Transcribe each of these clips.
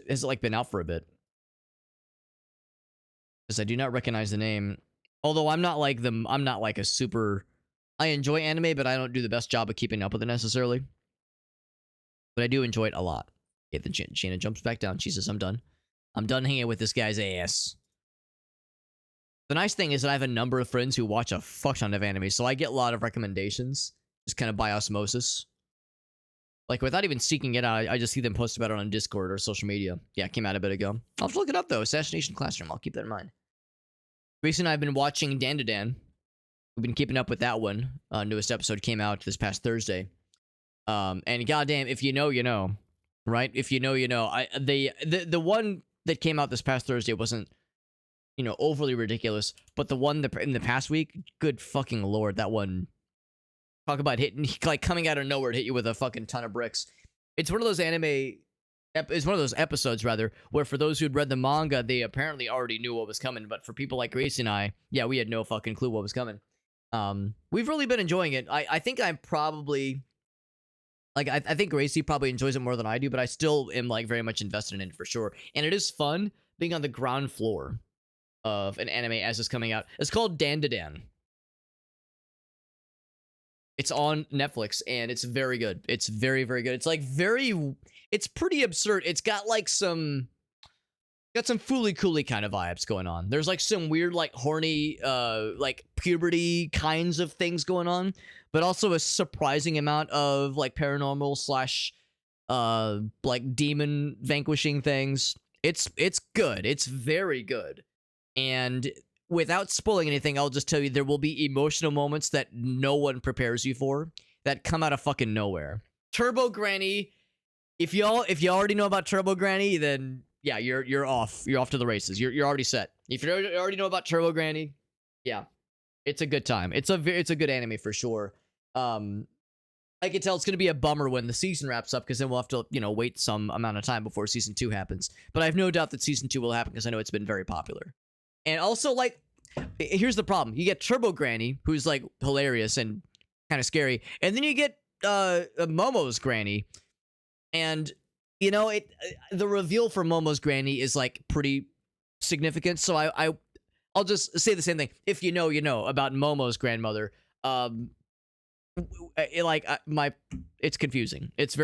Has it like been out for a bit? Because I do not recognize the name. Although I'm not like them. I'm not like a super. I enjoy anime, but I don't do the best job of keeping up with it necessarily. But I do enjoy it a lot. Okay, then Jaina jumps back down. She says, "I'm done. I'm done hanging with this guy's ass." The nice thing is that I have a number of friends who watch a fuck ton of anime, so I get a lot of recommendations, just kind of by osmosis. Like, without even seeking it out, I just see them post about it on Discord or social media. Yeah, it came out a bit ago. I'll have to look it up, though. Assassination Classroom. I'll keep that in mind. Recently, I've been watching Dandadan. We've been keeping up with that one. Newest episode came out this past Thursday. And goddamn, if you know, you know. Right? If you know, you know. The one that came out this past Thursday wasn't, you know, overly ridiculous. But the one in the past week, good fucking lord, that one... Talk about hitting, like, coming out of nowhere to hit you with a fucking ton of bricks. It's one of those anime... It's one of those episodes, rather, where for those who'd read the manga, they apparently already knew what was coming. But for people like Gracie and I, yeah, we had no fucking clue what was coming. We've really been enjoying it. I think I'm probably... Like, I think Gracie probably enjoys it more than I do, but I still am, like, very much invested in it for sure. And it is fun being on the ground floor of an anime as it's coming out. It's called Dandadan. It's on Netflix, and it's very good. It's very, very good. It's like it's pretty absurd. It's got like some Fooly Cooly kind of vibes going on. There's like some weird, like horny, like puberty kinds of things going on, but also a surprising amount of like paranormal slash, like demon vanquishing things. It's good. It's very good. And without spoiling anything, I'll just tell you there will be emotional moments that no one prepares you for that come out of fucking nowhere. Turbo Granny, if you already know about Turbo Granny, then yeah, you're off. You're off to the races. You're already set. If you already know about Turbo Granny, yeah, it's a good time. It's a good anime for sure. I can tell it's going to be a bummer when the season wraps up because then we'll have to, you know, wait some amount of time before season 2 happens. But I have no doubt that season 2 will happen because I know it's been very popular. And also, like, here's the problem. You get Turbo Granny, who's, like, hilarious and kind of scary. And then you get Momo's Granny. And, you know, the reveal for Momo's Granny is, like, pretty significant. So I'll just say the same thing. If you know, you know about Momo's grandmother. It's confusing. It's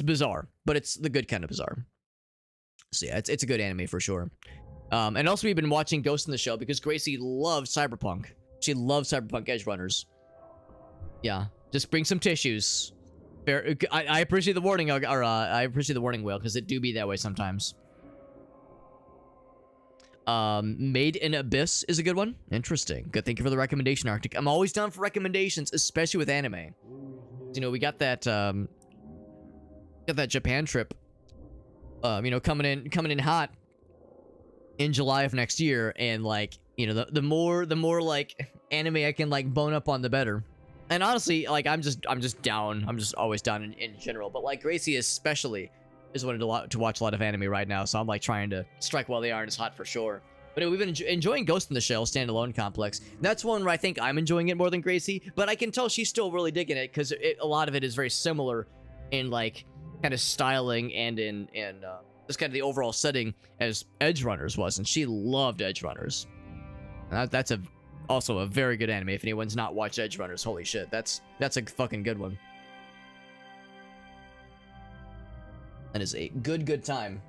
bizarre. But it's the good kind of bizarre. So, yeah, it's a good anime for sure. And also we've been watching Ghost in the Shell because Gracie loves Cyberpunk. She loves Cyberpunk Edgerunners. Yeah, just bring some tissues. I appreciate the warning, or I appreciate the warning, Will, because it do be that way sometimes. Made in Abyss is a good one. Interesting. Good. Thank you for the recommendation, Arctic. I'm always down for recommendations, especially with anime. You know, we got that Japan trip. You know, coming in hot in July of next year, and like, you know, the more like anime I can like bone up on, the better. And honestly, like I'm just down. I'm just always down in general. But like Gracie especially is wanting to watch a lot of anime right now, so I'm like trying to strike while the iron is hot for sure. But anyway, we've been enjoying Ghost in the Shell standalone complex. That's one where I think I'm enjoying it more than Gracie, but I can tell she's still really digging it because a lot of it is very similar in like kind of styling and in just kind of the overall setting as Edgerunners was, and she loved Edgerunners. That's also a very good anime. If anyone's not watched Edgerunners, holy shit, that's a fucking good one. That is a good time.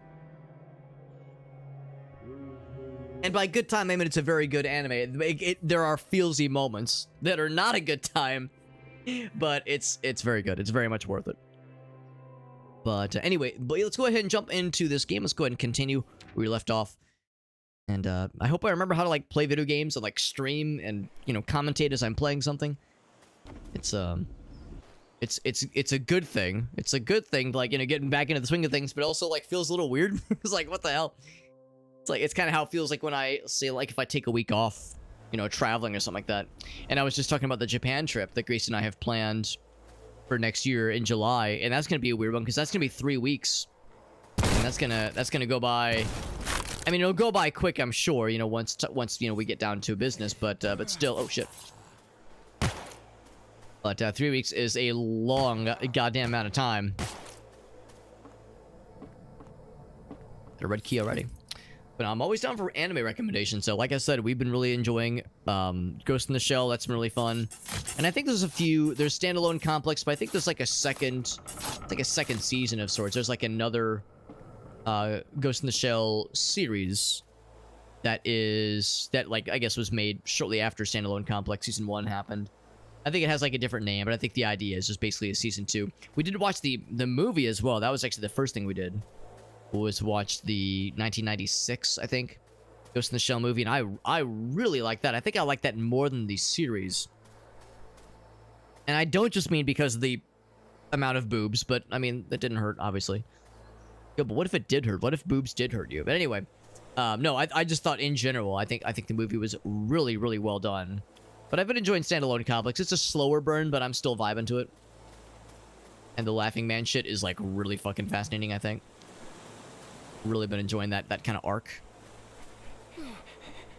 And by good time, I mean it's a very good anime. There are feelsy moments that are not a good time, but it's very good. It's very much worth it. But anyway, let's go ahead and jump into this game. Let's go ahead and continue where we left off. And I hope I remember how to like play video games and like stream and, you know, commentate as I'm playing something. It's a good thing. It's a good thing, like, you know, getting back into the swing of things, but also like feels a little weird. It's like, what the hell? It's kind of how it feels like when I say, like, if I take a week off, you know, traveling or something like that. And I was just talking about the Japan trip that Grace and I have planned for next year in July, and that's gonna be a weird one because that's gonna be 3 weeks, and that's gonna go by. I mean, it'll go by quick, I'm sure. You know, once you know we get down to business, but still, oh shit. But 3 weeks is a long goddamn amount of time. Got a red key already. But I'm always down for anime recommendations. So like I said, we've been really enjoying Ghost in the Shell. That's been really fun. And I think there's standalone Complex, but I think there's like a second season of sorts. There's like another Ghost in the Shell series that like I guess was made shortly after standalone Complex season 1 happened. I think it has like a different name, but I think the idea is just basically a season 2. We did watch the movie as well. That was actually the first thing we did. Was watch the 1996, I think, Ghost in the Shell movie, and I really like that. I think I like that more than the series. And I don't just mean because of the amount of boobs, but I mean that didn't hurt, obviously. Yeah, but what if it did hurt? What if boobs did hurt you? But anyway, no, I just thought in general, I think the movie was really, really well done. But I've been enjoying standalone Complex. It's a slower burn, but I'm still vibing to it. And the Laughing Man shit is like really fucking fascinating, I think. Really been enjoying that kind of arc.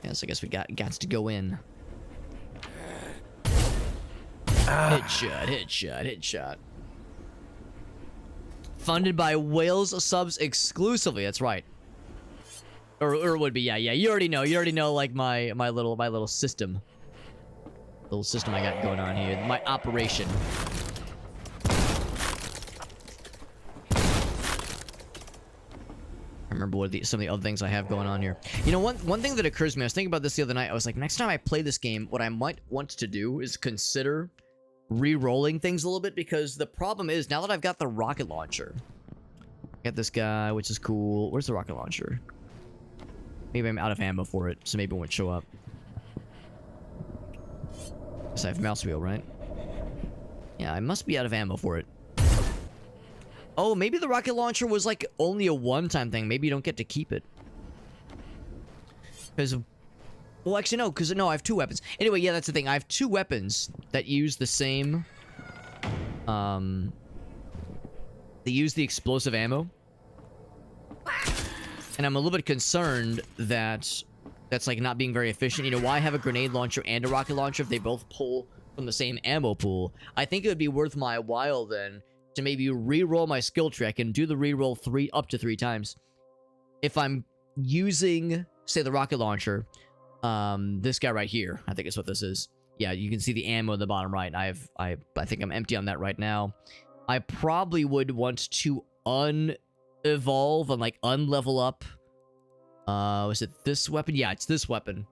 Yes, I guess we got to go in. Headshot. Funded by Wales subs exclusively. That's right. Or would be, yeah. You already know like my little system. Little system I got going on here. My operation. I remember what some of the other things I have going on here. You know, one thing that occurs to me, I was thinking about this the other night. I was like, next time I play this game, what I might want to do is consider re-rolling things a little bit, because the problem is, now that I've got the rocket launcher, I got this guy, which is cool. Where's the rocket launcher? Maybe I'm out of ammo for it, so maybe it won't show up. Guess I have mouse wheel, right? Yeah, I must be out of ammo for it. Oh, maybe the rocket launcher was like only a one-time thing. Maybe you don't get to keep it. Because, well, actually no, because no, I have 2 weapons. Anyway, yeah, that's the thing. I have 2 weapons that use the same, they use the explosive ammo. And I'm a little bit concerned that that's like not being very efficient. You know, why have a grenade launcher and a rocket launcher if they both pull from the same ammo pool? I think it would be worth my while then to maybe re-roll my skill tree. I can do the re-roll up to 3 times. If I'm using, say, the rocket launcher, this guy right here, I think is what this is. Yeah, you can see the ammo in the bottom right. I think I'm empty on that right now. I probably would want to unevolve and like unlevel up. Was it this weapon? Yeah, it's this weapon.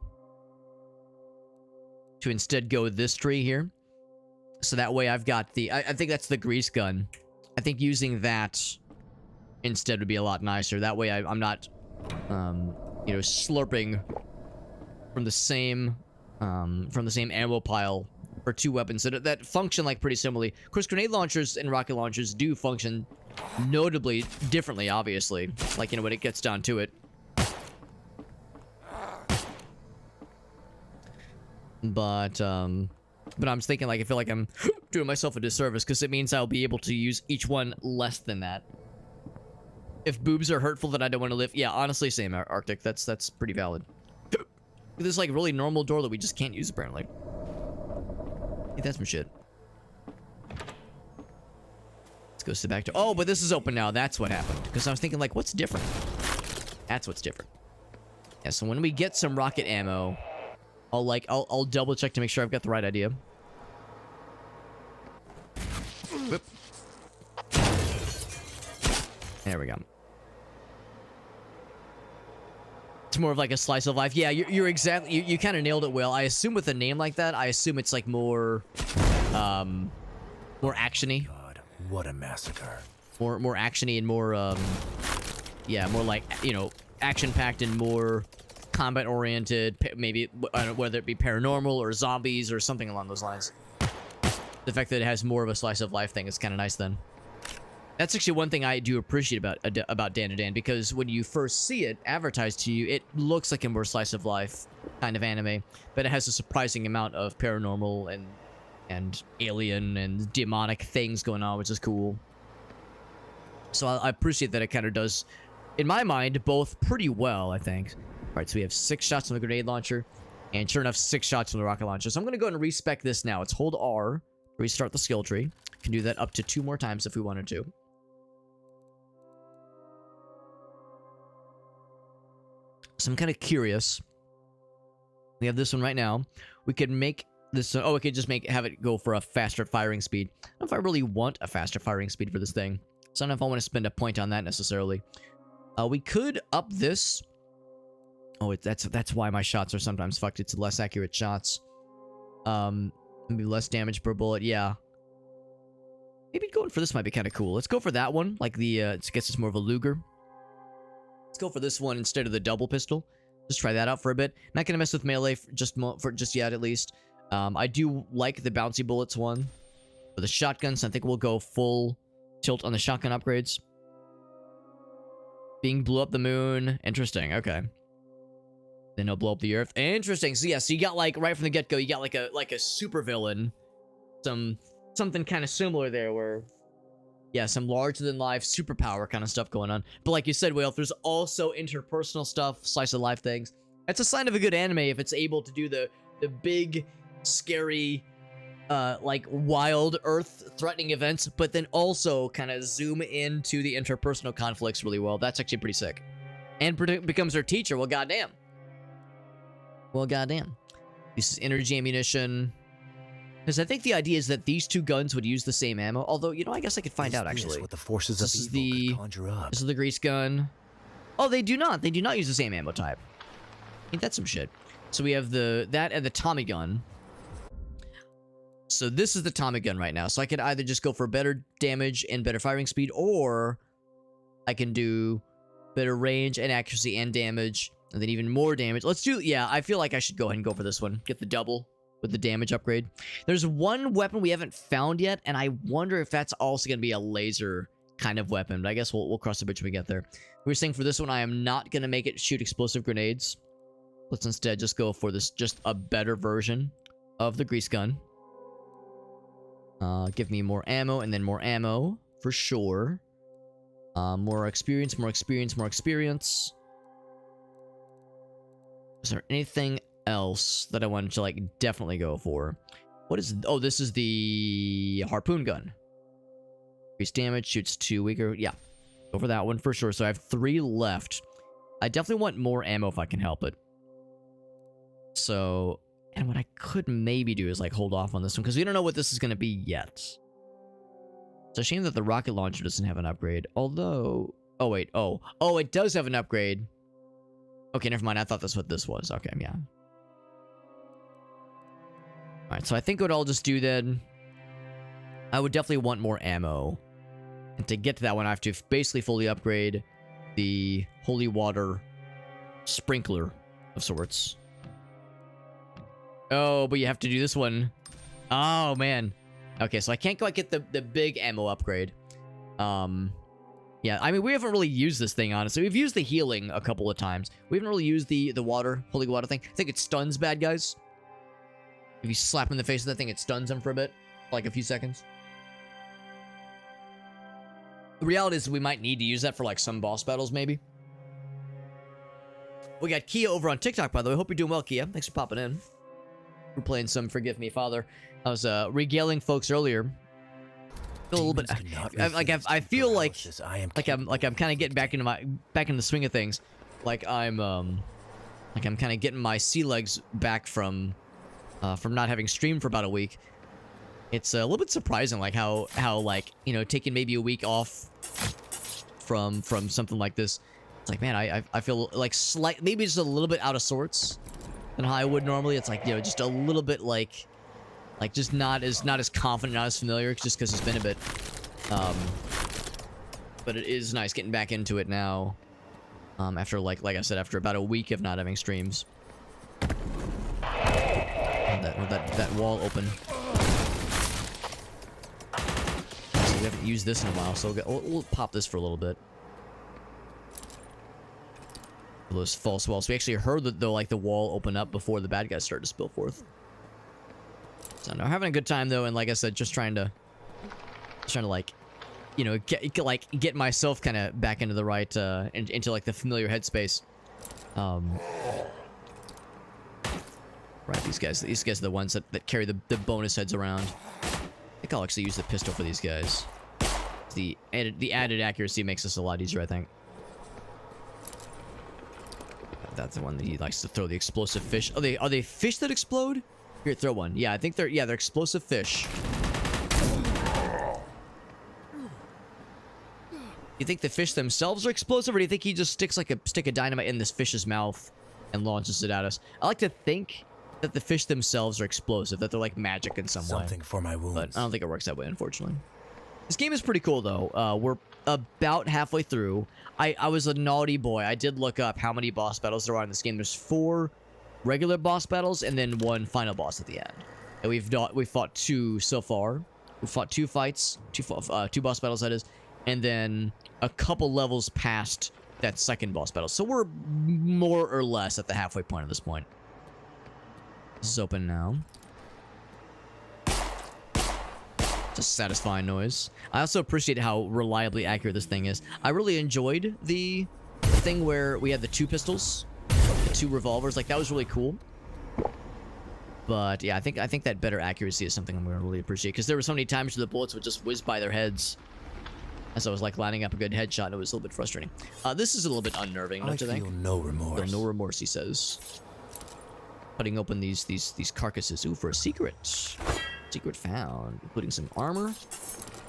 To instead go with this tree here. So that way I've got the... I think that's the grease gun. I think using that instead would be a lot nicer. That way I'm not, you know, slurping from the same ammo pile for 2 weapons that function like pretty similarly. Of course, grenade launchers and rocket launchers do function notably differently, obviously. Like, you know, when it gets down to it. But I'm thinking, like, I feel like I'm doing myself a disservice, because it means I'll be able to use each one less than that. If boobs are hurtful, then I don't want to live. Yeah, honestly, same, Arctic. That's pretty valid. This, like, really normal door that we just can't use, apparently. Hey, that's some shit. Let's go to the back door. Oh, but this is open now. That's what happened. Because I was thinking, like, what's different? That's what's different. Yeah, so when we get some rocket ammo... I'll double check to make sure I've got the right idea. Whoop. There we go. It's more of like a slice of life. Yeah, you're exactly... You kind of nailed it, Will. I assume with a name like that, I assume it's like more... more action-y. God, what a massacre. More action-y and more, yeah, more like, you know, action-packed and more... combat-oriented, maybe whether it be paranormal or zombies or something along those lines. The fact that it has more of a slice of life thing is kind of nice then. That's actually one thing I do appreciate about Dan to Dan, because when you first see it advertised to you, it looks like a more slice of life kind of anime, but it has a surprising amount of paranormal and alien and demonic things going on, which is cool. So I appreciate that it kind of does, in my mind, both pretty well, I think. Alright, so we have 6 shots from the grenade launcher, and sure enough, 6 shots from the rocket launcher. So I'm going to go ahead and respec this now. It's hold R, restart the skill tree. Can do that up to 2 more times if we wanted to. So I'm kind of curious. We have this one right now. We could make this. Oh, we could just have it go for a faster firing speed. I don't know if I really want a faster firing speed for this thing. So I don't know if I want to spend a point on that necessarily. We could up this. Oh, that's why my shots are sometimes fucked. It's less accurate shots. Maybe less damage per bullet. Yeah. Maybe going for this might be kind of cool. Let's go for that one. Like the it gets us more of a Luger. Let's go for this one instead of the double pistol. Just try that out for a bit. Not gonna mess with melee for just yet, at least. I do like the bouncy bullets one. For the shotguns, I think we'll go full tilt on the shotgun upgrades. Being blew up the moon. Interesting. Okay. Then he'll blow up the earth. Interesting. So yeah, so you got like right from the get-go, you got like a super villain. Something kind of similar there where, yeah, some larger than life superpower kind of stuff going on. But like you said, Whale, there's also interpersonal stuff, slice of life things. That's a sign of a good anime if it's able to do the big, scary, like wild earth threatening events, but then also kind of zoom into the interpersonal conflicts really well. That's actually pretty sick. And becomes her teacher. Well, goddamn. Well, goddamn. This is energy ammunition. Because I think the idea is that these two guns would use the same ammo. Although, you know, I guess I could find out actually. What the forces This of is evil could conjure up. This is the grease gun. Oh, they do not. They do not use the same ammo type. Ain't that some shit? So we have that and the Tommy gun. So this is the Tommy gun right now. So I could either just go for better damage and better firing speed, or I can do better range and accuracy and damage, and then even more damage. Let's do, yeah, I feel like I should go ahead and go for this one. Get the double with the damage upgrade. There's one weapon we haven't found yet, and I wonder if that's also going to be a laser kind of weapon, but I guess we'll cross the bridge when we get there. We were saying for this one, I am not going to make it shoot explosive grenades. Let's instead just go for this, just a better version of the grease gun. Give me more ammo and then more ammo for sure. More experience, more experience, more experience. Is there anything else that I wanted to like definitely go for? What is, oh, this is the harpoon gun. Increased damage, shoots 2 weaker. Yeah, go for that one for sure. So I have 3 left. I definitely want more ammo if I can help it. So, and what I could maybe do is like hold off on this one because we don't know what this is going to be yet. It's a shame that the rocket launcher doesn't have an upgrade. Although, oh wait, oh, it does have an upgrade. Okay, never mind. I thought that's what this was. Okay, yeah. Alright, so I think what I'll just do then, I would definitely want more ammo. And to get to that one, I have to basically fully upgrade the holy water sprinkler of sorts. Oh, but you have to do this one. Oh, man. Okay, so I can't quite get the big ammo upgrade. Yeah, I mean, we haven't really used this thing, honestly. We've used the healing a couple of times. We haven't really used the water, holy water thing. I think it stuns bad guys. If you slap in the face of that thing, it stuns them for a bit. Like a few seconds. The reality is we might need to use that for like some boss battles, maybe. We got Kia over on TikTok, by the way. Hope you're doing well, Kia. Thanks for popping in. We're playing some Forgive Me, Father. I was regaling folks earlier. A little bit. I feel like I'm kind of getting back into the swing of things. Like I'm kind of getting my sea legs back from not having streamed for about a week. It's a little bit surprising, like how like, you know, taking maybe a week off from something like this. It's like, man, I feel like maybe just a little bit out of sorts than how I would normally. It's like, you know, just a little bit like just not as confident, not as familiar, just because it's been a bit. But it is nice getting back into it now. After like I said, after about a week of not having streams. That wall open. So we haven't used this in a while, so we'll pop this for a little bit. Those false walls. We actually heard that the wall open up before the bad guys started to spill forth. So no, having a good time though, and like I said, just trying to like, you know, get myself kind of back into the right into like the familiar headspace. Right, these guys are the ones that carry the bonus heads around. I think I'll actually use the pistol for these guys. The added accuracy makes this a lot easier, I think. That's the one that he likes to throw the explosive fish. Are they fish that explode? Here, throw one. Yeah, I think they're explosive fish. You think the fish themselves are explosive, or do you think he just sticks like a stick of dynamite in this fish's mouth and launches it at us? I like to think that the fish themselves are explosive, that they're like magic in some way. Something for my wounds. But I don't think it works that way, unfortunately. This game is pretty cool, though. We're about halfway through. I was a naughty boy. I did look up how many boss battles there are in this game. There's 4 regular boss battles and then 1 final boss at the end. And we've fought 2 so far. We've fought 2 fights, 2 boss battles, that is, and then a couple levels past that second boss battle. So we're more or less at the halfway point at this point. This is open now. It's a satisfying noise. I also appreciate how reliably accurate this thing is. I really enjoyed the thing where we had the 2 pistols, the 2 revolvers. Like, that was really cool. But yeah, I think that better accuracy is something I'm gonna really appreciate, because there were so many times where the bullets would just whiz by their heads as I was like lining up a good headshot, and it was a little bit frustrating. This is a little bit unnerving, don't you think? I feel no remorse. Feel no remorse, he says. Cutting open these carcasses. Ooh, for a secret. Secret found, including some armor.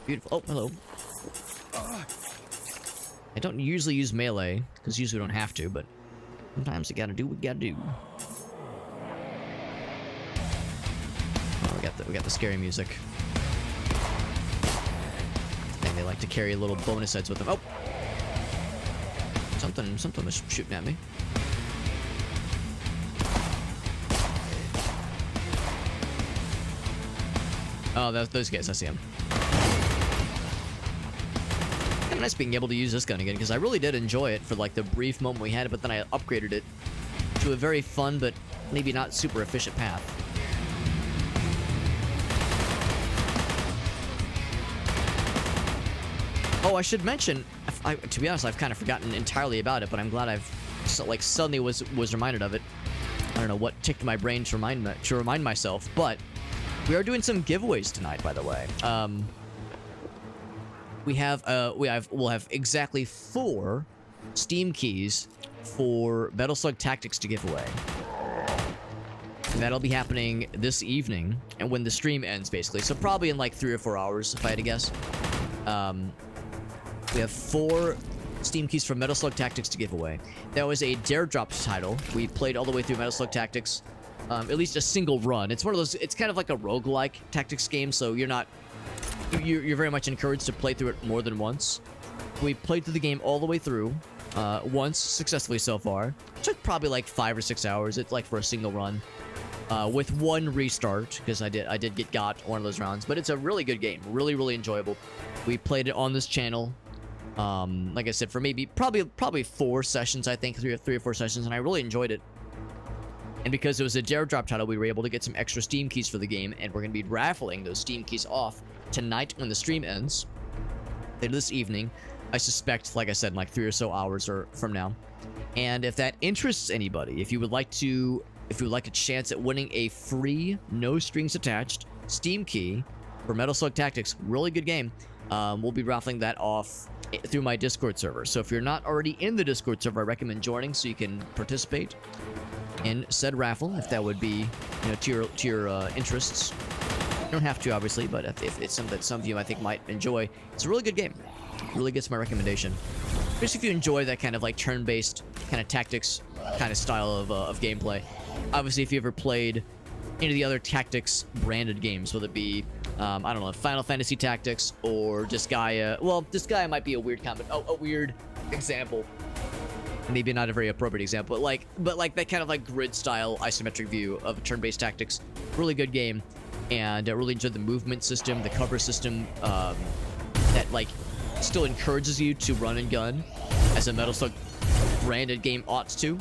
Beautiful. Oh, hello. I don't usually use melee, because usually we don't have to, but sometimes you gotta do what you gotta do. Oh, we got the scary music. And they like to carry little bonus heads with them. Oh! Something was shooting at me. Oh, those guys, I see them. Kind of nice being able to use this gun again, because I really did enjoy it for like the brief moment we had it, but then I upgraded it to a very fun, but maybe not super efficient path. Oh, I should mention, to be honest, I've kind of forgotten entirely about it, but I'm glad I've suddenly was reminded of it. I don't know what ticked my brain to remind myself, but we are doing some giveaways tonight, by the way. We'll have exactly 4 Steam keys for Metal Slug Tactics to give away. And that'll be happening this evening, and when the stream ends, basically. So probably in like 3 or 4 hours, if I had to guess. We have 4 Steam keys for Metal Slug Tactics to give away. That was a Dare Drop title. We played all the way through Metal Slug Tactics. At least a single run. It's one of those, it's kind of like a roguelike tactics game, so you're very much encouraged to play through it more than once. We played through the game all the way through, once successfully so far. It took probably like 5 or 6 hours. It's like for a single run, with 1 restart, because I did get got one of those rounds. But it's a really good game, really enjoyable. We played it on this channel, like I said, for probably 4 sessions, I think, 3 or 4 sessions, and I really enjoyed it. And because it was a Dare Drop title, we were able to get some extra Steam keys for the game, and we're going to be raffling those Steam keys off tonight when the stream ends. Later this evening, I suspect, like I said, in like 3 or so hours from now. And if that interests anybody, if you would like a chance at winning a free, no strings attached Steam key for Metal Slug Tactics, really good game, we'll be raffling that off through my Discord server. So if you're not already in the Discord server, I recommend joining so you can participate in said raffle, if that would be, to your interests. You don't have to, obviously, but if it's something that some of you I think might enjoy, it's a really good game. It really gets my recommendation. Especially if you enjoy that kind of like turn-based kind of tactics kind of style of gameplay. Obviously, if you ever played any of the other tactics branded games, whether it be I don't know, Final Fantasy Tactics or Disgaea. Well, Disgaea might be a weird a weird example. Maybe not a very appropriate example, but like that kind of like grid style isometric view of turn-based tactics. Really good game, and I really enjoyed the movement system, the cover system, that like still encourages you to run and gun as a Metal Slug branded game ought to,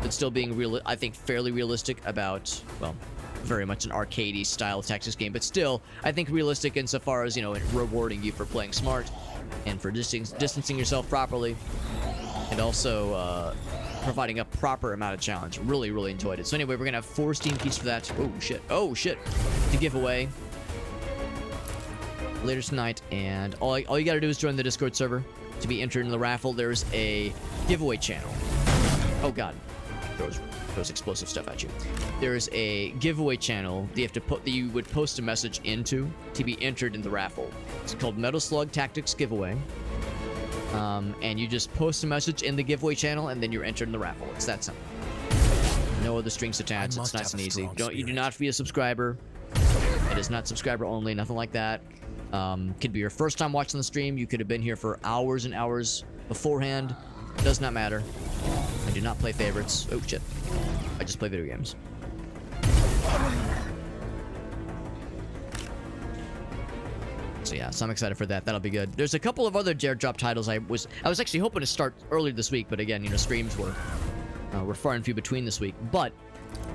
but still being real, I think, fairly realistic about, well, very much an arcadey style tactics game, but still I think realistic insofar as, rewarding you for playing smart and for distancing yourself properly. And also providing a proper amount of challenge. Really enjoyed it. So anyway, we're gonna have 4 Steam keys for that. Oh shit, to give away later tonight. And all you gotta do is join the Discord server to be entered in the raffle. There's a giveaway channel. Oh god, throws explosive stuff at you. There's a giveaway channel that you would post a message into to be entered in the raffle. It's called Metal Slug Tactics Giveaway. And you just post a message in the giveaway channel, and then you're entered in the raffle. It's that simple. No other strings attached. It's nice and easy. You do not have to be a subscriber. It is not subscriber only. Nothing like that. Could be your first time watching the stream. You could have been here for hours and hours beforehand. Does not matter. I do not play favorites. Oh shit. I just play video games. So yeah, so I'm excited for that. That'll be good. There's a couple of other Daredrop titles I was actually hoping to start earlier this week, but again, you know, streams were far and few between this week. But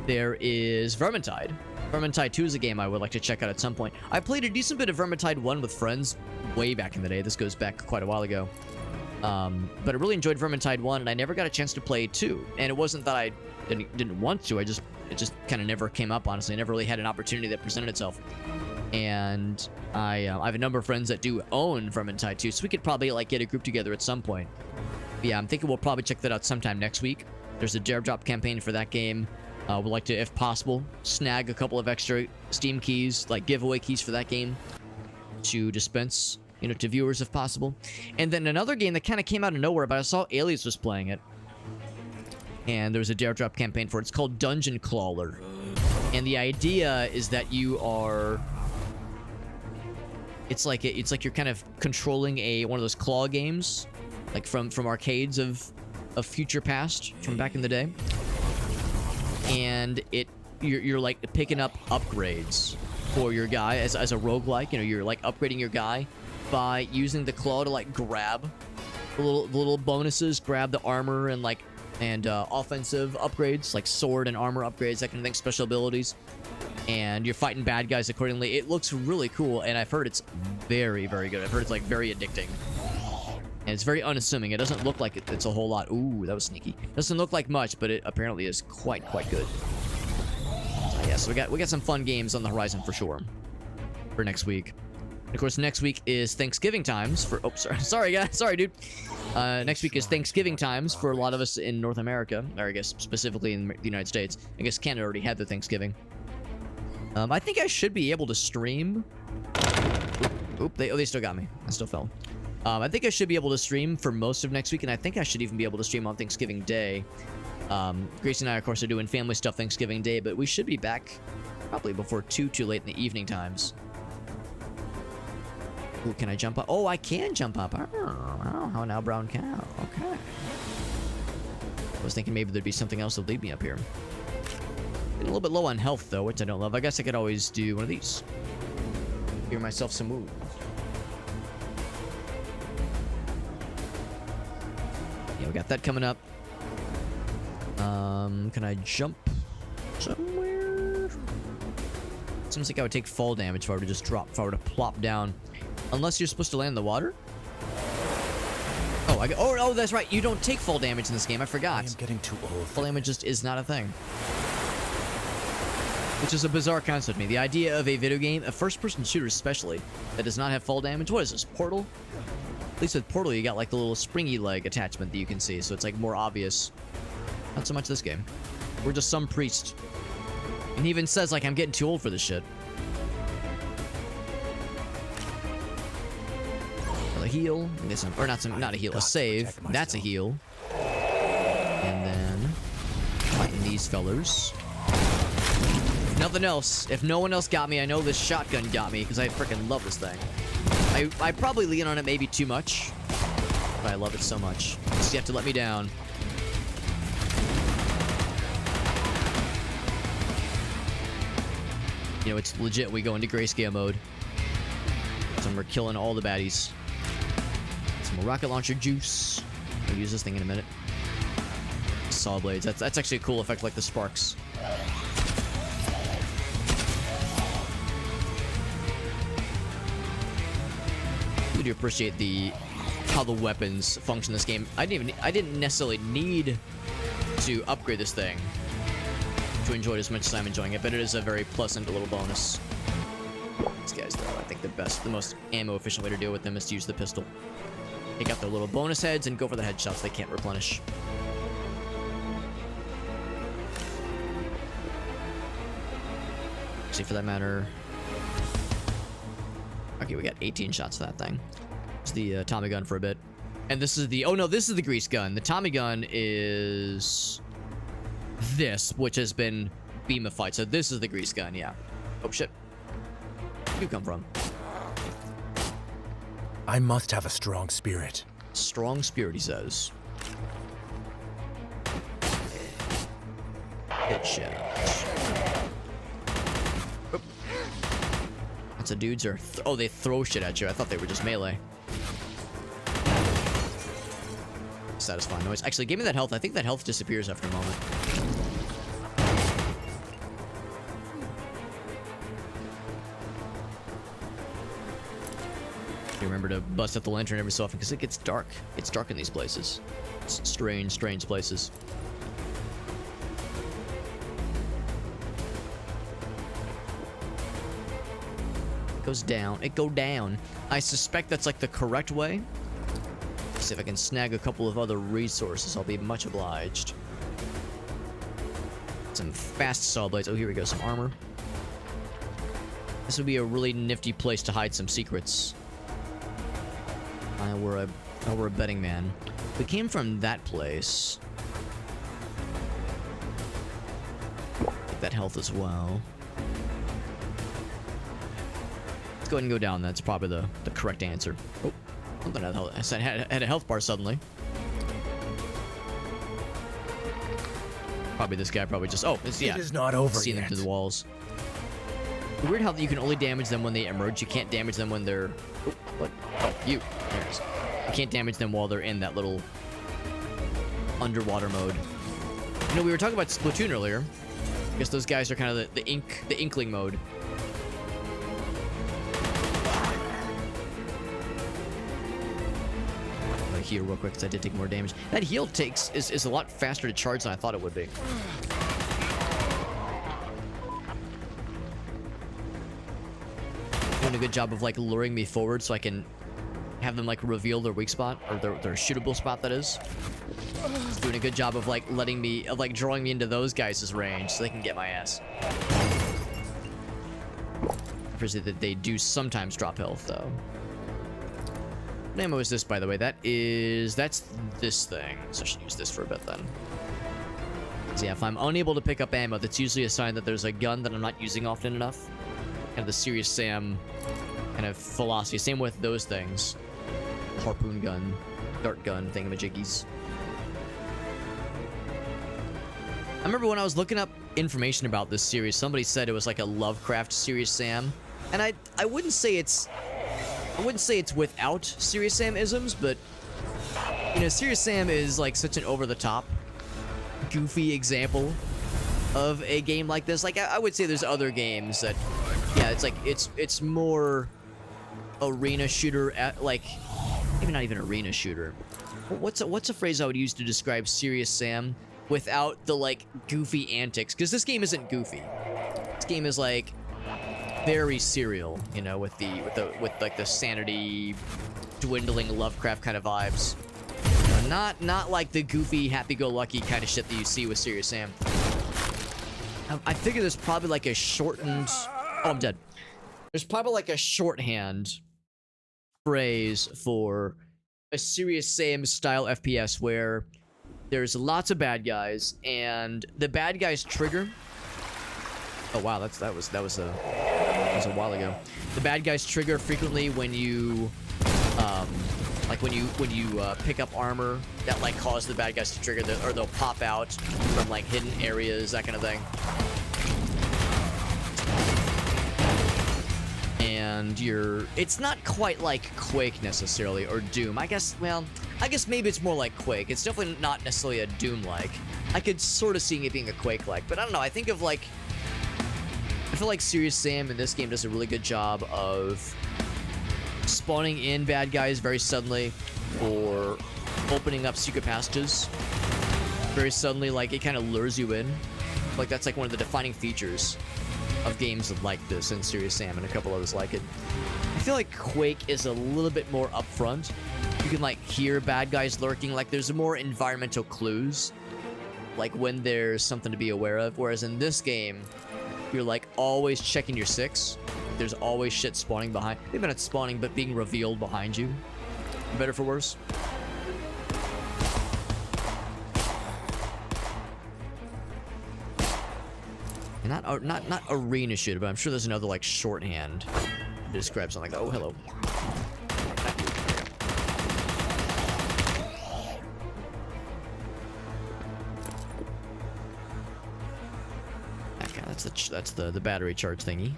there is Vermintide. Vermintide 2 is a game I would like to check out at some point. I played a decent bit of Vermintide 1 with friends way back in the day. This goes back quite a while ago. But I really enjoyed Vermintide 1, and I never got a chance to play 2. And it wasn't that I didn't want to. It just kind of never came up, honestly. I never really had an opportunity that presented itself. And I have a number of friends that do own Vermintide 2, so we could probably like get a group together at some point. But yeah, I'm thinking we'll probably check that out sometime next week. There's a Daredrop campaign for that game. We'd like to, if possible, snag a couple of extra Steam keys, like giveaway keys for that game, to dispense, you know, to viewers if possible. And then another game that kind of came out of nowhere, but I saw Alias was playing it, and there was a Daredrop campaign for it. It's called Dungeon Crawler, and the idea is that you are. It's like you're kind of controlling one of those claw games, like from arcades of future past, from back in the day. And you're like picking up upgrades for your guy as a roguelike. You know, you're like upgrading your guy by using the claw to like grab the little bonuses, grab the armor and offensive upgrades like sword and armor upgrades, that kind of thing, special abilities. And you're fighting bad guys accordingly. It looks really cool, and I've heard it's very, very good. I've heard it's like very addicting. And it's very unassuming. It doesn't look like it's a whole lot. Ooh, that was sneaky. Doesn't look like much, but it apparently is quite good. So yeah, so we got some fun games on the horizon for sure for next week. And of course, next week is Thanksgiving times for. Oh, sorry, guys. Sorry, dude. Next week is Thanksgiving times for a lot of us in North America, or I guess specifically in the United States. I guess Canada already had the Thanksgiving. I think I should be able to stream. Oop, they still got me. I still fell. I think I should be able to stream for most of next week, and I think I should even be able to stream on Thanksgiving Day. Gracie and I, of course, are doing family stuff Thanksgiving Day, but we should be back probably before too late in the evening times. Ooh, can I jump up? Oh, I can jump up. Oh, how now, brown cow. Okay. I was thinking maybe there'd be something else that would lead me up here. Getting a little bit low on health, though, which I don't love. I guess I could always do one of these. Give myself some moves. Yeah, we got that coming up. Can I jump somewhere? Seems like I would take fall damage if I were to just drop, if I were to plop down. Unless you're supposed to land in the water? Oh, oh, that's right. You don't take fall damage in this game. I forgot. I am getting too old. Fall damage just is not a thing. Which is a bizarre concept to me. The idea of a video game, a first-person shooter especially, that does not have fall damage. What is this, Portal? At least with Portal, you got like the little springy leg attachment that you can see, so it's like more obvious. Not so much this game. We're just some priest. And he even says like, I'm getting too old for this shit. A heal, or not a heal, a save. That's a heal. And then fighting these fellers. If nothing else, if no one else got me, I know this shotgun got me because I freaking love this thing. I probably lean on it maybe too much, but I love it so much. So you have to let me down. You know, it's legit. We go into grayscale mode. So we're killing all the baddies. Some rocket launcher juice. I'll use this thing in a minute. Saw blades. That's actually a cool effect, like the sparks. I do appreciate how the weapons function in this game. I didn't necessarily need to upgrade this thing to enjoy it as much as I'm enjoying it, but it is a very pleasant little bonus. These guys, though, I think the most ammo efficient way to deal with them is to use the pistol. Take out their little bonus heads and go for the headshots they can't replenish. See, for that matter. Okay, we got 18 shots of that thing. It's the Tommy gun for a bit. And this is the... Oh, no, this is the grease gun. The Tommy gun is... this, which has been beamified. So this is the grease gun, yeah. Oh, shit. Where'd you come from? I must have a strong spirit. Strong spirit, he says. Headshot. Oop. Lots of dudes are... oh, they throw shit at you. I thought they were just melee. Satisfying noise. Actually, give me that health. I think that health disappears after a moment. You remember to bust up the lantern every so often because it gets dark. It's dark in these places. It's strange, strange places. It goes down. It go down. I suspect that's like the correct way. See if I can snag a couple of other resources. I'll be much obliged. Some fast saw blades. Oh, here we go. Some armor. This would be a really nifty place to hide some secrets. I were a betting man. We came from that place. Get that health as well. Let's go ahead and go down. That's probably the correct answer. Oh, something had health. I said had a health bar suddenly. Probably this guy. Probably just. Oh, it's, yeah. It is not over Seeing them yet. through the walls. Weird how you can only damage them when they emerge. You can't damage them when they're... Oh, what? Oh, you. There it is. You can't damage them while they're in that little underwater mode. You know, we were talking about Splatoon earlier. I guess those guys are kind of the inkling mode. I'm gonna heal real quick because I did take more damage. That heal is a lot faster to charge than I thought it would be. Doing a good job of like luring me forward so I can have them like reveal their weak spot or their shootable spot, that is. It's doing a good job of like letting me drawing me into those guys' range so they can get my ass. I appreciate that they do sometimes drop health though. What ammo is this, by the way? That's this thing. So I should use this for a bit then. So yeah, if I'm unable to pick up ammo, that's usually a sign that there's a gun that I'm not using often enough. Kind of the Serious Sam kind of philosophy. Same with those things. Harpoon gun, dart gun, thingamajiggies. I remember when I was looking up information about this series, somebody said it was like a Lovecraft Serious Sam, and I wouldn't say it's without Serious Sam isms, but you know, Serious Sam is like such an over-the-top, goofy example of a game like this. Like I would say there's other games that, yeah, it's like it's more arena shooter at like. Maybe not even arena shooter. What's a phrase I would use to describe Serious Sam without the like goofy antics? Because this game isn't goofy. This game is like very serial, you know, with like the sanity dwindling Lovecraft kind of vibes. You know, not like the goofy happy-go-lucky kind of shit that you see with Serious Sam. I figure there's probably like a shortened. Oh, I'm dead. There's probably like a shorthand phrase for a Serious Sam style FPS where there's lots of bad guys and the bad guys trigger. Oh wow, that was a while ago. The bad guys trigger frequently when you like when you pick up armor that like cause the bad guys to trigger, or they'll pop out from like hidden areas, that kind of thing. And it's not quite like Quake necessarily, or Doom. I guess maybe it's more like Quake. It's definitely not necessarily a Doom-like. I could sort of see it being a Quake-like, but I don't know. I feel like Serious Sam in this game does a really good job of spawning in bad guys very suddenly, or opening up secret passages very suddenly. Like, it kind of lures you in. Like, that's like one of the defining features of games like this, and Serious Sam and a couple others like it. I feel like Quake is a little bit more upfront. You can like hear bad guys lurking, like there's more environmental clues, like when there's something to be aware of, whereas in this game you're like always checking your 6. There's always shit spawning behind. Maybe not spawning, but being revealed behind you. For better for worse. And not arena shooter, but I'm sure there's another like shorthand to describe something like that. Oh, hello. Okay, that's the battery charge thingy.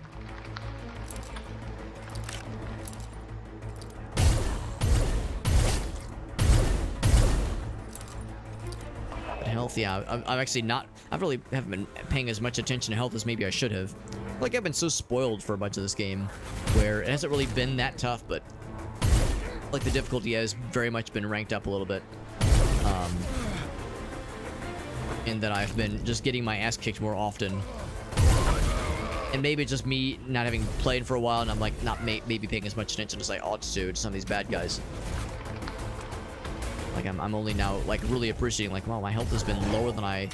Health, yeah. I'm actually not. I really haven't been paying as much attention to health as maybe I should have. Like I've been so spoiled for a bunch of this game, where it hasn't really been that tough, but like the difficulty has very much been ranked up a little bit. And that I've been just getting my ass kicked more often. And maybe it's just me not having played for a while, and I'm like not maybe paying as much attention as I ought to some of these bad guys. Like I'm only now like really appreciating like, wow, my health has been lower than I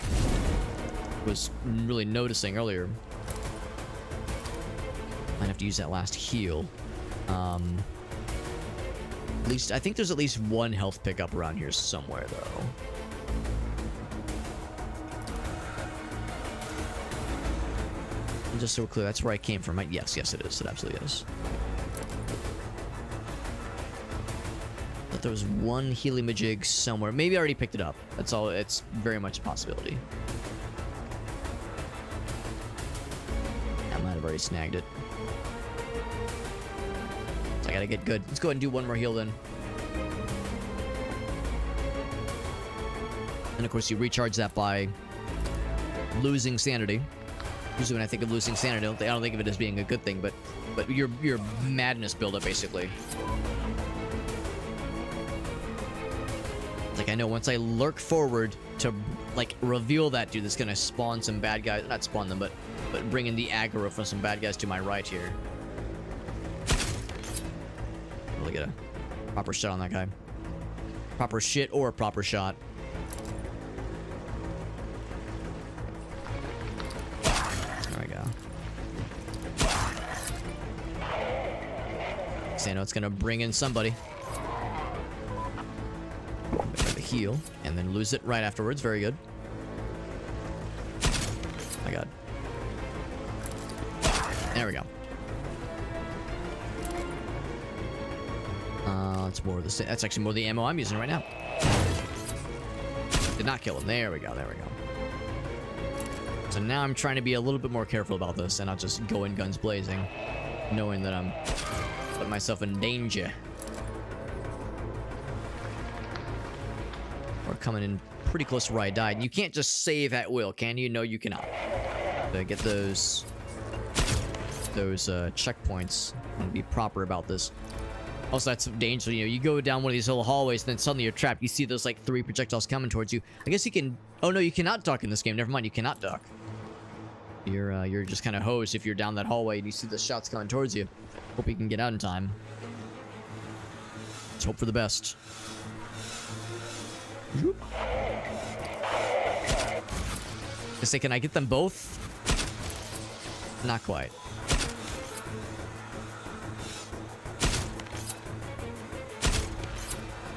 was really noticing earlier. Might have to use that last heal. At least I think there's at least one health pickup around here somewhere though. And just so we're clear, that's where I came from, right? Yes, it is. It absolutely is. There was one healy-majig somewhere. Maybe I already picked it up. That's all. It's very much a possibility. I might have already snagged it. So I gotta get good. Let's go ahead and do one more heal then. And of course you recharge that by losing sanity. Usually when I think of losing sanity, I don't think of it as being a good thing, but your madness buildup basically. Like I know once I lurk forward to like reveal that dude that's gonna spawn some bad guys, not spawn them, but bring in the aggro for some bad guys to my right here. Really get a proper shot on that guy. Proper shit or a proper shot. There we go. So I know it's gonna bring in somebody. Heal and then lose it right afterwards. Very good. My god. There we go. That's more of the. That's actually more of the ammo I'm using right now. Did not kill him. There we go. There we go. So now I'm trying to be a little bit more careful about this and not just go in guns blazing, knowing that I'm putting myself in danger. Or coming in pretty close to where I died. And you can't just save at will, can you? No, you cannot. To get those checkpoints and be proper about this. Also, that's dangerous. You know, you go down one of these little hallways, and then suddenly you're trapped. You see those like 3 projectiles coming towards you. I guess you can. Oh no, you cannot duck in this game. Never mind, you cannot duck. You're just kind of hosed if you're down that hallway and you see the shots coming towards you. Hope you can get out in time. Let's hope for the best. Just say, can I get them both? Not quite.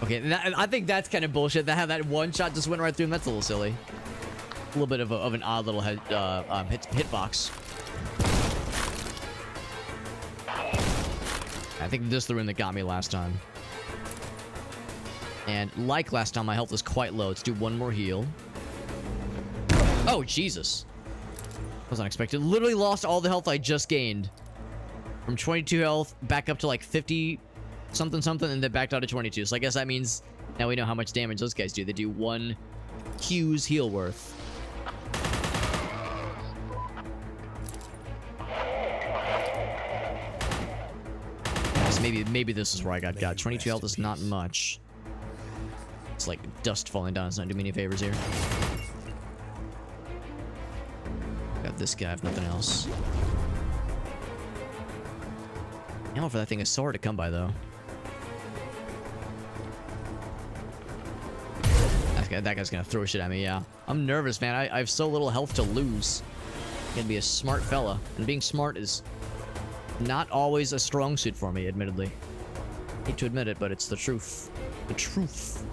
Okay, I think that's kind of bullshit. That how that one shot just went right through him. That's a little silly. A little bit of an odd little hitbox. I think this is the room that got me last time. And like last time, my health is quite low. Let's do one more heal. Oh, Jesus. Was unexpected. Literally lost all the health I just gained. From 22 health back up to like 50 something something and then back down to 22. So I guess that means now we know how much damage those guys do. They do 1 Q's heal worth. So maybe this is where I got 22 health is not much. It's like dust falling down. It's not doing me any favors here. Got this guy, if nothing else. Ammo for that thing is so hard to come by, though. That guy's gonna throw shit at me, yeah. I'm nervous, man. I have so little health to lose. Gotta be a smart fella. And being smart is not always a strong suit for me, admittedly. Hate to admit it, but it's the truth. The truth.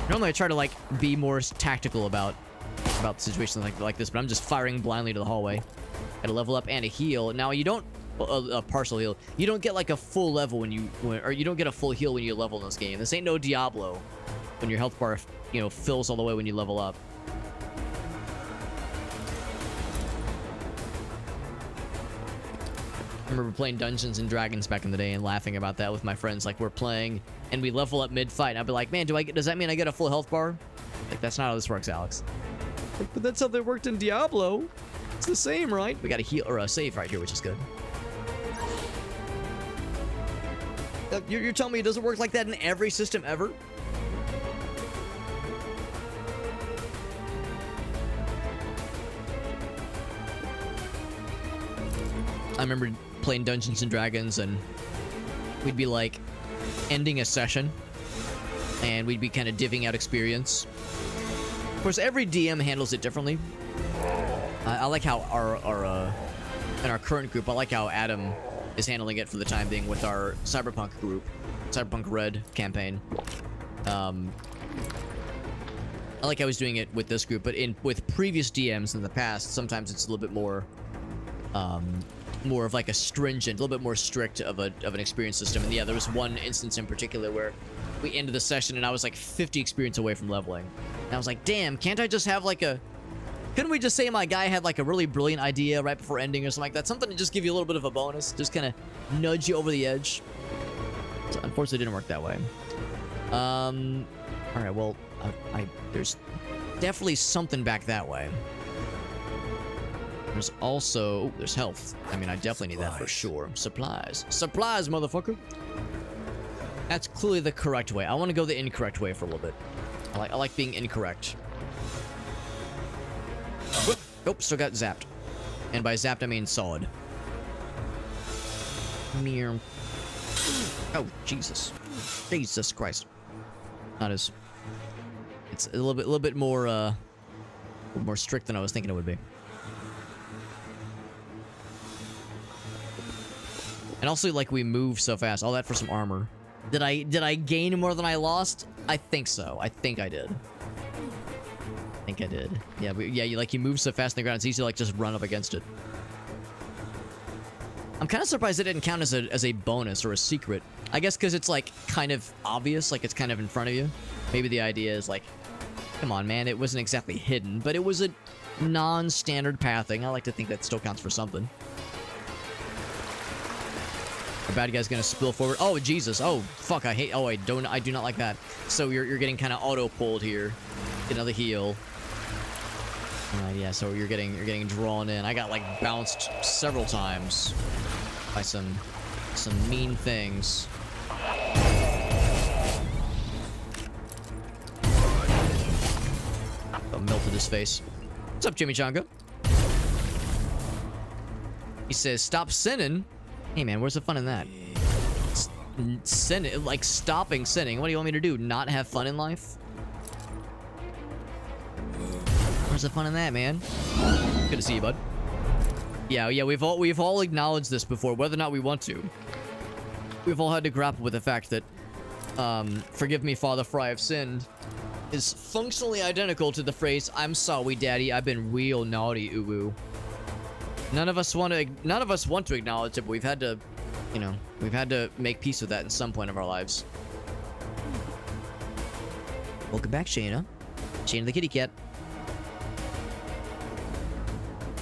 Normally I try to, like, be more tactical about situations like this, but I'm just firing blindly to the hallway. Gotta level up and a heal. Now, you don't... a partial heal. You don't get, like, a full level when you... or you don't get a full heal when you level in this game. This ain't no Diablo when your health bar, you know, fills all the way when you level up. I remember playing Dungeons and Dragons back in the day and laughing about that with my friends. Like, we're playing and we level up mid-fight, and I'd be like, man, does that mean I get a full health bar? Like, that's not how this works, Alex. Like, but that's how they worked in Diablo. It's the same, right? We got a heal or a save right here, which is good. You're telling me it doesn't work like that in every system ever? I remember playing Dungeons and Dragons, and we'd be like ending a session and we'd be kind of divvying out experience. Of course, every DM handles it differently. I like how in our current group, I like how Adam is handling it for the time being with our Cyberpunk group, Cyberpunk Red campaign. I like how he's doing it with this group, but with previous DMs in the past, sometimes it's a little bit more more of like a stringent, a little bit more strict of an experience system. And yeah, there was one instance in particular where we ended the session and I was like 50 experience away from leveling. And I was like, damn, can't I just have like couldn't we just say my guy had like a really brilliant idea right before ending or something like that? Something to just give you a little bit of a bonus, just kind of nudge you over the edge. So unfortunately, it didn't work that way. All right, well, there's definitely something back that way. There's also... Ooh, there's health. I mean, I definitely need that for sure. Supplies. Supplies, motherfucker! That's clearly the correct way. I want to go the incorrect way for a little bit. I like being incorrect. Whoop. Nope, still got zapped. And by zapped, I mean sawed. Meow. Oh, Jesus. Jesus Christ. Not as... It's a little bit more strict than I was thinking it would be. And also, like, we move so fast. All that for some armor. Did I gain more than I lost? I think so. I think I did. I think I did. Yeah, but yeah, you move so fast on the ground, it's easy to, like, just run up against it. I'm kind of surprised it didn't count as a bonus or a secret. I guess because it's, like, kind of obvious. Like, it's kind of in front of you. Maybe the idea is, like, come on, man. It wasn't exactly hidden, but it was a non-standard pathing. I like to think that still counts for something. The bad guy's gonna spill forward. Oh, Jesus. Oh, fuck. I hate... Oh, I do not like that. So you're getting kind of auto-pulled here. Get another heal. Yeah, so you're getting drawn in. I got, like, bounced several times by some mean things. Oh, melted his face. What's up, Chimichanga? He says, stop sinning. Hey, man, where's the fun in that? Sinning, like, stopping sinning. What do you want me to do? Not have fun in life? Where's the fun in that, man? Good to see you, bud. Yeah, we've all acknowledged this before, whether or not we want to. We've all had to grapple with the fact that, forgive me, Father, for I have sinned, is functionally identical to the phrase, I'm sorry, Daddy, I've been real naughty, uwu. None of us want to acknowledge it, but we've had to, you know, make peace with that at some point of our lives. Welcome back, Shayna. Shayna the kitty cat.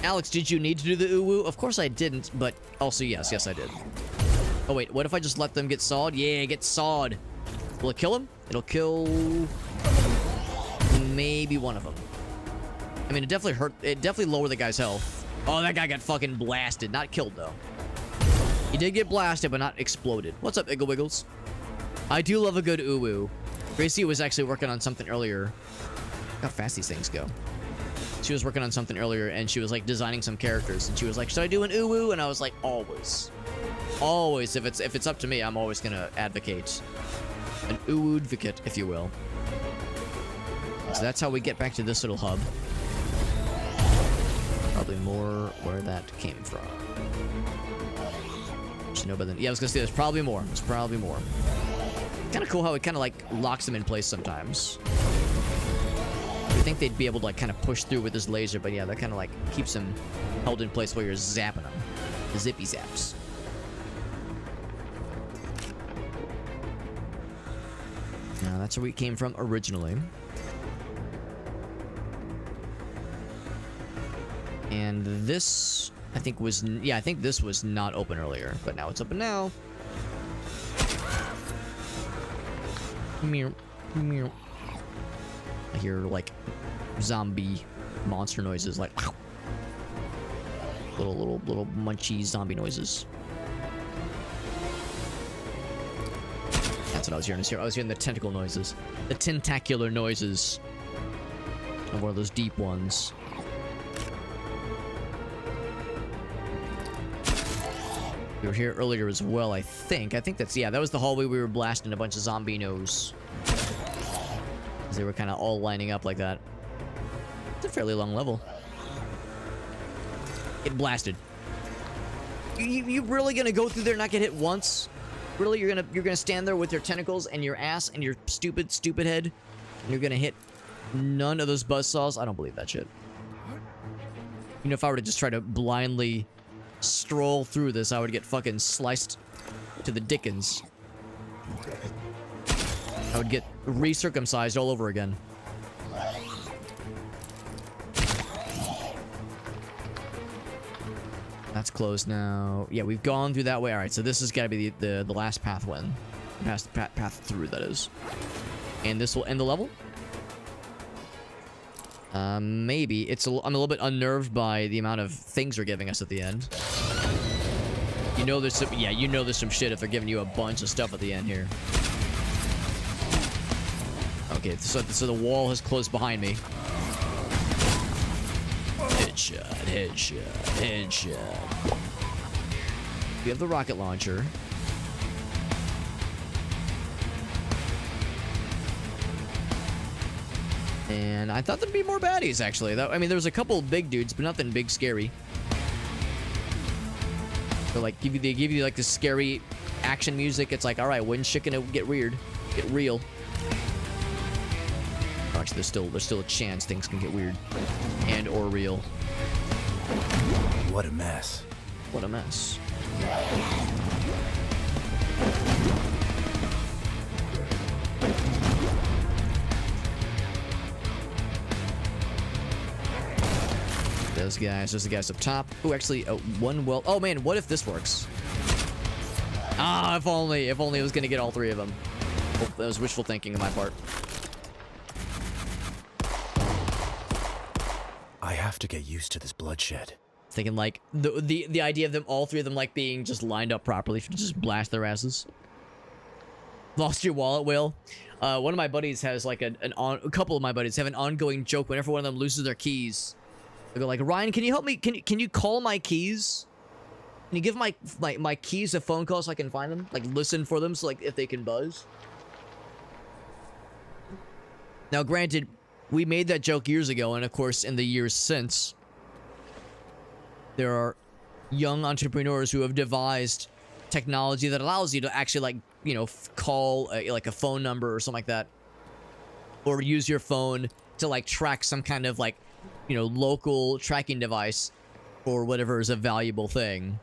Alex, did you need to do the uwu? Of course I didn't, but also yes I did. Oh wait, what if I just let them get sawed? Yeah, get sawed. Will it kill him? It'll kill maybe one of them. I mean, it definitely lowered the guy's health. Oh, that guy got fucking blasted. Not killed, though. He did get blasted, but not exploded. What's up, Iggle Wiggles? I do love a good uwu. Gracie was actually working on something earlier. Look how fast these things go. She was working on something earlier, and she was, like, designing some characters. And she was like, should I do an uwu? And I was like, always. Always. If it's up to me, I'm always going to advocate. An uwu-advocate, if you will. So that's how we get back to this little hub. more where that came from. Just know, but then, yeah, I was gonna say there's probably more. There's probably more. Kind of cool how it kind of like locks them in place sometimes. You think they'd be able to like kind of push through with this laser, but yeah, that kind of like keeps them held in place while you're zapping them. The zippy zaps. Now that's where we came from originally. And this, I think was, yeah, I think this was not open earlier, but now it's open now. Meow, meow. I hear like zombie monster noises, like little munchy zombie noises. That's what I was hearing. I was hearing the tentacle noises, the tentacular noises of one of those deep ones. We were here earlier as well, I think. I think that's, yeah, that was the hallway we were blasting a bunch of zombinos. They were kind of all lining up like that. It's a fairly long level. Get blasted. You really gonna go through there and not get hit once? Really, you're gonna stand there with your tentacles and your ass and your stupid head, and you're gonna hit none of those buzzsaws? I don't believe that shit. You know, if I were to just try to blindly stroll through this, I would get fucking sliced to the dickens. I would get recircumcised all over again. That's closed now. Yeah, we've gone through that way. All right, so this has got to be the last path when, path through, that is. And this will end the level. Maybe it's I'm a little bit unnerved by the amount of things they're giving us at the end. You know there's some, yeah, you know there's some shit if they're giving you a bunch of stuff at the end here. Okay, so the wall has closed behind me. Headshot, headshot, headshot. We have the rocket launcher. And I thought there'd be more baddies, actually. I mean, there was a couple of big dudes, but nothing big scary. So, like, they give you like the scary action music. It's like, all right, when's shit gonna get weird, get real? Oh, actually, there's still a chance things can get weird and or real. What a mess. What a mess. There's the guys up top. Oh, actually, one well. Oh man, what if this works? Ah, if only it was gonna get all three of them. Oh, that was wishful thinking on my part. I have to get used to this bloodshed. Thinking like the idea of them, all three of them, like being just lined up properly to just blast their asses. Lost your wallet, Will? One of my buddies has like a couple of my buddies have an ongoing joke whenever one of them loses their keys. They go like, Ryan, can you help me? Can you call my keys? Can you give my keys a phone call so I can find them? Like, listen for them, so like if they can buzz. Now, granted, we made that joke years ago, and of course, in the years since, there are young entrepreneurs who have devised technology that allows you to actually, like, you know, call like a phone number or something like that, or use your phone to like track some kind of like, you know, local tracking device or whatever is a valuable thing.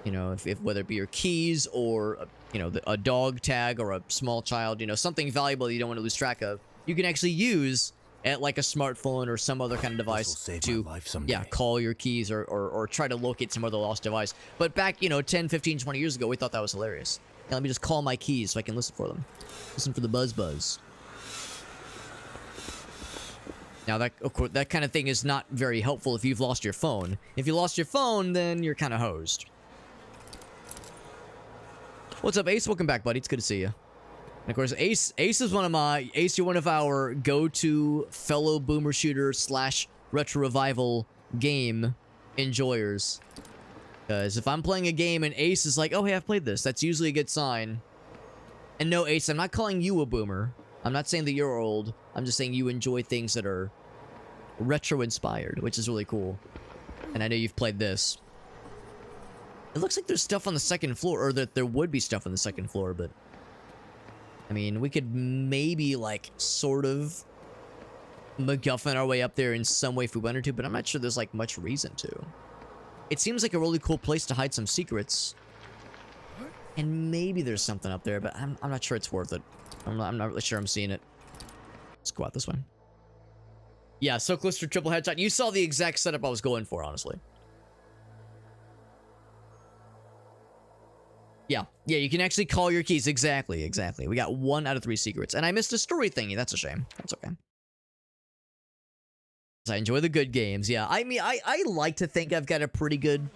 You know, if whether it be your keys or, you know, a dog tag or a small child, you know, something valuable that you don't want to lose track of, you can actually use at like a smartphone or some other kind of device to, yeah, call your keys or try to locate some other lost device. But back, you know, 10, 15, 20 years ago, we thought that was hilarious. Now let me just call my keys so I can listen for them. Listen for the buzz. Now, that, of course, that kind of thing is not very helpful if you've lost your phone. If you lost your phone, then you're kind of hosed. What's up, Ace? Welcome back, buddy. It's good to see you. And of course, Ace is you're one of our go-to fellow boomer shooter / retro revival game enjoyers. Because if I'm playing a game and Ace is like, oh, hey, I've played this, that's usually a good sign. And no, Ace, I'm not calling you a boomer. I'm not saying that you're old. I'm just saying you enjoy things that are retro-inspired, which is really cool. And I know you've played this. It looks like there's stuff on the second floor, or that there would be stuff on the second floor, but... I mean, we could maybe, like, sort of MacGuffin our way up there in some way if we wanted to, but I'm not sure there's, like, much reason to. It seems like a really cool place to hide some secrets. And maybe there's something up there, but I'm not sure it's worth it. I'm not really sure I'm seeing it. Let's go out this way. Yeah, so close to triple headshot. You saw the exact setup I was going for, honestly. Yeah, you can actually call your keys. Exactly. We got 1 out of 3 secrets. And I missed a story thingy. That's a shame. That's okay. I enjoy the good games. Yeah, I mean, I like to think I've got a pretty good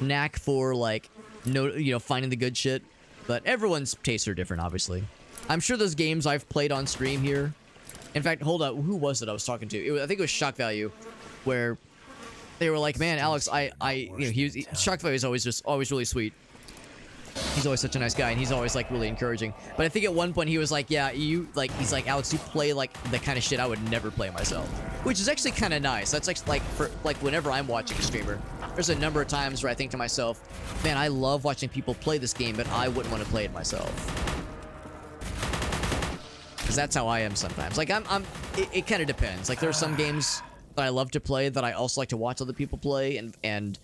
knack for, like, finding the good shit. But everyone's tastes are different, obviously. I'm sure those games I've played on stream here. In fact, hold up. Who was it I was talking to? I think it was Shock Value, where they were like, man, Alex, Shock Value is always really sweet. He's always such a nice guy, and he's always, like, really encouraging. But I think at one point he was like, yeah, he's like, Alex, you play, like, the kind of shit I would never play myself. Which is actually kind of nice. That's like whenever I'm watching a streamer, there's a number of times where I think to myself, man, I love watching people play this game, but I wouldn't want to play it myself. Because that's how I am sometimes. Like, it kind of depends. Like, there are some games that I love to play that I also like to watch other people play, and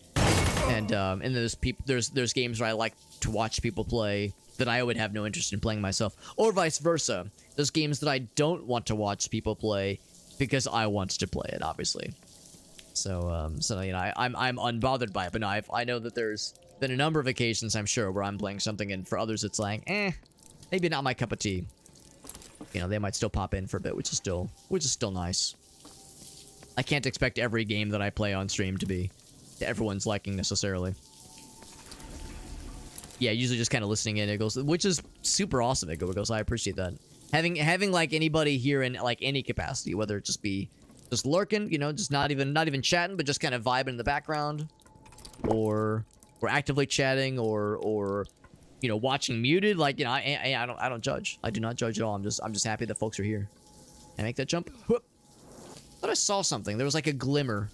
there's games where I like to watch people play that I would have no interest in playing myself, or vice versa. There's games that I don't want to watch people play because I want to play it, obviously. So you know, I'm unbothered by it, but no, I know that there's been a number of occasions, I'm sure, where I'm playing something and for others it's like, maybe not my cup of tea. You know, they might still pop in for a bit, which is still nice. I can't expect every game that I play on stream to be to everyone's liking necessarily. Yeah, usually just kind of listening in, Eagles, which is super awesome, Eagles. I appreciate that. Having like anybody here in like any capacity, whether it just be just lurking, you know, just not even chatting, but just kind of vibing in the background, or actively chatting, or you know, watching muted. Like, you know, I don't judge. I do not judge at all. I'm just happy that folks are here. Can I make that jump? Whoop. I thought I saw something. There was like a glimmer.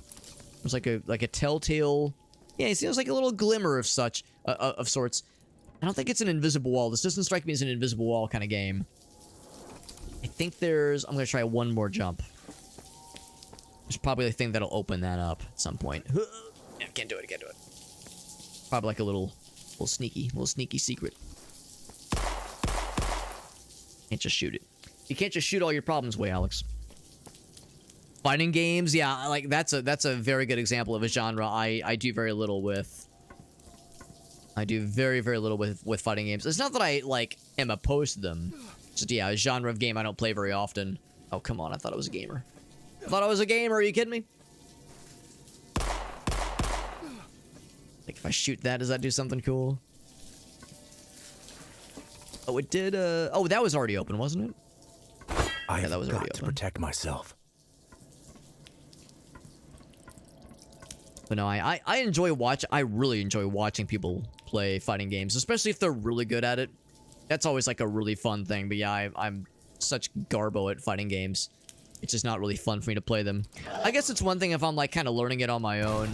It was like a telltale. Yeah, it seems like a little glimmer of sorts. I don't think it's an invisible wall. This doesn't strike me as an invisible wall kind of game. I think I'm gonna try one more jump. There's probably a thing that'll open that up at some point. Yeah, can't do it. Probably like a little sneaky secret. Can't just shoot it. You can't just shoot all your problems away, Alex. Fighting games, yeah, like that's a very good example of a genre I do very little with. I do very, very little with fighting games. It's not that I, like, am opposed to them. Just, yeah, a genre of game I don't play very often. Oh, come on, I thought I was a gamer. Are you kidding me? Like, if I shoot that, does that do something cool? Oh, it did, oh, that was already open, wasn't it? Yeah, that was already open. To protect myself. But no, I really enjoy watching people play fighting games, especially if they're really good at it. That's always like a really fun thing. But yeah, I'm such garbo at fighting games. It's just not really fun for me to play them. I guess it's one thing if I'm like kind of learning it on my own,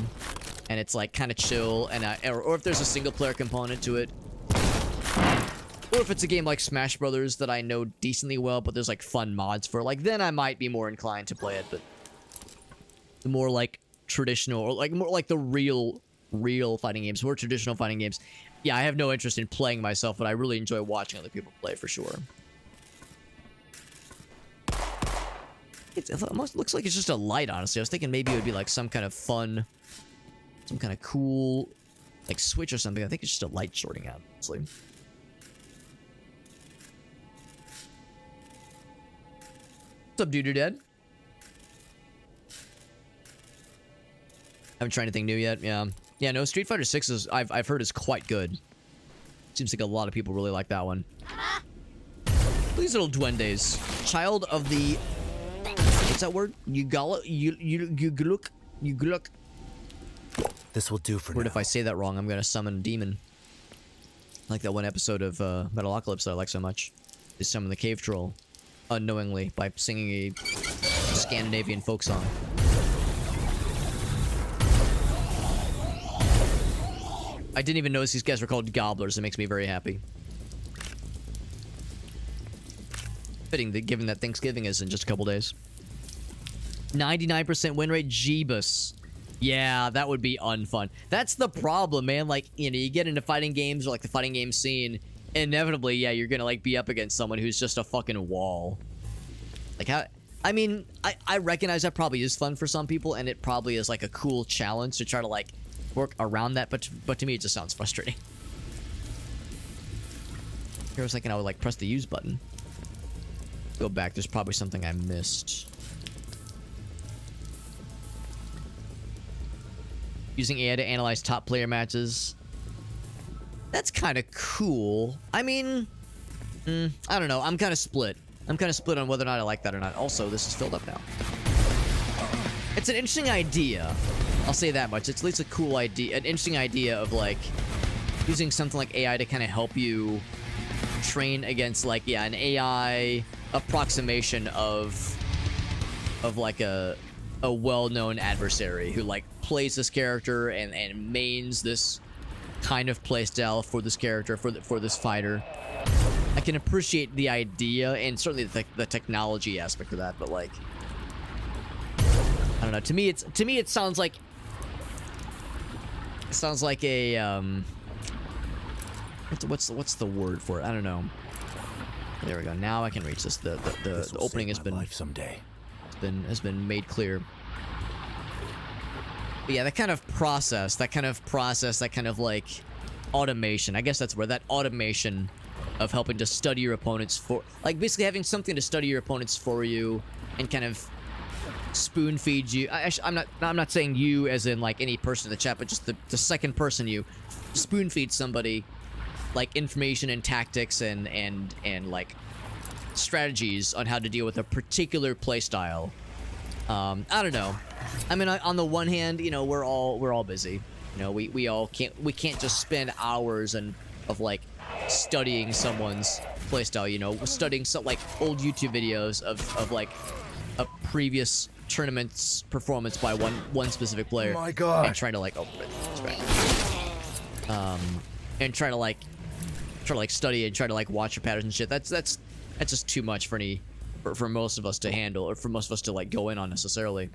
and it's like kind of chill, and or if there's a single player component to it, or if it's a game like Smash Brothers that I know decently well, but there's like fun mods for, like, then I might be more inclined to play it. But the more like traditional, or like more like the real fighting games, more traditional fighting games, yeah, I have no interest in playing myself, but I really enjoy watching other people play for sure. It almost looks like it's just a light, honestly. I was thinking maybe it would be like some kind of fun, some kind of cool, like switch or something. I think it's just a light shorting out, honestly. What's up, dude? Dead? Haven't tried anything new yet. Yeah, no, Street Fighter 6 is, I've heard, is quite good. Seems like a lot of people really like that one. These little duendes. Child of the... What's that word? Yugluk? This will do for now. If I say that wrong, I'm gonna summon a demon. Like that one episode of Metalocalypse that I like so much. They summon the cave troll unknowingly by singing a Scandinavian folk song. I didn't even notice these guys were called gobblers. It makes me very happy. Fitting that given that Thanksgiving is in just a couple days. 99% win rate, Jeebus. Yeah, that would be unfun. That's the problem, man. Like, you know, you get into fighting games or like the fighting game scene, inevitably, yeah, you're gonna like be up against someone who's just a fucking wall. Like, how... I mean, I recognize that probably is fun for some people, and it probably is like a cool challenge to try to like work around that, but to me it just sounds frustrating. Here I was thinking I would like press the use button. Go back, there's probably something I missed. Using AI to analyze top player matches. That's kind of cool. I mean, I don't know. I'm kind of split. I'm kind of split on whether or not I like that or not. Also, this is filled up now. It's an interesting idea. I'll say that much. It's at least a cool idea. An interesting idea of, like, using something like AI to kind of help you train against, like, yeah, an AI approximation of like, a well-known adversary who, like, plays this character and mains this kind of playstyle for this character, for this fighter. I can appreciate the idea and certainly the technology aspect of that, but like, I don't know. To me, it sounds like a what's the word for it? I don't know. There we go. Now I can reach this. The opening has been someday. Has been made clear. But yeah, that kind of process, that kind of like automation. I guess that's where that automation of helping to study your opponents for, like, basically having something to study your opponents for you and kind of spoon feed you. I'm not saying you as in like any person in the chat, but just the second person you spoon feed somebody like information and tactics and like strategies on how to deal with a particular play style. I don't know. I mean, on the one hand, you know, we're all busy. You know, we can't just spend hours of like studying someone's playstyle, you know, studying some like old YouTube videos of like a previous tournament's performance by one specific player. Oh my God. And trying to like and try to like study and try to like watch your patterns and shit. That's just too much for most of us to handle, or for most of us to like go in on necessarily.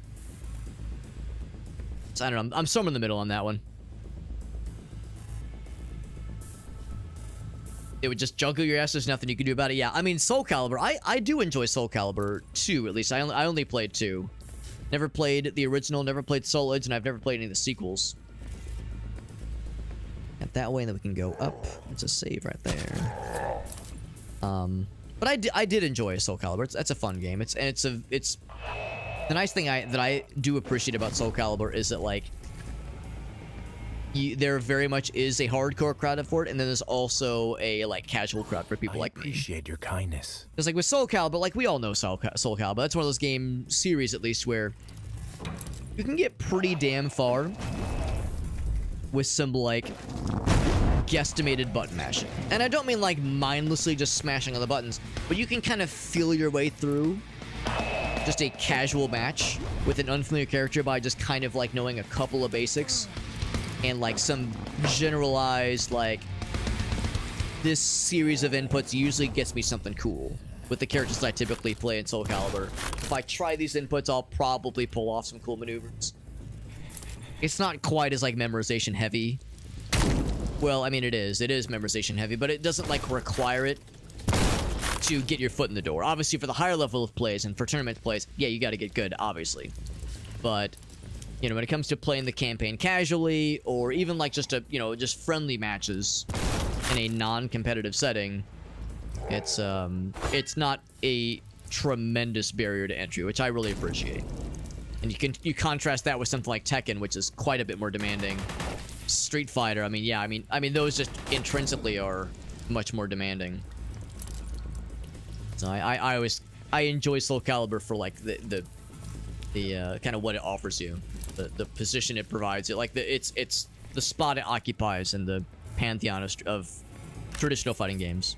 So I don't know. I'm somewhere in the middle on that one. It would just juggle your ass. There's nothing you can do about it. Yeah, I mean, Soul Calibur. I do enjoy Soul Calibur 2, at least. I only played 2. Never played the original, never played Soul Edge, and I've never played any of the sequels. And that way, then we can go up. It's a save right there. But I did enjoy Soul Calibur. That's a fun game. It's the nice thing that I do appreciate about Soul Calibur is that, like, there very much is a hardcore crowd for it, and then there's also a like casual crowd for people like me. I appreciate your kindness. It's like with Soul Calibur, like we all know Soul Calibur. That's one of those game series, at least, where you can get pretty damn far with some like guesstimated button mashing. And I don't mean like mindlessly just smashing on the buttons, but you can kind of feel your way through just a casual match with an unfamiliar character by just kind of like knowing a couple of basics. And like some generalized, like, this series of inputs usually gets me something cool with the characters that I typically play in Soul Calibur. If I try these inputs, I'll probably pull off some cool maneuvers. It's not quite as like memorization heavy. Well, I mean, it is memorization heavy, but it doesn't like require it to get your foot in the door. Obviously, for the higher level of plays and for tournament plays, yeah, you got to get good, obviously. But you know, when it comes to playing the campaign casually, or even like just just friendly matches in a non-competitive setting, it's not a tremendous barrier to entry, which I really appreciate. And you contrast that with something like Tekken, which is quite a bit more demanding. Street Fighter, I mean, yeah, I mean those just intrinsically are much more demanding. So I enjoy Soul Calibur for like the kind of what it offers you. The position it provides, it's the spot it occupies in the pantheon of traditional fighting games.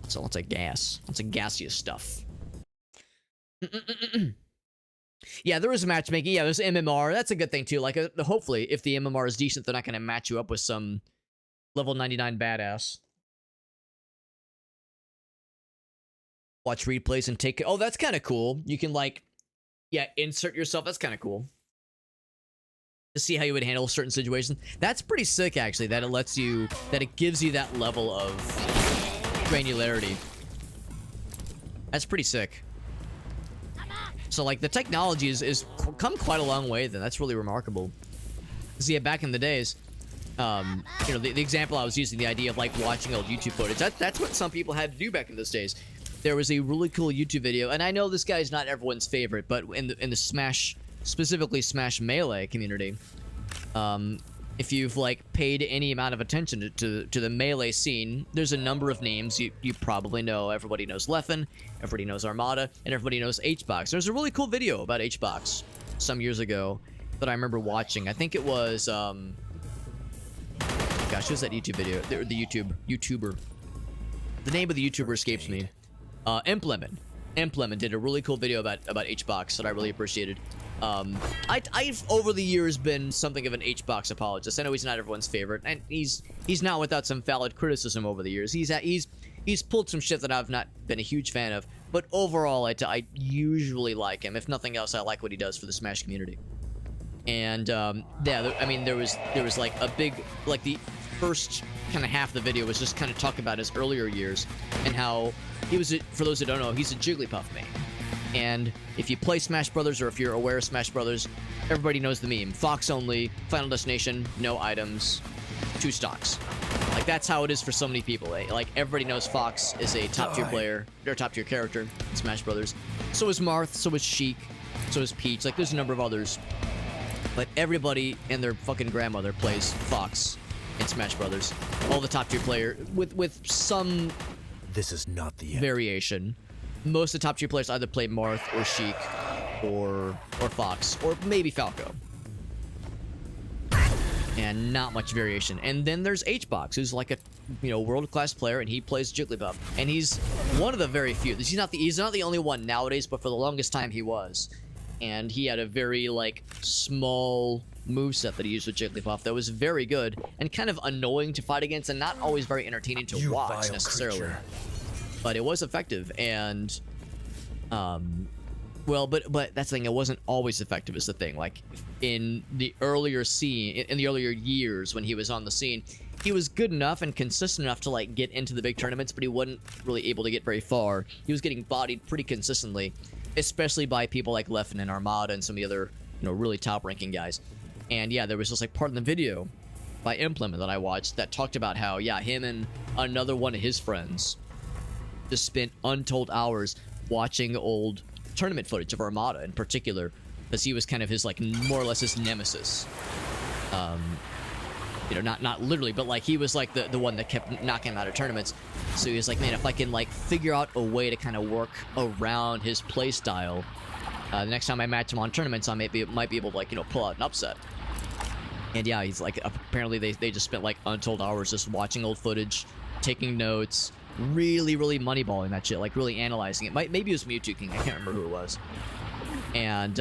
So lots of gas, lots of gaseous stuff. Yeah, there is matchmaking. Yeah, there's MMR. That's a good thing too. Like, hopefully, if the MMR is decent, they're not going to match you up with some level 99 badass. Watch replays and take. Oh, that's kind of cool. You can like, yeah, insert yourself. That's kind of cool. To see how you would handle certain situations. That's pretty sick, actually. That it lets you, that it gives you that level of granularity. That's pretty sick. So like the technology is come quite a long way. Then that's really remarkable. See, yeah, back in the days, you know, the example I was using, the idea of like watching old YouTube footage. That's what some people had to do back in those days. There was a really cool YouTube video, and I know this guy is not everyone's favorite, but in the Smash, specifically Smash Melee community, if you've like paid any amount of attention to the Melee scene, there's a number of names you probably know. Everybody knows Leffen, everybody knows Armada, and everybody knows HBox. There's a really cool video about HBox some years ago that I remember watching. I think it was gosh, who's that YouTube video? The YouTuber. The name of the YouTuber escapes me. Implement did a really cool video about HBox that I really appreciated. I've over the years been something of an HBox apologist. I know he's not everyone's favorite, and he's not without some valid criticism over the years. He's pulled some shit that I've not been a huge fan of, but overall I usually like him. If nothing else, I like what he does for the Smash community. And yeah, I mean there was like a big, like the first kind of half of the video was just kind of talking about his earlier years and how he was, for those who don't know, he's a Jigglypuff main. And if you play Smash Brothers, or if you're aware of Smash Brothers, everybody knows the meme. Fox only, Final Destination, no items, 2 stocks. Like, that's how it is for so many people. Eh? Like, everybody knows Fox is a top-tier player, or top-tier character in Smash Brothers. So is Marth, so is Sheik, so is Peach. Like, there's a number of others. But everybody and their fucking grandmother plays Fox in Smash Brothers. All the top-tier player, with some... This is not the end. Variation. Most of the top tier players either play Marth or Sheik or Fox or maybe Falco. And not much variation. And then there's HBox, who's like a, you know, world-class player, and he plays Jigglypuff. And he's one of the very few. He's not the only one nowadays, but for the longest time he was. And he had a very like small moveset that he used with Jigglypuff that was very good and kind of annoying to fight against and not always very entertaining to watch necessarily. Creature. But it was effective, and well, but that's the thing, it wasn't always effective is the thing. Like in the earlier years when he was on the scene, he was good enough and consistent enough to like get into the big tournaments, but he wasn't really able to get very far. He was getting bodied pretty consistently, especially by people like Leffen and Armada and some of the other, you know, really top ranking guys. And yeah, there was just like part in the video by Implement that I watched that talked about how, yeah, him and another one of his friends just spent untold hours watching old tournament footage of Armada in particular, because he was kind of his, like, more or less his nemesis. You know, not literally, but like he was like the one that kept knocking him out of tournaments. So he was like, man, if I can like figure out a way to kind of work around his play style, the next time I match him on tournaments, I might be able to, like, you know, pull out an upset. And yeah, he's like, apparently they just spent like untold hours just watching old footage, taking notes, really moneyballing that shit, like really analyzing it. Maybe it was Mewtwo King, I can't remember who it was. And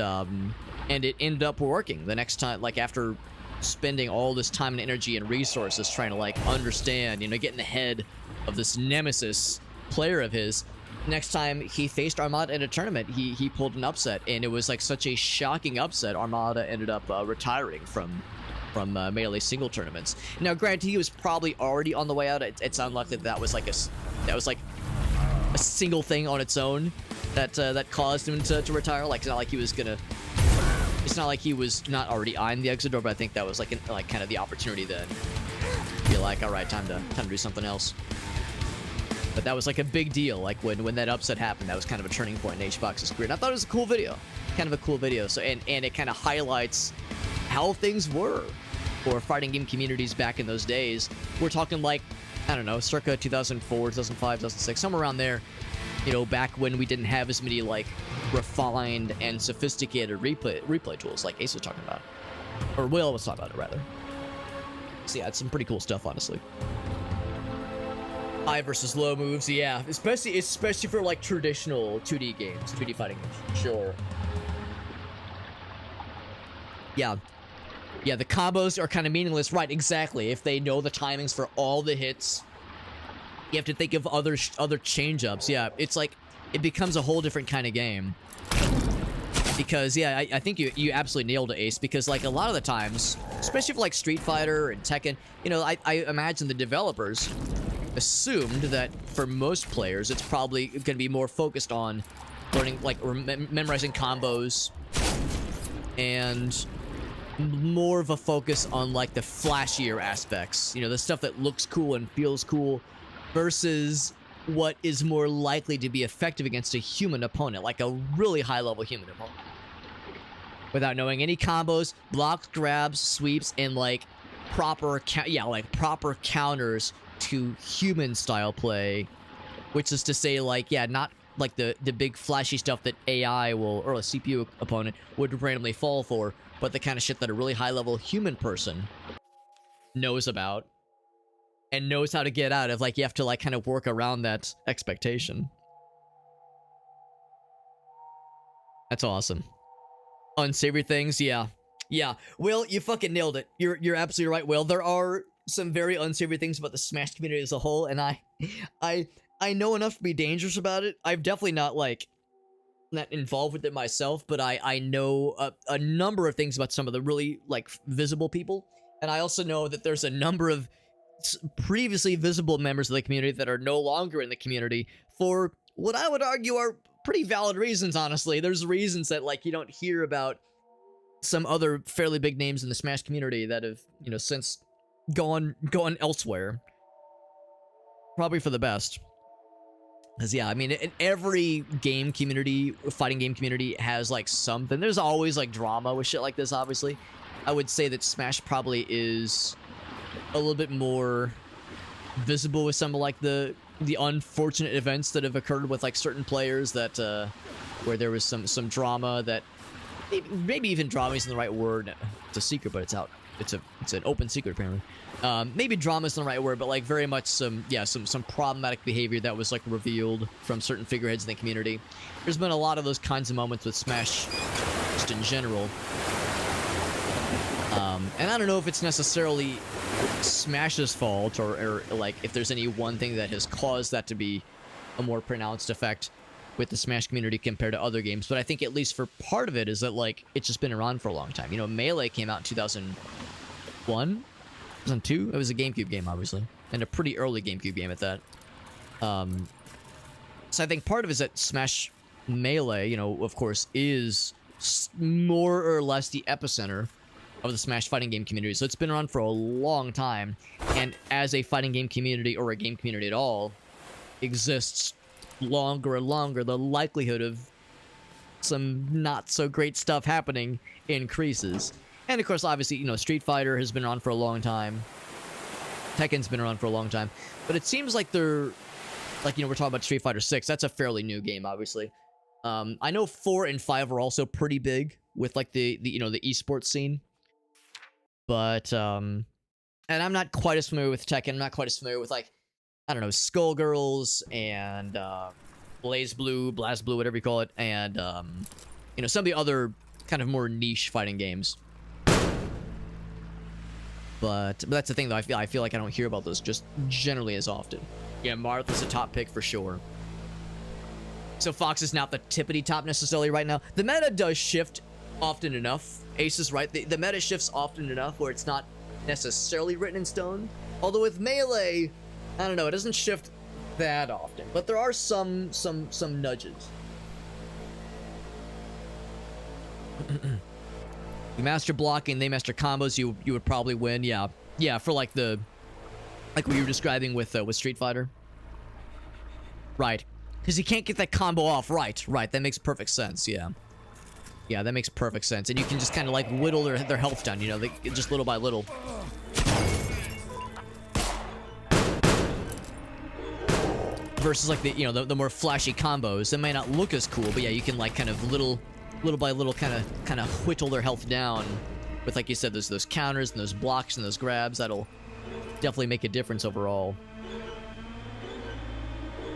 it ended up working the next time, like after spending all this time and energy and resources trying to like understand, you know, get in the head of this nemesis player of his. Next time he faced Armada in a tournament, he pulled an upset, and it was like such a shocking upset. Armada ended up retiring from Melee single tournaments. Now, granted, he was probably already on the way out. It's unlikely that was like a single thing on its own that caused him to retire. Like, it's not like he was gonna. It's not like he was not already eyeing the exit door, but I think that was like kind of the opportunity then. Be like, all right, time to do something else. But that was like a big deal. Like when that upset happened, that was kind of a turning point in HBox's career. And I thought it was a cool video, kind of a cool video. So and it kind of highlights how things were for fighting game communities back in those days. We're talking like, I don't know, circa 2004, 2005, 2006, somewhere around there. You know, back when we didn't have as many like refined and sophisticated replay tools like Ace was talking about, or Will was talking about it rather. So yeah, it's some pretty cool stuff, honestly. High versus low moves, yeah, especially for like traditional 2D games, 2D fighting games, sure. Yeah. Yeah, the combos are kind of meaningless. Right, exactly. If they know the timings for all the hits, you have to think of other change-ups. Yeah, it's like, it becomes a whole different kind of game. Because, yeah, I think you absolutely nailed it, Ace, because, like, a lot of the times, especially for, like, Street Fighter and Tekken, you know, I imagine the developers assumed that for most players, it's probably going to be more focused on learning, like, memorizing combos, and more of a focus on, like, the flashier aspects. You know, the stuff that looks cool and feels cool, versus what is more likely to be effective against a human opponent, like a really high-level human opponent. Without knowing any combos, blocks, grabs, sweeps, and, like, proper counters to human-style play. Which is to say, like, yeah, not like the big flashy stuff that AI will, or a CPU opponent, would randomly fall for, but the kind of shit that a really high-level human person knows about and knows how to get out of. Like, you have to, like, kind of work around that expectation. That's awesome. Unsavory things, yeah. Yeah, Will, you fucking nailed it. You're absolutely right, Will. There are some very unsavory things about the Smash community as a whole, and I know enough to be dangerous about it. I've definitely not, like, not involved with it myself, but I know a number of things about some of the really, like, visible people, and I also know that there's a number of previously visible members of the community that are no longer in the community for what I would argue are pretty valid reasons, honestly. There's reasons that, like, you don't hear about some other fairly big names in the Smash community that have, you know, since gone elsewhere. Probably for the best. Because, yeah, I mean, in every game community, fighting game community, has, like, something. There's always, like, drama with shit like this, obviously. I would say that Smash probably is a little bit more visible with some of, like, the unfortunate events that have occurred with, like, certain players that, where there was some drama that, maybe even drama isn't the right word. It's a secret, but it's out. It's an open secret, apparently. Maybe drama isn't the right word, but, like, very much some problematic behavior that was, like, revealed from certain figureheads in the community. There's been a lot of those kinds of moments with Smash, just in general. And I don't know if it's necessarily Smash's fault, or like, if there's any one thing that has caused that to be a more pronounced effect with the Smash community compared to other games, but I think at least for part of it is that, like, it's just been around for a long time. You know, Melee came out in 2001? 2002? It was a GameCube game, obviously, and a pretty early GameCube game at that. So I think part of it is that Smash Melee, you know, of course, is more or less the epicenter of the Smash fighting game community. So it's been around for a long time, and as a fighting game community, or a game community at all, exists longer and longer, the likelihood of some not so great stuff happening increases. And of course, obviously, you know, Street Fighter has been around for a long time. Tekken's been around for a long time. But it seems like they're, like, you know, we're talking about Street Fighter 6. That's a fairly new game, obviously. I know 4 and 5 are also pretty big with, like, the you know, the esports scene. But, and I'm not quite as familiar with Tekken. I'm not quite as familiar with, like, I don't know, Skullgirls and BlazBlue, whatever you call it, and you know, some of the other kind of more niche fighting games. But that's the thing, though. I feel like I don't hear about those just generally as often. Yeah, Martha's a top pick for sure. So Fox is not the tippity top necessarily right now. The meta does shift often enough. Ace is right. The meta shifts often enough where it's not necessarily written in stone. Although with Melee, I don't know, it doesn't shift that often, but there are some nudges. You master blocking, they master combos, you would probably win. Yeah, for like what you were describing with Street Fighter. Right, because you can't get that combo off. Right, that makes perfect sense. Yeah, that makes perfect sense, and you can just kind of like whittle their health down. You know, just little by little. Versus like the more flashy combos that may not look as cool, but yeah, you can like kind of little by little kind of whittle their health down with, like you said, those counters and those blocks and those grabs. That'll definitely make a difference overall.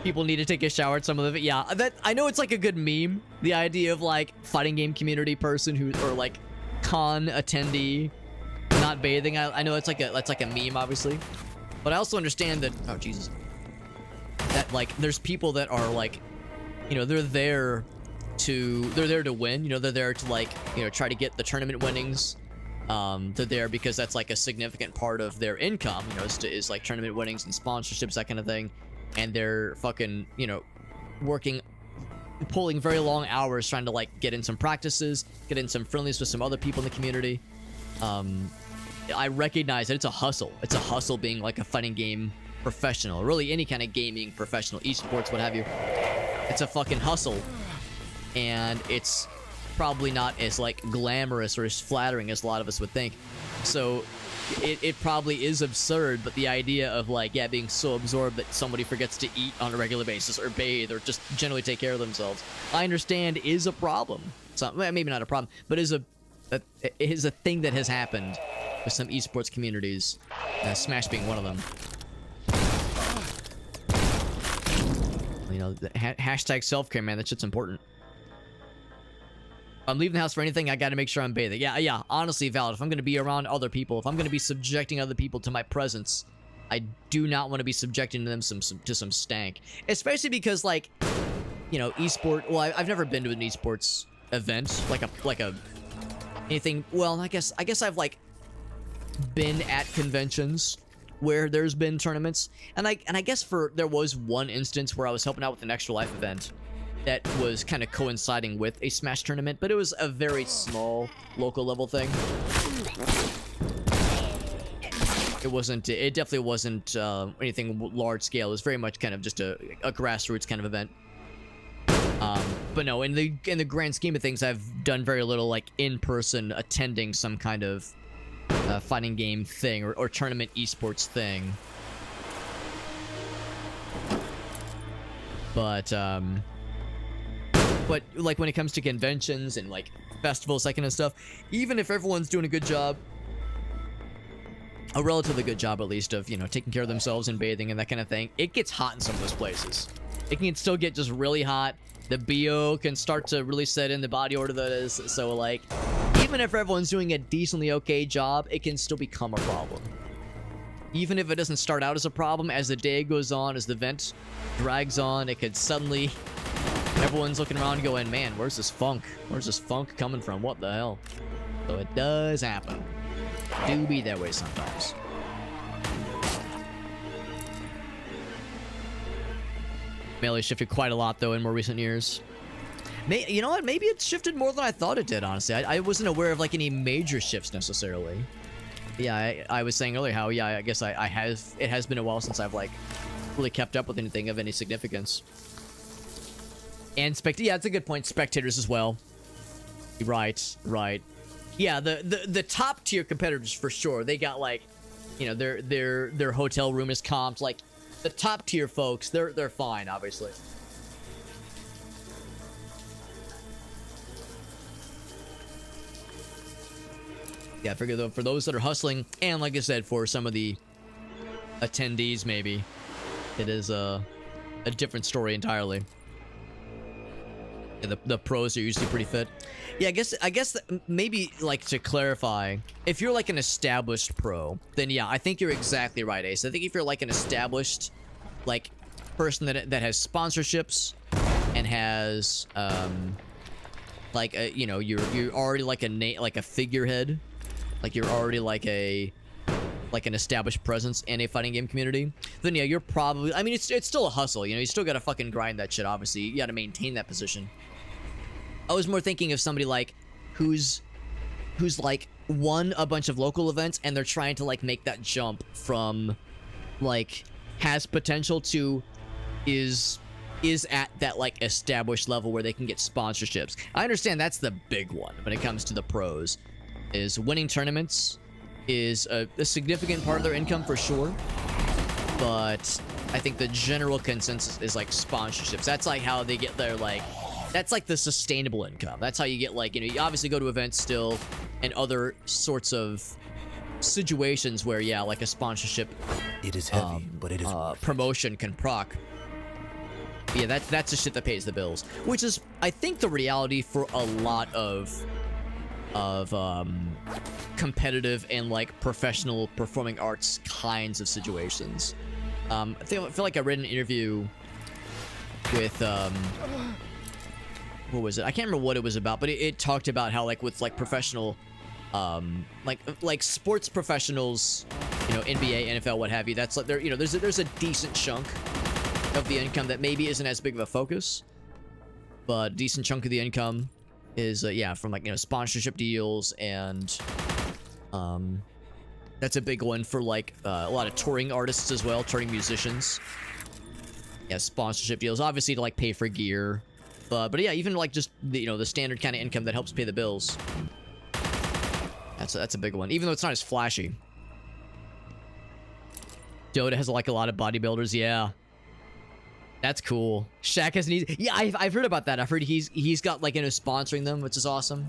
People need to take a shower at some of it. Yeah, that I know it's like a good meme. The idea of like fighting game community person or like con attendee not bathing. I know that's like a meme, obviously, but I also understand that, oh Jesus, that like there's people that are like, you know, they're there to win. You know, they're there to like, you know, try to get the tournament winnings. They're there because that's like a significant part of their income, you know, is like tournament winnings and sponsorships, that kind of thing. And they're fucking, you know, pulling very long hours trying to like get in some practices, get in some friendlies with some other people in the community. I recognize that it's a hustle. It's a hustle being like a fighting game professional, really any kind of gaming professional, esports, what have you. It's a fucking hustle, and it's probably not as like glamorous or as flattering as a lot of us would think. So it probably is absurd, but the idea of like, yeah, being so absorbed that somebody forgets to eat on a regular basis or bathe or just generally take care of themselves, I understand is a problem. So maybe not a problem, but is a thing that has happened with some esports communities, Smash being one of them. You know, the hashtag self-care, man, that shit's important. If I'm leaving the house for anything, I gotta make sure I'm bathing. Yeah, honestly, valid. If I'm gonna be around other people, if I'm gonna be subjecting other people to my presence, I do not want to be subjecting them to some stank. Especially because, like, you know, esport, well, I've never been to an esports event, like a anything. Well, I guess I've like been at conventions where there's been tournaments, and I guess there was one instance where I was helping out with an Extra Life event that was kind of coinciding with a Smash tournament, but it was a very small local level thing. It definitely wasn't anything large scale. It was very much kind of just a grassroots kind of event. But no, in the grand scheme of things, I've done very little like in-person attending some kind of fighting game thing or tournament esports thing. But like when it comes to conventions and like festivals, that kind of stuff, even if everyone's doing a good job, a relatively good job at least, of, you know, taking care of themselves and bathing and that kind of thing, it gets hot in some of those places. It can still get just really hot. The BO can start to really set in, the body odor that is. So like, even if everyone's doing a decently okay job, it can still become a problem. Even if it doesn't start out as a problem, as the day goes on, as the event drags on, it could suddenly, everyone's looking around going, man, where's this funk? Where's this funk coming from? What the hell? So it does happen. Do be that way sometimes. Melee shifted quite a lot, though, in more recent years. You know what? Maybe it's shifted more than I thought it did, honestly. I wasn't aware of, like, any major shifts, necessarily. Yeah, I was saying earlier how, yeah, I guess it has been a while since I've, like, really kept up with anything of any significance. And yeah, that's a good point. Spectators as well. Right. Yeah, the top tier competitors, for sure. They got, like, you know, their hotel room is comped. Like, the top tier folks, they're fine, obviously. Yeah, I figure though, for those that are hustling, and like I said, for some of the attendees, maybe it is a different story entirely. Yeah, the pros are usually pretty fit. Yeah, I guess maybe, like, to clarify, if you're like an established pro, then yeah, I think you're exactly right, Ace. I think if you're like an established, like, person that has sponsorships and has like you know, you're already like a figurehead. Like, you're already like an established presence in a fighting game community, then yeah, you're probably, I mean, it's still a hustle, you know, you still gotta fucking grind that shit, obviously. You gotta maintain that position. I was more thinking of somebody like who's like won a bunch of local events and they're trying to like make that jump from like has potential to is at that like established level where they can get sponsorships. I understand that's the big one when it comes to the pros. Is winning tournaments is a significant part of their income for sure, but I think the general consensus is like sponsorships. That's like how they get their, like, that's like the sustainable income. That's how you get, like, you know, you obviously go to events still and other sorts of situations where, yeah, like a sponsorship, it is heavy, but it is promotion can proc. Yeah, that's the shit that pays the bills, which is, I think, the reality for a lot of of competitive and like professional performing arts kinds of situations. I feel like I read an interview with what was it? I can't remember what it was about, but it talked about how like with like professional like sports professionals, you know, NBA, NFL, what have you, that's like there, you know, there's a decent chunk of the income that maybe isn't as big of a focus, but a decent chunk of the income is yeah, from like, you know, sponsorship deals, and that's a big one for like a lot of touring artists as well, touring musicians. Yeah, sponsorship deals, obviously to like pay for gear, but yeah, even like just the, you know, the standard kind of income that helps pay the bills. That's a big one, even though it's not as flashy. Dota has like a lot of bodybuilders. Yeah, that's cool. Shaq has an easy. Yeah, I've heard about that. I've heard he's got like, you know, sponsoring them, which is awesome.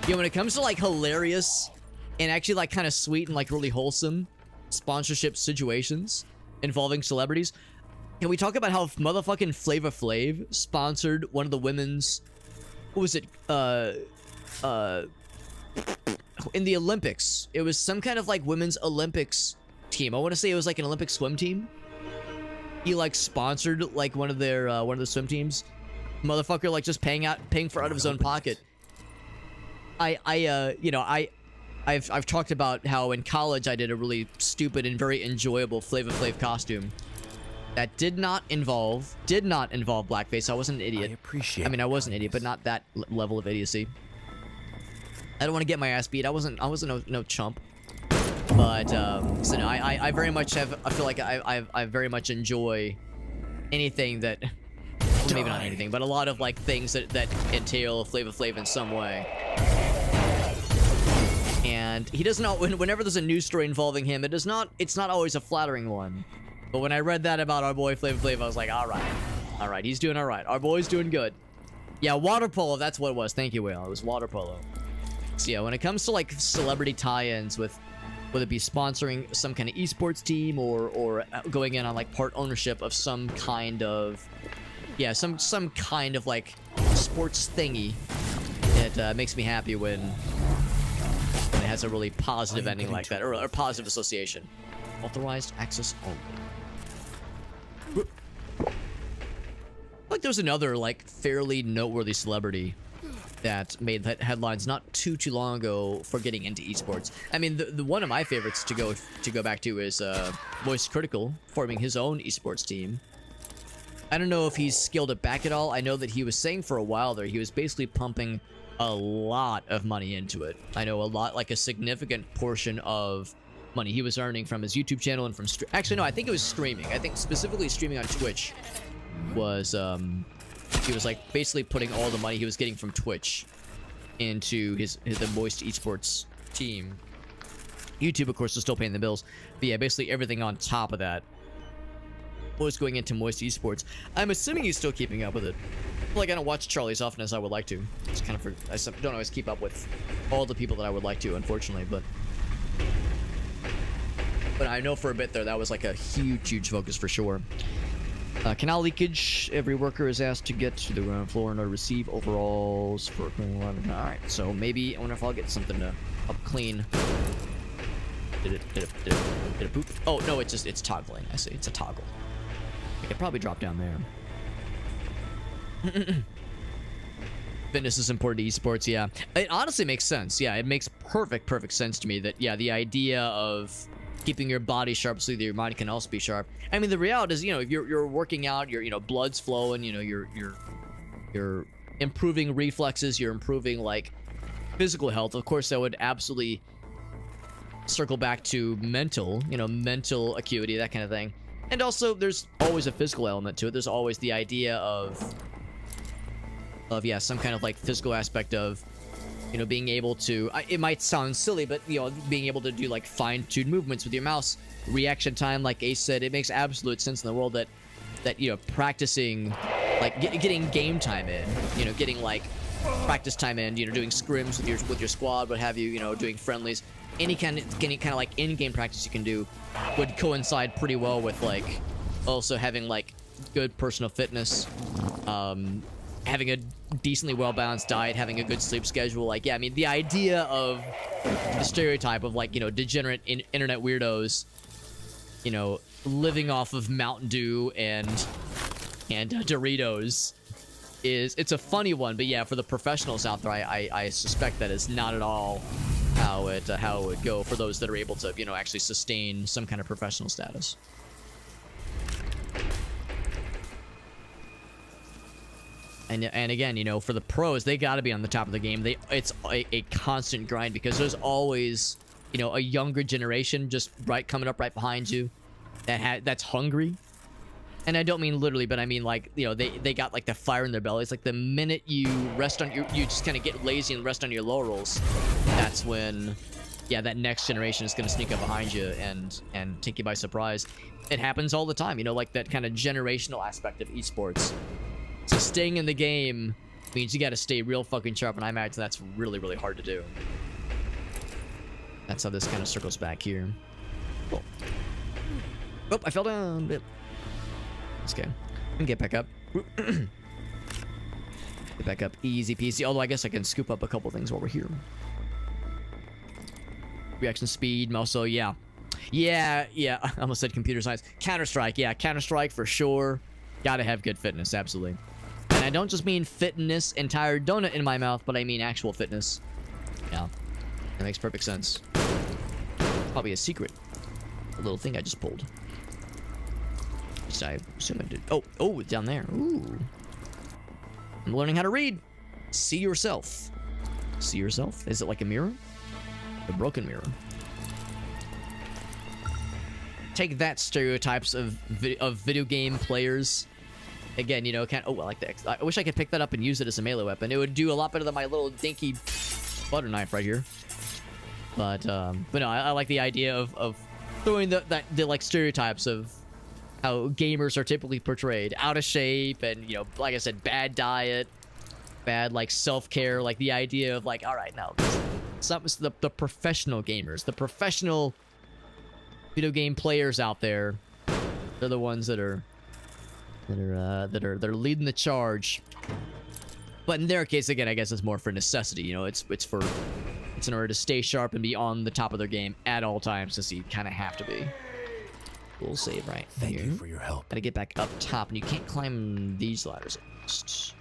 Yeah, when it comes to like hilarious and actually like kind of sweet and like really wholesome sponsorship situations involving celebrities, can we talk about how motherfucking Flava Flav sponsored one of the women's, what was it, in the Olympics? It was some kind of like women's Olympics team. I want to say it was like an Olympic swim team. He like sponsored like one of the swim teams. Motherfucker like just paying for out of his own pocket. You know, I've talked about how in college I did a really stupid and very enjoyable Flava Flav costume that did not involve blackface. I wasn't an idiot. I mean, I was an idiot, but not that level of idiocy. I don't want to get my ass beat. I wasn't no chump. But so no, I very much have. I feel like I very much enjoy anything that, well, maybe not anything, but a lot of like things that entail Flava Flav in some way. And he does not. Whenever there's a news story involving him, it's not always a flattering one. But when I read that about our boy Flava Flav, I was like, all right, he's doing all right. Our boy's doing good. Yeah, water polo. That's what it was. Thank you, Will. It was water polo. So yeah, when it comes to like celebrity tie-ins with, whether it be sponsoring some kind of esports team or going in on like part ownership of some kind of, yeah, some kind of like sports thingy, it makes me happy when it has a really positive ending like that, or positive association. Authorized access only. Like there's another like fairly noteworthy celebrity that made headlines not too long ago for getting into esports. I mean, the one of my favorites to go back to is Moist Critical forming his own esports team. I don't know if he's scaled it back at all. I know that he was saying for a while there he was basically pumping a lot of money into it. I know a lot, like a significant portion of money he was earning from his YouTube channel and from actually no, I think it was streaming. I think specifically streaming on Twitch was he was like basically putting all the money he was getting from Twitch into the Moist Esports team. YouTube, of course, is still paying the bills, but yeah, basically everything on top of that was going into Moist Esports. I'm assuming he's still keeping up with it. Like, I don't watch Charlie as often as I would like to. It's kind of I don't always keep up with all the people that I would like to, unfortunately, but I know for a bit there that was like a huge focus for sure. Canal leakage. Every worker is asked to get to the ground floor and receive overalls for cleaning. Alright, so maybe I wonder if I'll get something to help clean. Did it poop? Oh no, it's toggling. I see, it's a toggle. I could probably drop down there. Fitness is important to esports, yeah. It honestly makes sense. Yeah, it makes perfect sense to me that, yeah, the idea of keeping your body sharp so that your mind can also be sharp. I mean, the reality is, you know, if you're working out, you know, blood's flowing, you know, you're improving reflexes, you're improving like physical health. Of course, that would absolutely circle back to mental acuity, that kind of thing. And also, there's always a physical element to it. There's always the idea of yeah, some kind of like physical aspect of, you know, being able to, it might sound silly, but, you know, being able to do like fine-tuned movements with your mouse, reaction time, like Ace said, it makes absolute sense in the world that you know, practicing, like getting game time in, you know, getting like practice time in, you know, doing scrims with your squad, what have you, you know, doing friendlies, any kind of like in-game practice you can do would coincide pretty well with like also having like good personal fitness, having a decently well-balanced diet, having a good sleep schedule. Like, yeah, I mean, the idea of the stereotype of, like, you know, degenerate internet weirdos, you know, living off of Mountain Dew and Doritos it's a funny one. But yeah, for the professionals out there, I suspect that is not at all how it would go for those that are able to, you know, actually sustain some kind of professional status. And again, you know, for the pros, they got to be on the top of the game. It's a constant grind because there's always, you know, a younger generation just coming up right behind you that's hungry. And I don't mean literally, but I mean, like, you know, they got like the fire in their belly. It's like the minute you rest on you just kind of get lazy and rest on your laurels, that's when, yeah, that next generation is going to sneak up behind you and take you by surprise. It happens all the time, you know, like that kind of generational aspect of esports. So staying in the game means you got to stay real fucking sharp, and I imagine that's really, really hard to do. That's how this kind of circles back here. Cool. Oh, I fell down. Yep. That's okay. I can get back up. Get back up easy peasy. Although I guess I can scoop up a couple things while we're here. Reaction speed, also, yeah. Yeah. I almost said computer science. Counter-Strike, yeah. Counter-Strike for sure. Gotta have good fitness, absolutely. And I don't just mean fitness, entire donut in my mouth, but I mean actual fitness. Yeah. That makes perfect sense. Probably a secret. A little thing I just pulled. I assume I did. Oh, it's down there. Ooh. I'm learning how to read. See yourself. See yourself? Is it like a mirror? A broken mirror. Take that, stereotypes of video game players. Again, you know, I like that. I wish I could pick that up and use it as a melee weapon. It would do a lot better than my little dinky butter knife right here. But no, I like the idea of throwing the like stereotypes of how gamers are typically portrayed, out of shape, and, you know, like I said, bad diet, bad like self-care, like the idea of like, all right, now the professional gamers, the professional video game players out there, they're the ones that are leading the charge. But in their case, again, I guess it's more for necessity. You know, it's in order to stay sharp and be on the top of their game at all times, since you kind of have to be. We'll save right Thank here. you for your help. Gotta get back up top, and you can't climb these ladders at least.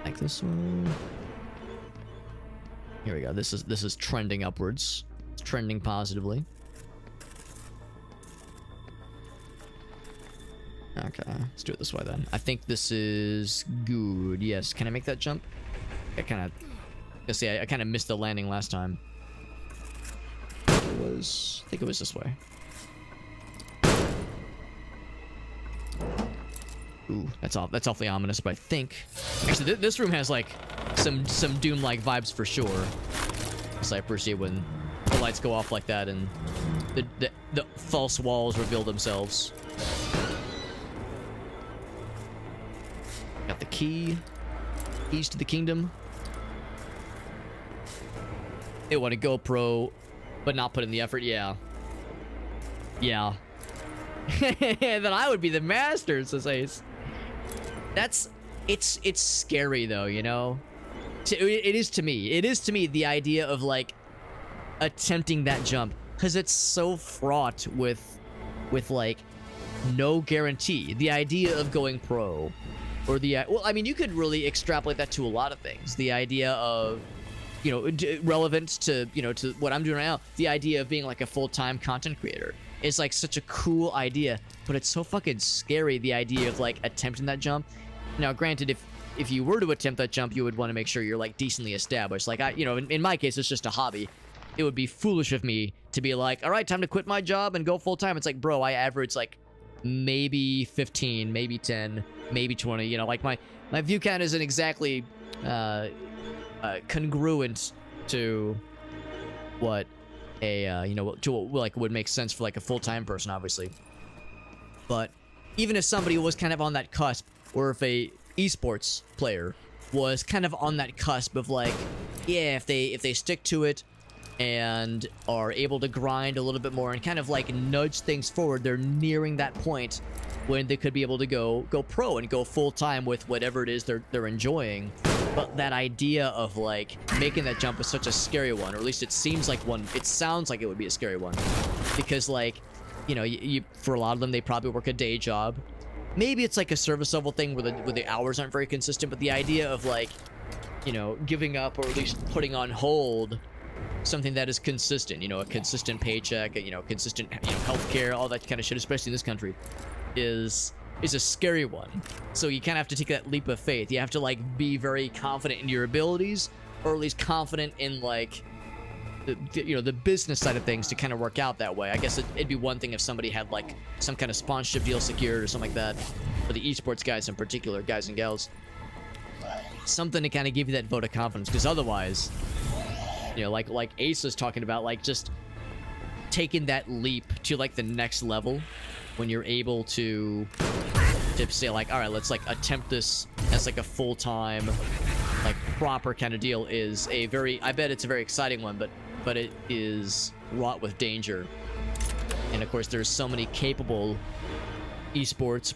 Like this one. Here we go. This is trending upwards. It's trending positively. Okay, let's do it this way then. I think this is good. Yes. Can I make that jump? I kind of missed the landing last time. I think it was this way. Ooh, that's awfully ominous, but I think actually this room has like some Doom-like vibes for sure. So I appreciate when the lights go off like that and the false walls reveal themselves. Got the keys to the kingdom. They want a GoPro, but not put in the effort. Yeah. Then I would be the master, says Ace. It's scary though, you know. It is to me. It is to me the idea of like attempting that jump, because it's so fraught with like no guarantee. The idea of going pro, or well, I mean, you could really extrapolate that to a lot of things. The idea of, you know, relevant to, you know, to what I'm doing right now, the idea of being like a full-time content creator is like such a cool idea, but it's so fucking scary, the idea of like attempting that jump. Now, granted, if you were to attempt that jump, you would want to make sure you're like decently established. Like, you know, in my case, it's just a hobby. It would be foolish of me to be like, all right, time to quit my job and go full-time. It's like, bro, I average like maybe 15, maybe 10, maybe 20. You know, like my view count isn't exactly congruent to what a you know, to what like would make sense for like a full-time person, obviously. But even if somebody was kind of on that cusp, or if a esports player was kind of on that cusp of like, yeah, if they stick to it, and are able to grind a little bit more and kind of like nudge things forward, they're nearing that point when they could be able to go pro and go full time with whatever it is they're enjoying. But that idea of like making that jump is such a scary one, or at least it seems like one. It sounds like it would be a scary one, because like, you know, you for a lot of them they probably work a day job. Maybe it's like a service level thing where the hours aren't very consistent, but the idea of like, you know, giving up or at least putting on hold something that is consistent, you know, a consistent paycheck, you know, consistent, you know, healthcare, all that kind of shit, especially in this country, is a scary one. So you kind of have to take that leap of faith. You have to like be very confident in your abilities, or at least confident in like you know, the business side of things to kind of work out that way. I guess it'd be one thing if somebody had like some kind of sponsorship deal secured or something like that, for the esports guys in particular, guys and gals, something to kind of give you that vote of confidence. Because otherwise, you know, like Ace is talking about, like just taking that leap to like the next level when you're able to say like, all right, let's like attempt this as like a full-time, like proper kind of deal, is a very, I bet it's a very exciting one, but it is wrought with danger. And of course there's so many capable esports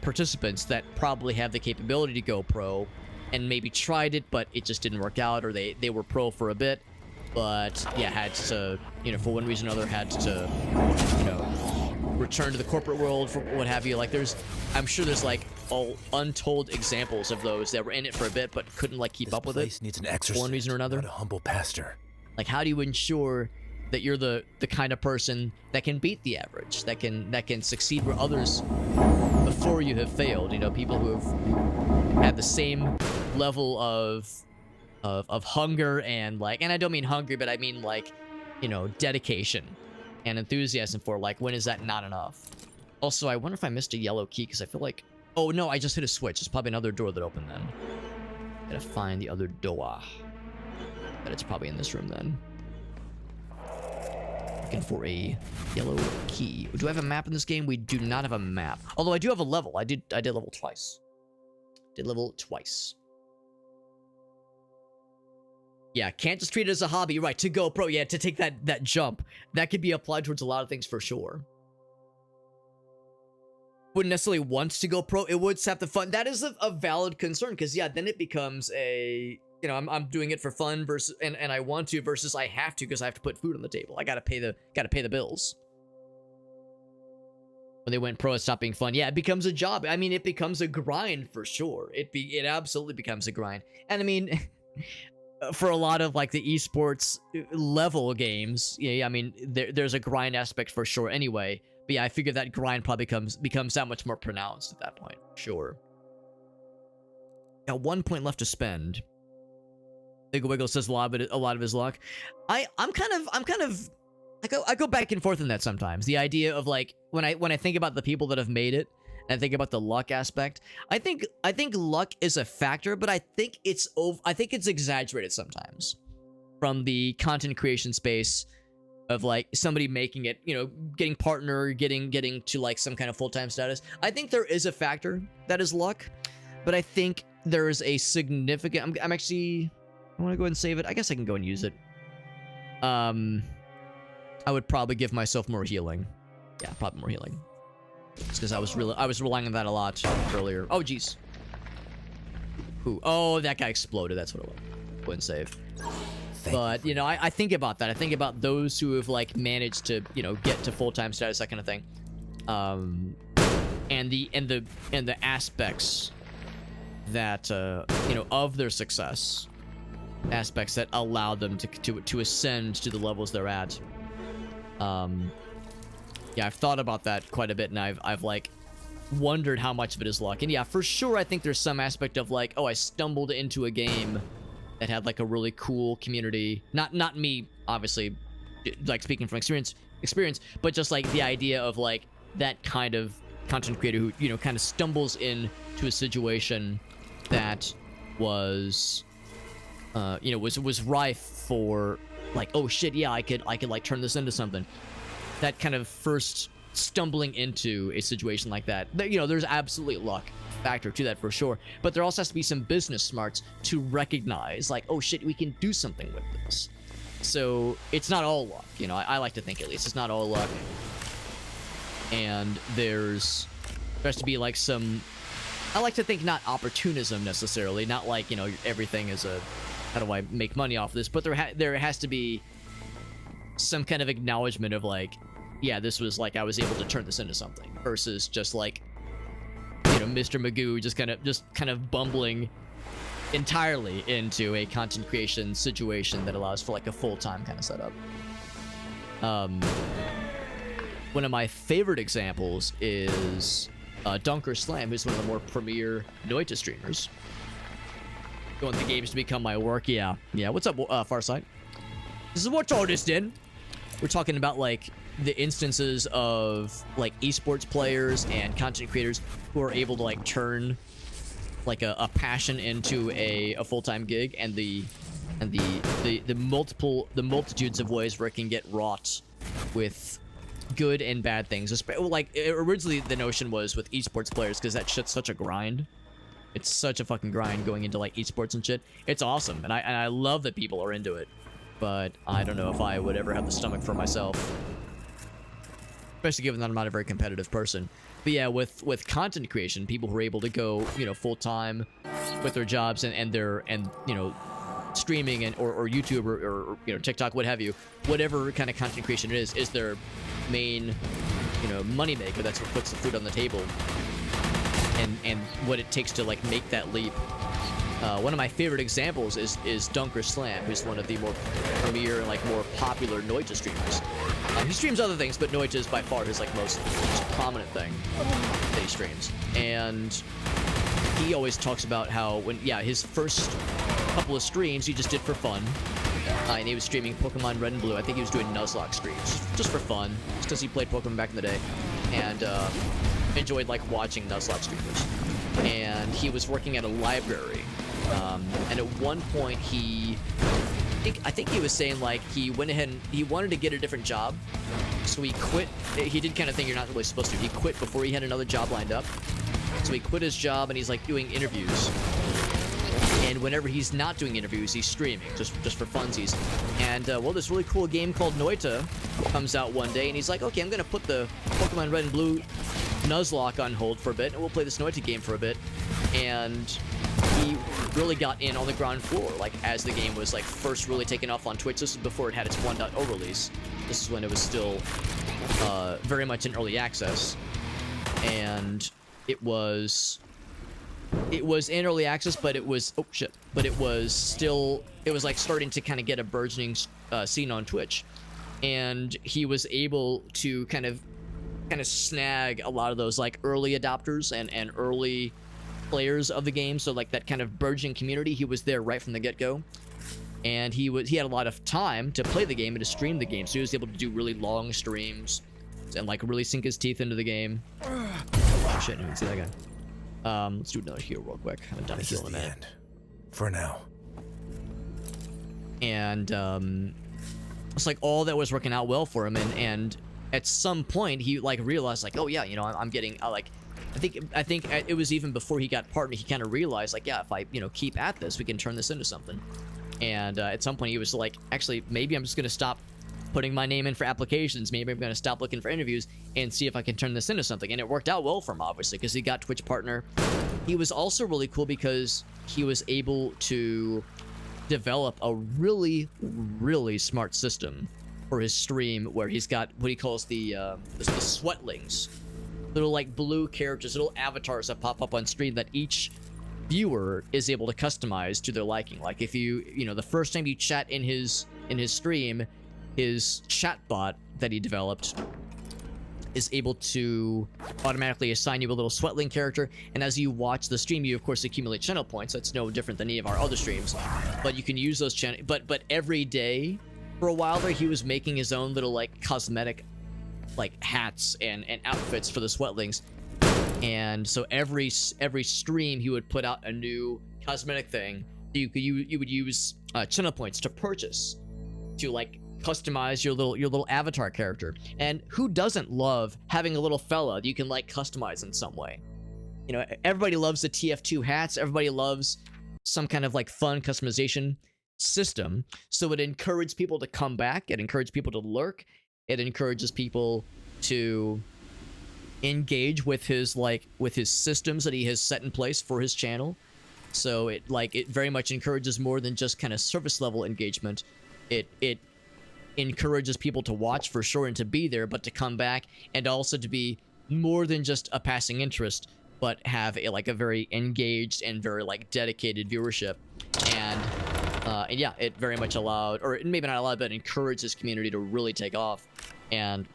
participants that probably have the capability to go pro and maybe tried it, but it just didn't work out, or they were pro for a bit, but yeah, had to, you know, for one reason or another had to, you know, return to the corporate world, for what have you. Like I'm sure there's like all untold examples of those that were in it for a bit but couldn't like keep up with it needs an for one reason or another. Not a humble pastor. Like, how do you ensure that you're the kind of person that can beat the average, that can succeed where others before you have failed? You know, people who have had the same level of hunger and like, and I don't mean hungry, but I mean like, you know, dedication and enthusiasm for like, when is that not enough? Also, I wonder if I missed a yellow key, because I feel like, oh no, I just hit a switch. There's probably another door that opened then. Gotta find the other door. But it's probably in this room then. Looking for a yellow key. Do I have a map in this game? We do not have a map. Although I do have a level. I did level twice. Did level twice. Yeah, can't just treat it as a hobby, right? To go pro, yeah, to take that jump. That could be applied towards a lot of things for sure. Wouldn't necessarily want to go pro. It would sap the fun. That is a valid concern, because yeah, then it becomes a, you know, I'm doing it for fun versus and I want to versus I have to, because I have to put food on the table. I gotta pay the bills. When they went pro, it stopped being fun. Yeah, it becomes a job. I mean, it becomes a grind for sure. It absolutely becomes a grind. And I mean, for a lot of like the esports level games, yeah, I mean, there's a grind aspect for sure anyway. But yeah, I figure that grind probably becomes that much more pronounced at that point. Sure. Got 1 point left to spend. Wiggle Wiggle says a lot of his luck. I go back and forth on that sometimes. The idea of like, when I think about the people that have made it, and I think about the luck aspect, I think luck is a factor, but I think it's exaggerated sometimes from the content creation space of like somebody making it, you know, getting partner, getting to like some kind of full-time status. I think there is a factor that is luck, but I think there is a significant, I'm actually, I want to go ahead and save it. I guess I can go and use it. I would probably give myself more healing. Yeah, probably more healing. It's because I was relying on that a lot earlier. Oh jeez. Who? Oh, that guy exploded. That's what it was. Go ahead and save. But, you know, I think about that. I think about those who have, like, managed to, you know, get to full-time status, that kind of thing. And the aspects that, you know, of their success. Aspects that allow them to ascend to the levels they're at. Yeah, I've thought about that quite a bit, and I've, like, wondered how much of it is luck. And yeah, for sure, I think there's some aspect of, like, oh, I stumbled into a game that had like a really cool community. Not me, obviously, like speaking from experience, but just like the idea of like that kind of content creator who, you know, kind of stumbles into a situation that was, you know, was rife for like, oh shit, yeah, I could like turn this into something. That kind of first stumbling into a situation like that, you know, there's absolute luck factor to that for sure. But there also has to be some business smarts to recognize, like, oh shit, we can do something with this. So it's not all luck, you know. I like to think, at least, it's not all luck. And there has to be like some, I like to think, not opportunism necessarily, not like, you know, everything is a, how do I make money off this? But there has to be some kind of acknowledgement of like, yeah, this was like, I was able to turn this into something, versus just like, you know, Mr. Magoo just kind of bumbling entirely into a content creation situation that allows for like a full-time kind of setup. One of my favorite examples is Dunker Slam, who's one of the more premier Noita streamers. You want the games to become my work? Yeah. What's up, Farsight? This is what all this did. We're talking about like the instances of like esports players and content creators who are able to like turn like a passion into a full-time gig, and the multitudes of ways where it can get wrought with good and bad things. Like originally the notion was with esports players, because that shit's such a grind. It's such a fucking grind going into like esports and shit. It's awesome, and I love that people are into it, but I don't know if I would ever have the stomach for myself, especially given that I'm not a very competitive person. But yeah, with content creation, people who are able to go, you know, full time with their jobs and you know, streaming and or YouTube or you know, TikTok, what have you, whatever kind of content creation it is their main, you know, money maker. That's what puts the food on the table, and what it takes to like make that leap. One of my favorite examples is Dunker Slam, who's one of the more premier and like more popular Noita streamers. He streams other things, but Noita is by far his like most prominent thing that he streams. And he always talks about how his first couple of streams he just did for fun. And he was streaming Pokemon Red and Blue. I think he was doing Nuzlocke streams just for fun, just because he played Pokemon back in the day, and enjoyed like watching Nuzlocke streamers. And he was working at a library. And at one point I think he was saying like he went ahead and he wanted to get a different job, so he quit. He did kind of thing you're not really supposed to. He quit before he had another job lined up, so he quit his job and he's like doing interviews. And whenever he's not doing interviews, he's streaming just for funsies. And well, this really cool game called Noita comes out one day, and he's like, okay, I'm gonna put the Pokemon Red and Blue Nuzlocke on hold for a bit, and we'll play this Noita game for a bit. And he really got in on the ground floor, like as the game was like first really taking off on Twitch. This is before it had its 1.0 release. This is when it was still very much in early access, and it was in early access, but it was it was like starting to kind of get a burgeoning scene on Twitch, and he was able to kind of snag a lot of those like early adopters and early players of the game. So like that kind of burgeoning community, he was there right from the get-go, and he had a lot of time to play the game and to stream the game, so he was able to do really long streams and like really sink his teeth into the game. Oh shit, I didn't see that guy. Let's do another heal real quick. I haven't done a heal in a minute. End. For now. And it's like all that was working out well for him, and at some point he like realized like, oh yeah, you know, I'm getting like, I think it was even before he got partner, he kind of realized like, yeah, if I, you know, keep at this, we can turn this into something. And at some point he was like, actually, maybe I'm just gonna stop putting my name in for applications. Maybe I'm gonna stop looking for interviews and see if I can turn this into something. And it worked out well for him, obviously, because he got Twitch partner. He was also really cool because he was able to develop a really, really smart system for his stream, where he's got what he calls the sweatlings, little like blue characters, little avatars that pop up on screen that each viewer is able to customize to their liking. Like if you know, the first time you chat in his stream, his chat bot that he developed is able to automatically assign you a little sweatling character, and as you watch the stream, you of course accumulate channel points. That's no different than any of our other streams, but you can use those channel. But every day for a while there, he was making his own little like cosmetic like hats and outfits for the sweatlings. And so every stream he would put out a new cosmetic thing that you would use channel points to purchase to like customize your little avatar character. And who doesn't love having a little fella that you can like customize in some way? you know, everybody loves the TF2 hats. Everybody loves some kind of like fun customization system. So it encourages people to come back. It encourages people to lurk. It encourages people to engage with his systems that he has set in place for his channel. So it very much encourages more than just kind of surface level engagement. It encourages people to watch for sure and to be there, but to come back and also to be more than just a passing interest, but have a very engaged and very like dedicated viewership. And yeah, it very much allowed, or maybe not allowed, but encouraged this community to really take off. And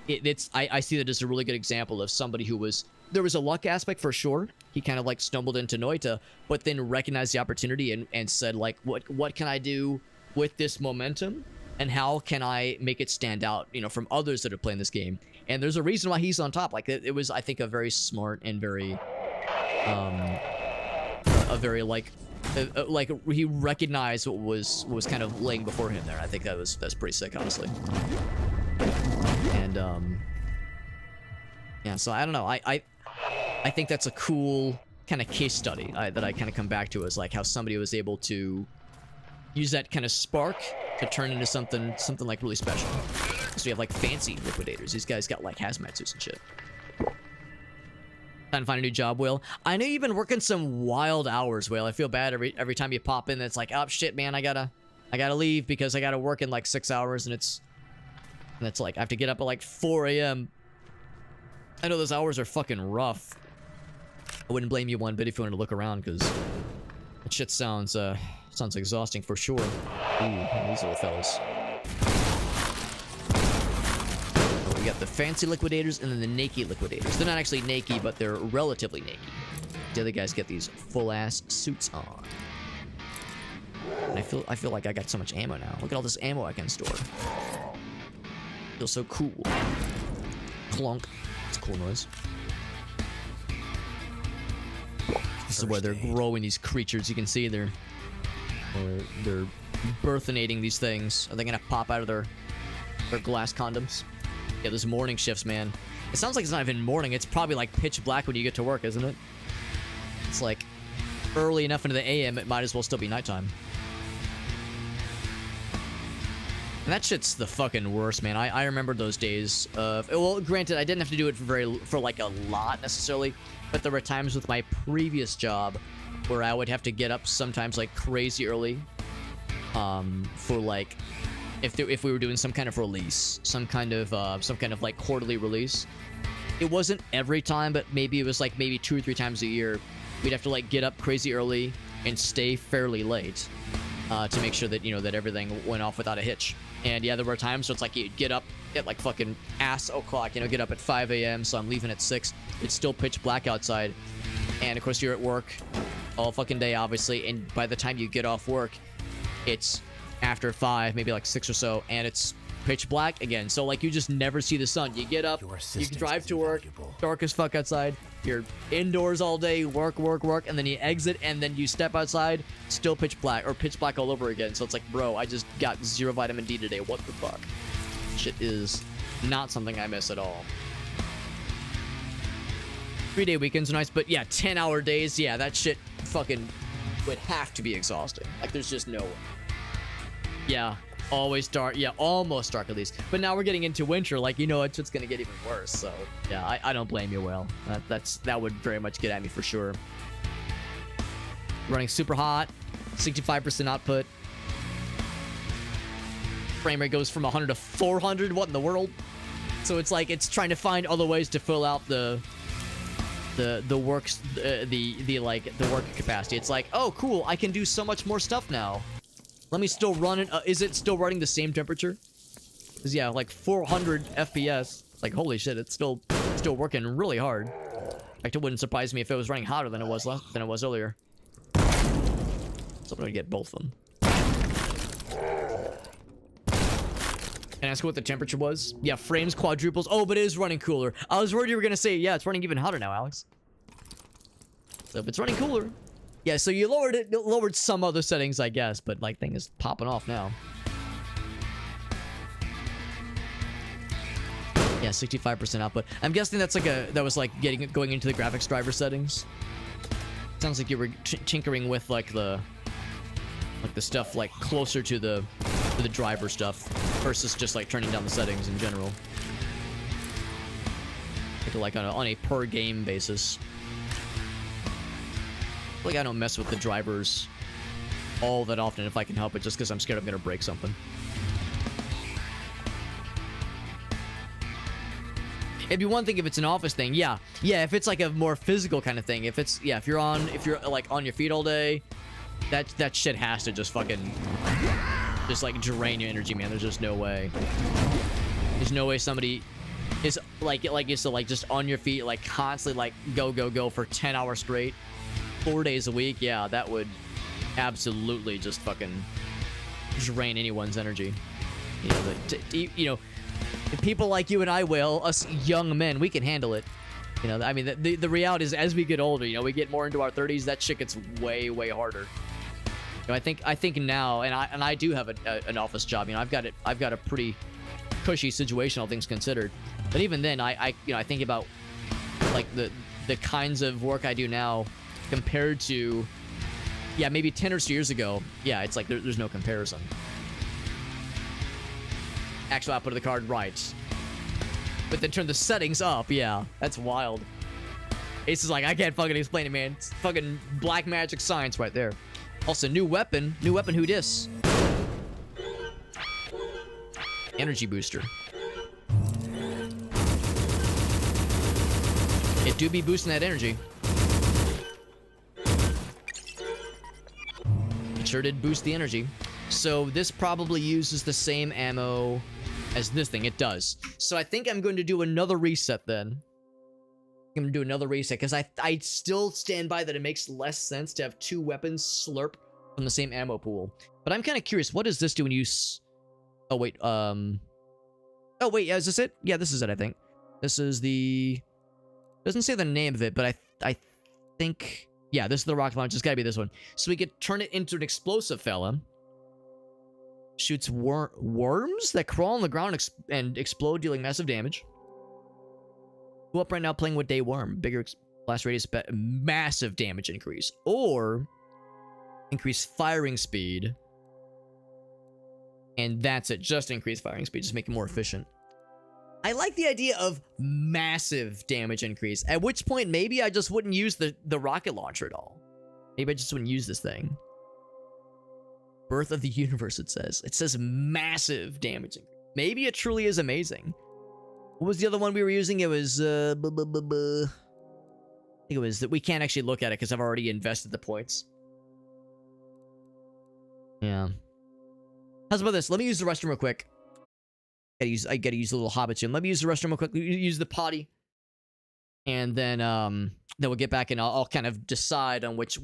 I see that as a really good example of somebody who there was a luck aspect for sure. He kind of like stumbled into Noita, but then recognized the opportunity and said like, what can I do with this momentum? And how can I make it stand out, you know, from others that are playing this game? And there's a reason why he's on top. Like it was, I think, a very smart and very, a very like he recognized what was kind of laying before him there. I think that's pretty sick, honestly. And yeah, so I don't know. I think that's a cool kind of case study that I kind of come back to, is like how somebody was able to use that kind of spark to turn into something like really special. So you have like fancy liquidators. These guys got like hazmat suits and shit. Trying to find a new job, Will. I know you've been working some wild hours, Will. I feel bad every time you pop in. It's like, oh shit, man, I gotta leave because I gotta work in like 6 hours, and it's like I have to get up at like 4 a.m. I know those hours are fucking rough. I wouldn't blame you one bit if you wanted to look around, because that shit sounds exhausting for sure. Ooh, these little fellas. Oh, we got the fancy liquidators and then the naked liquidators. They're not actually naked, but they're relatively naked. The other guys get these full-ass suits on. And I feel like I got so much ammo now. Look at all this ammo I can store. Feels so cool. Clunk. It's a cool noise. This is where they're growing these creatures. You can see they're birthinating these things. Are they gonna pop out of their glass condoms? Yeah, those morning shifts, man. It sounds like it's not even morning. It's probably like pitch black when you get to work, isn't it? It's like early enough into the AM, it might as well still be nighttime. And that shit's the fucking worst, man. I remember those days of... Well, granted, I didn't have to do it for like a lot necessarily, but there were times with my previous job where I would have to get up sometimes like crazy early for like if we were doing some kind of release, some kind of like quarterly release. It wasn't every time, but maybe it was like maybe 2 or 3 times a year. We'd have to like get up crazy early and stay fairly late to make sure that, you know, that everything went off without a hitch. And yeah, there were times so it's like you'd get up at like fucking ass o'clock, you know, get up at 5 a.m. So I'm leaving at 6. It's still pitch black outside. And of course you're at work all fucking day, obviously. And by the time you get off work, it's after 5, maybe like 6 or so, and it's pitch black again. So like you just never see the sun. You get up, you drive to work, dark as fuck outside. You're indoors all day, work, and then you exit, and then you step outside, still pitch black, or pitch black all over again. So it's like, bro, I just got 0 vitamin D today. What the fuck? Shit is not something I miss at all. 3-day weekends are nice, but yeah, 10-hour days, yeah, that shit fucking would have to be exhausting. Like, there's just no way. Yeah, always dark. Yeah, almost dark at least. But now we're getting into winter. Like, you know, it's just gonna get even worse. So yeah, I don't blame you, Will. That would very much get at me for sure. Running super hot, 65% output. Frame rate goes from 100 to 400. What in the world? So it's like it's trying to find other ways to fill out the work capacity. It's like, oh cool, I can do so much more stuff now. Let me still run it. Is it still running the same temperature? Because yeah, like 400 FPS. Like holy shit, it's still working really hard. In fact, it wouldn't surprise me if it was running hotter than it was earlier. So I'm gonna get both of them. And ask what the temperature was. Yeah, frames quadruples. Oh, but it is running cooler. I was worried you were gonna say, yeah, it's running even hotter now, Alex. So if it's running cooler. Yeah, so you lowered some other settings, I guess, but like thing is popping off now. Yeah, 65% output. I'm guessing that's like that was like going into the graphics driver settings. Sounds like you were tinkering with like the stuff like closer to the driver stuff versus just like turning down the settings in general. Like on a per game basis. Like I don't mess with the drivers all that often if I can help it, just because I'm scared I'm gonna break something. It'd be one thing if it's an office thing, yeah. If it's like a more physical kind of thing, if you're like on your feet all day, that shit has to just fucking just like drain your energy, man. There's just no way. There's no way somebody is like used to like just on your feet, like constantly like go for 10 hours straight, 4 days a week. Yeah, that would absolutely just fucking drain anyone's energy. You know, people like you and I, will, us young men, we can handle it. You know, I mean, the reality is, as we get older, you know, we get more into our 30s, that shit gets way harder. You know, I think now, and I do have an office job. You know, I've got a pretty cushy situation, all things considered. But even then, I think about like the kinds of work I do now compared to, yeah, maybe 10 or so years ago. Yeah, it's like there's no comparison. Actual output of the card, right. But then turn the settings up, yeah. That's wild. Ace is like, I can't fucking explain it, man. It's fucking black magic science right there. Also, new weapon. Who dis? Energy booster. It do be boosting that energy. It sure did boost the energy. So this probably uses the same ammo as this thing. It does. So I think I'm going to do another reset then. I'm going to do another reset because I still stand by that it makes less sense to have two weapons slurp from the same ammo pool. But I'm kind of curious, what does this do when you oh wait, oh wait, yeah, is this it? Yeah, this is it, I think. This is the... Doesn't say the name of it, but I think... Yeah, this is the rocket launcher. It's gotta be this one. So we could turn it into an explosive fella. Shoots worms that crawl on the ground and explode, dealing massive damage. Go up right now playing with Day Worm. Bigger blast radius, massive damage increase. Or increase firing speed. And that's it. Just increase firing speed. Just make it more efficient. I like the idea of massive damage increase. At which point, maybe I just wouldn't use the rocket launcher at all. Maybe I just wouldn't use this thing. Birth of the Universe, it says. It says massive damage increase. Maybe it truly is amazing. What was the other one we were using? It was, I think it was that we can't actually look at it because I've already invested the points. Yeah. How's about this? Let me use the restroom real quick. I gotta use a little hobbit soon. Let me use the restroom real quick. Use the potty. And then we'll get back and I'll kind of decide on which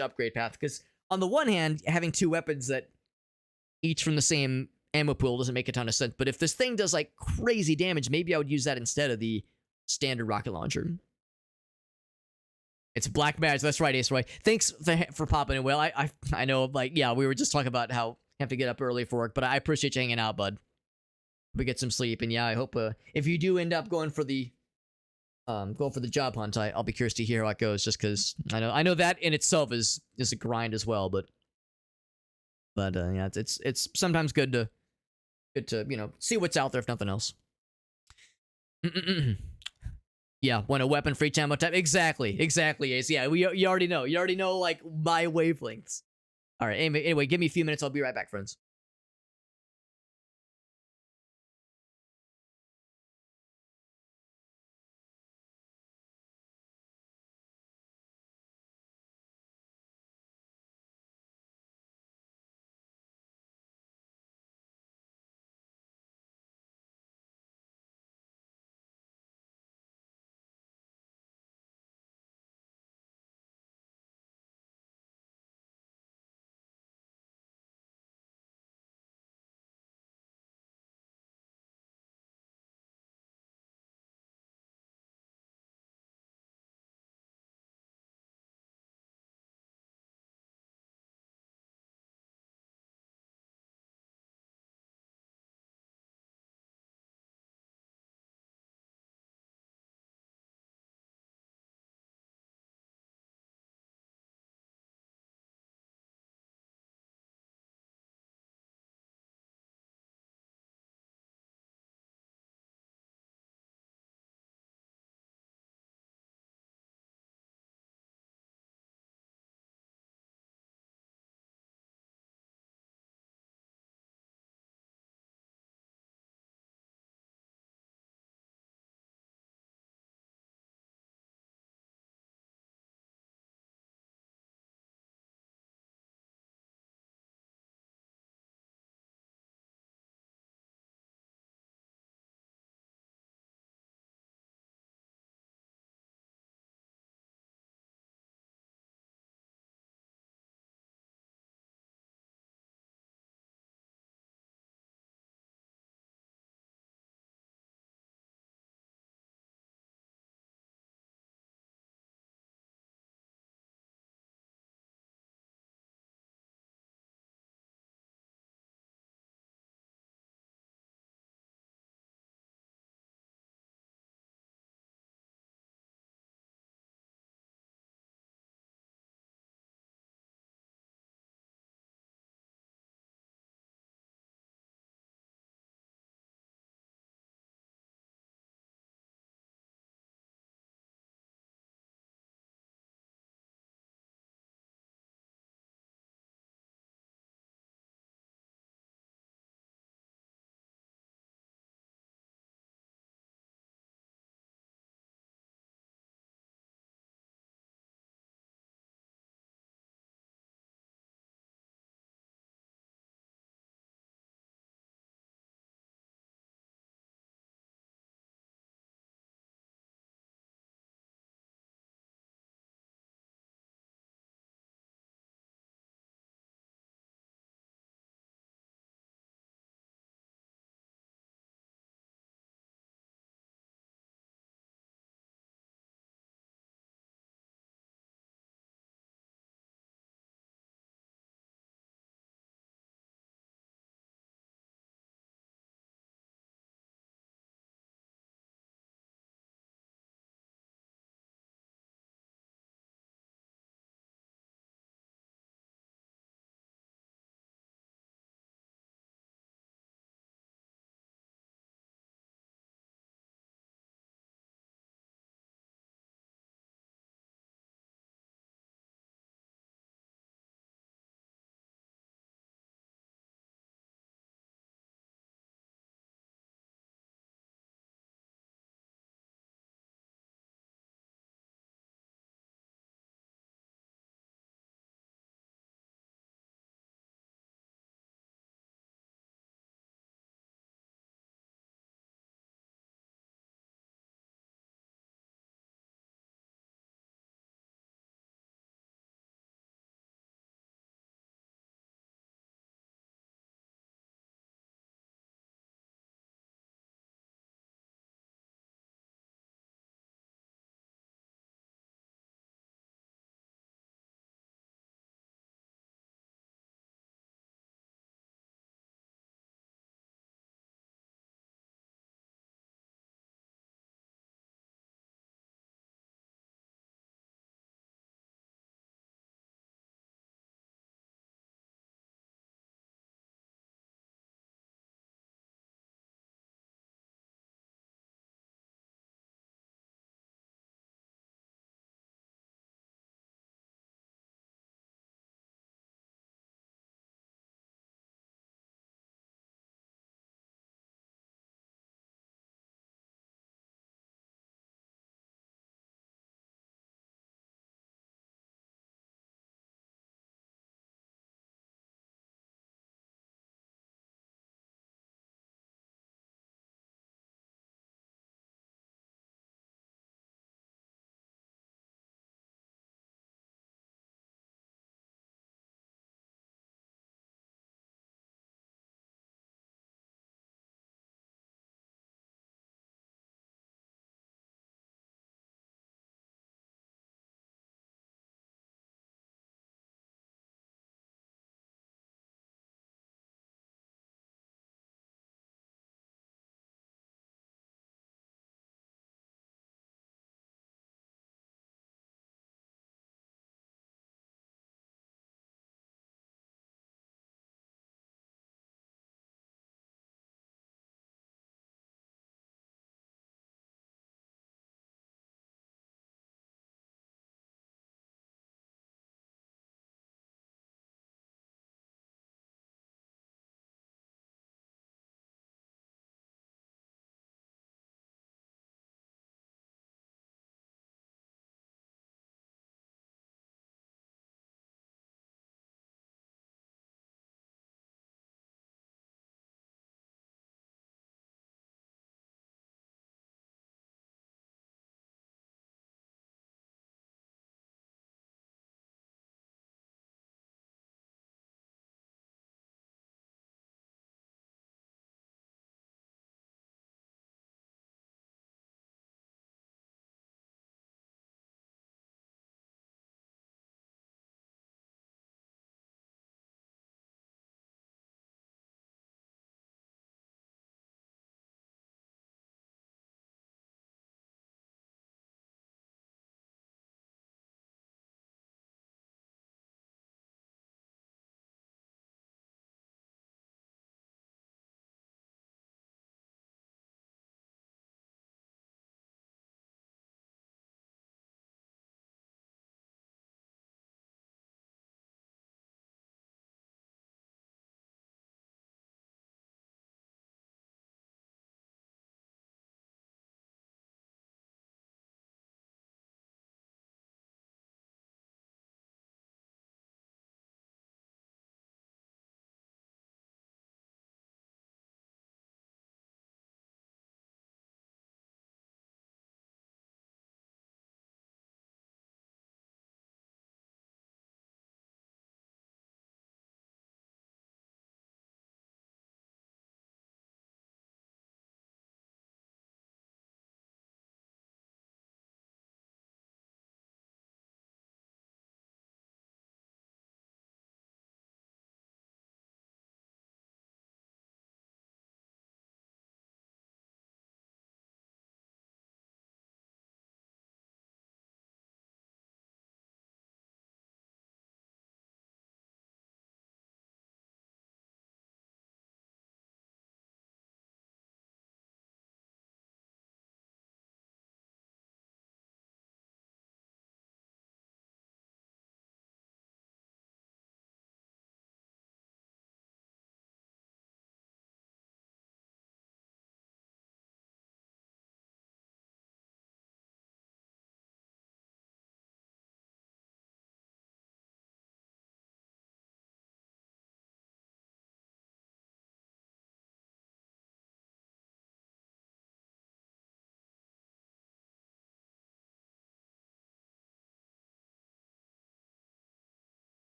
upgrade path. Because on the one hand, having two weapons that each from the same ammo pool doesn't make a ton of sense. But if this thing does like crazy damage, maybe I would use that instead of the standard rocket launcher. It's black magic. That's right, Ace Roy. Thanks for popping in, Will. I know, like, yeah, we were just talking about how you have to get up early for work, but I appreciate you hanging out, bud. We get some sleep, and yeah, I hope if you do end up going for the job hunt, I'll be curious to hear how it goes. Just because I know that in itself is a grind as well, but yeah, it's sometimes good to see what's out there if nothing else. Yeah, when a weapon free ammo type, exactly, Ace. Yeah, you already know like my wavelengths. All right, anyway, give me a few minutes. I'll be right back, friends.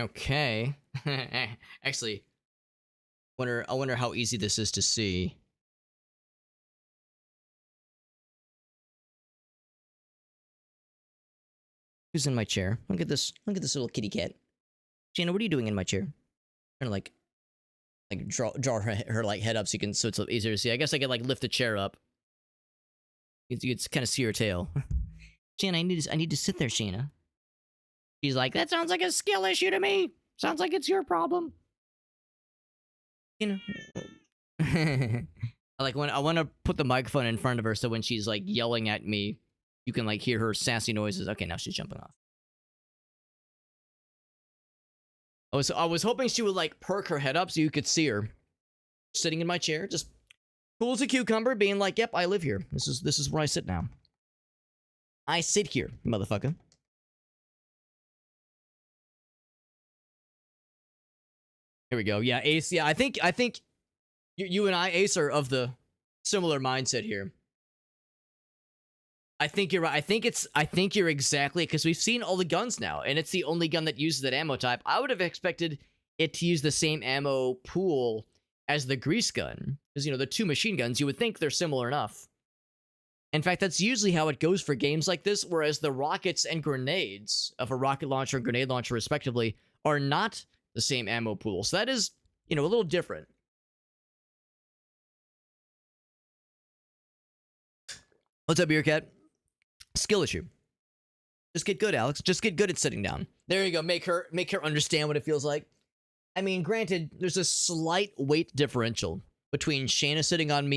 Okay. Actually, I wonder how easy this is to see. Who's in my chair? Look at this. Look at this little kitty cat. Shanna, what are you doing in my chair? Trying to like draw her like head up so it's easier to see. I guess I could like lift the chair up. You could kind of see her tail. Shanna, I need to sit there, Shanna. She's like, that sounds like a skill issue to me. Sounds like it's your problem. You know. I want to put the microphone in front of her so when she's like yelling at me, you can like hear her sassy noises. Okay, now she's jumping off. I was hoping she would like perk her head up so you could see her sitting in my chair, just cool as a cucumber, being like, "Yep, I live here. This is where I sit now. I sit here, motherfucker." Here we go. Yeah, Ace. Yeah, I think you and I, Ace, are of the similar mindset here. I think you're right. I think you're exactly, because we've seen all the guns now, and it's the only gun that uses that ammo type. I would have expected it to use the same ammo pool as the grease gun, because the two machine guns, you would think they're similar enough. In fact, that's usually how it goes for games like this, whereas the rockets and grenades of a rocket launcher and grenade launcher, respectively, are not the same ammo pool. So that is, a little different. What's up, Beercat? Skill issue. Just get good, Alex. Just get good at sitting down. There you go. Make her understand what it feels like. I mean, granted, there's a slight weight differential between Shanna sitting on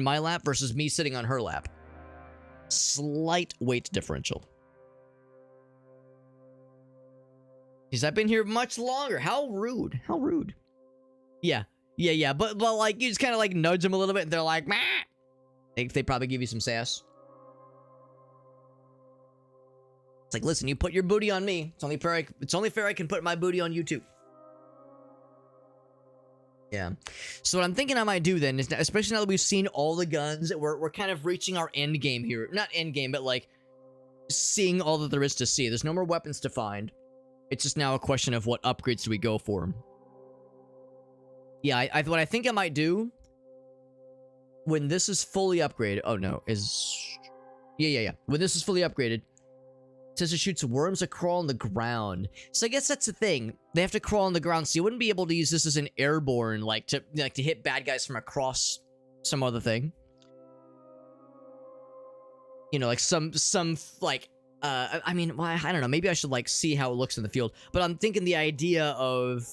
my lap versus me sitting on her lap. Slight weight differential. Because I've been here much longer. How rude. How rude. Yeah. But like, you just kind of like nudge them a little bit and they're like, meh. They probably give you some sass. It's like, listen, you put your booty on me. It's only fair I can put my booty on you too. Yeah. So what I'm thinking I might do then is, especially now that we've seen all the guns, we're kind of reaching our end game here. Not end game, but like seeing all that there is to see. There's no more weapons to find. It's just now a question of what upgrades do we go for. Yeah, what I think I might do when this is fully upgraded. Oh no, yeah. When this is fully upgraded, it says it shoots worms that crawl on the ground. So I guess that's the thing. They have to crawl on the ground, so you wouldn't be able to use this as an airborne, like to hit bad guys from across some other thing. Like some like I mean, well, I don't know. Maybe I should like see how it looks in the field. But I'm thinking the idea of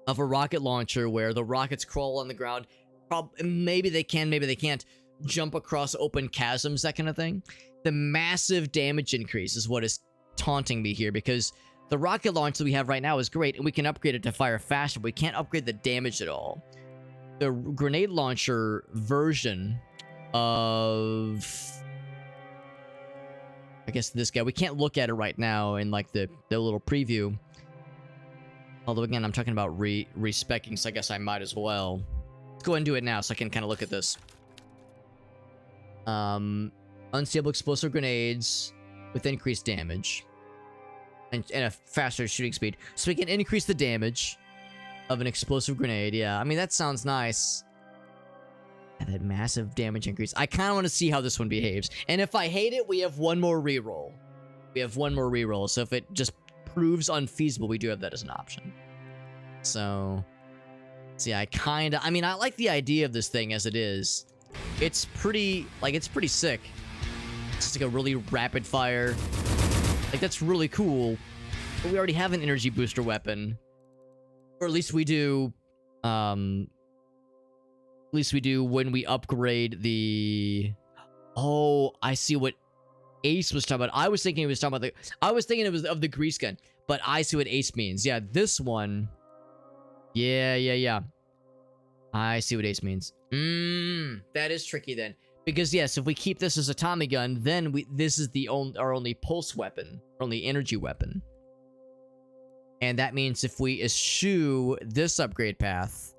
a rocket launcher where the rockets crawl on the ground. Maybe they can, maybe they can't jump across open chasms, that kind of thing. The massive damage increase is what is taunting me here, because the rocket launch that we have right now is great, and we can upgrade it to fire faster, but we can't upgrade the damage at all. The grenade launcher version of, I guess, this guy, we can't look at it right now in like the little preview. Although again, I'm talking about respecking, so I guess I might as well. Let's go ahead and do it now so I can kind of look at this. Unstable explosive grenades with increased damage and a faster shooting speed. So we can increase the damage of an explosive grenade. Yeah, I mean, that sounds nice. And that massive damage increase. I kind of want to see how this one behaves. And if I hate it, we have one more reroll. So if it just proves unfeasible, we do have that as an option. So yeah, I mean, I like the idea of this thing as it is. It's pretty sick. It's just like a really rapid fire. Like, that's really cool. But we already have an energy booster weapon. Or at least we do, when we upgrade the... Oh, I see what Ace was talking about. I was thinking it was of the grease gun. But I see what Ace means. Yeah, this one... Yeah. I see what Ace means. That is tricky then. Because yes, if we keep this as a Tommy gun, then this is our only pulse weapon, our only energy weapon. And that means if we eschew this upgrade path,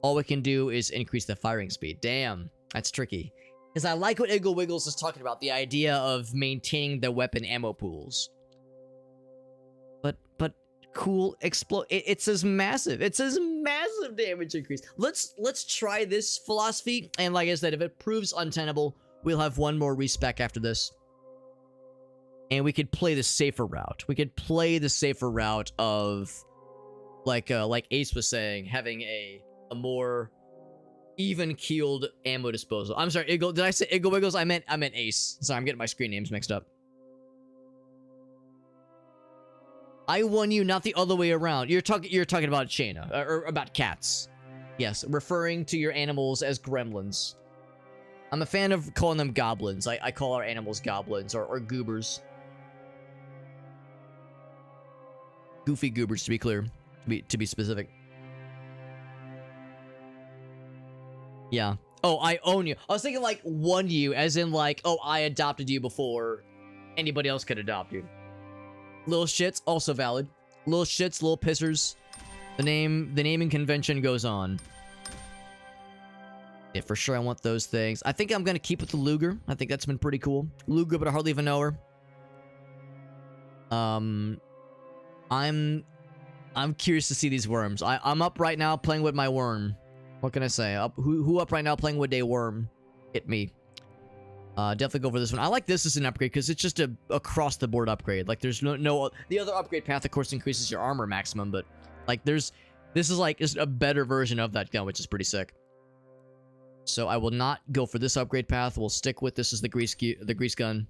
all we can do is increase the firing speed. Damn, that's tricky. Because I like what Iggle Wiggles is talking about, the idea of maintaining the weapon ammo pools. But cool explode. It says massive. It says massive damage increase. Let's try this philosophy. And like I said, if it proves untenable, we'll have one more respec after this. And we could play the safer route. We could play the safer route of like Ace was saying, having a more even keeled ammo disposal. I'm sorry, Iggle. Did I say Iggle Wiggles? I meant Ace. Sorry, I'm getting my screen names mixed up. I won you, not the other way around. You're talking about Shayna, or about cats. Yes, referring to your animals as gremlins. I'm a fan of calling them goblins. I call our animals goblins or goobers. Goofy goobers, to be clear, to be specific. Yeah. Oh, I own you. I was thinking like won you, as in like, oh, I adopted you before anybody else could adopt you. Little shits, also valid. Little shits, little pissers. The naming convention goes on. Yeah, for sure I want those things. I think I'm gonna keep with the Luger. I think that's been pretty cool. Luger, but I hardly even know her. I'm curious to see these worms. I'm up right now playing with my worm. What can I say? Who up right now playing with a worm? Hit me. Definitely go for this one. I like this as an upgrade because it's just a across the board upgrade. Like there's no the other upgrade path of course increases your armor maximum, but like this is like just a better version of that gun, which is pretty sick. So I will not go for this upgrade path. We'll stick with this as the grease gun.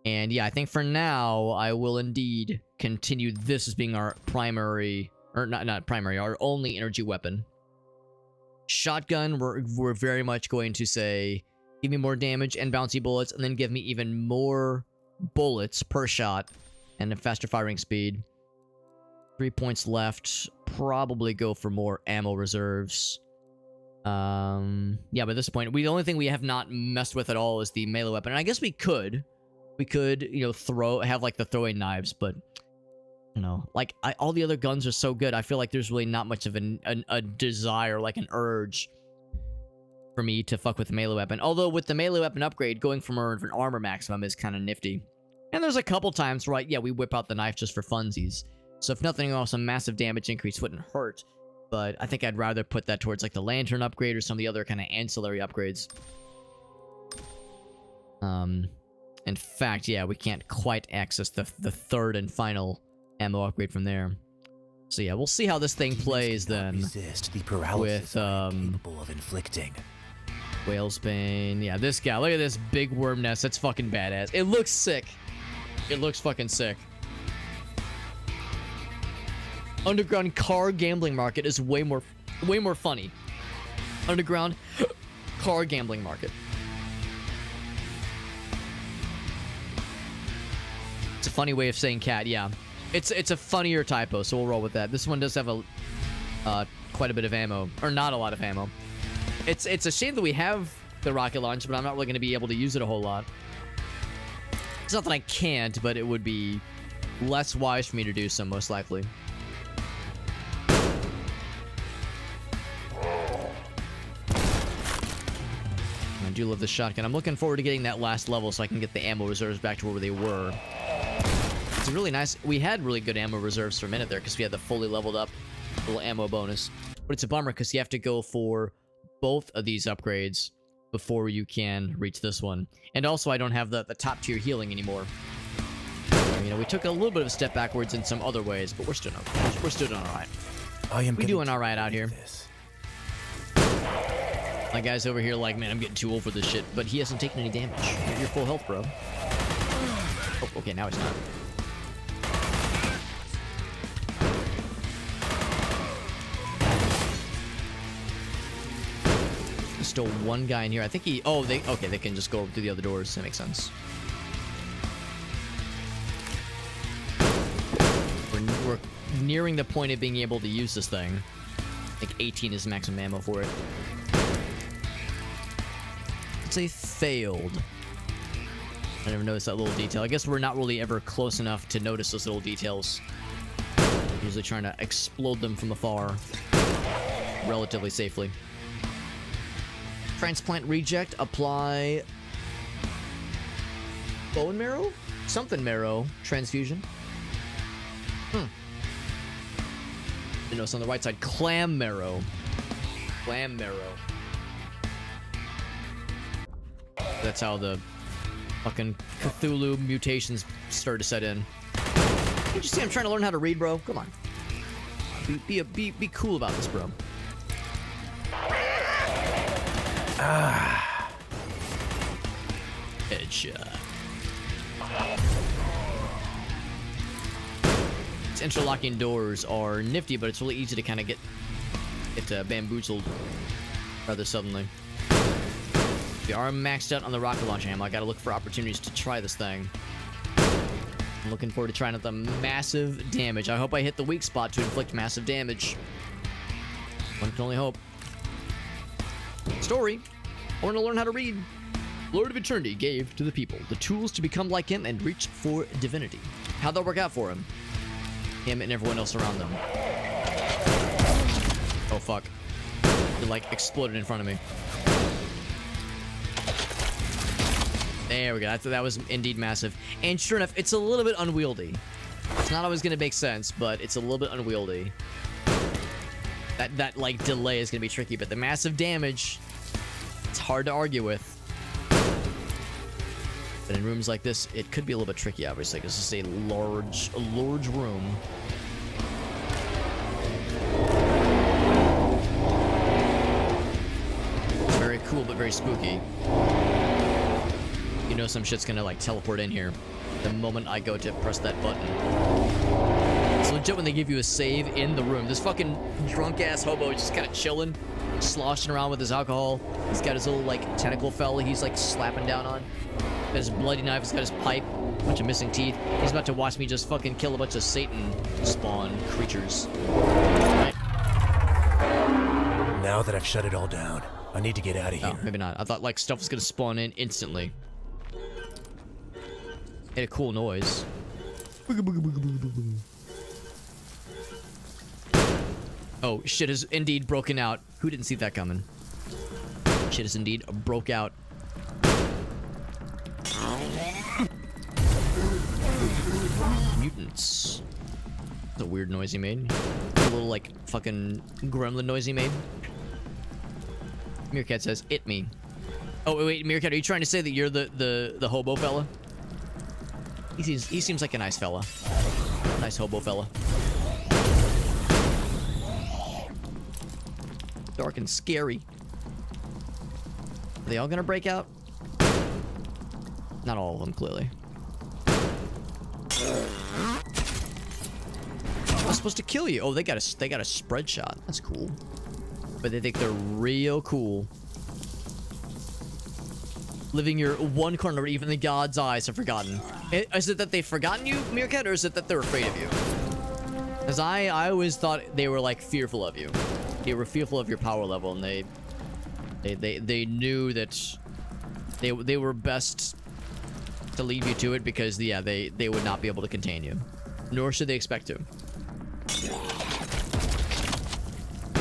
And yeah, I think for now I will indeed continue this as being our primary, or not primary, our only energy weapon. Shotgun, we're very much going to say, give me more damage and bouncy bullets, and then give me even more bullets per shot and a faster firing speed. 3 points left. Probably go for more ammo reserves. Yeah, but at this point, the only thing we have not messed with at all is the melee weapon. And I guess we could, you know, have like the throwing knives, but you know, like all the other guns are so good. I feel like there's really not much of a desire, like an urge for me to fuck with the melee weapon. Although with the melee weapon upgrade, going from an armor maximum is kind of nifty. And there's a couple times, right? Yeah, we whip out the knife just for funsies. So if nothing else, a massive damage increase wouldn't hurt. But I think I'd rather put that towards like the lantern upgrade or some of the other kind of ancillary upgrades. In fact, yeah, we can't quite access the third and final ammo upgrade from there. So yeah, we'll see how this thing plays then. Resist the paralysis with I am capable of inflicting. Whalesbane. Yeah, this guy. Look at this big worm nest. That's fucking badass. It looks sick. It looks fucking sick. Underground car gambling market is way more funny. Underground car gambling market. It's a funny way of saying cat, yeah. It's a funnier typo, so we'll roll with that. This one does have a quite a bit of ammo, or not a lot of ammo. It's a shame that we have the rocket launcher, but I'm not really going to be able to use it a whole lot. It's not that I can't, but it would be less wise for me to do so, most likely. I do love the shotgun. I'm looking forward to getting that last level so I can get the ammo reserves back to where they were. It's really nice. We had really good ammo reserves for a minute there because we had the fully leveled up little ammo bonus. But it's a bummer because you have to go for both of these upgrades before you can reach this one. And also I don't have the top tier healing anymore. You know, we took a little bit of a step backwards in some other ways, but we're still doing alright. We're doing alright out here. My guy's over here like, man, I'm getting too old for this shit, but he hasn't taken any damage. You're full health, bro. Oh, okay, now he's not. There's still one guy in here. I think he... Oh, they can just go through the other doors. That makes sense. We're nearing the point of being able to use this thing. I think 18 is maximum ammo for it. It's a failed. I never noticed that little detail. I guess we're not really ever close enough to notice those little details. Usually trying to explode them from afar relatively safely. Transplant reject, apply bone marrow? Something marrow transfusion. You know, it's on the right side. Clam marrow. Clam marrow. That's how the fucking Cthulhu mutations started to set in. Can't you see I'm trying to learn how to read, bro? Come on. Be cool about this, bro. Headshot. These interlocking doors are nifty, but it's really easy to kind of get bamboozled rather suddenly. We are maxed out on the rocket launch ammo. I gotta look for opportunities to try this thing. I'm looking forward to trying out the massive damage. I hope I hit the weak spot to inflict massive damage. One can only hope. Story. I want to learn how to read. Lord of Eternity gave to the people the tools to become like him and reach for divinity. How'd that work out for him? Him and everyone else around them. Oh, fuck. It, like, exploded in front of me. There we go. That was indeed massive. And sure enough, it's a little bit unwieldy. It's not always going to make sense, but it's a little bit unwieldy. That like, delay is going to be tricky, but the massive damage, it's hard to argue with. But in rooms like this, it could be a little bit tricky, obviously, because this is a large room. Very cool, but very spooky. You know some shit's gonna, like, teleport in here the moment I go to press that button. It's legit when they give you a save in the room. This fucking drunk-ass hobo is just kind of chilling, sloshing around with his alcohol. He's got his little, like, tentacle fella he's, like, slapping down on. Got his bloody knife, he's got his pipe, a bunch of missing teeth. He's about to watch me just fucking kill a bunch of Satan spawn creatures. Right? Now that I've shut it all down, I need to get out of here. Oh, maybe not. I thought, like, stuff was gonna spawn in instantly. Made a cool noise. Oh, shit has indeed broken out. Who didn't see that coming? Shit has indeed broke out. Mutants. That's a weird noise he made. A little, like, fucking gremlin noise he made. Meerkat says, "It me." Oh, wait, Meerkat, are you trying to say that you're the hobo fella? He seems like a nice fella. Nice hobo fella. Dark and scary. Are they all gonna break out? Not all of them, clearly. I was supposed to kill you. Oh, they got a spread shot. That's cool. But they think they're real cool. Living your one corner where even the gods' eyes have forgotten. Is it that they've forgotten you, Meerkat, or is it that they're afraid of you? Because I always thought they were, like, fearful of you. They were fearful of your power level, and they knew that they were best to leave you to it because, yeah, they would not be able to contain you. Nor should they expect to.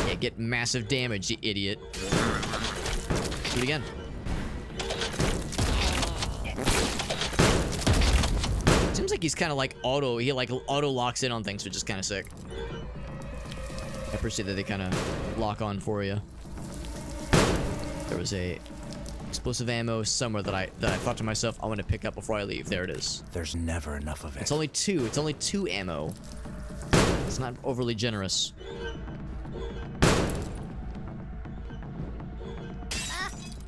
Yeah, get massive damage, you idiot. Do it again. Seems like he's kind of like he like auto locks in on things, which is kind of sick. I appreciate that they kind of lock on for you. There was a explosive ammo somewhere that I thought to myself, I want to pick up before I leave. There it is. There's never enough of it. It's only two. It's only 2 ammo. It's not overly generous.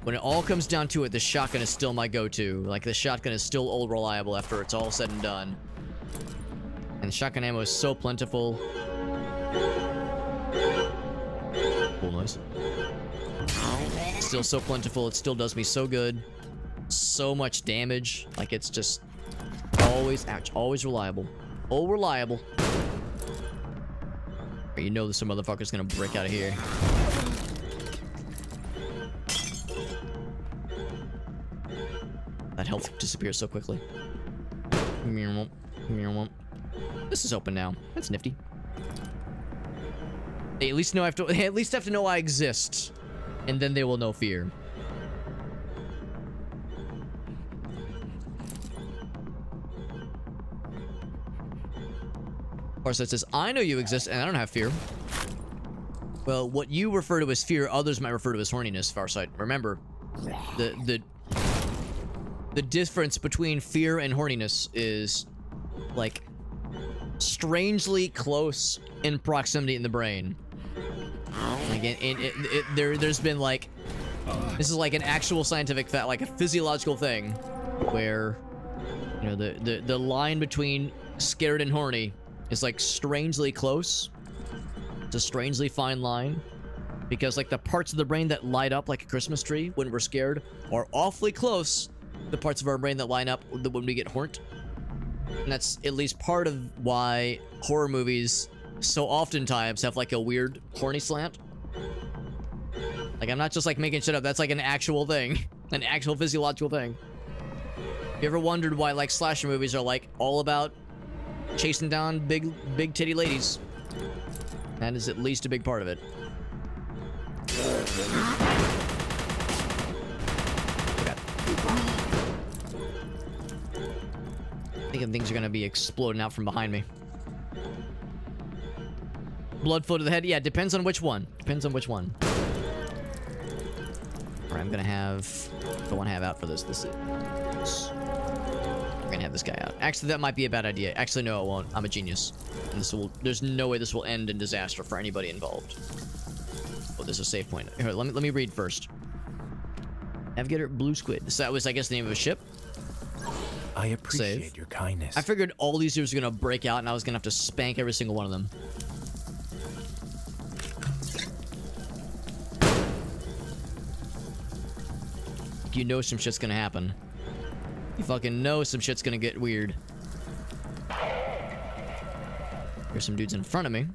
When it all comes down to it, the shotgun is still my go-to. Like, the shotgun is still old reliable after it's all said and done. And the shotgun ammo is so plentiful. Cool noise. Still so plentiful, it still does me so good. So much damage. Like, it's just always, ouch, always reliable. All reliable. You know that some motherfucker's gonna break out of here. That health disappears so quickly. This is open now. That's nifty. They at least know have to know I exist, and then they will know fear. Farsight says, "I know you exist, and I don't have fear." Well, what you refer to as fear, others might refer to as horniness, Farsight. Remember, the difference between fear and horniness is, like, strangely close in proximity in the brain. Like, there's been, like, this is like an actual scientific fact, like a physiological thing, where, you know, the line between scared and horny is, like, strangely close. It's a strangely fine line, because, like, the parts of the brain that light up like a Christmas tree when we're scared are awfully close to the parts of our brain that line up when we get horned. And that's at least part of why horror movies so oftentimes have, like, a weird horny slant. Like, I'm not just, like, making shit up. That's, like, an actual thing. An actual physiological thing. You ever wondered why, like, slasher movies are, like, all about chasing down big titty ladies? That is at least a big part of it. Okay. Thinking things are gonna be exploding out from behind me. Blood flow to the head? Yeah, depends on which one. Depends on which one. Alright, I'm gonna have... I want to have out for this. We're gonna have this guy out. Actually, that might be a bad idea. Actually, no, it won't. I'm a genius. And this will... There's no way this will end in disaster for anybody involved. Oh, there's a save point. Here, let me read first. Navigator Blue Squid. So that was, I guess, the name of a ship. I appreciate Save. your kindness. I figured all these dudes were gonna break out and I was gonna have to spank every single one of them. You know some shit's gonna happen. You fucking know some shit's gonna get weird. There's some dudes in front of me.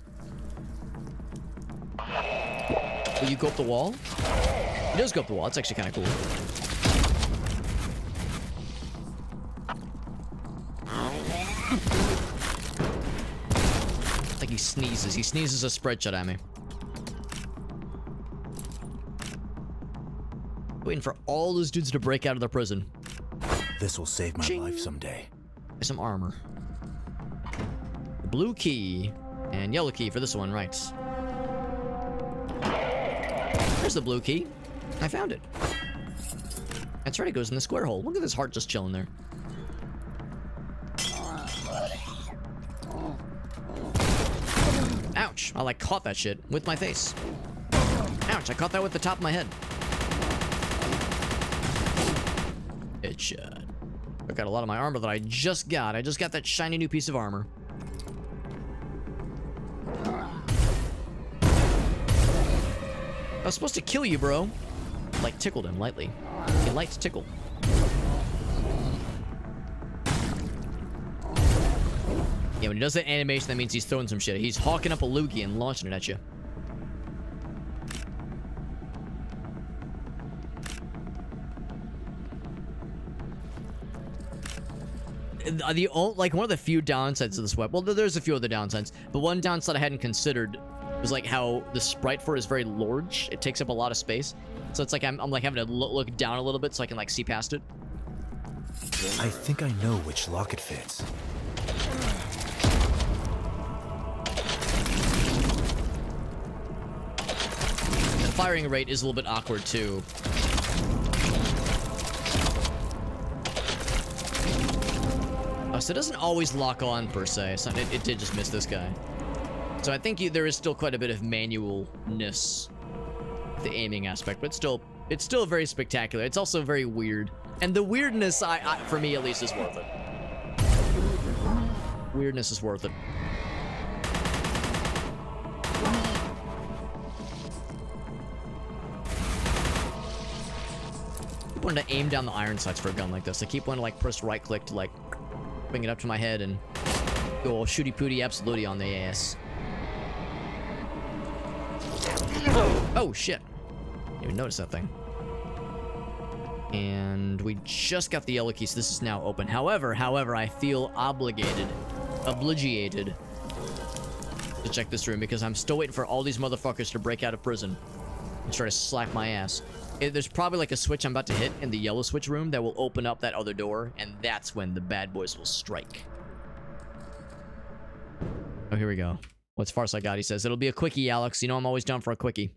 Will you go up the wall? He does go up the wall. It's actually kind of cool. Like he sneezes. He sneezes a spread shot at me. Waiting for all those dudes to break out of the prison. This will save my Ching. life someday. There's some armor. Blue key and yellow key for this one, right? There's the blue key. I found it. That's right, it goes in the square hole. Look at this heart just chilling there. Ouch! I like caught that shit with my face. Ouch! I caught that with the top of my head. Headshot. I got a lot of my armor that I just got. I just got that shiny new piece of armor. I was supposed to kill you, bro. Like, tickled him lightly. He likes tickle. Yeah, when he does that animation, that means he's throwing some shit. He's hawking up a loogie and launching it at you. Like, one of the few downsides of this weapon, well, there's a few other downsides, but one downside I hadn't considered was, like, how the sprite for it is very large. It takes up a lot of space. So it's like I'm like having to look down a little bit so I can, like, see past it. I think I know which lock it fits. The firing rate is a little bit awkward, too. Oh, so it doesn't always lock on, per se. So it did just miss this guy. So I think there is still quite a bit of manualness with the aiming aspect, but it's still very spectacular. It's also very weird. And the weirdness, for me at least, is worth it. Weirdness is worth it. I keep wanting to aim down the iron sights for a gun like this. I keep wanting to, like, press right click to, like, bring it up to my head and go all shooty pooty absolutely on the ass. Oh shit. Didn't even notice that thing. And we just got the yellow key, so this is now open. However, I feel obligated to check this room because I'm still waiting for all these motherfuckers to break out of prison and try to slack my ass. There's probably like a switch I'm about to hit in the yellow switch room that will open up that other door, and that's when the bad boys will strike. Oh, here we go. What's Farsight got? He says, it'll be a quickie, Alex. You know I'm always down for a quickie.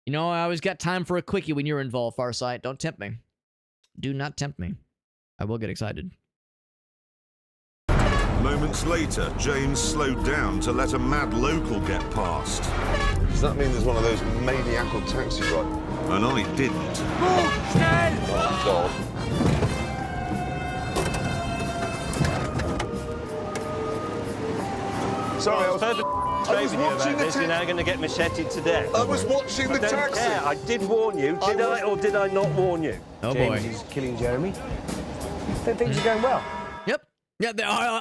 You know I always got time for a quickie when you're involved, Farsight. Don't tempt me. Do not tempt me. I will get excited. Moments later, James slowed down to let a mad local get past. Does that mean there's one of those maniacal taxi drivers? And I didn't. Oh, God. Sorry, I was watching the taxi. You're now going to get macheted to death. I was watching the taxi. I did warn you. Did I or did I not warn you? Oh James boy. is killing Jeremy. Then things are going well. Yep. Yeah,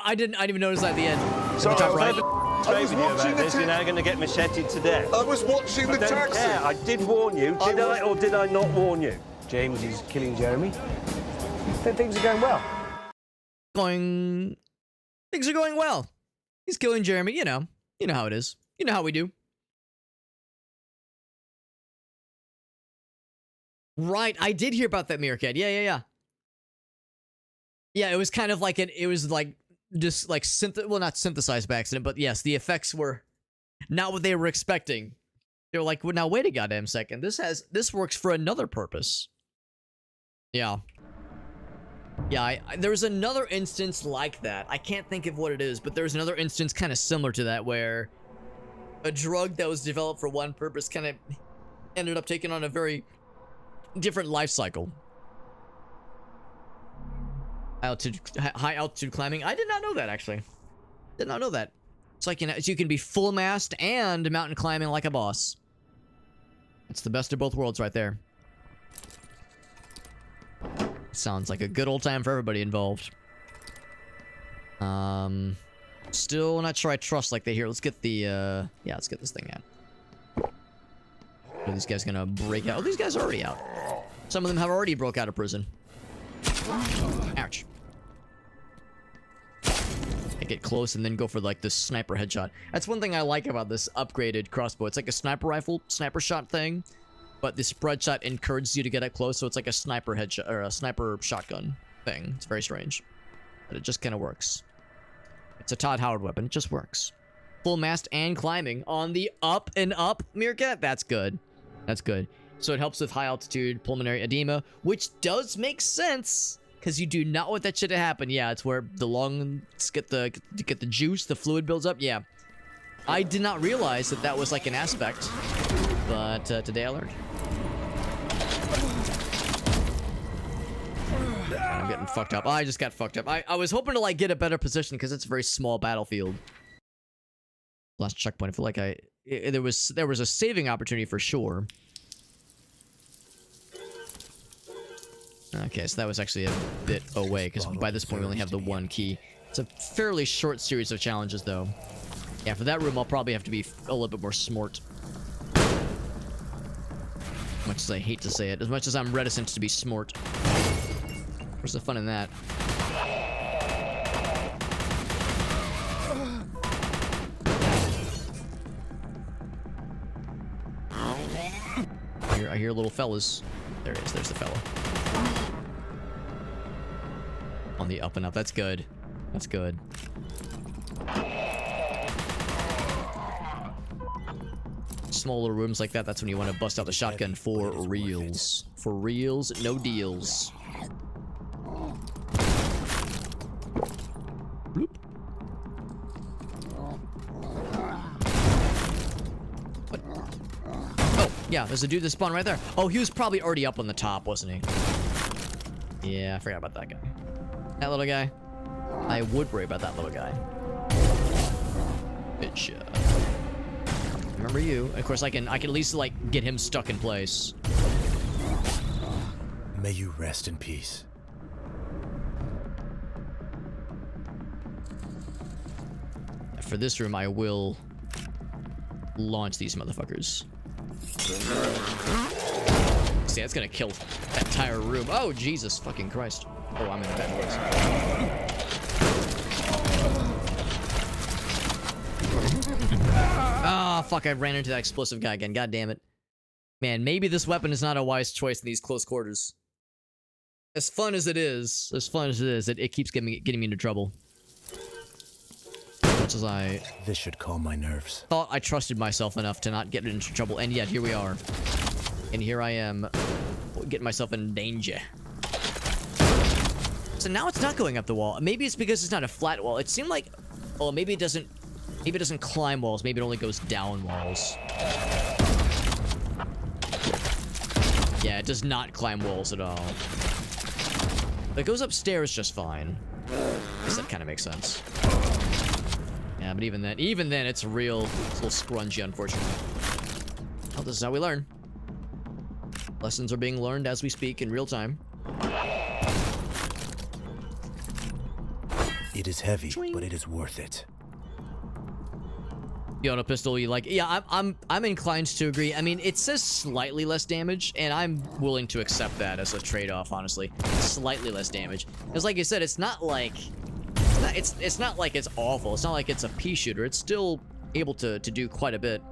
I didn't even notice that at the end. Sorry, Top I right. was watching the taxi. You're now going to get macheted to death. I was watching the taxi. I did warn you. Did I or did I not warn you? James is killing Jeremy. Then things are going well. Things are going well. He's killing Jeremy, you know how it is. You know how we do. Right, I did hear about that Meerkat. Yeah. Yeah, it was kind of like just like not synthesized by accident, but yes, the effects were not what they were expecting. They were like, well, now wait a goddamn second. This works for another purpose. Yeah. Yeah, there was another instance like that. I can't think of what it is, but there's another instance kind of similar to that where a drug that was developed for one purpose kind of ended up taking on a very different life cycle. High altitude climbing. I did not know that, actually. Did not know that. It's like you can be full mast and mountain climbing like a boss. It's the best of both worlds right there. Sounds like a good old time for everybody involved. Still not sure I trust like they here. Let's get the yeah, let's get this thing out. Are these guys gonna break out? Oh, these guys are already out. Some of them have already broke out of prison. Ouch. I get close and then go for like this sniper headshot. That's one thing I like about this upgraded crossbow. It's like a sniper rifle, sniper shot thing. But the spread shot encourages you to get up close, so it's like a sniper headshot or a sniper shotgun thing. It's very strange, but it just kind of works. It's a Todd Howard weapon. It just works. Full mast and climbing on the up and up Meerkat. That's good. That's good. So it helps with high altitude pulmonary edema, which does make sense because you do not want that shit to happen. Yeah, it's where the lungs get the juice, the fluid builds up. Yeah, I did not realize that was like an aspect, but today I learned. I'm getting fucked up. I just got fucked up. I was hoping to like get a better position because it's a very small battlefield. Last checkpoint. I feel like there was a saving opportunity for sure. Okay, so that was actually a bit away because by this point we only have the one key. It's a fairly short series of challenges though. Yeah, for that room I'll probably have to be a little bit more smart. Much as I hate to say it, as much as I'm reticent to be smart. Where's the fun in that? I hear little fellas. There it is, there's the fella. On the up and up, that's good. That's good. Small little rooms like that, that's when you want to bust out the shotgun for reals. For reals, no deals. Bloop. What? Oh, yeah, there's a dude that spawned right there. Oh, he was probably already up on the top, wasn't he? Yeah, I forgot about that guy. That little guy. I would worry about that little guy. Bitch. Remember you. Of course, I can at least like get him stuck in place. May you rest in peace. For this room, I will launch these motherfuckers. See, that's gonna kill that entire room. Oh, Jesus fucking Christ. Oh, I'm in a bad place. Ah, fuck, I ran into that explosive guy again. God damn it. Man, maybe this weapon is not a wise choice in these close quarters. As fun as it is, it keeps getting me into trouble. much as I This should calm my nerves. thought I trusted myself enough to not get into trouble, and yet here we are. And here I am, getting myself in danger. So now it's not going up the wall. Maybe it's because it's not a flat wall. It seemed like, oh, maybe it doesn't climb walls. Maybe it only goes down walls. Yeah, it does not climb walls at all. But it goes upstairs just fine. I guess that kind of makes sense. Yeah, but even then, it's a little scrungy, unfortunately. Well, this is how we learn. Lessons are being learned as we speak in real time. It is heavy, but it is worth it. The auto pistol, you like? Yeah, I'm inclined to agree. I mean, it says slightly less damage, and I'm willing to accept that as a trade-off. Honestly, slightly less damage. Because, like you said, it's not like it's not like it's awful. It's not like it's a pea shooter. It's still able to do quite a bit.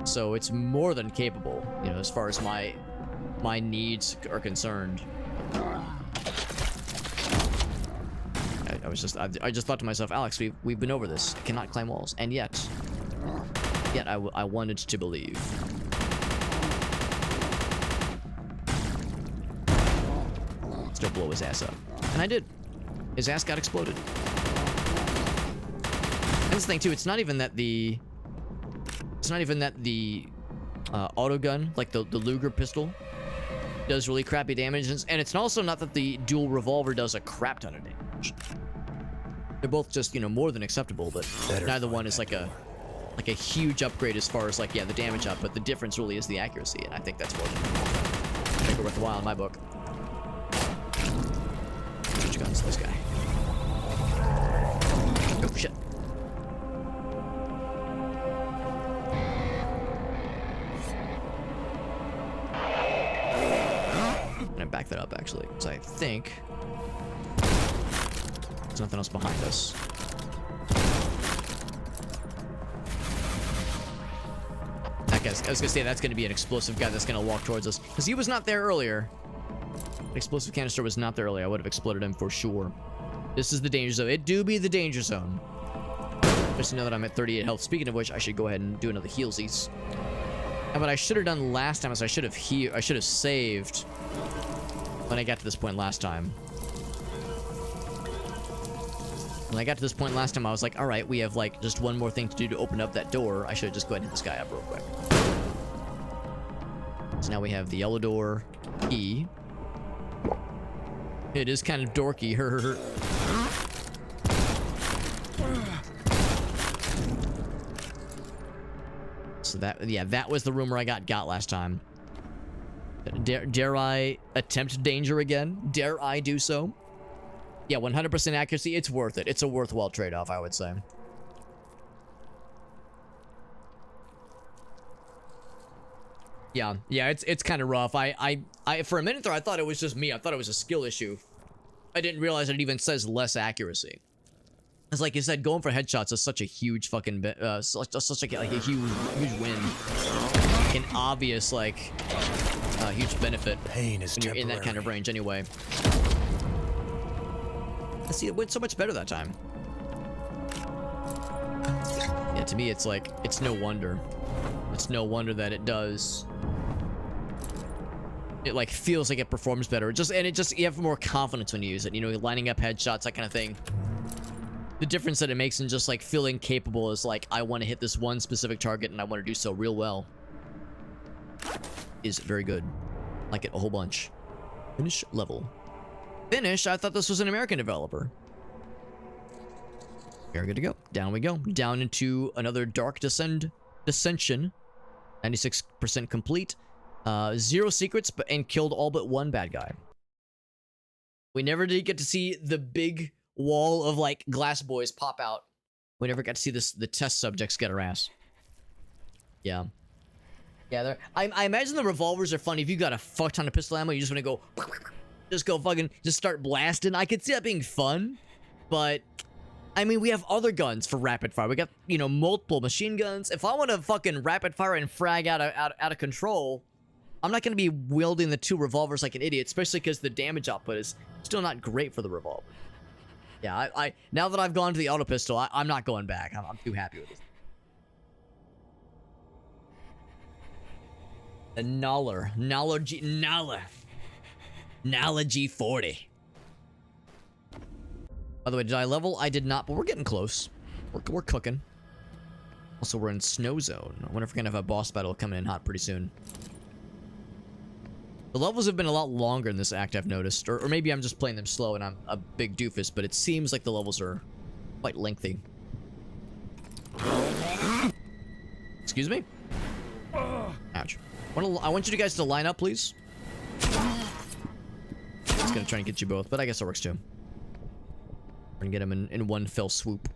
So it's more than capable, you know, as far as my needs are concerned. I just thought to myself, Alex, we've been over this. I cannot climb walls, and yet I wanted to believe. Still blow his ass up, and I did. His ass got exploded. And this thing too, it's not even that the auto gun, like the Luger pistol, does really crappy damage, and it's also not that the dual revolver does a crap ton of damage. They're both just, you know, more than acceptable, but neither one is like a huge upgrade as far as like, yeah, the damage up, but the difference really is the accuracy, and I think that's worth it worthwhile in my book. Switch guns to this guy. Oh shit. I'm gonna back that up actually, because I think there's nothing else behind us. That guy's, I was gonna say that's gonna be an explosive guy that's gonna walk towards us, because he was not there earlier. The explosive canister was not there earlier. I would have exploded him for sure. This is the danger zone. It do be the danger zone. Just know that I'm at 38 health. Speaking of which, I should go ahead and do another healsies. And what I should have done last time is I should have saved when I got to this point last time. When I got to this point last time, I was like, all right, we have like just one more thing to do to open up that door. I should just go ahead and hit this guy up real quick. So now we have the yellow door key. It is kind of dorky. So that was the room where I got last time. Dare I attempt danger again? Dare I do so? Yeah, 100% accuracy. It's worth it. It's a worthwhile trade-off, I would say. Yeah, it's kind of rough. I for a minute there, I thought it was just me. I thought it was a skill issue. I didn't realize it even says less accuracy. It's like you said, going for headshots is such a huge fucking such like a huge win. An obvious like huge benefit. Pain is when you're in that kind of range anyway. I see, it went so much better that time. Yeah, to me, it's like, it's no wonder. It's no wonder that it does. It like feels like it performs better. You have more confidence when you use it. You know, lining up headshots, that kind of thing. The difference that it makes in just like feeling capable is like, I want to hit this one specific target and I want to do so real well. Is very good. Like it a whole bunch. Finish level. Finish? I thought this was an American developer. Very good to go. Down we go. Down into another Dark Descension. 96% complete. 0 secrets, and killed all but one bad guy. We never did get to see the big wall of like glass boys pop out. We never got to see the test subjects get her ass. Yeah. Yeah, I imagine the revolvers are fun. If you got a fuck ton of pistol ammo, you just want to go... just start blasting. I could see that being fun, but I mean, we have other guns for rapid fire. We got, you know, multiple machine guns. If I want to fucking rapid fire and frag out of control, I'm not going to be wielding the 2 revolvers like an idiot, especially because the damage output is still not great for the revolver. Yeah, I now that I've gone to the auto pistol, I'm not going back. I'm too happy with this. The Nala G40. By the way, did I level? I did not, but we're getting close. We're cooking. Also, we're in Snow Zone. I wonder if we're gonna have a boss battle coming in hot pretty soon. The levels have been a lot longer in this act, I've noticed. Or maybe I'm just playing them slow and I'm a big doofus, but it seems like the levels are quite lengthy. Excuse me? Ouch. I want you guys to line up, please. It's gonna try and get you both, but I guess it works too. We're gonna get them in one fell swoop.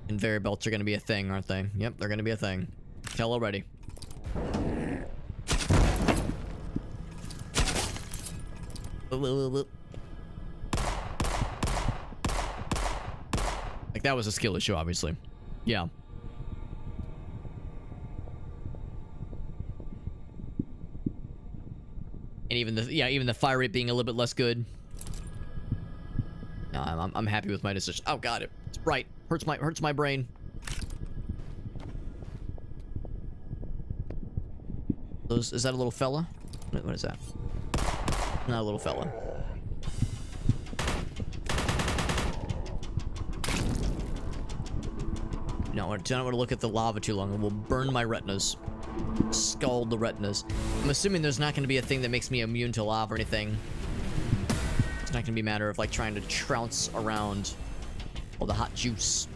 Conveyor belts are gonna be a thing, aren't they? Yep, they're gonna be a thing. Tell already. Like, that was a skill issue, obviously. Yeah. And even the fire rate being a little bit less good. No, I'm happy with my decision. Oh god, it's bright. Hurts my brain. Is that a little fella? What is that? Not a little fella. No, I don't want to look at the lava too long. It will burn my retinas. Scald the retinas. I'm assuming there's not going to be a thing that makes me immune to lava or anything. It's not going to be a matter of like trying to trounce around all the hot juice.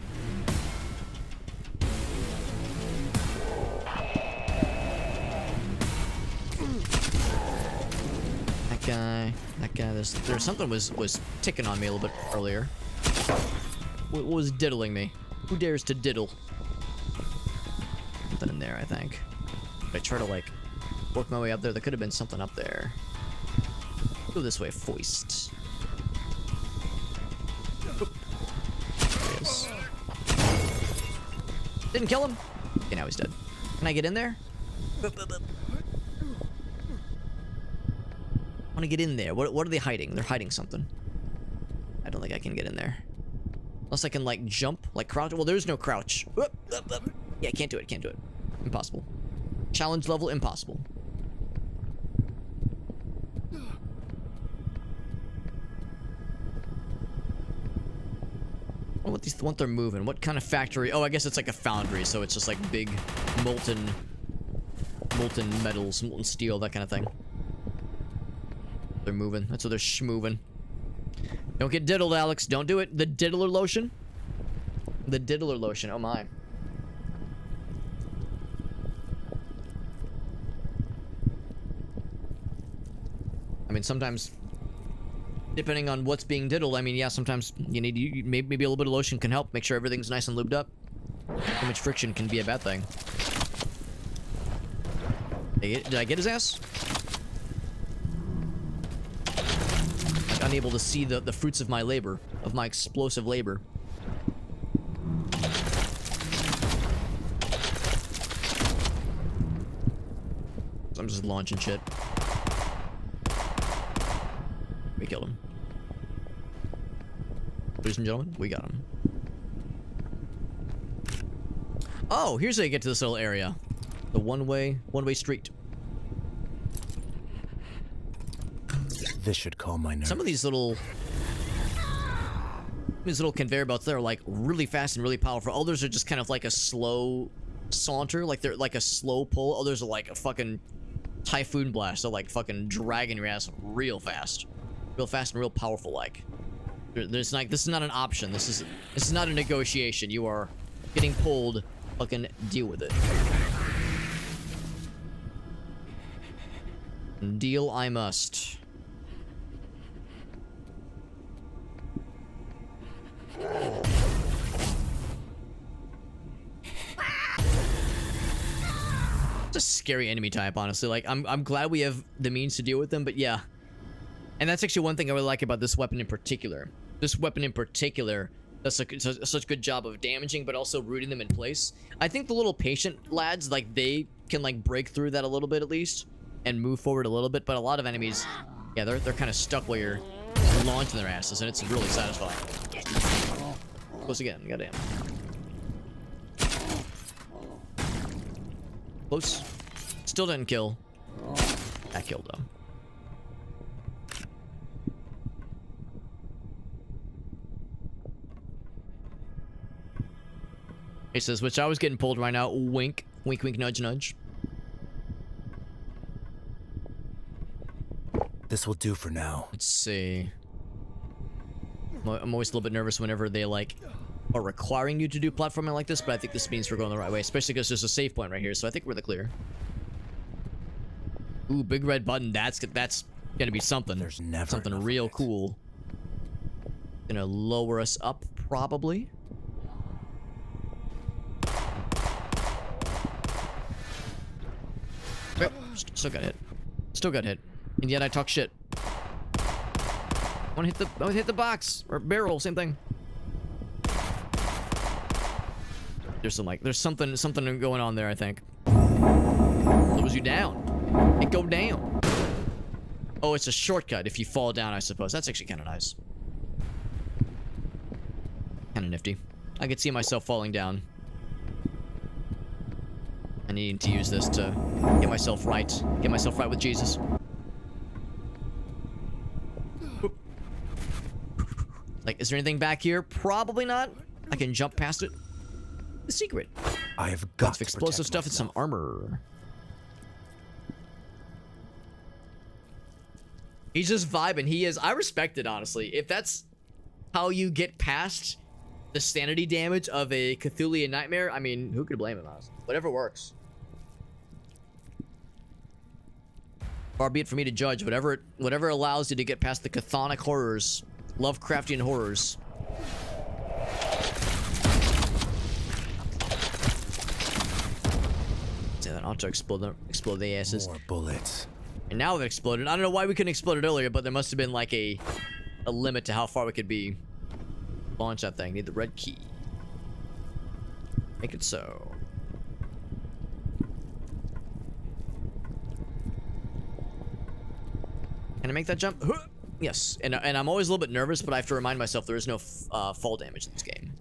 That guy, there's something was ticking on me a little bit earlier. What was diddling me? Who dares to diddle? Something in there, I think. If I try to like work my way up there, there could have been something up there. Go this way, foist. There he is. Didn't kill him. Okay, now he's dead. Can I get in there? I want to get in there. What are they hiding? They're hiding something. I don't think I can get in there. Unless I can, like, jump, like, crouch. Well, there's no crouch. Yeah, can't do it, can't do it. Impossible. Challenge level, impossible. What they're moving. What kind of factory? Oh, I guess it's like a foundry, so it's just like big molten metals, molten steel, that kind of thing. They're moving. That's what they're schmoving. Don't get diddled, Alex. Don't do it. The diddler lotion. The diddler lotion. Oh my. I mean, sometimes, depending on what's being diddled, I mean, yeah, sometimes you need maybe a little bit of lotion can help. Make sure everything's nice and lubed up. Too much friction can be a bad thing. Did I get his ass? Unable to see the fruits of my labor, of my explosive labor. I'm just launching shit. We killed him. Ladies and gentlemen, we got him. Oh, here's how you get to this little area. The one-way street. This should calm my nerves. Some of these little conveyor belts, they're like really fast and really powerful. Others are just kind of like a slow saunter, like they're like a slow pull. Others are like a fucking typhoon blast. They're like fucking dragging your ass real fast and real powerful. Like there's like, this is not an option. This is not a negotiation. You are getting pulled. Fucking deal with it. Deal I must. It's a scary enemy type, honestly. Like, I'm glad we have the means to deal with them, but yeah. And that's actually one thing I really like about this weapon in particular. This weapon in particular does such a good job of damaging, but also rooting them in place. I think the little patient lads, like, they can, like, break through that a little bit at least and move forward a little bit, but a lot of enemies, yeah, they're kind of stuck where launching their asses, and it's really satisfying. Close again, goddamn. Close. Still didn't kill. That killed though. He says, which I was getting pulled right now. Wink. Wink, wink, nudge, nudge. This will do for now. Let's see. I'm always a little bit nervous whenever they, like, are requiring you to do platforming like this, but I think this means we're going the right way, especially because there's a save point right here, so I think we're the clear. Ooh, big red button. That's gonna be something. There's never something enough of real it. cool. Gonna lower us up, probably. Yep, still got hit. Still got hit. And yet I talk shit. I wanna hit the box or barrel, same thing. There's something going on there, I think. Slows you down. It go down. Oh, it's a shortcut if you fall down, I suppose. That's actually kind of nice. Kind of nifty. I could see myself falling down. I need to use this to get myself right. Get myself right with Jesus. Like, is there anything back here? Probably not. I can jump past it. The secret. I have got Lots of explosive stuff and some armor. He's just vibing. He is. I respect it, honestly. If that's how you get past the sanity damage of a Cthulhian nightmare, I mean, who could blame him, honestly? Whatever works. Far be it for me to judge. Whatever allows you to get past the chthonic horrors, Lovecraftian horrors. Say that auto explode the asses. More bullets. And now they've exploded. I don't know why we couldn't explode it earlier, but there must have been like a limit to how far we could be. Launch that thing. Need the red key. Make it so. Can I make that jump? Yes. And I'm always a little bit nervous, but I have to remind myself there is no fall damage in this game.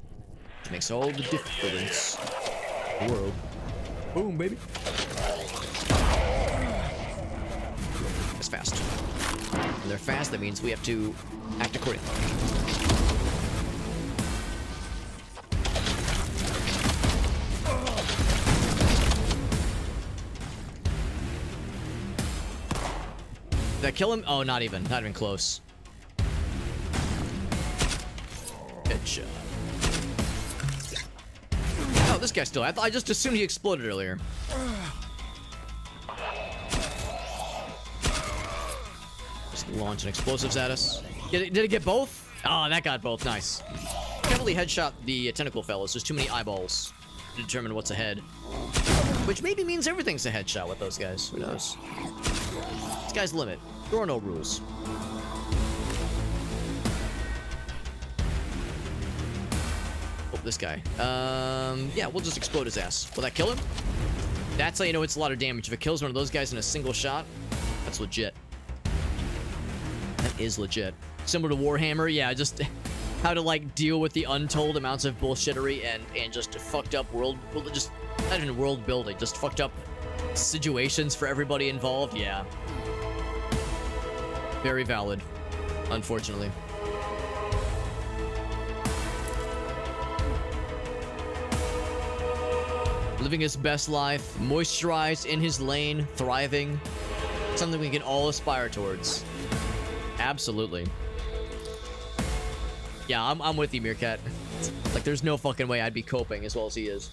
Which makes all the difference. Whoa. Boom, baby. It's fast. When they're fast, that means we have to act accordingly. Did I kill him? Oh, not even close. Headshot. Oh, this guy's still. I just assumed he exploded earlier. Just launching explosives at us. Did it get both? Oh, that got both. Nice. Heavily headshot the tentacle fellas. There's too many eyeballs to determine what's ahead. Which maybe means everything's a headshot with those guys. Who knows? Sky's the limit. There are no rules. Oh, this guy. Yeah, we'll just explode his ass. Will that kill him? That's how you know it's a lot of damage. If it kills one of those guys in a single shot, that's legit. That is legit. Similar to Warhammer, yeah, just how to like deal with the untold amounts of bullshittery and just fucked up just not even world building, just fucked up situations for everybody involved. Yeah. Very valid, unfortunately. Living his best life, moisturized in his lane, thriving. Something we can all aspire towards. Absolutely. Yeah, I'm with you, Meerkat. Like, there's no fucking way I'd be coping as well as he is.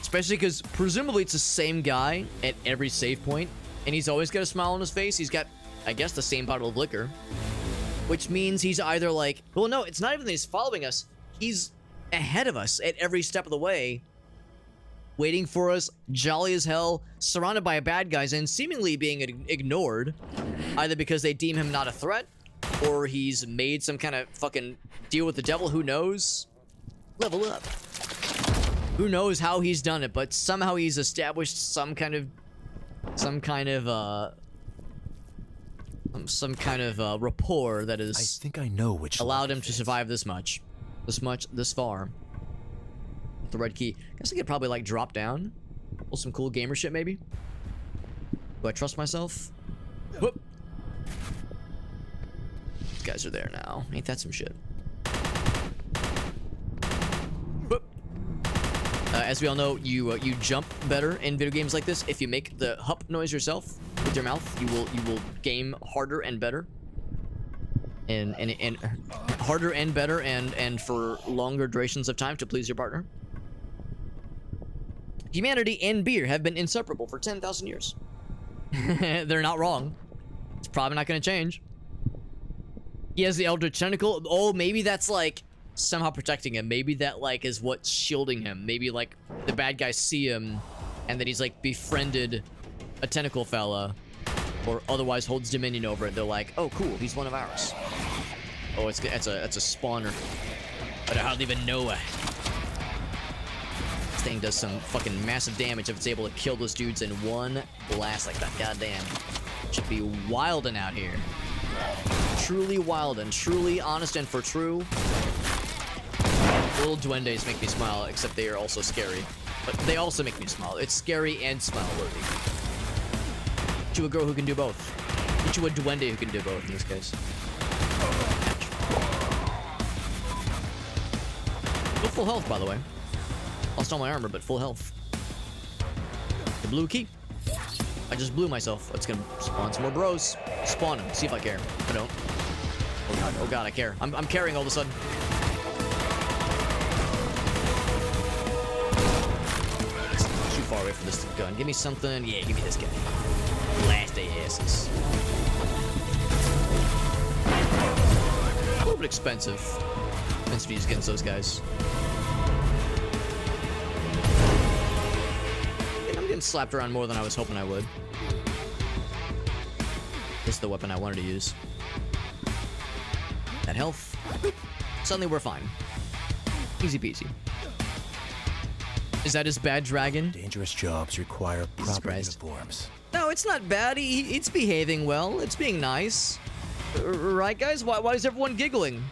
Especially because presumably it's the same guy at every save point, and he's always got a smile on his face. He's got, I guess, the same bottle of liquor, which means he's either like, well, no, it's not even that he's following us. He's ahead of us at every step of the way, waiting for us, jolly as hell, surrounded by bad guys, and seemingly being ignored, either because they deem him not a threat, or he's made some kind of fucking deal with the devil. Who knows? Level up. Who knows how he's done it, but somehow he's established some kind of some kind of rapport that I has think I know which allowed lock him it to fits. survive this far. With the red key. Guess I could probably like drop down. Pull some cool gamer shit maybe. Do I trust myself? Whoop. These guys are there now. Ain't that some shit? Whoop. As we all know, you jump better in video games like this if you make the hup noise yourself with your mouth. You will game harder and better. And harder and better and for longer durations of time to please your partner. Humanity and beer have been inseparable for 10,000 years. They're not wrong. It's probably not going to change. He has the Eldritch Tentacle. Oh, maybe that's like somehow protecting him. Maybe that like is what's shielding him. Maybe like the bad guys see him and then he's like befriended a tentacle fella or otherwise holds dominion over it. They're like, oh, cool, he's one of ours. Oh, it's a spawner. But I hardly even know it. This thing does some fucking massive damage if it's able to kill those dudes in one blast like that. Goddamn. Should be wildin' out here. Truly wildin'. Truly honest and for true. Little duendes make me smile, except they are also scary. But they also make me smile. It's scary and smile-worthy. Get you a girl who can do both. Get you a duende who can do both in this case. Still full health, by the way. Lost all my armor, but full health. The blue key. I just blew myself. It's gonna spawn some more bros. Spawn them. See if I care. I don't. Oh god, I care. I'm caring all of a sudden. It's too far away from this gun. Give me something. Yeah, give me this guy. Blast their asses. A little bit expensive. Expensive to use against those guys. Slapped around more than I was hoping I would. This is the weapon I wanted to use. That health. Suddenly we're fine. Easy peasy. Is that his bad dragon? Dangerous jobs require Jesus proper Christ. uniforms. No, it's not bad. It's behaving well. It's being nice. Right, guys? Why is everyone giggling?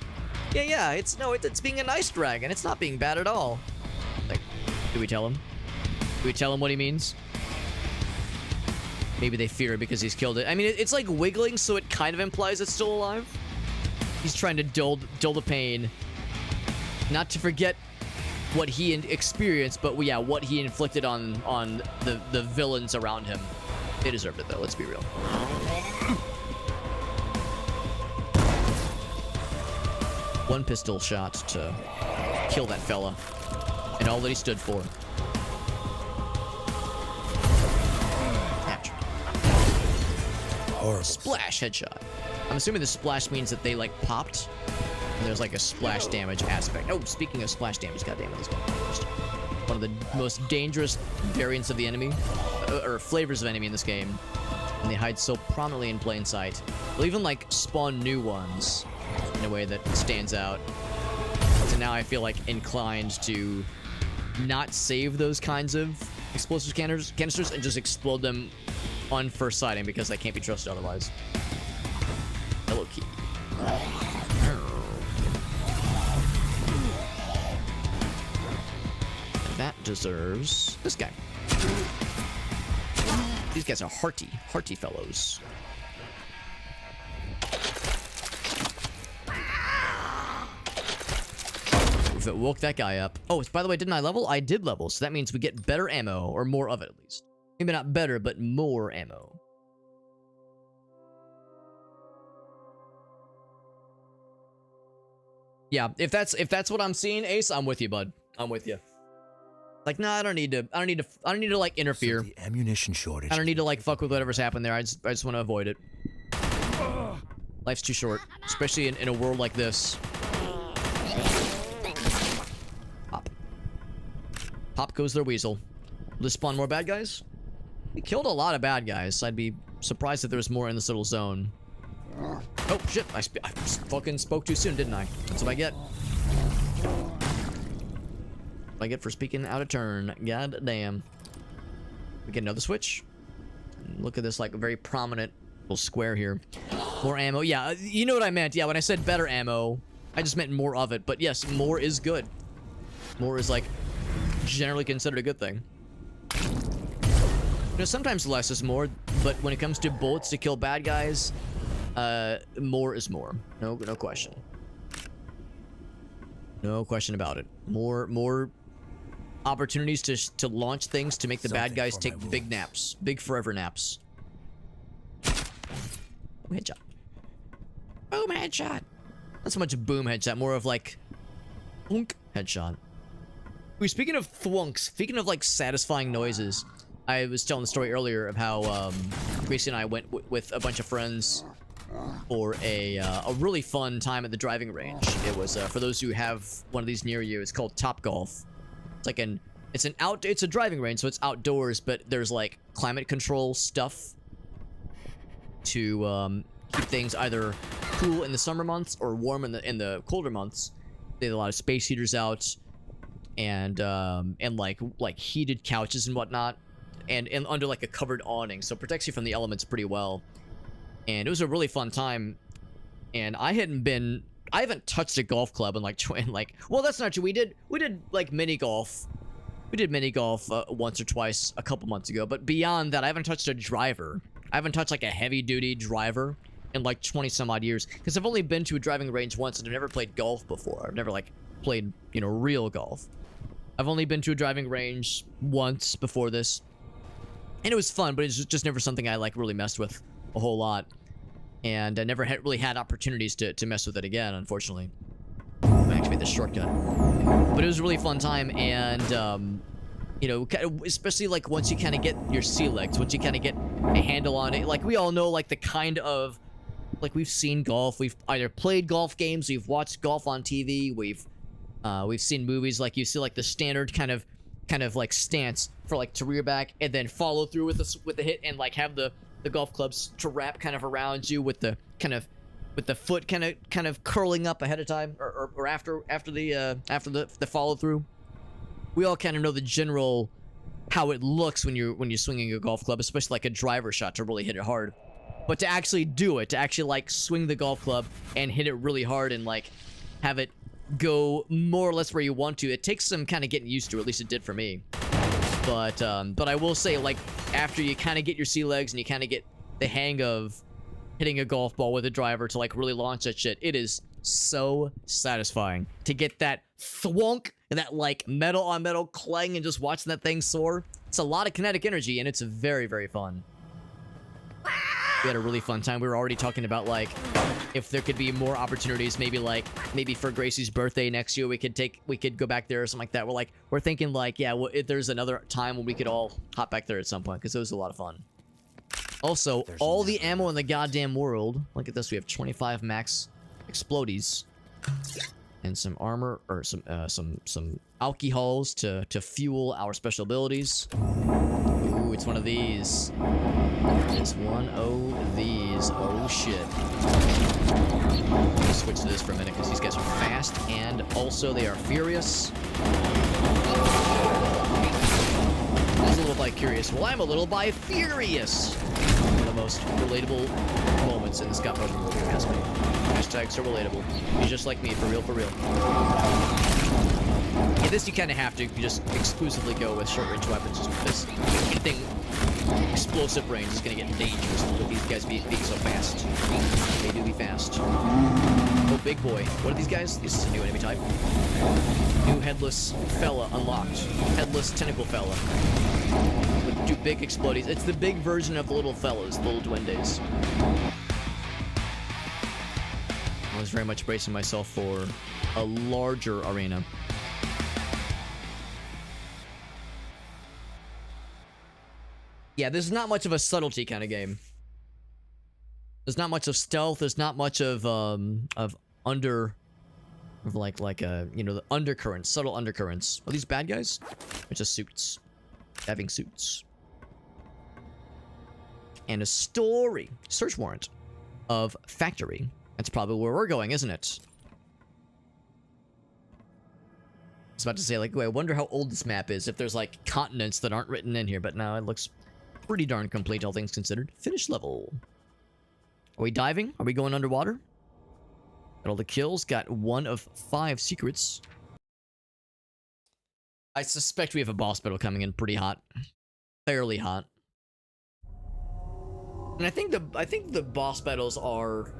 Yeah. It's being a nice dragon. It's not being bad at all. Like, do we tell him? Do we tell him what he means? Maybe they fear it because he's killed it. I mean, it's like wiggling, so it kind of implies it's still alive. He's trying to dull the pain. Not to forget what he experienced, but yeah, what he inflicted on the villains around him. They deserved it, though. Let's be real. One pistol shot to kill that fella. And all that he stood for. Horrible. Splash headshot. I'm assuming the splash means that they like popped. And there's like a splash damage aspect. Oh, speaking of splash damage, goddamn it, let's go first. One of the most dangerous variants of the enemy, or flavors of enemy in this game, and they hide so prominently in plain sight. They'll even like spawn new ones in a way that stands out. So now I feel like inclined to not save those kinds of explosive canisters and just explode them on first sighting because I can't be trusted otherwise. Hello, key. That deserves this guy. These guys are hearty fellows. If it woke that guy up. Oh, by the way, didn't I level? I did level, so that means we get better ammo, or more of it at least. Maybe not better, but more ammo. Yeah, if that's what I'm seeing, Ace, I'm with you, bud. I'm with you. Like, nah, I don't need to like interfere. So the ammunition shortage. I don't need to like fuck with whatever's happened there. I just want to avoid it. Life's too short, especially in a world like this. Pop. Pop goes their weasel. Will this spawn more bad guys? We killed a lot of bad guys. I'd be surprised if there was more in this little zone. Oh shit! I fucking spoke too soon, didn't I? That's what I get. What I get for speaking out of turn. God damn. We get another switch. Look at this, like, very prominent little square here. More ammo. Yeah, you know what I meant. Yeah, when I said better ammo, I just meant more of it. But yes, more is good. More is, like, generally considered a good thing. You know, sometimes less is more, but when it comes to bullets to kill bad guys, more is more. No question. No question about it. More opportunities to launch things to make the bad guys take big naps. Big forever naps. Boom headshot. Boom headshot. Not so much boom headshot, more of like thwunk headshot. Speaking of thwunks, speaking of like satisfying noises, I was telling the story earlier of how Gracie and I went with a bunch of friends for a really fun time at the driving range. It was for those who have one of these near you. It's called Top Golf. It's like it's a driving range, so it's outdoors, but there's like climate control stuff to keep things either cool in the summer months or warm in the colder months. They have a lot of space heaters out, and like heated couches and whatnot, and under like a covered awning, so it protects you from the elements pretty well. And it was a really fun time. And I haven't touched a golf club in like well, that's not true. We did like mini golf. We did mini golf once or twice a couple months ago, but beyond that, I haven't touched a driver. I haven't touched like a heavy duty driver in like 20 some odd years, because I've only been to a driving range once and I've never played golf before. I've never like played, you know, real golf. I've only been to a driving range once before this, and it was fun, but it's just never something I like really messed with a whole lot, and I never really had opportunities to mess with it again, unfortunately. I actually made the shortcut, but it was a really fun time. And you know, especially like once you kind of get your sea legs, once you kind of get a handle on it, like we all know, like the kind of, like we've seen golf, we've either played golf games, we've watched golf on TV, we've seen movies, like you see like the standard kind of like stance for like to rear back and then follow through with the hit, and like have the golf clubs to wrap kind of around you with the kind of with the foot kind of curling up ahead of time or after the follow through. We all kind of know the general how it looks when you're swinging a golf club, especially like a driver shot, to really hit it hard. But to actually do it, to actually like swing the golf club and hit it really hard and like have it go more or less where you want to, it takes some kind of getting used to. At least it did for me. But I will say, like, after you kind of get your sea legs and you kind of get the hang of hitting a golf ball with a driver to like really launch that shit, it is so satisfying to get that thwunk and that like metal on metal clang and just watching that thing soar. It's a lot of kinetic energy, and it's very, very fun. We had a really fun time. We were already talking about like if there could be more opportunities, maybe for Gracie's birthday next year we could go back there or something like that. We're thinking like, yeah, well, if there's another time when we could all hop back there at some point, because it was a lot of fun. Also, all the ammo in the goddamn world. Look at this. We have 25 max explodies and some armor, or some alcohols to fuel our special abilities. Ooh, it's one of these. It's one of these. Oh shit. Let me switch to this for a minute because these guys are fast and also they are furious. I was a little bi-curious. Well, I'm a little bi-furious. One of the most relatable moments in the Scott Pilgrim movie, has me. Hashtag so relatable. He's just like me, for real, for real. Yeah, this you kind of have to. You just exclusively go with short-range weapons, just because anything explosive range is going to get dangerous with these guys being so fast. They do be fast. Oh, big boy. What are these guys? This is a new enemy type. New headless fella unlocked. Headless tentacle fella. With two big explodies. It's the big version of the little fellas, the little duendes. I was very much bracing myself for a larger arena. Yeah, there's not much of a subtlety kind of game. There's not much of stealth. There's not much of you know, the undercurrents, subtle undercurrents. Are these bad guys? It's just suits, having suits, and a story search warrant of factory. That's probably where we're going, isn't it? I was about to say, like, I wonder how old this map is, if there's like continents that aren't written in here, but no, it looks pretty darn complete, all things considered. Finish level. Are we diving? Are we going underwater? Got all the kills. Got 1 of 5 secrets. I suspect we have a boss battle coming in pretty hot. Fairly hot. And I think the boss battles are...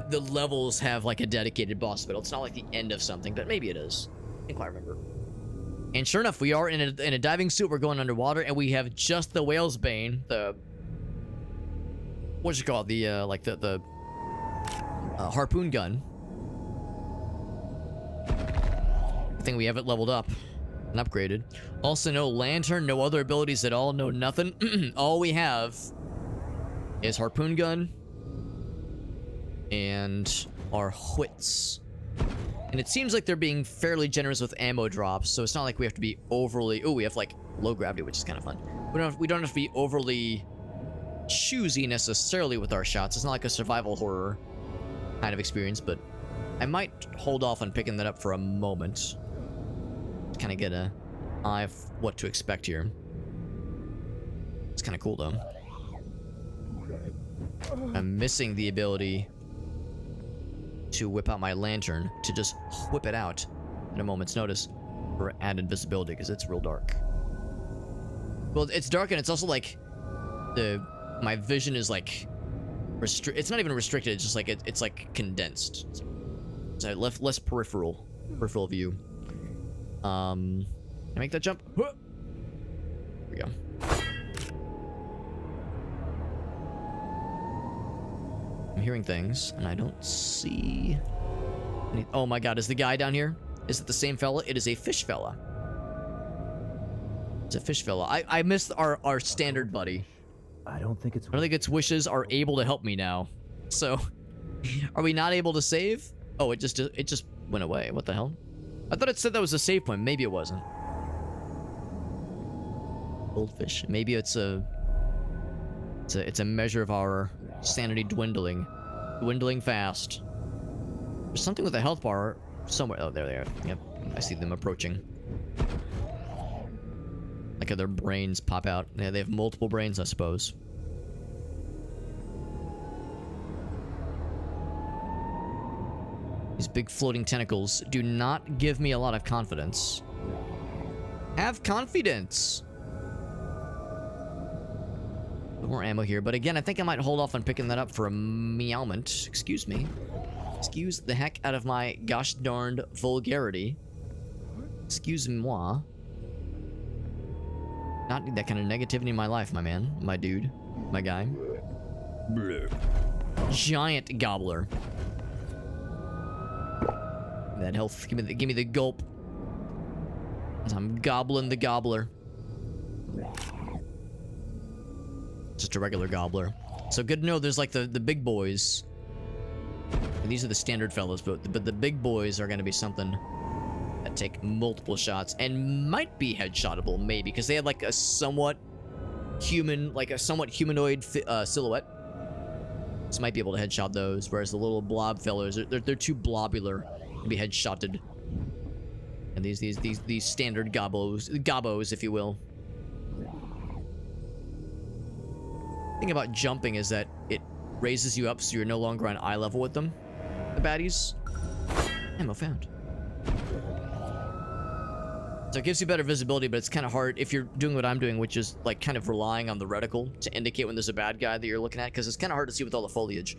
The levels have like a dedicated boss battle. It's not like the end of something, but maybe it is. I can't quite remember. And sure enough, we are in a diving suit. We're going underwater, and we have just the whale's bane. The... What's it called? The, like the harpoon gun. I think we have it leveled up and upgraded. Also, no lantern, no other abilities at all, no nothing. All we have is harpoon gun and our wits. And it seems like they're being fairly generous with ammo drops, so it's not like we have to be overly... Oh, we have like low gravity, which is kind of fun. We don't have to be overly choosy necessarily with our shots. It's not like a survival horror kind of experience, but I might hold off on picking that up for a moment. Kind of get a eye of what to expect here. It's kind of cool though. I'm missing the ability to whip out my lantern, to just whip it out at a moment's notice for added visibility, because it's real dark. Well, it's dark, and it's also like my vision is like it's not even restricted. It's just like it's like condensed. So less peripheral view. Can I make that jump? Here we go. I'm hearing things, and I don't see any... Oh my god, is the guy down here? Is it the same fella? It is a fish fella. It's a fish fella. I missed our standard buddy. I don't think it's... I don't think its wishes are able to help me now. So, are we not able to save? Oh, it just went away. What the hell? I thought it said that was a save point. Maybe it wasn't. Goldfish. Maybe it's a measure of our sanity dwindling fast. There's something with a health bar somewhere. Oh, there they are. Yep, I see them approaching. Like how their brains pop out. Yeah, they have multiple brains, I suppose. These big floating tentacles do not give me a lot of confidence. Have confidence! More ammo here, but again, I think I might hold off on picking that up for a meowment. Excuse me. Excuse the heck out of my gosh darned vulgarity. Excuse moi. Not need that kind of negativity in my life, my man. My dude. My guy. Bleh. Giant gobbler. That health. Give me the gulp. As I'm gobbling the gobbler. Just a regular gobbler. So good to know there's like the big boys. And these are the standard fellows, but the big boys are gonna be something that take multiple shots and might be headshotable, maybe, because they have like a somewhat humanoid silhouette. So might be able to headshot those, whereas the little blob fellows, they're too blobular to be headshotted. And these standard gobbos, if you will. The thing about jumping is that it raises you up so you're no longer on eye level with them. The baddies. Ammo found. So it gives you better visibility, but it's kind of hard if you're doing what I'm doing, which is like kind of relying on the reticle to indicate when there's a bad guy that you're looking at, because it's kind of hard to see with all the foliage.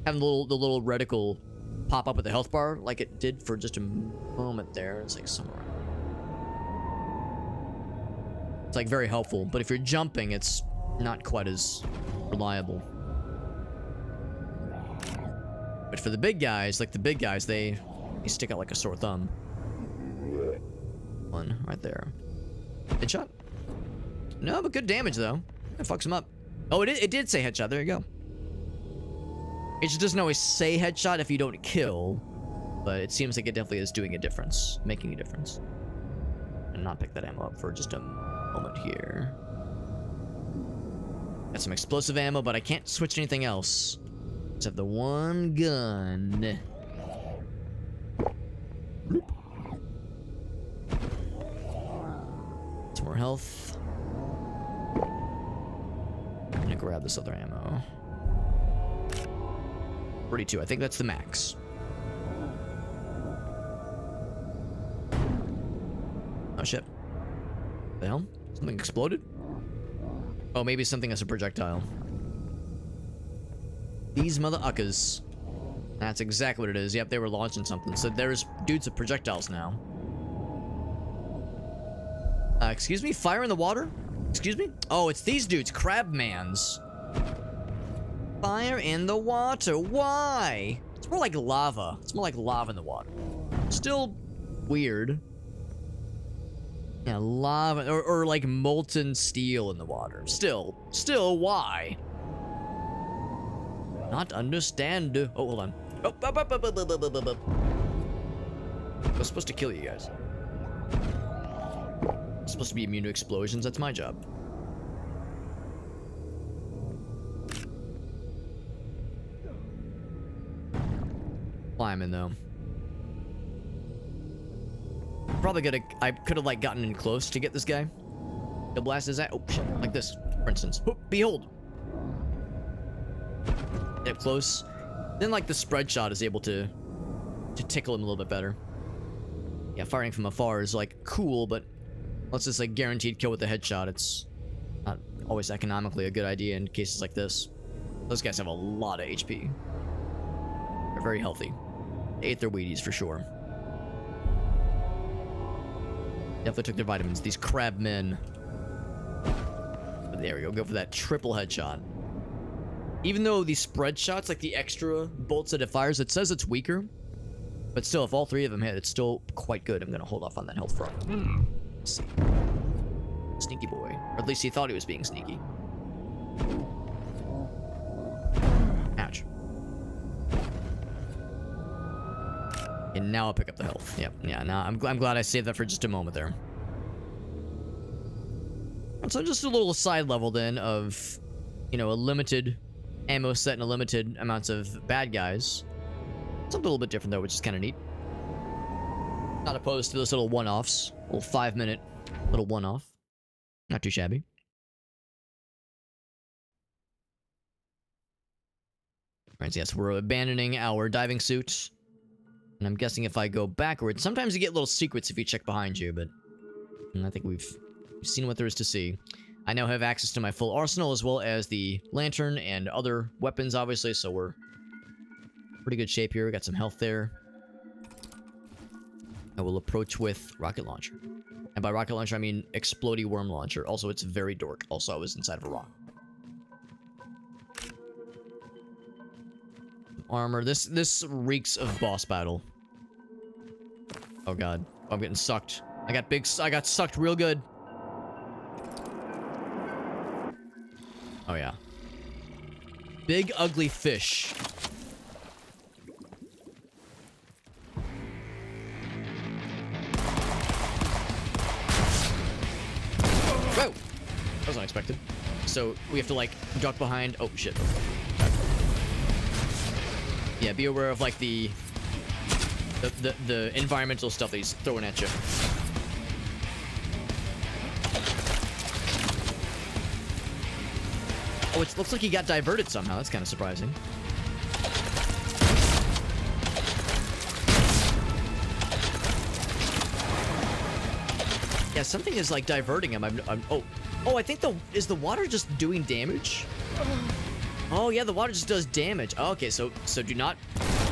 Having the little reticle pop up with the health bar like it did for just a moment there. It's like somewhere. It's like very helpful, but if you're jumping, it's not quite as reliable. But for the big guys, they stick out like a sore thumb. One right there. Headshot? No, but good damage though. It fucks him up. Oh, it did say headshot. There you go. It just doesn't always say headshot if you don't kill, but it seems like it definitely is doing a difference, making a difference. And not pick that ammo up for just a moment here. Got some explosive ammo, but I can't switch to anything else. Just have the one gun. Some more health. grab this other ammo. 42, I think that's the max. Oh shit. The hell? Something exploded? Oh, maybe something as a projectile. These mother uckers. That's exactly what it is. Yep, they were launching something. So there's dudes with projectiles now. Excuse me? Fire in the water? Excuse me? Oh, it's these dudes. Crabmans. Fire in the water. Why? It's more like lava. It's more like lava in the water. Still weird. Yeah, lava. Or like molten steel in the water. Still, why? Not understand. Oh, hold on. Oh, I was supposed to kill you guys. I'm supposed to be immune to explosions. That's my job. Climbing though. Probably I could have like gotten in close to get this guy. The blast is at, oh shit, like this, for instance. Oh, behold. Get up close. Then like the spread shot is able to tickle him a little bit better. Yeah, firing from afar is like cool, but unless it's like guaranteed kill with the headshot, it's not always economically a good idea in cases like this. Those guys have a lot of HP. They're very healthy. They ate their Wheaties for sure. Definitely took their vitamins. These crab men. There we go. Go for that triple headshot. Even though the spread shots, like the extra bolts that it fires, it says it's weaker. But still, if all three of them hit, it's still quite good. I'm going to hold off on that health front. Let's see. Sneaky boy. Or at least he thought he was being sneaky. Ouch. And now I'll pick up the health. Yep. Yeah, now I'm glad I saved that for just a moment there. And so just a little side level then of, you know, a limited ammo set and a limited amounts of bad guys. Something a little bit different though, which is kind of neat. Not opposed to those little one-offs. Little 5-minute little one-off. Not too shabby. Alright, so yes, we're abandoning our diving suit. And I'm guessing if I go backwards, sometimes you get little secrets if you check behind you, but I think we've seen what there is to see. I now have access to my full arsenal as well as the lantern and other weapons, obviously, so we're pretty good shape here. We got some health there. I will approach with rocket launcher. And by rocket launcher, I mean explodey worm launcher. Also, it's very dork. Also, I was inside of a rock. Armor. This reeks of boss battle. Oh god. I'm getting sucked. I got sucked real good. Oh yeah. Big ugly fish. Whoa! That was unexpected. So we have to like duck behind. Oh shit. Yeah, be aware of like the environmental stuff that he's throwing at you. Oh, it looks like he got diverted somehow. That's kind of surprising. Yeah, something is like diverting him. Oh, I think is the water just doing damage? Oh yeah, the water just does damage. Oh, okay, so do not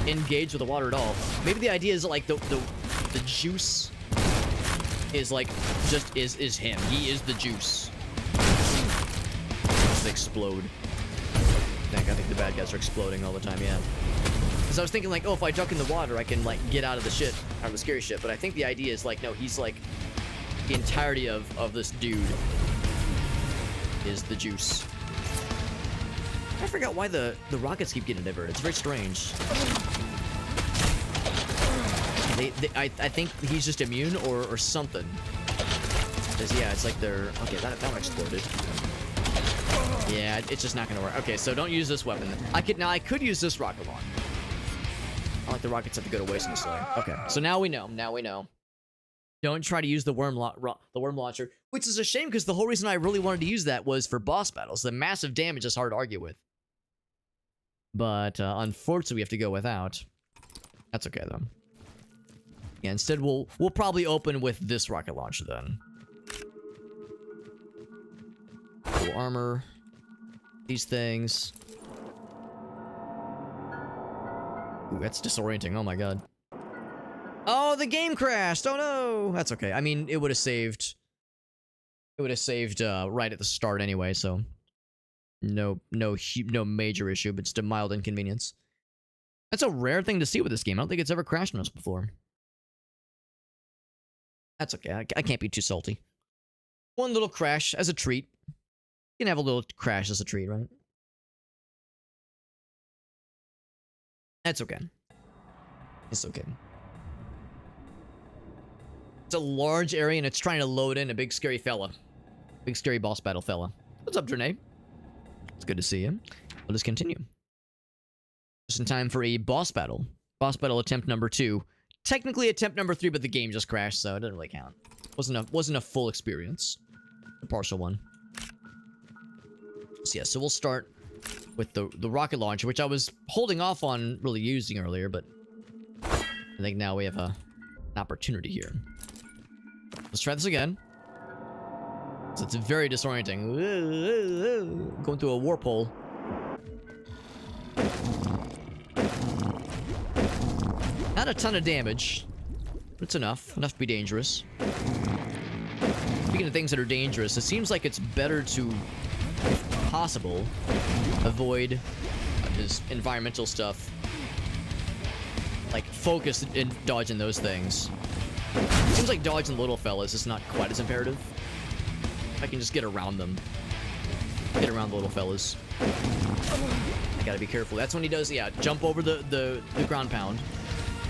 engage with the water at all. Maybe the idea is that, like the juice is like just is him. He is the juice. They explode. I think the bad guys are exploding all the time. Yeah. Because I was thinking like, oh, if I duck in the water, I can like get out of the shit, out of the scary shit. But I think the idea is like, no, he's like the entirety of this dude is the juice. I forgot why the rockets keep getting diverted. It's very strange. I think he's just immune or something. Because yeah, it's like they're okay. That one exploded. Yeah, it's just not gonna work. Okay, so don't use this weapon. I could use this rocket launcher. I like the rockets have to go to waste in this way. Okay, so now we know. Now we know. Don't try to use the worm launcher, which is a shame because the whole reason I really wanted to use that was for boss battles. The massive damage is hard to argue with. But unfortunately, we have to go without. That's okay though. Yeah, instead we'll probably open with this rocket launcher then. Full armor. These things. Ooh, that's disorienting. Oh my god. Oh, the game crashed. Oh no. That's okay. I mean, it would have saved. It would have saved right at the start anyway. So no major issue, but just a mild inconvenience. That's a rare thing to see with this game. I don't think it's ever crashed on us before. That's okay. I can't be too salty. One little crash as a treat. You can have a little crash as a treat, right? That's okay. It's okay. It's a large area and it's trying to load in a big scary fella. Big scary boss battle fella. What's up, Drenay? It's good to see you. Let us continue. Just in time for a boss battle. Boss battle attempt number 2. Technically attempt number 3, but the game just crashed, so it doesn't really count. Wasn't a full experience. A partial one. So yeah, so we'll start with the rocket launcher, which I was holding off on really using earlier, but I think now we have an opportunity here. Let's try this again. So it's very disorienting. Going through a warp hole. Not a ton of damage, but it's enough. Enough to be dangerous. Speaking of things that are dangerous, it seems like it's better to, if possible, avoid this environmental stuff. Like, focus in dodging those things. Seems like dodging the little fellas is not quite as imperative. I can just get around them. Get around the little fellas. I gotta be careful. That's when he does, yeah, jump over the ground pound.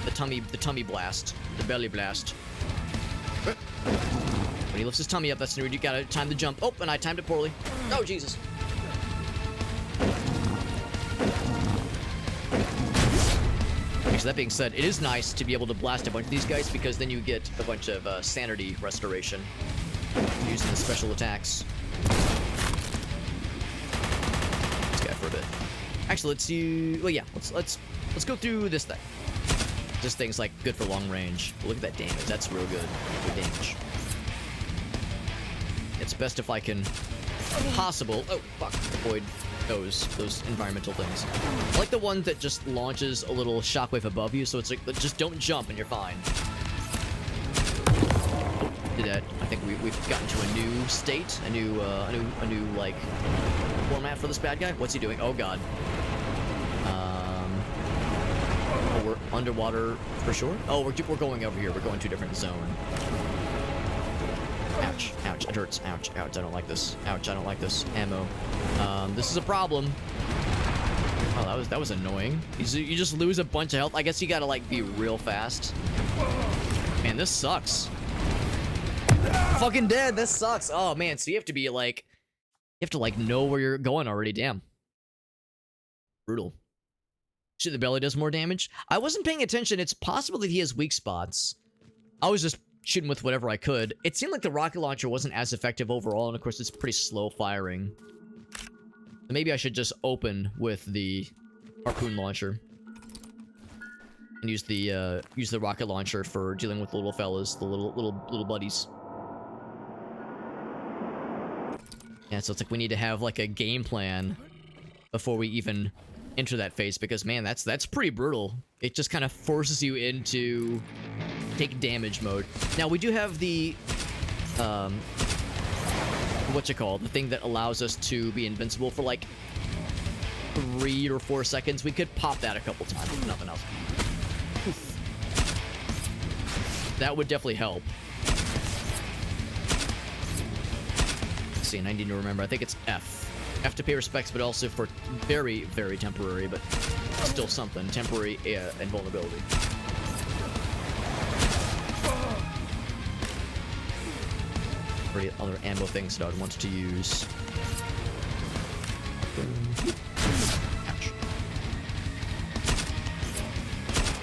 The tummy blast. The belly blast. When he lifts his tummy up, that's when you gotta time the jump. Oh, and I timed it poorly. Oh, Jesus. Okay, so that being said, it is nice to be able to blast a bunch of these guys because then you get a bunch of sanity restoration using the special attacks. This guy for a bit. Actually, let's use. Well, yeah, let's go through this thing. This thing's like good for long range. Look at that damage. That's real good. Good damage. It's best if I can possible. Oh fuck! Avoid those environmental things. I like the one that just launches a little shockwave above you, so it's like just don't jump and you're fine. Did that? I think we've gotten to a new state, a new like format for this bad guy. What's he doing? Oh god. Oh, we're underwater for sure. Oh, we're going over here. We're going to a different zone. Ouch! Ouch! It hurts! Ouch! Ouch! I don't like this. Ouch! I don't like this. Ammo. This is a problem. Oh, that was annoying. You just lose a bunch of health. I guess you gotta like be real fast. Man, this sucks. Fucking dead. This sucks. Oh man, so you have to be like, you have to like know where you're going already. Damn. Brutal. Shit, the belly does more damage. I wasn't paying attention. It's possible that he has weak spots. I was just shooting with whatever I could. It seemed like the rocket launcher wasn't as effective overall, and of course it's pretty slow firing. Maybe I should just open with the harpoon launcher and use the rocket launcher for dealing with the little fellas, the little buddies. Yeah, so it's like we need to have like a game plan before we even enter that phase, because man, that's pretty brutal. It just kind of forces you into take damage mode. Now we do have the the thing that allows us to be invincible for like 3 or 4 seconds. We could pop that a couple times, if nothing else. Oof. That would definitely help. Let's see, and I need to remember, I think it's F. F to pay respects, but also for very, very temporary, but still something. Temporary invulnerability. For other ammo things that I would want to use. Ouch.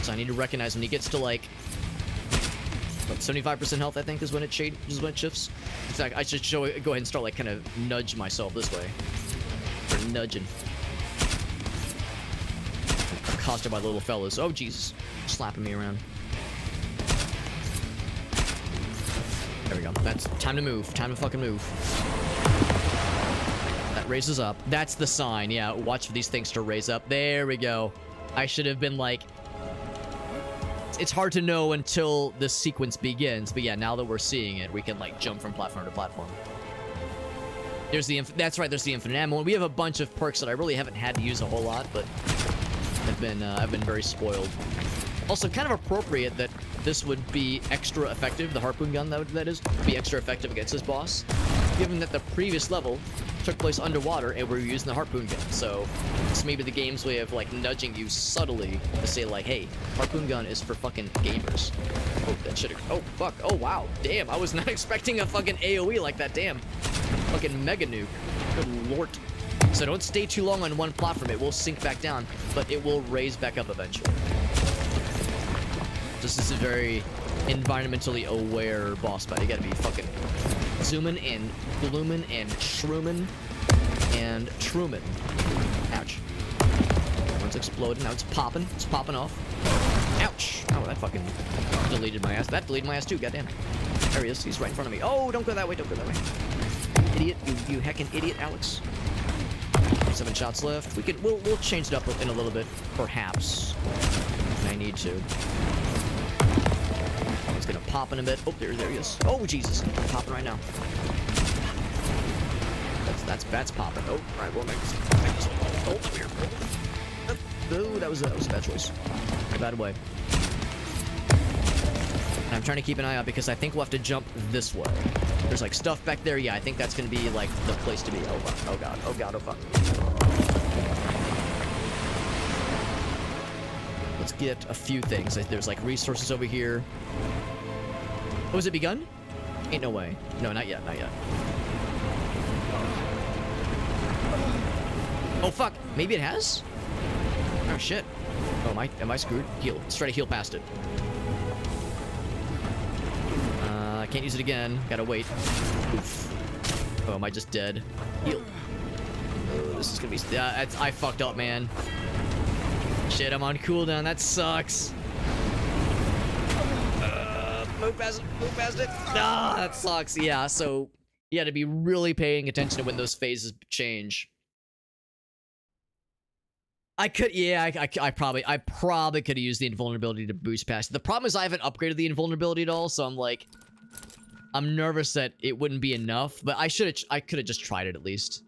So I need to recognize when he gets to like About 75% health, I think, is when it shifts. In fact, I should go ahead and start like kind of nudge myself this way. Or nudging. Accosted by little fellas. Oh Jesus, slapping me around. There we go. That's time to move. Time to fucking move. That raises up. That's the sign. Yeah, watch for these things to raise up. There we go. I should have been like... It's hard to know until the sequence begins, but yeah, now that we're seeing it, we can like jump from platform to platform. There's the that's right. There's the infinite ammo. We have a bunch of perks that I really haven't had to use a whole lot, but I've been very spoiled. Also, kind of appropriate that this would be extra effective. The harpoon gun, that is, would be extra effective against this boss, given that the previous level took place underwater and we're using the harpoon gun. So it's maybe the game's way of like nudging you subtly to say like, hey, harpoon gun is for fucking gamers. Oh, that shit. Oh, fuck. Oh, wow. Damn, I was not expecting a fucking AoE like that. Damn. Fucking mega nuke. Good lord. So don't stay too long on one platform. It will sink back down, but it will raise back up eventually. This is a very environmentally aware boss fight. You gotta be fucking zooming and glooming and shroomin' and Truman. Ouch. That one's exploding. Now it's popping. It's popping off. Ouch. Oh, that fucking deleted my ass. That deleted my ass too. Goddamn. There he is. He's right in front of me. Oh, don't go that way. Don't go that way. Idiot. You heckin' idiot, Alex. 7 shots left. We'll change it up in a little bit, perhaps. I need to. It's gonna pop in a bit. Oh, there he is. Oh, Jesus. Popping right now. That's popping. Oh, right, we'll make this one. Oh, here. Oh, that was a bad choice. In a bad way. And I'm trying to keep an eye out because I think we'll have to jump this way. There's like stuff back there. Yeah, I think that's gonna be like the place to be. Oh, fuck. Oh, God. Oh, God. Oh, fuck. Let's get a few things. There's like resources over here. Oh, has it begun? Ain't no way. No, not yet. Not yet. Oh, fuck. Maybe it has? Oh, shit. Oh, am I screwed? Heal. Let's try to heal past it. I can't use it again. Gotta wait. Oof. Oh, am I just dead? Heal. Oh, this is gonna be... I fucked up, man. Shit, I'm on cooldown. That sucks. Move past it. Move past it. Ah, that sucks. Yeah, so you had to be really paying attention to when those phases change. I could, yeah, I probably could have used the invulnerability to boost past it. The problem is I haven't upgraded the invulnerability at all, so I'm like, I'm nervous that it wouldn't be enough, but I could have just tried it at least.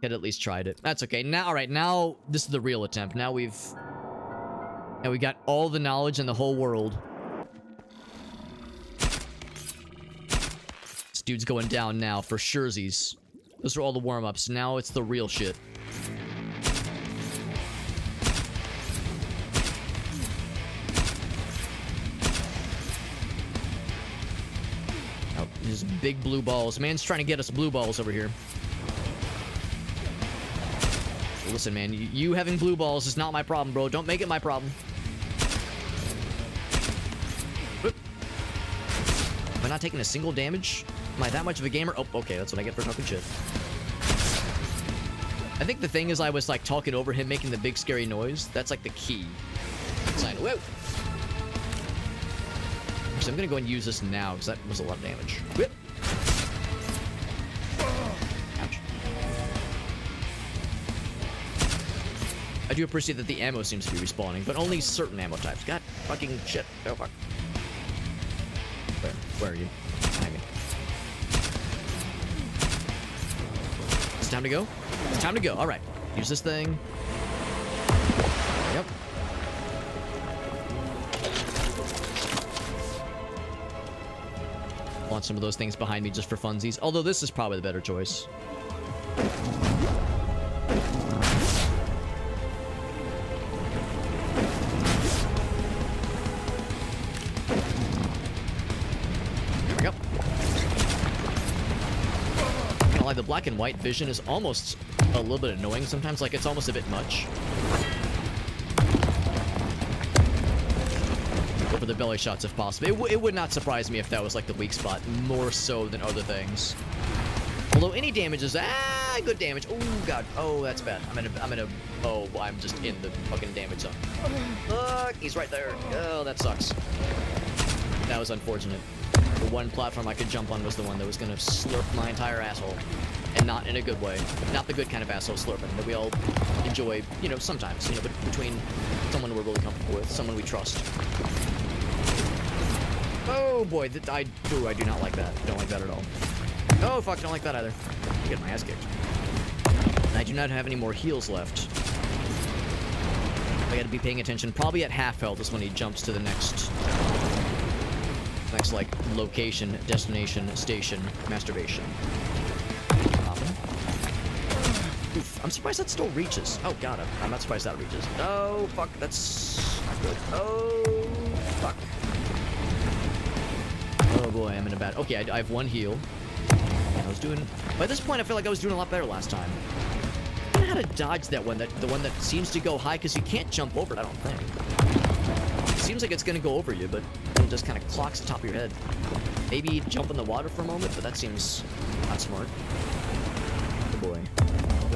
Could at least tried it. That's okay. Now, all right, now this is the real attempt. Now we got all the knowledge in the whole world. This dude's going down now for surezies. Those are all the warm-ups. Now it's the real shit. Oh, these big blue balls. Man's trying to get us blue balls over here. Listen, man, you having blue balls is not my problem, bro. Don't make it my problem. Whoop. Am I not taking a single damage? Am I that much of a gamer? Oh, okay, that's what I get for talking shit. I think the thing is I was, like, talking over him, making the big scary noise. That's, like, the key. Sign. Whoa! So I'm gonna go and use this now, because that was a lot of damage. Whip! Ouch. I do appreciate that the ammo seems to be respawning, but only certain ammo types. God fucking shit. Oh, fuck. Where are you? Behind me. It's time to go? It's time to go. Alright. Use this thing. Yep. Launch some of those things behind me just for funsies. Although this is probably the better choice. The black and white vision is almost a little bit annoying sometimes, like it's almost a bit much. Go for the belly shots if possible. It would not surprise me if that was like the weak spot, more so than other things. Although any damage is good damage. Oh god. Oh, that's bad. Oh, I'm just in the fucking damage zone. Look, he's right there. Oh, that sucks. That was unfortunate. The one platform I could jump on was the one that was gonna slurp my entire asshole. And not in a good way. Not the good kind of asshole slurping that we all enjoy, you know, sometimes, you know, but between someone we're really comfortable with, someone we trust. Oh boy, I do not like that. Don't like that at all. Oh fuck, don't like that either. I get my ass kicked. And I do not have any more heals left. I gotta be paying attention. Probably at half health is when he jumps to the next like location, destination, station, masturbation. Oof, I'm surprised that still reaches. Oh god, I'm not surprised that reaches. Oh fuck, that's not good. Oh fuck. Oh boy, I'm in a bad. Okay, I have one heal. And I was doing. By this point, I feel like I was doing a lot better last time. I don't know how to dodge that one. The one that seems to go high, because you can't jump over it. I don't think. It seems like it's gonna go over you, but it just kind of clocks the top of your head. Maybe jump in the water for a moment, but that seems not smart. Oh boy.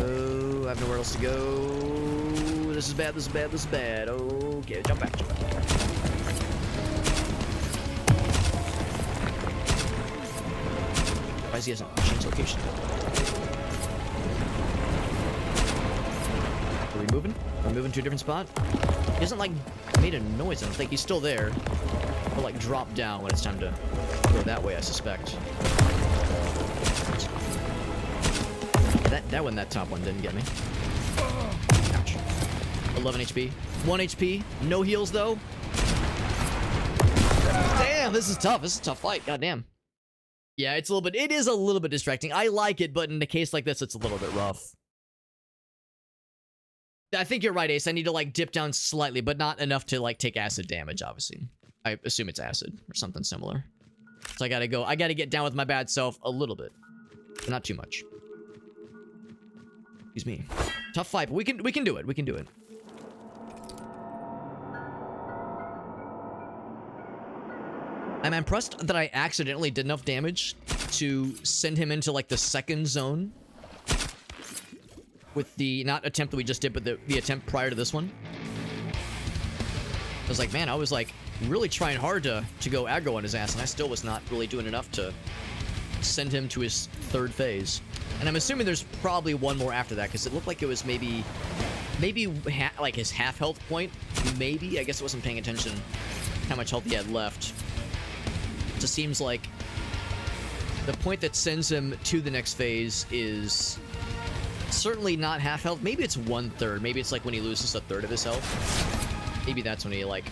Oh, I have nowhere else to go. This is bad. This is bad. This is bad. Okay, jump back. Jump back. Why is he hasn't changed location? Are we moving? Are we moving to a different spot? He hasn't, like, made a noise, I don't think. He's still there. He'll, like, drop down when it's time to go that way, I suspect. That top one didn't get me. Ouch. 11 HP. 1 HP. No heals, though. Damn, this is tough. This is a tough fight. Goddamn. Yeah, it is a little bit distracting. I like it, but in a case like this, it's a little bit rough. I think you're right, Ace. I need to, like, dip down slightly, but not enough to, like, take acid damage, obviously. I assume it's acid or something similar. So I gotta get down with my bad self a little bit. But not too much. Excuse me. Tough fight, but we can do it. We can do it. I'm impressed that I accidentally did enough damage to send him into, like, the second zone. With the, not attempt that we just did, but the attempt prior to this one. I was like, man, I was, like, really trying hard to go aggro on his ass, and I still was not really doing enough to send him to his third phase. And I'm assuming there's probably one more after that, because it looked like it was maybe like his half health point. Maybe, I guess I wasn't paying attention how much health he had left. It just seems like the point that sends him to the next phase is certainly not half health. Maybe it's 1/3. Maybe it's like when he loses 1/3 of his health. Maybe that's when he, like,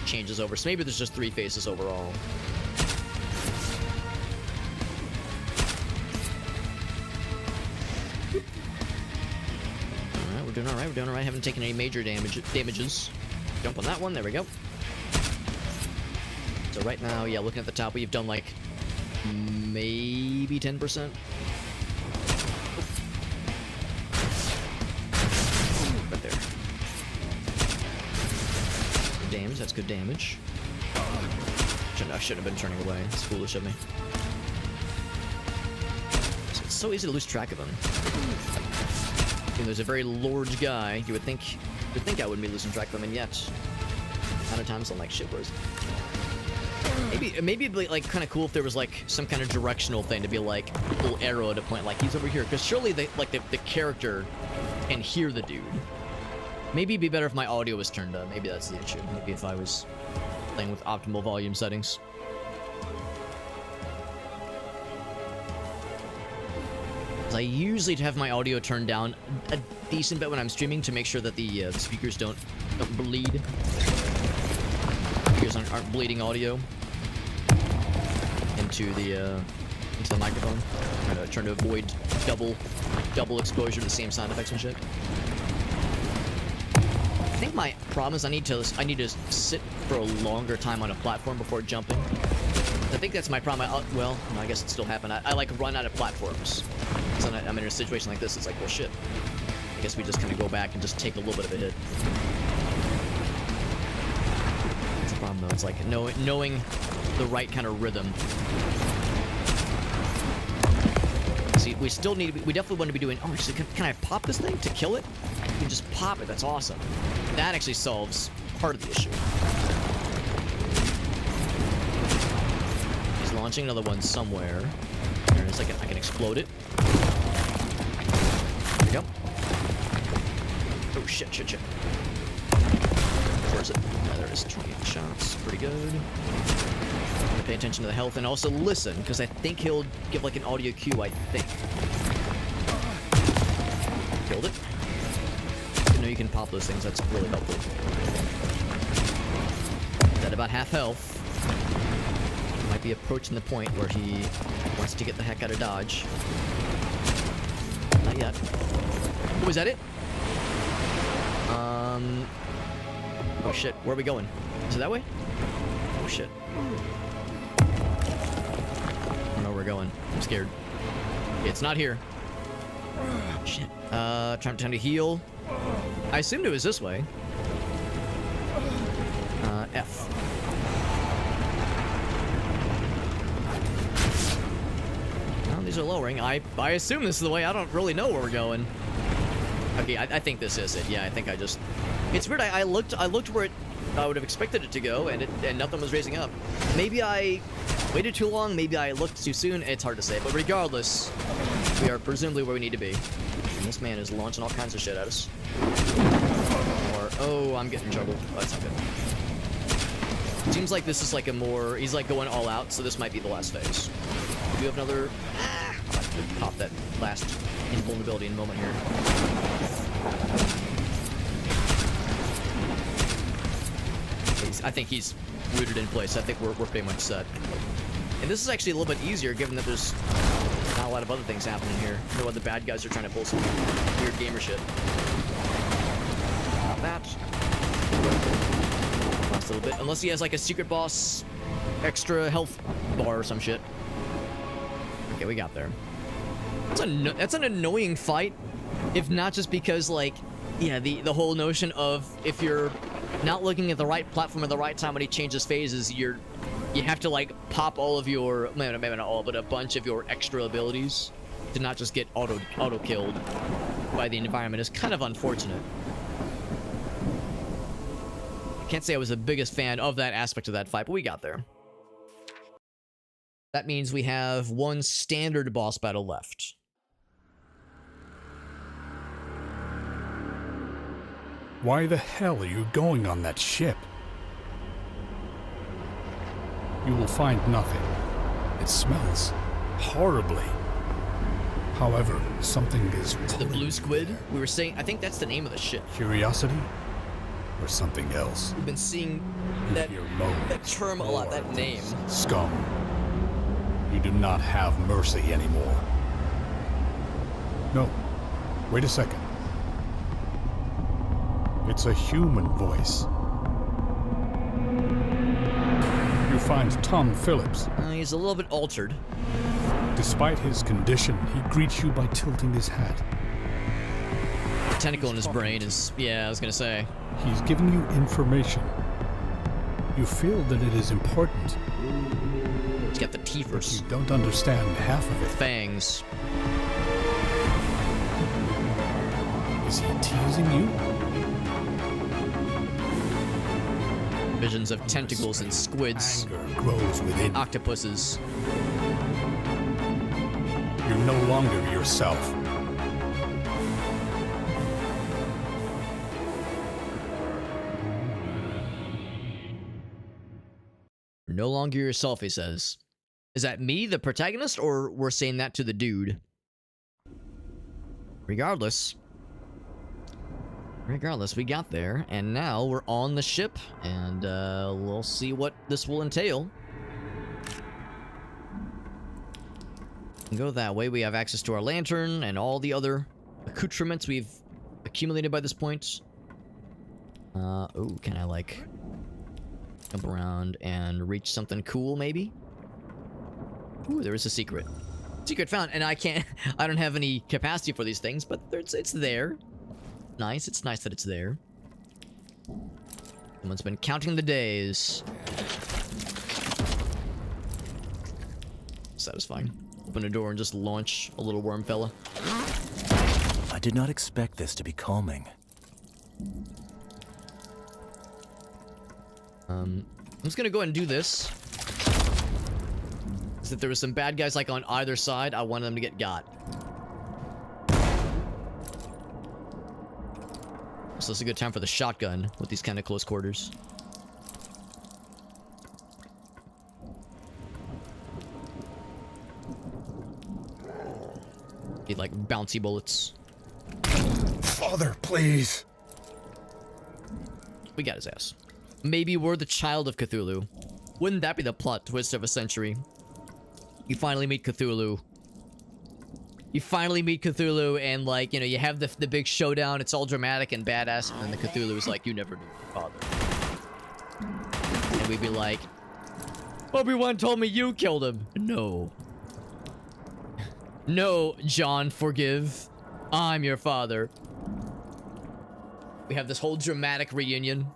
changes over. So maybe there's just 3 phases overall. Alright, we're doing alright. We're doing alright. Haven't taken any major damages. Jump on that one. There we go. So right now, yeah, looking at the top, we've done, like, maybe 10%. Right there. Good damage. That's good damage. I shouldn't have been turning away. It's foolish of me. It's so easy to lose track of him. I mean, there's a very large guy. You would think I wouldn't be losing track of him, and yet, a lot of times I'm like, shit, where's maybe it'd be, like, kind of cool if there was, like, some kind of directional thing to be like a little arrow to point, like, he's over here, because surely the character can hear the dude. Maybe it'd be better if my audio was turned up. Maybe that's the issue. Maybe if I was playing with optimal volume settings. I usually have my audio turned down a decent bit when I'm streaming to make sure that the speakers don't bleed. Speakers aren't bleeding audio into the microphone. I'm trying to avoid double exposure to the same sound effects and shit. I think my problem is I need to sit for a longer time on a platform before jumping. I think that's my problem. Well, no, I guess it still happened. I like run out of platforms. So I'm in a situation like this. It's like, well, shit. I guess we just kind of go back and just take a little bit of a hit. That's the problem though. It's like knowing the right kind of rhythm. See, we still need to be, we definitely want to be doing. Oh, actually, can I pop this thing to kill it? You can just pop it. That's awesome. That actually solves part of the issue. He's launching another one somewhere. There it is. I can explode it. There we go. Oh shit! Where's it? Oh, there it is. 28 shots. Pretty good. Pay attention to the health and also listen, because I think he'll give like an audio cue, I think. Killed it. You know you can pop those things, that's really helpful. He's at about half health. Might be approaching the point where he wants to get the heck out of Dodge. Not yet. Oh, is that it? Oh shit, where are we going? Is it that way? Oh shit. I don't know where we're going. I'm scared. It's not here. Shit. Time to heal. I assumed it was this way. F. Well, these are lowering. I assume this is the way. I don't really know where we're going. Okay, I think this is it. Yeah, I think I just... It's weird. I looked where I would have expected it to go, and nothing was raising up. Maybe I waited too long. Maybe I looked too soon. It's hard to say. But regardless, we are presumably where we need to be. And this man is launching all kinds of shit at us. Or oh, I'm getting in trouble. Oh, that's not good. Seems like this is like a more... He's like going all out, so this might be the last phase. Do you have another... I could pop that last invulnerability in a moment here. I think he's rooted in place. I think we're pretty much set. And this is actually a little bit easier given that there's not a lot of other things happening here. No other bad guys are trying to pull some weird gamer shit. Not that. Last little bit. Unless he has like a secret boss extra health bar or some shit. Okay, we got there. That's an annoying fight. If not just because like, yeah, the whole notion of if you're not looking at the right platform at the right time when he changes phases, you have to like pop all of your, maybe not all, but a bunch of your extra abilities to not just get auto killed by the environment is kind of unfortunate. I can't say I was the biggest fan of that aspect of that fight, but we got there. That means we have one standard boss battle left. Why the hell are you going on that ship? You will find nothing. It smells horribly. However, something is The blue squid? We were saying, I think that's the name of the ship. Curiosity? Or something else? We've been seeing You that hear moans, that term a lot, that horrors, name. Scum. You do not have mercy anymore. No. Wait a second. It's a human voice. You find Tom Phillips. He's a little bit altered. Despite his condition, he greets you by tilting his hat. The tentacle in his brain is, yeah, I was gonna say. He's giving you information. You feel that it is important. He's got the teethers, You don't understand half of it. fangs. Is he teasing you? Visions of tentacles and squids, Anger grows within. octopuses. You're no longer yourself. No longer yourself, he says. Is that me, the protagonist, or we're saying that to the dude? Regardless, we got there, and now we're on the ship, and we'll see what this will entail. Go that way. We have access to our lantern and all the other accoutrements we've accumulated by this point. Oh, can I like jump around and reach something cool, maybe? Ooh, there is a secret. Secret found, and I don't have any capacity for these things, but it's there. Nice, it's nice that it's there. Someone's been counting the days. Satisfying. Open a door and just launch a little worm fella. I did not expect this to be calming. I'm just gonna go ahead and do this. Because if there was some bad guys like on either side, I wanted them to get got. So it's a good time for the shotgun with these kind of close quarters. Need like bouncy bullets. Father, please. We got his ass. Maybe we're the child of Cthulhu. Wouldn't that be the plot twist of a century? You finally meet Cthulhu. You finally meet Cthulhu and like, you know, you have the big showdown. It's all dramatic and badass. And then the Cthulhu is like, you never knew your father. And we'd be like, Obi-Wan told me you killed him. No. No, John, forgive. I'm your father. We have this whole dramatic reunion.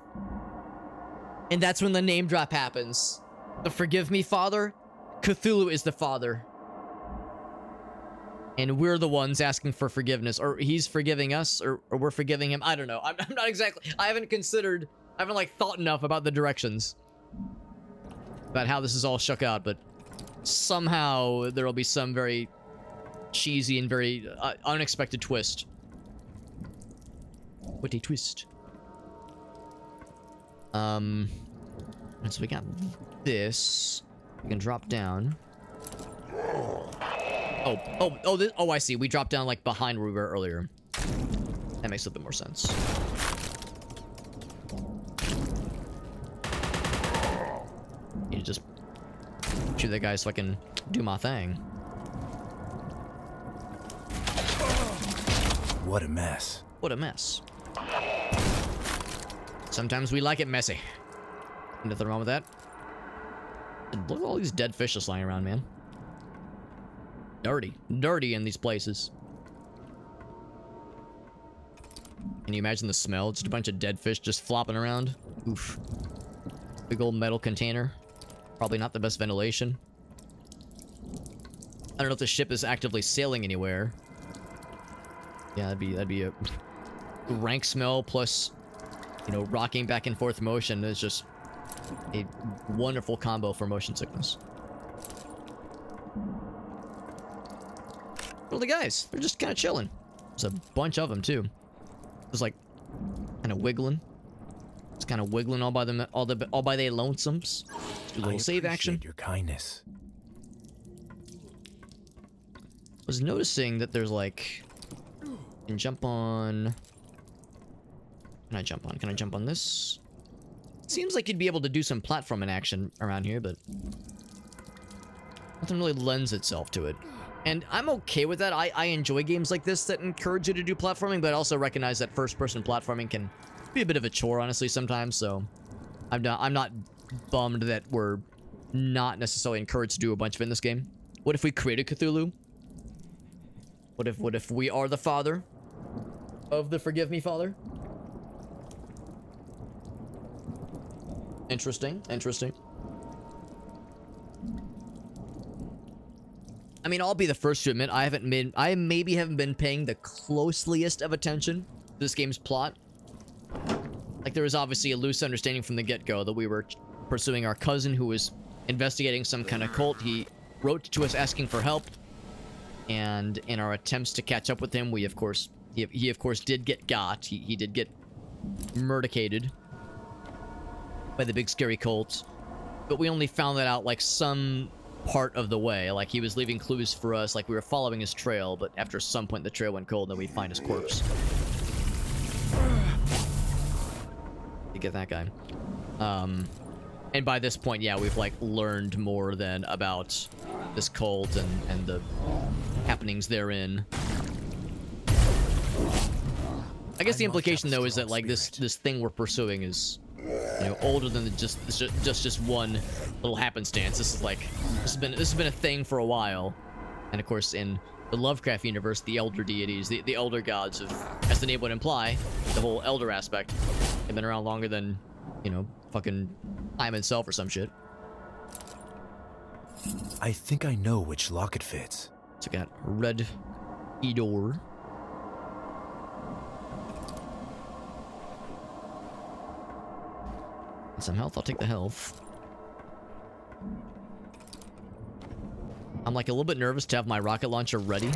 And that's when the name drop happens. The forgive me father? Cthulhu is the father. And we're the ones asking for forgiveness. Or he's forgiving us, or we're forgiving him. I don't know. I'm not exactly... I haven't like thought enough about the directions. About how this is all shook out, but somehow there will be some very cheesy and very unexpected twist. What a twist. And so we got this. We can drop down. Oh, I see. We dropped down like behind where we were earlier. That makes a bit more sense. You just shoot that guy so I can do my thing. What a mess. What a mess. Sometimes we like it messy. Nothing wrong with that. And look at all these dead fish just lying around, man. Dirty. Dirty in these places. Can you imagine the smell? Just a bunch of dead fish just flopping around. Oof. Big old metal container. Probably not the best ventilation. I don't know if the ship is actively sailing anywhere. Yeah, that'd be a rank smell plus, you know, rocking back and forth motion is just a wonderful combo for motion sickness. Well, the guys, they're just kind of chilling. There's a bunch of them too. Just like kind of wiggling. Just kind of wiggling all by their lonesomes. Just do a little save action. Your kindness. Was noticing that there's like, can jump on. Can I jump on? Can I jump on this? Seems like you'd be able to do some platforming action around here, but nothing really lends itself to it. And I'm okay with that. I enjoy games like this that encourage you to do platforming, but I also recognize that first-person platforming can be a bit of a chore, honestly, sometimes. So I'm not bummed that we're not necessarily encouraged to do a bunch of it in this game. What if we created Cthulhu? What if we are the father of the Forgive Me Father? Interesting. Interesting. I mean, I'll be the first to admit I maybe haven't been paying the closest of attention to this game's plot. Like, there was obviously a loose understanding from the get-go that we were pursuing our cousin who was investigating some kind of cult. He wrote to us asking for help, and in our attempts to catch up with him, we of course he of course did get got. He did get murdicated by the big scary cult, but we only found that out like some part of the way. Like, he was leaving clues for us, like we were following his trail, but after some point the trail went cold and we find his corpse. You get that guy. And by this point, yeah, we've like learned more than about this cult and the happenings therein. I guess the implication though is that like this thing we're pursuing is, you know, older than just one little happenstance. This is like this has been a thing for a while, and of course in the Lovecraft universe, the elder deities, the elder gods of, as the name would imply, the whole elder aspect, have been around longer than you know, fucking time itself or some shit. I think I know which lock it fits. So I got red E-door. Some health, I'll take the health. I'm like a little bit nervous to have my rocket launcher ready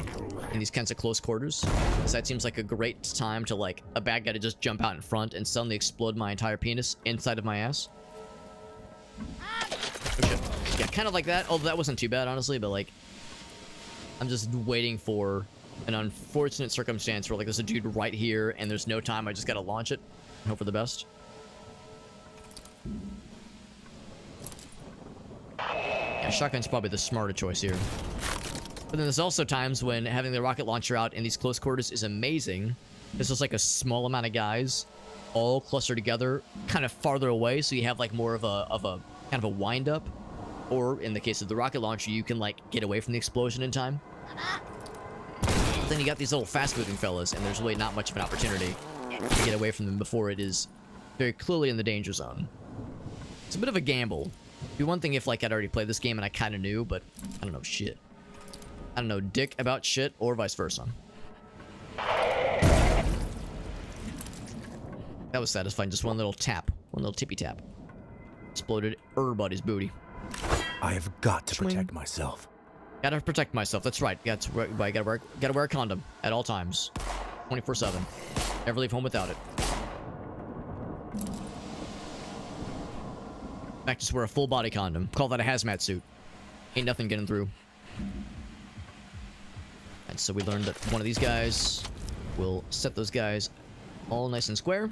in these kinds of close quarters, because that seems like a great time to like a bad guy to just jump out in front and suddenly explode my entire penis inside of my ass. Oh shit. Yeah, kind of like that, although that wasn't too bad honestly, but like I'm just waiting for an unfortunate circumstance where like there's a dude right here and there's no time, I just gotta launch it and hope for the best. Yeah, shotgun's probably the smarter choice here. But then there's also times when having the rocket launcher out in these close quarters is amazing. This is like a small amount of guys all clustered together, kind of farther away, so you have like more of a kind of a wind up. Or in the case of the rocket launcher, you can like get away from the explosion in time. But then you got these little fast moving fellas, and there's really not much of an opportunity to get away from them before it is very clearly in the danger zone. It's a bit of a gamble. It'd be one thing if like I'd already played this game and I kind of knew, but I don't know shit. I don't know dick about shit, or vice versa. That was satisfying, just one little tap. One little tippy tap. Exploded everybody's booty. I have got to protect myself. Gotta protect myself, that's right. Gotta wear a condom at all times. 24/7. Never leave home without it. In fact, just wear a full body condom. Call that a hazmat suit. Ain't nothing getting through. And so we learned that one of these guys will set those guys all nice and square.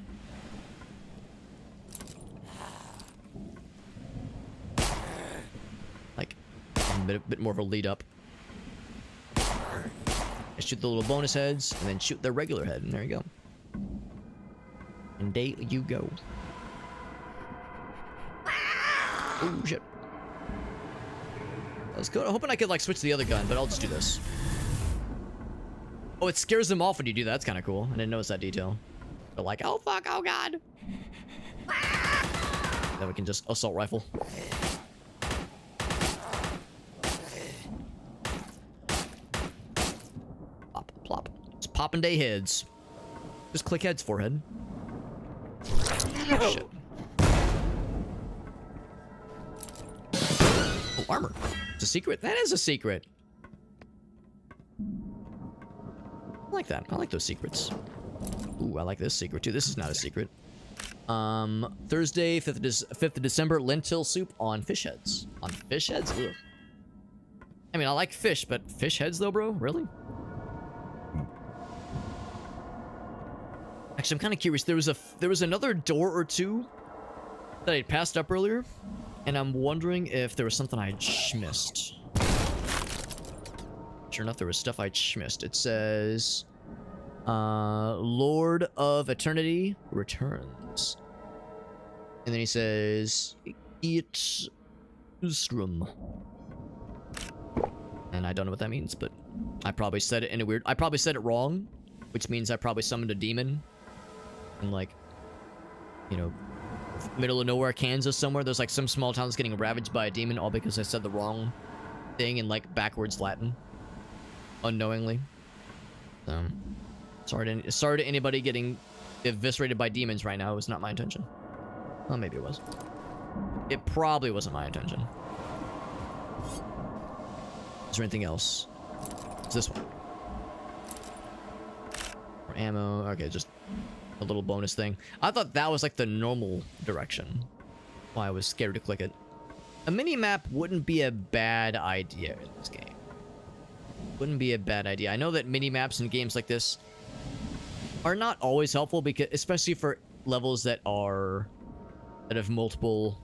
Like a bit more of a lead up. Shoot the little bonus heads and then shoot the regular head, and there you go. And there you go. Oh shit. Let's go. I'm hoping I could like switch to the other gun, but I'll just do this. Oh, it scares them off when you do that. That's kind of cool. I didn't notice that detail. They're like, oh fuck, oh god. Then we can just assault rifle. Plop, plop. Just popping day heads. Just click heads, forehead. Oh, shit. Oh, armor. It's a secret. That is a secret. I like that. I like those secrets. Ooh, I like this secret too. This is not a secret. Thursday, 5th of December, lentil soup on fish heads. On fish heads? Ugh. I mean, I like fish, but fish heads though, bro? Really? Actually, I'm kind of curious. There was another door or two that I passed up earlier, and I'm wondering if there was something I missed. Sure enough, there was stuff I missed. It says, Lord of Eternity returns. And then he says, it's Ustrum. And I don't know what that means, but I probably said it in a weird... I probably said it wrong, which means I probably summoned a demon. And like, you know, middle of nowhere, Kansas somewhere, there's like some small town that's getting ravaged by a demon, all because I said the wrong thing in like backwards Latin. Unknowingly. So, sorry to anybody getting eviscerated by demons right now. It was not my intention. Well, maybe it was. It probably wasn't my intention. Is there anything else? It's this one. More ammo. Okay, just a little bonus thing. I thought that was like the normal direction. Why I was scared to click it. A mini-map wouldn't be a bad idea in this game. Wouldn't be a bad idea. I know that mini-maps in games like this are not always helpful, because especially for levels that have multiple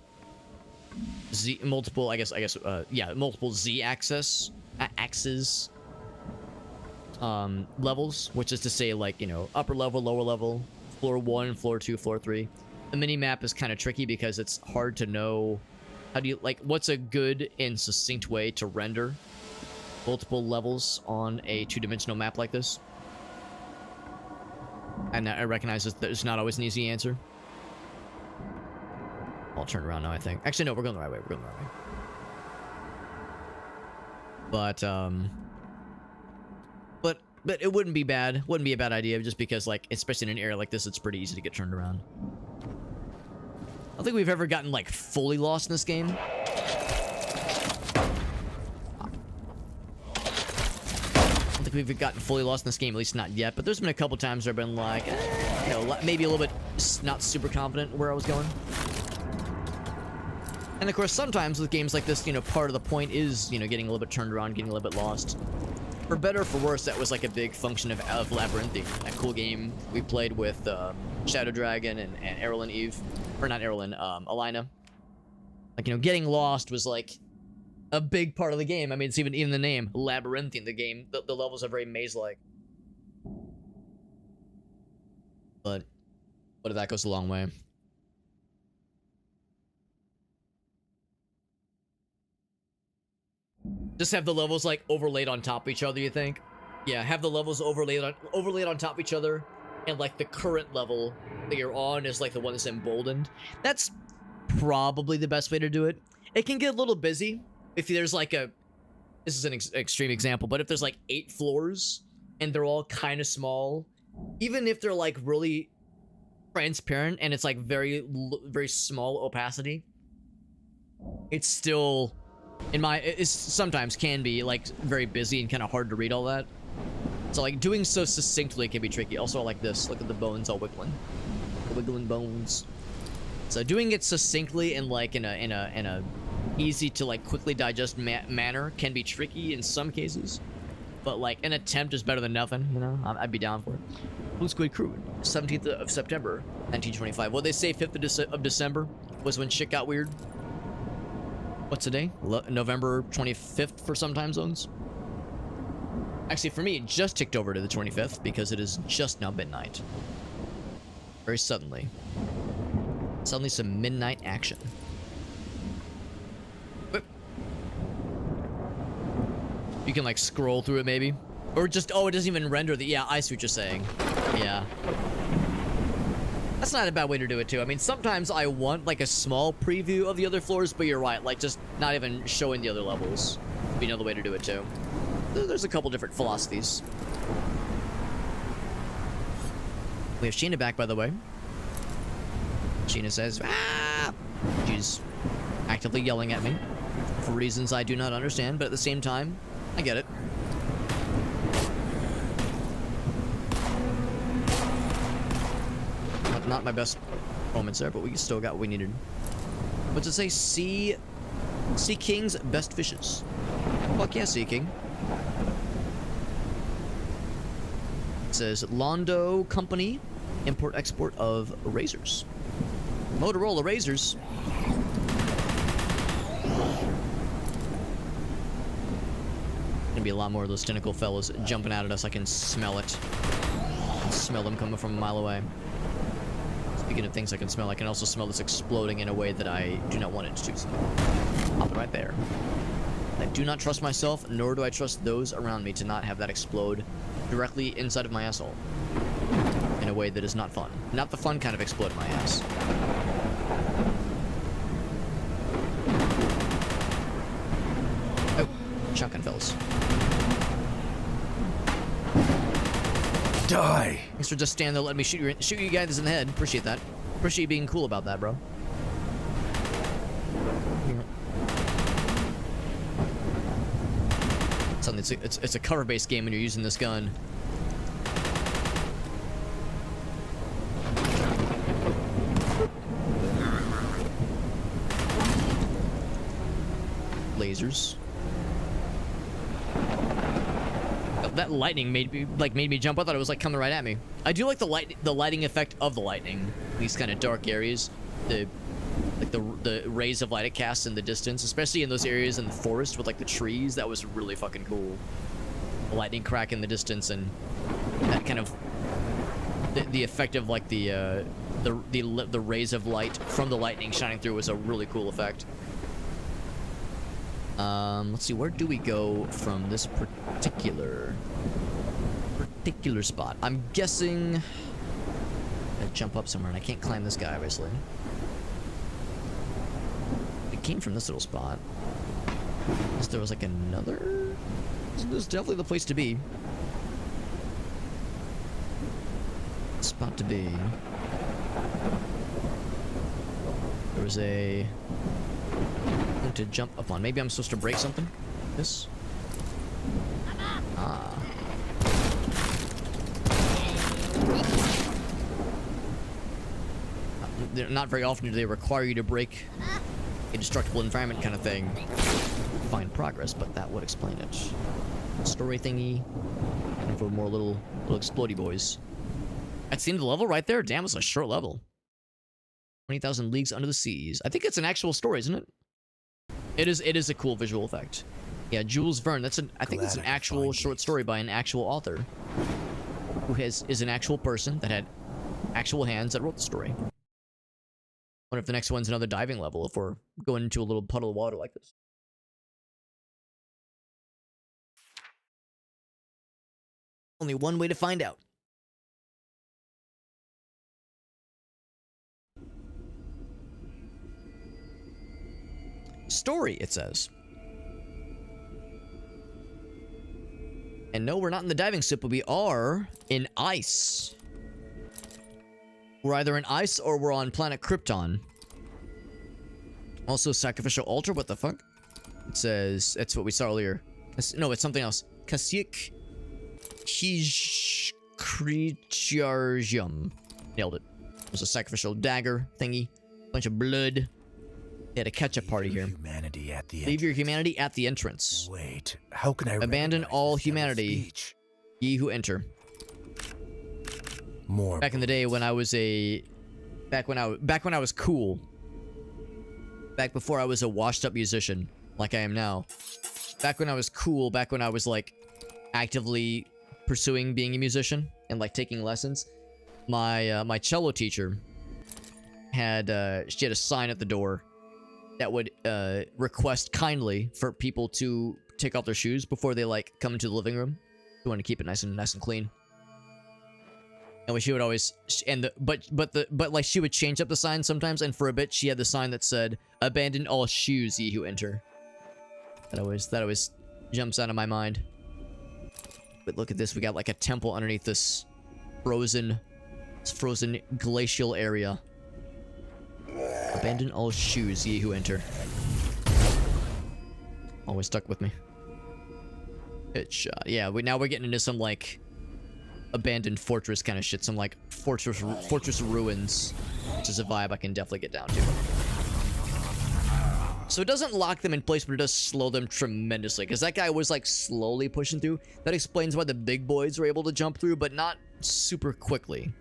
multiple Z axes levels, which is to say, like, you know, upper level, lower level, floor 1, floor 2, floor 3. The mini-map is kind of tricky because it's hard to know how do you, like, what's a good and succinct way to render multiple levels on a two-dimensional map like this. And I recognize that there's not always an easy answer. all turned around now, I think. Actually, no, we're going the right way. We're going the right way. But it wouldn't be bad. Wouldn't be a bad idea, just because, like, especially in an area like this, it's pretty easy to get turned around. I don't think we've ever gotten, like, fully lost in this game. I don't think we've gotten fully lost in this game, at least not yet. But there's been a couple times where I've been like, you know, maybe a little bit not super confident where I was going. And of course, sometimes with games like this, you know, part of the point is, you know, getting a little bit turned around, getting a little bit lost. For better or for worse, that was like a big function of Labyrinthine, that cool game we played with Shadow Dragon and Errol and Eve, or not Errol and Alina. Like, you know, getting lost was like a big part of the game. I mean, it's even the name, Labyrinthine. The game, the levels are very maze-like. But that goes a long way. Just have the levels like overlaid on top of each other, you think? Yeah, have the levels overlaid on top of each other, and like the current level that you're on is like the one that's emboldened. That's probably the best way to do it. It can get a little busy if there's like this is an extreme example, but if there's like 8 floors and they're all kind of small, even if they're like really transparent and it's like very small opacity, it's still it sometimes can be like very busy and kind of hard to read all that. So like doing so succinctly can be tricky. Also, I like this. Look at the bones all wiggling, the wiggling bones. So doing it succinctly and like in a easy to like quickly digest manner can be tricky in some cases. But like an attempt is better than nothing, you know. I'd be down for it. Blue Squid Crew, 17th of September, 1925. What they say 5th of December was when shit got weird. What's today? November 25th for some time zones. Actually, for me, it just ticked over to the 25th because it is just now midnight. Very suddenly. Suddenly some midnight action. Whip. You can like scroll through it maybe. Or just, oh, it doesn't even render the, yeah, I see what you're saying. Yeah. That's not a bad way to do it too. I mean, sometimes I want like a small preview of the other floors, but you're right, like just not even showing the other levels would be another way to do it too. There's a couple different philosophies. We have Sheena back, by the way. Sheena says, ah! She's actively yelling at me for reasons I do not understand, but at the same time, I get it. Not my best moments there, but we still got what we needed. What's it say? Sea King's best fishes. Fuck yeah, Sea King. It says Londo Company, import-export of razors. Motorola razors. Gonna be a lot more of those tentacle fellas jumping out at us. I can smell it. I can smell them coming from a mile away. Speaking of things I can smell, I can also smell this exploding in a way that I do not want it to. So pop it right there. I do not trust myself, nor do I trust those around me to not have that explode directly inside of my asshole. In a way that is not fun. Not the fun kind of explode in my ass. Oh, shotgun fellas. Die! Thanks for just standing there letting me shoot you guys in the head. Appreciate that. Appreciate you being cool about that, bro. Suddenly it's a cover-based game when you're using this gun. Lasers. That lightning made me jump. I thought it was like coming right at me. I do like the lighting effect of the lightning. These kind of dark areas, the rays of light it casts in the distance, especially in those areas in the forest with like the trees. That was really fucking cool. The lightning crack in the distance and that kind of the effect of like the rays of light from the lightning shining through was a really cool effect. Let's see, where do we go from this particular spot? I'm guessing I jump up somewhere and I can't climb this guy, obviously. came from this little spot. Unless there was like another... This is definitely the place to be. Spot to be. There was a... thing to jump up on. Maybe I'm supposed to break something? This? Ah. Not very often do they require you to break a destructible environment kind of thing. Find progress, but that would explain it. Story thingy. And for more little explodey boys. That's the end of the level right there? Damn, it's a short level. 20,000 Leagues Under the Seas. I think it's an actual story, isn't it? It is a cool visual effect. Yeah, Jules Verne. I think that's an actual short story by an actual author. Who is an actual person that had actual hands that wrote the story. Wonder if the next one's another diving level if we're going into a little puddle of water like this. Only one way to find out. Story, it says. And no, we're not in the diving suit, but we are in ice. We're either in ice or we're on planet Krypton. Also, sacrificial altar, what the fuck? It says, that's what we saw earlier. No, it's something else. Kashyyyk Hijkritiarjum. Nailed it. It was a sacrificial dagger thingy. Bunch of blood. They had a catch-up party here. Humanity at the Leave your humanity at the entrance. Wait, how can I Abandon recognize all this yellow humanity. speech? Ye who enter. More. Back in the day when I was back when I was cool. Back before I was a washed-up musician, like I am now. Back when I was cool, back when I was like actively pursuing being a musician and like taking lessons, my cello teacher had she had a sign at the door that would request kindly for people to take off their shoes before they like come into the living room. We want to keep it nice and clean. And she would always but like she would change up the sign sometimes, and for a bit she had the sign that said, "Abandon all shoes, ye who enter." That always jumps out of my mind. But look at this, we got like a temple underneath this frozen glacial area. Abandon all shoes, ye who enter. Always stuck with me. Headshot. Yeah, now we're getting into some like abandoned fortress kind of shit. Some like fortress ruins, which is a vibe I can definitely get down to. So it doesn't lock them in place, but it does slow them tremendously. Because that guy was like slowly pushing through. That explains why the big boys were able to jump through, but not super quickly.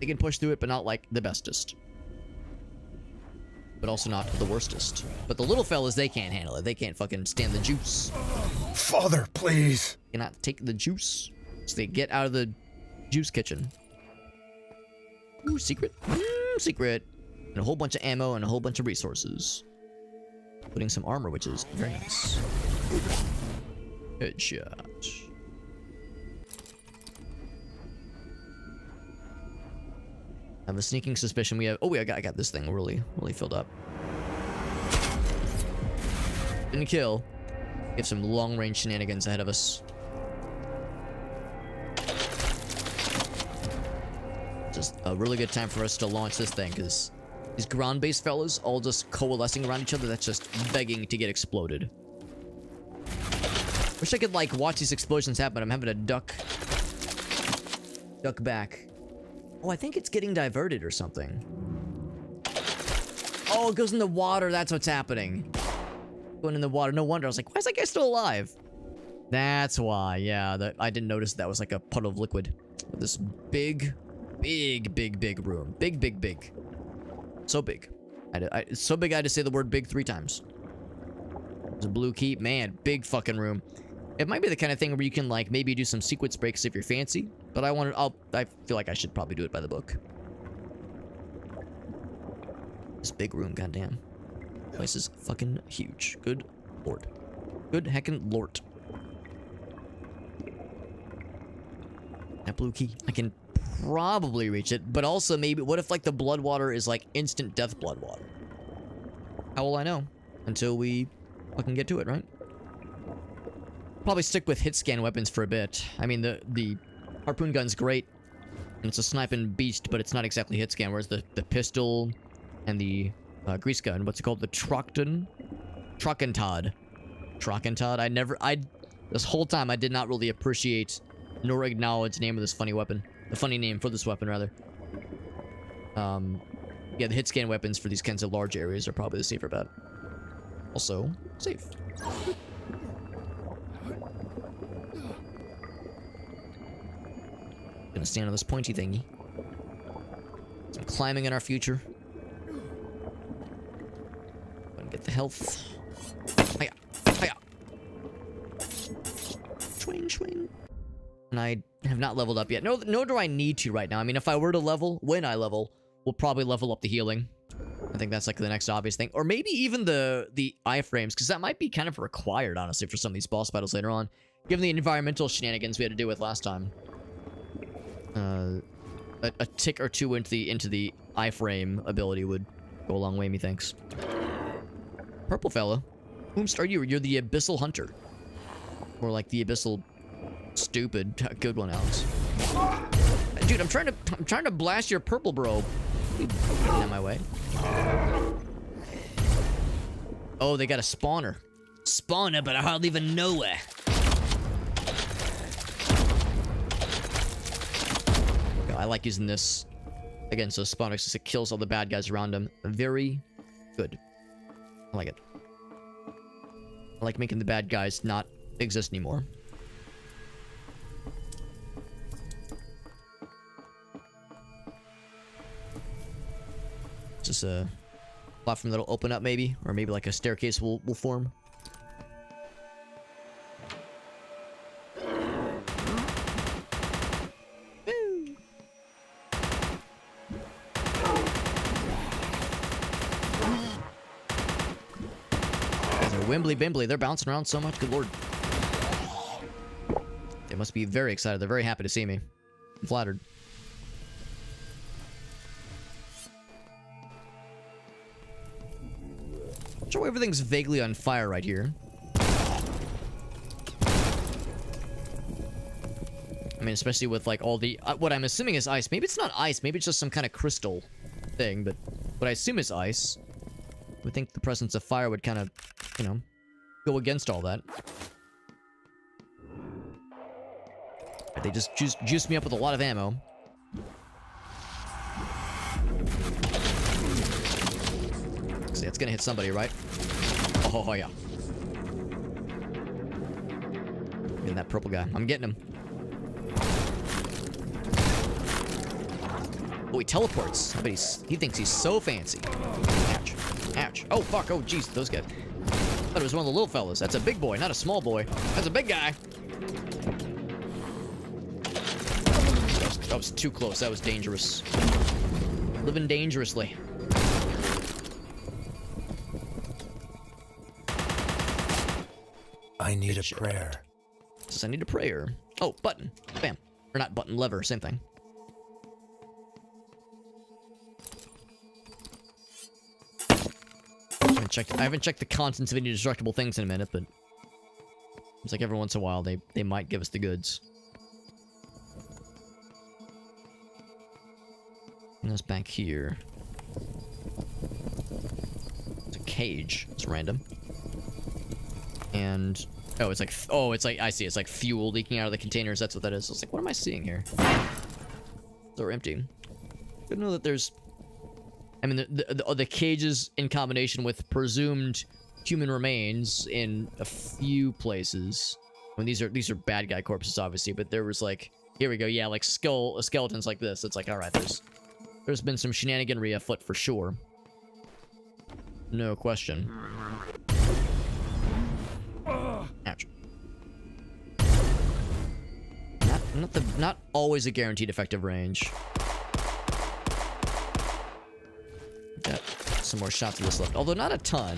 They can push through it, but not like the bestest. But also not the worstest. But the little fellas, they can't handle it. They can't fucking stand the juice. Father, please. They cannot take the juice. So they get out of the juice kitchen. Ooh, secret. Secret. And a whole bunch of ammo and a whole bunch of resources. Including some armor, which is very nice. Headshot. I have a sneaking suspicion we have... Oh, I got this thing really filled up. Didn't kill. We have some long-range shenanigans ahead of us. Just a really good time for us to launch this thing, because these ground-based fellas all just coalescing around each other, that's just begging to get exploded. Wish I could, like, watch these explosions happen. I'm having to duck back. Oh, I think it's getting diverted or something. Oh, it goes in the water. That's what's happening. Going in the water. No wonder. I was like, why is that guy still alive? That's why. Yeah, I didn't notice that was like a puddle of liquid. This big room. Big. So big. It's so big I had to say the word big 3 times. There's a blue key. Man, big fucking room. It might be the kind of thing where you can like maybe do some sequence breaks if you're fancy, but I feel like I should probably do it by the book. This big room, goddamn. Place is fucking huge. Good lord. Good heckin' lord. That blue key. I can probably reach it, but also maybe what if like the blood water is like instant death blood water? How will I know? Until we fucking get to it, right? Probably stick with hit scan weapons for a bit. I mean, the harpoon gun's great, and it's a sniping beast, but it's not exactly hit scan. Whereas the pistol and the grease gun, what's it called? The Trockentod. This whole time I did not really appreciate nor acknowledge the name of this funny weapon. The funny name for this weapon, rather. Yeah, the hit scan weapons for these kinds of large areas are probably the safer bet. Also, safe. Gonna stand on this pointy thingy. Some climbing in our future. Gonna get the health. Hiya! Hiya! Swing, swing. And I have not leveled up yet. No, nor do I need to right now. I mean, if I were to level, when I level, we'll probably level up the healing. I think that's like the next obvious thing. Or maybe even the iframes, because that might be kind of required, honestly, for some of these boss battles later on. Given the environmental shenanigans we had to deal with last time. A tick or two into the iframe ability would go a long way, methinks. Purple fellow. Whomst are you? You're the Abyssal Hunter. Or like the Abyssal Stupid. Good one, Alex. Dude, I'm trying to blast your purple bro. You getting out my way. Oh, they got a spawner. Spawner, but I hardly even know where. I like using this against those spawners because it kills all the bad guys around them. Very good. I like it. I like making the bad guys not exist anymore. Is this a platform that'll open up maybe? Or maybe like a staircase will form? Wimbly bimbly, they're bouncing around so much, good lord. They must be very excited. They're very happy to see me. I'm flattered. Sure, everything's vaguely on fire right here. I mean, especially with like all the what I'm assuming is ice. Maybe it's not ice. Maybe it's just some kind of crystal thing. But what I assume is ice. I would think the presence of fire would kind of, you know, go against all that. They just juiced me up with a lot of ammo. See, that's gonna hit somebody, right? Oh, yeah. Getting that purple guy. I'm getting him. Oh, he teleports. I bet he thinks he's so fancy. Ouch. Ouch. Oh, fuck. Oh, jeez. Those guys. I thought it was one of the little fellas. That's a big boy, not a small boy. That's a big guy. That was too close. That was dangerous. Living dangerously. I need a prayer. Says I need a prayer. Oh, button. Bam. Or not button, lever. Same thing. I haven't checked the contents of any destructible things in a minute, but it's like every once in a while they might give us the goods. And that's back here. It's a cage. It's random. And it's like I see. It's like fuel leaking out of the containers. That's what that is. I was like, what am I seeing here? They're empty. Good to know that there's. I mean, the cages in combination with presumed human remains in a few places. I mean, these are bad guy corpses, obviously, but there was like, here we go, yeah, like skeletons like this. It's like, all right, there's been some shenaniganry afoot for sure. No question. Ouch. Not always a guaranteed effective range. Got some more shots of this left, although not a ton.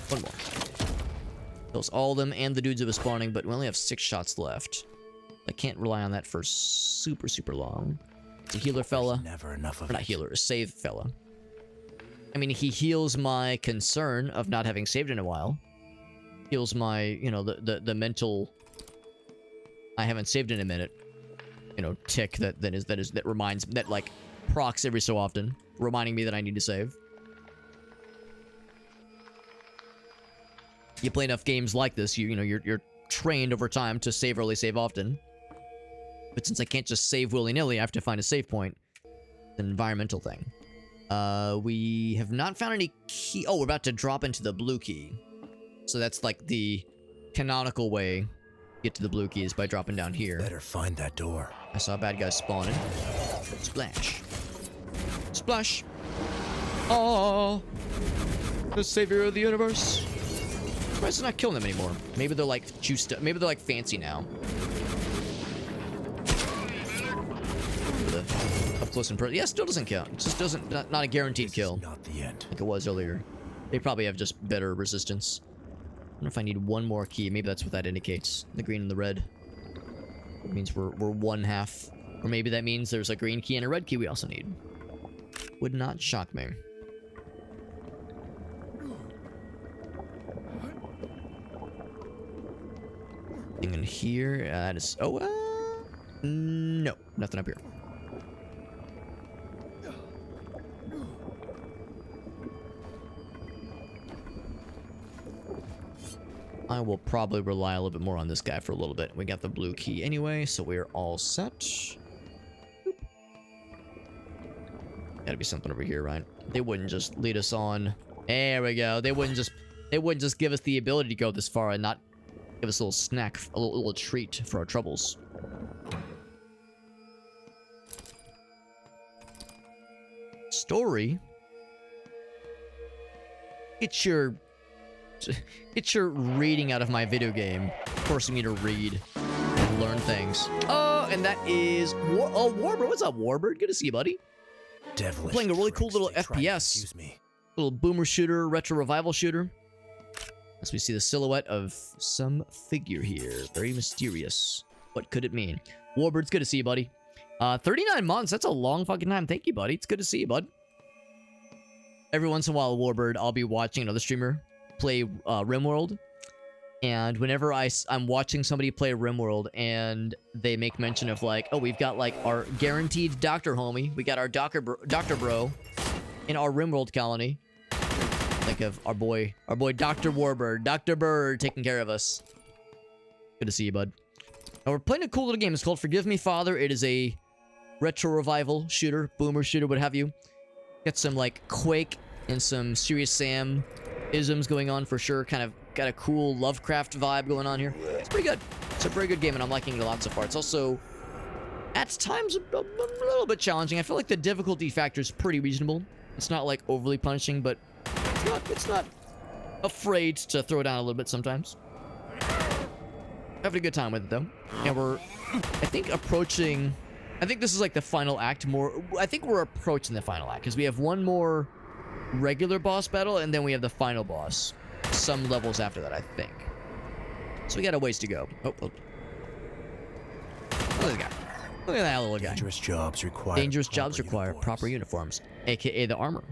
One more. Kills all of them and the dudes who were spawning, but we only have 6 shots left. I can't rely on that for super, super long. It's a healer fella. Never enough of Or not it. healer, a save fella. I mean, he heals my concern of not having saved in a while. Heals my, you know, the mental I haven't saved in a minute. You know, tick that reminds that like procs every so often, reminding me that I need to save. You play enough games like this, you know, you're trained over time to save early, save often. But since I can't just save willy-nilly, I have to find a save point. It's an environmental thing. We have not found any key. Oh, we're about to drop into the blue key. So that's like the canonical way to get to the blue key is by dropping down here. Better find that door. I saw bad guys spawning. Splash. Splash. Oh, the savior of the universe. Why is it not killing them anymore? Maybe they're like juiced up. Maybe they're like fancy now. Up close and personal. Yeah, still doesn't count. It just doesn't. Not a guaranteed kill. Not the end. Like it was earlier. They probably have just better resistance. I wonder if I need one more key. Maybe that's what that indicates. The green and the red. It means we're one half. Or maybe that means there's a green key and a red key we also need. Would not shock me. Thing in here. That is. Oh, no. Nothing up here. I will probably rely a little bit more on this guy for a little bit. We got the blue key anyway, so we're all set. Boop. Gotta be something over here, right? They wouldn't just lead us on. There we go. They wouldn't just give us the ability to go this far and not give us a little snack, a little treat for our troubles. Story? It's your reading out of my video game, forcing me to read and learn things. Oh, and that is Warbird. What's up, Warbird? Good to see you, buddy. Devilish. Playing a really cool tricks. little They try to FPS. confuse me. Little boomer shooter, retro revival shooter. As we see the silhouette of some figure here, very mysterious. What could it mean? Warbird, it's good to see you, buddy. 39 months. That's a long fucking time. Thank you, buddy. It's good to see you, bud. Every once in a while, Warbird, I'll be watching another streamer play RimWorld, and whenever I'm watching somebody play RimWorld and they make mention of like, oh, we've got like our guaranteed doctor homie, we got our doctor bro in our RimWorld colony. Think of our boy Dr. Warbird, Dr. Bird taking care of us. Good to see you, bud. Now we're playing a cool little game. It's called Forgive Me, Father. It is a retro revival shooter, boomer shooter, what have you. Got some like Quake and some Serious Sam isms going on for sure. Kind of got a cool Lovecraft vibe going on here. It's pretty good. It's a very good game, and I'm liking it a lot so far. It's also, at times, a little bit challenging. I feel like the difficulty factor is pretty reasonable. It's not like overly punishing, but it's not afraid to throw down a little bit sometimes. Having a good time with it though, and we're, I think, approaching. I think this is like the final act. I think we're approaching the final act because we have one more regular boss battle, and then we have the final boss. Some levels after that, I think. So we got a ways to go. Oh. Look at this guy. Look at that little guy. Dangerous jobs require proper uniforms, aka the armor.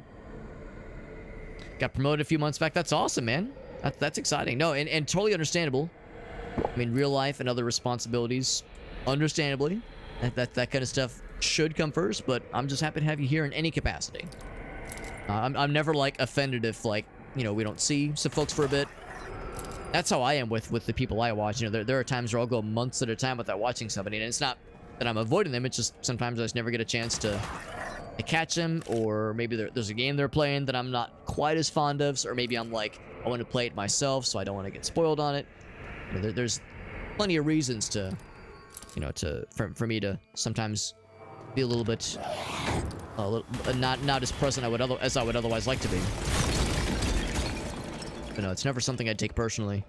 Got promoted a few months back. That's awesome, man. That's exciting. No, and totally understandable. I mean, real life and other responsibilities, understandably, that kind of stuff should come first. But I'm just happy to have you here in any capacity. I'm never like offended if like, you know, we don't see some folks for a bit. That's how I am with the people I watch. You know, there are times where I'll go months at a time without watching somebody, and it's not that I'm avoiding them. It's just sometimes I just never get a chance to catch them, or maybe there's a game they're playing that I'm not quite as fond of, or maybe I'm like, I want to play it myself, so I don't want to get spoiled on it. You know, there's plenty of reasons to, you know, for me to sometimes be a little bit not as present as I would otherwise like to be. But no, it's never something I'd take personally.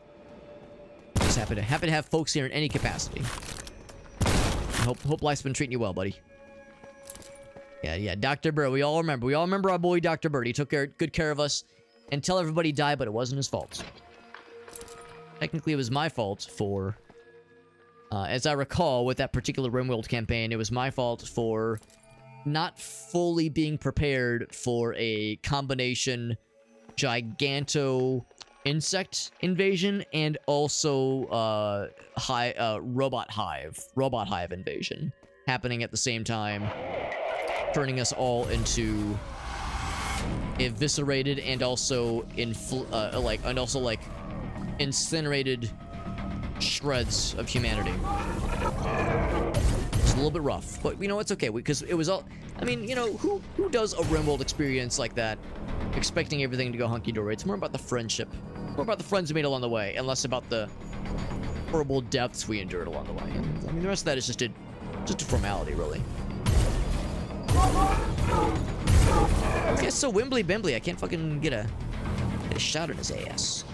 Just happy to have folks here in any capacity. Hope life's been treating you well, buddy. Yeah, Dr. Bird. We all remember our boy Dr. Bird. He took good care of us until everybody died, but it wasn't his fault. Technically, it was my fault for As I recall, with that particular RimWorld campaign, it was my fault for not fully being prepared for a combination giganto insect invasion and also robot hive invasion happening at the same time, turning us all into eviscerated and also incinerated shreds of humanity. It's a little bit rough, but you know, it's okay because it was all, I mean, you know, who does a RimWorld experience like that expecting everything to go hunky-dory? It's more about the friendship, more about the friends we made along the way, and less about the horrible deaths we endured along the way. And, I mean, the rest of that is just a formality, really. Okay, so Wimbley Bimbley, I can't fucking get a shot in his ass.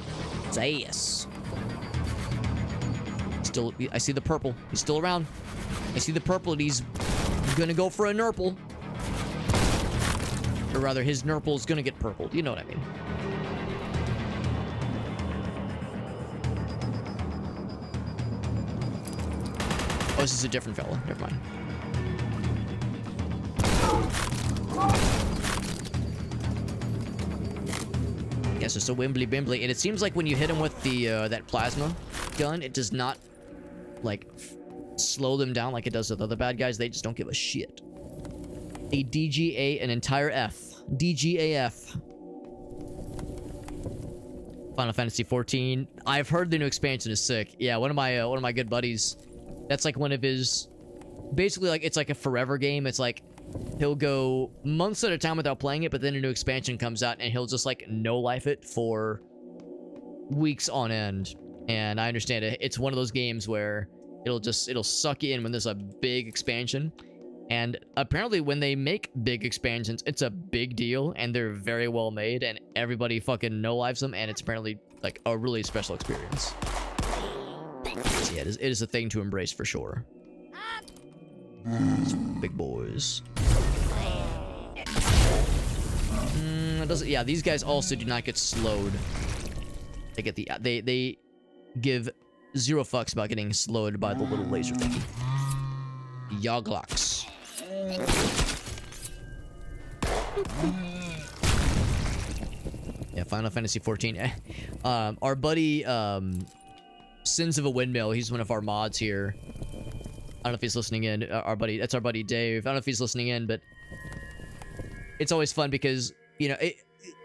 His ass. Still, I see the purple. He's still around. I see the purple, and he's gonna go for a nurple. Or rather, his nurple is gonna get purpled. You know what I mean. Oh, this is a different fella. Never mind. Yeah, so it's a Wimbly Bimbly, and it seems like when you hit him with the that plasma gun, it does not like slow them down like it does with other bad guys. They just don't give a shit. A DGA, an entire F. DGAF. Final Fantasy 14. I've heard the new expansion is sick. Yeah, one of my good buddies. That's like one of his. Basically, like it's like a forever game. It's like he'll go months at a time without playing it, but then a new expansion comes out and he'll just like no life it for weeks on end. And I understand it. It's one of those games where it'll suck you in when there's a big expansion. And apparently when they make big expansions, it's a big deal and they're very well made and everybody fucking no-lives them, and it's apparently like a really special experience. So yeah, it is a thing to embrace for sure. Big boys. It doesn't, yeah, these guys also do not get slowed. They get the they give zero fucks about getting slowed by the little laser thingy. Yoglox. Yeah, Final Fantasy 14. Our buddy Sins of a Windmill, he's one of our mods here. I don't know if he's listening in. That's our buddy Dave. I don't know if he's listening in, but it's always fun because, you know,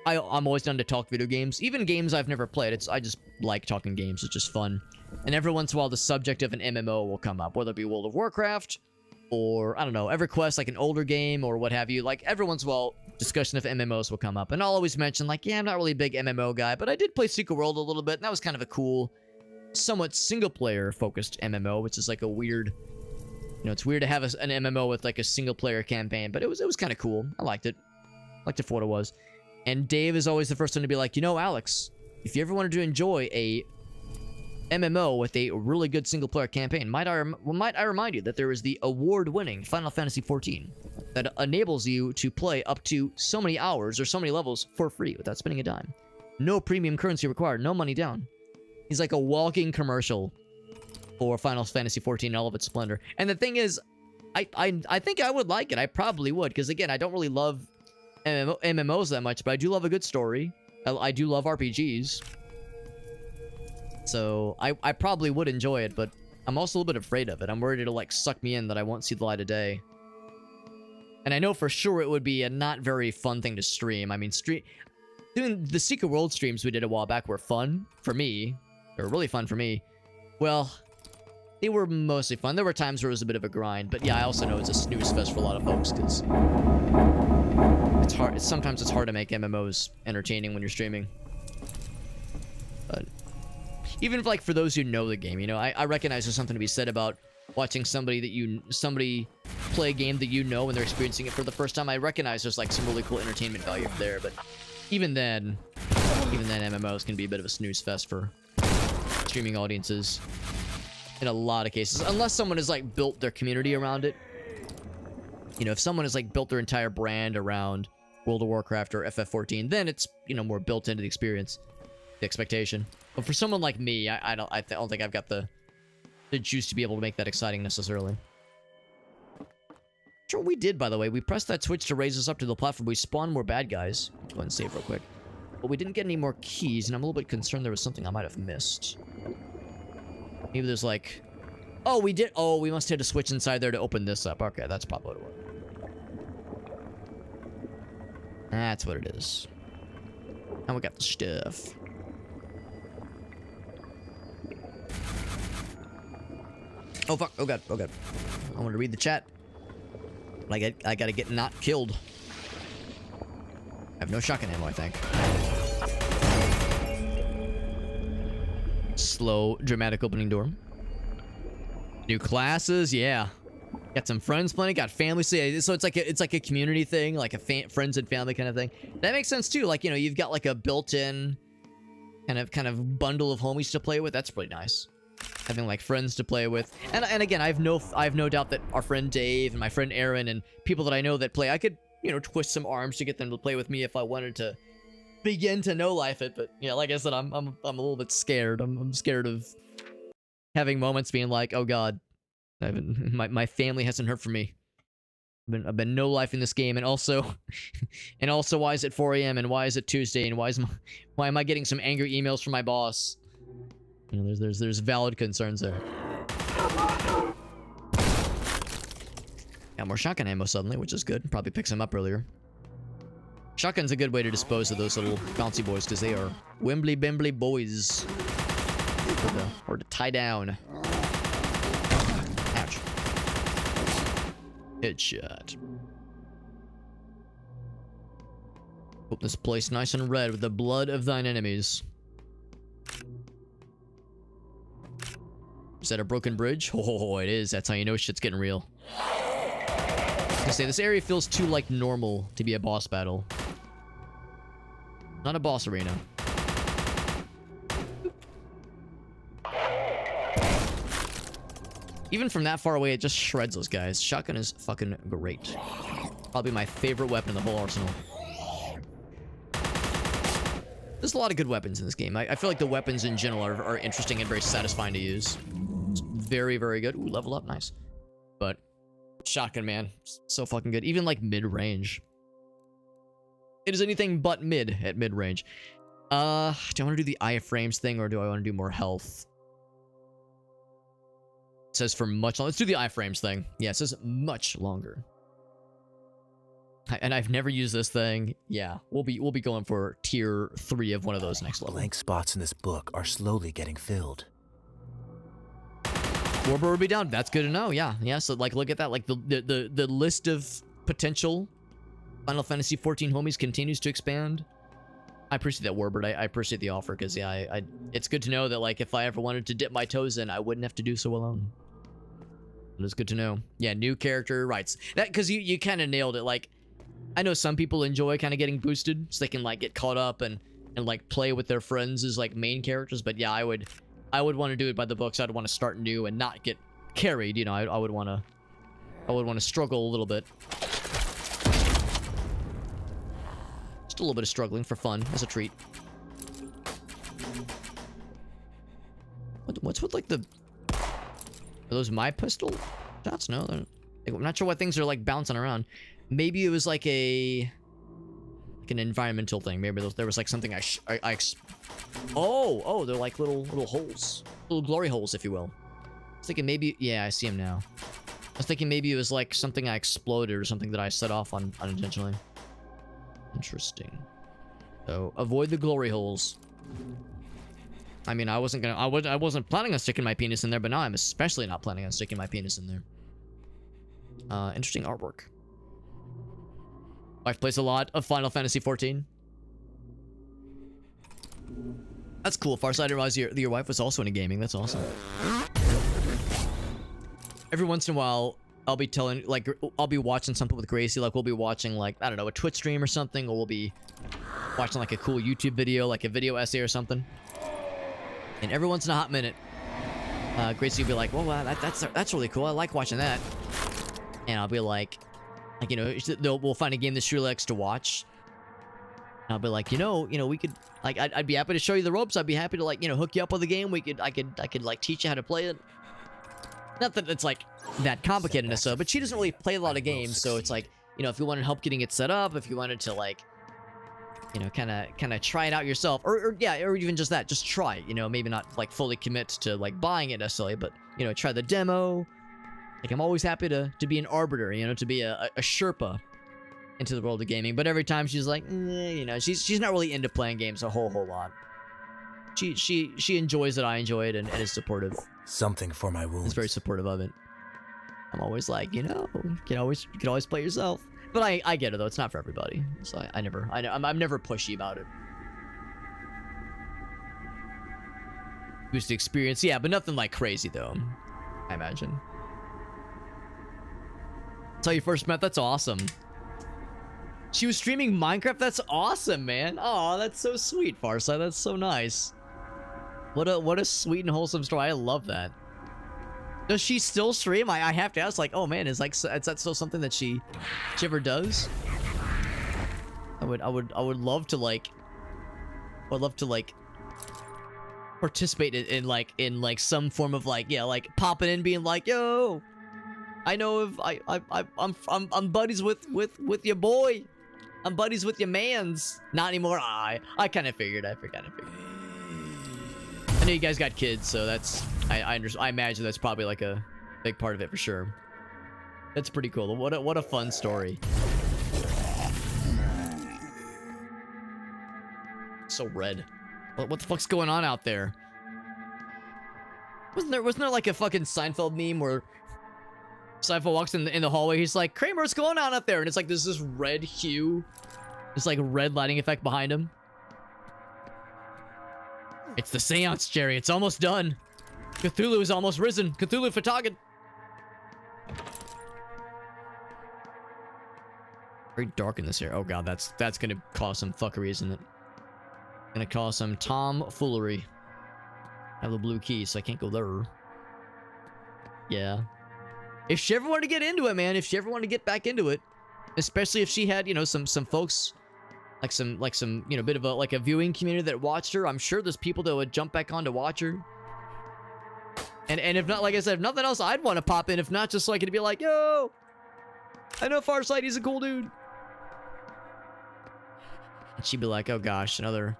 I'm always down to talk video games, even games I've never played. I just like talking games. It's just fun. And every once in a while, the subject of an MMO will come up, whether it be World of Warcraft or, I don't know, EverQuest, like an older game or what have you. Like, every once in a while, discussion of MMOs will come up. And I'll always mention, like, yeah, I'm not really a big MMO guy, but I did play Secret World a little bit, and that was kind of a cool, somewhat single-player focused MMO, which is like a weird, you know, it's weird to have an MMO with like a single-player campaign, but it was kind of cool. I liked it. Liked it for what it was. And Dave is always the first one to be like, you know, Alex, if you ever wanted to enjoy a MMO with a really good single-player campaign, might I remind you that there is the award-winning Final Fantasy XIV that enables you to play up to so many hours or so many levels for free without spending a dime. No premium currency required, no money down. He's like a walking commercial for Final Fantasy XIV in all of its splendor. And the thing is, I think I would like it. I probably would, because again, I don't really love MMOs that much, but I do love a good story. I do love RPGs. So I probably would enjoy it, but I'm also a little bit afraid of it. I'm worried it'll like suck me in, that I won't see the light of day. And I know for sure it would be a not very fun thing to stream. I mean, doing the Secret World streams we did a while back were fun for me. They were really fun for me. Well, they were mostly fun. There were times where it was a bit of a grind, but yeah, I also know it's a snooze fest for a lot of folks, because it's hard. Sometimes it's hard to make MMOs entertaining when you're streaming. But even if, like, for those who know the game, you know, I recognize there's something to be said about watching somebody play a game that you know when they're experiencing it for the first time. I recognize there's like some really cool entertainment value there, but even then MMOs can be a bit of a snooze fest for streaming audiences in a lot of cases, unless someone has like built their community around it. You know, if someone has like built their entire brand around World of Warcraft or FF14, then it's, you know, more built into the experience, the expectation. But for someone like me, I don't think I've got the choose to be able to make that exciting necessarily. Sure, we did, by the way. We pressed that switch to raise us up to the platform. We spawned more bad guys. Go ahead and save real quick. But we didn't get any more keys, and I'm a little bit concerned there was something I might have missed. Maybe there's like... Oh, we did... Oh, we must hit a switch inside there to open this up. Okay, that's probably what it was. That's what it is. And we got the stuff. Oh, fuck. Oh, God. Oh, God. I want to read the chat. I gotta get not killed. I have no shotgun ammo, I think. Slow, dramatic opening door. New classes, yeah. Got some friends playing, got family. So it's like a community thing, like a friends and family kind of thing. That makes sense too. Like, you know, you've got like a built-in kind of bundle of homies to play with. That's pretty nice. Having like friends to play with, and again, I have no doubt that our friend Dave and my friend Aaron and people that I know that play, I could, you know, twist some arms to get them to play with me if I wanted to begin to know life it. But yeah, like I said, I'm a little bit scared. I'm scared of having moments being like, oh God, my family hasn't heard from me. I've been no life in this game, and also why is it 4 a.m. and why is it Tuesday and why am I getting some angry emails from my boss? You know, there's valid concerns there. Got more shotgun ammo suddenly, which is good. Probably picks him up earlier. Shotgun's a good way to dispose of those little bouncy boys, because they are wimbly bimbly boys. Or to tie down. Ouch. Headshot. Hope this place nice and red with the blood of thine enemies. Is that a broken bridge? Oh, it is. That's how you know shit's getting real. I say this area feels too like normal to be a boss battle. Not a boss arena. Even from that far away, it just shreds those guys. Shotgun is fucking great. Probably my favorite weapon in the whole arsenal. There's a lot of good weapons in this game. I feel like the weapons in general are interesting and very satisfying to use. It's very, very good. Ooh, level up, nice. But shotgun, man, so fucking good. Even like mid-range. It is anything but mid at mid-range. Do I want to do the iframes thing or do I want to do more health? It says for much longer. Let's do the iframes thing. Yeah, it says much longer. And I've never used this thing. Yeah, we'll be going for tier 3 of one of those next level. Blank spots in this book are slowly getting filled. Warbur will be down. That's good to know. Yeah, yeah. So like, look at that. Like the list of potential Final Fantasy 14 homies continues to expand. I appreciate that, Warbird. I appreciate the offer because yeah, it's good to know that like if I ever wanted to dip my toes in, I wouldn't have to do so alone. It is good to know. Yeah, new character rights. That because you kind of nailed it. Like, I know some people enjoy kind of getting boosted so they can like get caught up and like play with their friends as like main characters. But yeah, I would want to do it by the books. I'd want to start new and not get carried. You know, I would want to struggle a little bit. Just a little bit of struggling for fun as a treat. What's with like the? Are those my pistol shots? No, I'm not sure why things are like bouncing around. Maybe it was like an environmental thing. Maybe there was like something oh, they're like little holes, little glory holes, if you will. I was thinking maybe, yeah, I see them now. I was thinking maybe it was like something I exploded or something that I set off unintentionally. Interesting. So avoid the glory holes. I mean, I wasn't planning on sticking my penis in there, but now I'm especially not planning on sticking my penis in there. Interesting artwork. Wife plays a lot of Final Fantasy 14. That's cool. Farsight, I realized your wife was also into gaming. That's awesome. Every once in a while, I'll be watching something with Gracie. Like, we'll be watching, like, I don't know, a Twitch stream or something, or we'll be watching, like, a cool YouTube video, like a video essay or something. And every once in a hot minute, Gracie will be like, well, that's really cool. I like watching that. And I'll be like, you know, we'll find a game that she likes to watch. And I'll be like, you know, we could, like, I'd be happy to show you the ropes. I'd be happy to, like, you know, hook you up with the game. I could like teach you how to play it. Not that it's like that complicated necessarily, but she doesn't really play a lot of games, so it's like, you know, if you wanted help getting it set up, if you wanted to like, you know, kind of try it out yourself, or yeah, or even just that, just try it, you know, maybe not like fully commit to like buying it necessarily, but you know, try the demo. Like, I'm always happy to be an arbiter, you know, to be a Sherpa into the world of gaming. But every time she's like, you know, she's not really into playing games a whole lot. She enjoys it, I enjoy it, and is supportive. Something for my wounds. Is very supportive of it. I'm always like, you know, you can always play yourself. But I get it though, it's not for everybody. So I'm never pushy about it. Boost the experience, yeah, but nothing like crazy though, I imagine. That's how you first met, that's awesome. She was streaming Minecraft, that's awesome, man. Oh, that's so sweet, Farsight, that's so nice. What a sweet and wholesome story, I love that. Does she still stream? I have to ask, like, oh man, is that still something that she ever does? I would love to like, participate in like some form of like, yeah, like popping in, being like, yo, I know if I'm buddies with your boy, I'm buddies with your mans. Not anymore. I kind of figured. I know you guys got kids, so that's I imagine that's probably like a big part of it for sure. That's pretty cool. What a fun story. So red. What the fuck's going on out there? Wasn't there like a fucking Seinfeld meme where Seinfeld walks in the hallway, he's like, Kramer, what's going on out there? And it's like there's this red hue, this like red lighting effect behind him. It's the seance, Jerry. It's almost done. Cthulhu is almost risen. Cthulhu Fatagan. Very dark in this area. Oh god, that's gonna cause some fuckery, isn't it? Gonna cause some tomfoolery. I have the blue key, so I can't go there. Yeah. If she ever wanted to get into it, man, if she ever wanted to get back into it, especially if she had, you know, some folks, like some, you know, bit of a viewing community that watched her, I'm sure there's people that would jump back on to watch her. And if not, like I said, if nothing else, I'd want to pop in, if not just so I could be like, yo, I know Farsight, he's a cool dude. And she'd be like, oh gosh, someone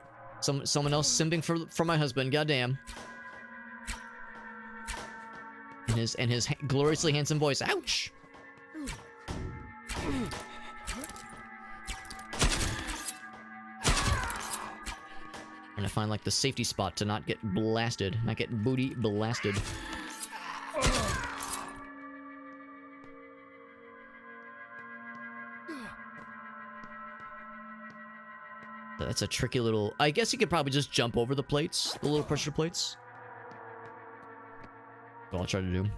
else simping for my husband, goddamn. And his gloriously handsome voice. Ouch! Trying to find like the safety spot to not get blasted, not get booty blasted. That's a tricky little... I guess you could probably just jump over the plates, the little pressure plates. That's what I'll try to do.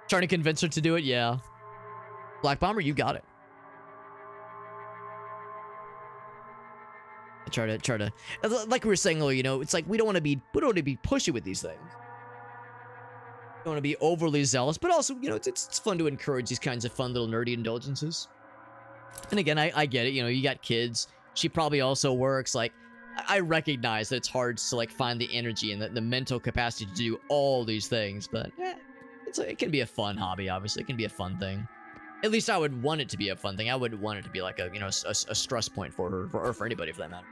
Trying to convince her to do it, yeah. Black Bomber, you got it. I try to, like we were saying earlier, you know, it's like we don't want to be pushy with these things. We don't want to be overly zealous, but also, you know, it's fun to encourage these kinds of fun little nerdy indulgences. And again, I get it, you know, you got kids. She probably also works. Like, I recognize that it's hard to like find the energy and the mental capacity to do all these things, but it can be a fun hobby. Obviously, it can be a fun thing. At least I would want it to be a fun thing. I wouldn't want it to be like a, you know, a stress point for her or for anybody for that matter.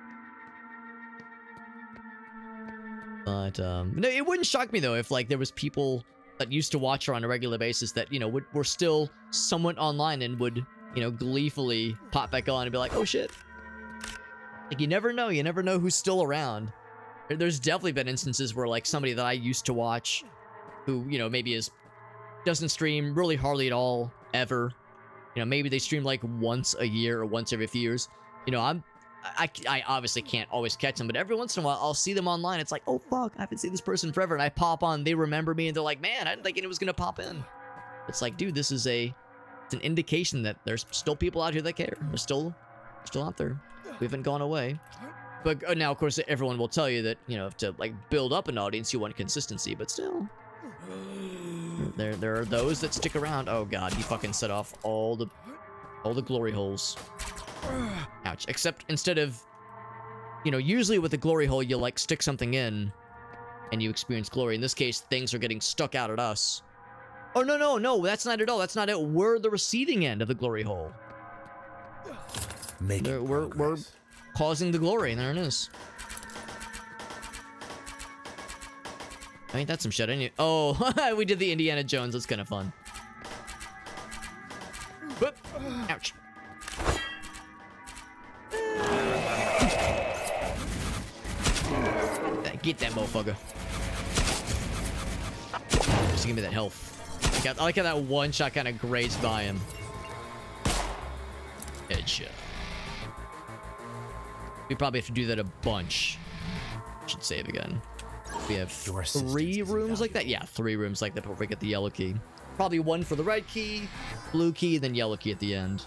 But no, it wouldn't shock me though if like there was people that used to watch her on a regular basis that, you know, were still somewhat online and would, you know, gleefully pop back on and be like, oh shit. Like, you never know who's still around. There's definitely been instances where like somebody that I used to watch who, you know, maybe doesn't stream really hardly at all ever. You know, maybe they stream like once a year or once every few years. You know, I obviously can't always catch them, but every once in a while I'll see them online. It's like, oh fuck, I haven't seen this person forever, and I pop on, they remember me, and they're like, man, I didn't think it was gonna pop in. It's like, dude, it's an indication that there's still people out here that care. They're still out there. We haven't gone away. But now, of course, everyone will tell you that, you know, to like build up an audience, you want consistency, but still. There are those that stick around. Oh god, you fucking set off all the glory holes. Ouch. Except instead of, you know, usually with a glory hole you like stick something in and you experience glory. In this case, things are getting stuck out at us. Oh, no, that's not at all. That's not it. We're the receiving end of the glory hole. We're causing the glory, and there it is. Ain't that some shit? Oh, we did the Indiana Jones. That's kind of fun. Whoop. Ouch. Get that motherfucker. Just give me that health. I like how that one shot kind of grazed by him. Headshot. We probably have to do that a bunch. Should save again. We have 3 rooms like that? Yeah, 3 rooms like that before we get the yellow key. Probably 1 for the red key, blue key, then yellow key at the end.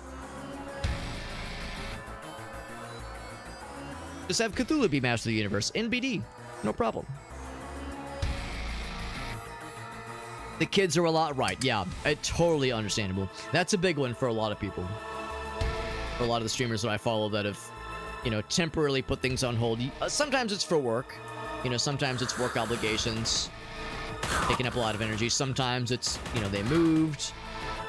Just have Cthulhu be Master of the Universe. NBD. No problem. The kids are a lot right. Yeah, totally understandable. That's a big one for a lot of people. For a lot of the streamers that I follow that have, you know, temporarily put things on hold. Sometimes it's for work. You know, sometimes it's work obligations. Taking up a lot of energy. Sometimes it's, you know, they moved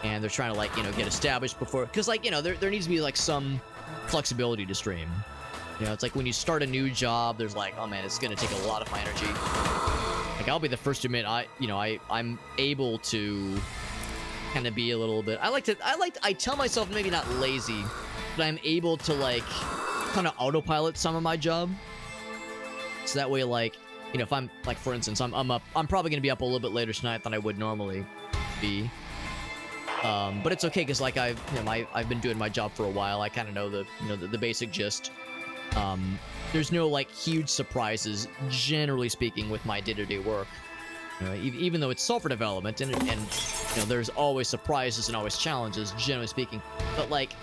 and they're trying to, like, you know, get established before. Because, like, you know, there needs to be, like, some flexibility to stream. You know, it's like when you start a new job, there's like, oh man, it's gonna take a lot of my energy. Like, I'll be the first to admit, I'm able to kind of be a little bit. I tell myself maybe not lazy, but I'm able to like kind of autopilot some of my job. So that way, like, you know, if I'm like, for instance, I'm probably gonna be up a little bit later tonight than I would normally be. But it's okay because like I've been doing my job for a while. I kind of know the basic gist. There's no like huge surprises, generally speaking, with my day-to-day work. You know, even though it's software development, and you know, there's always surprises and always challenges, generally speaking. But like,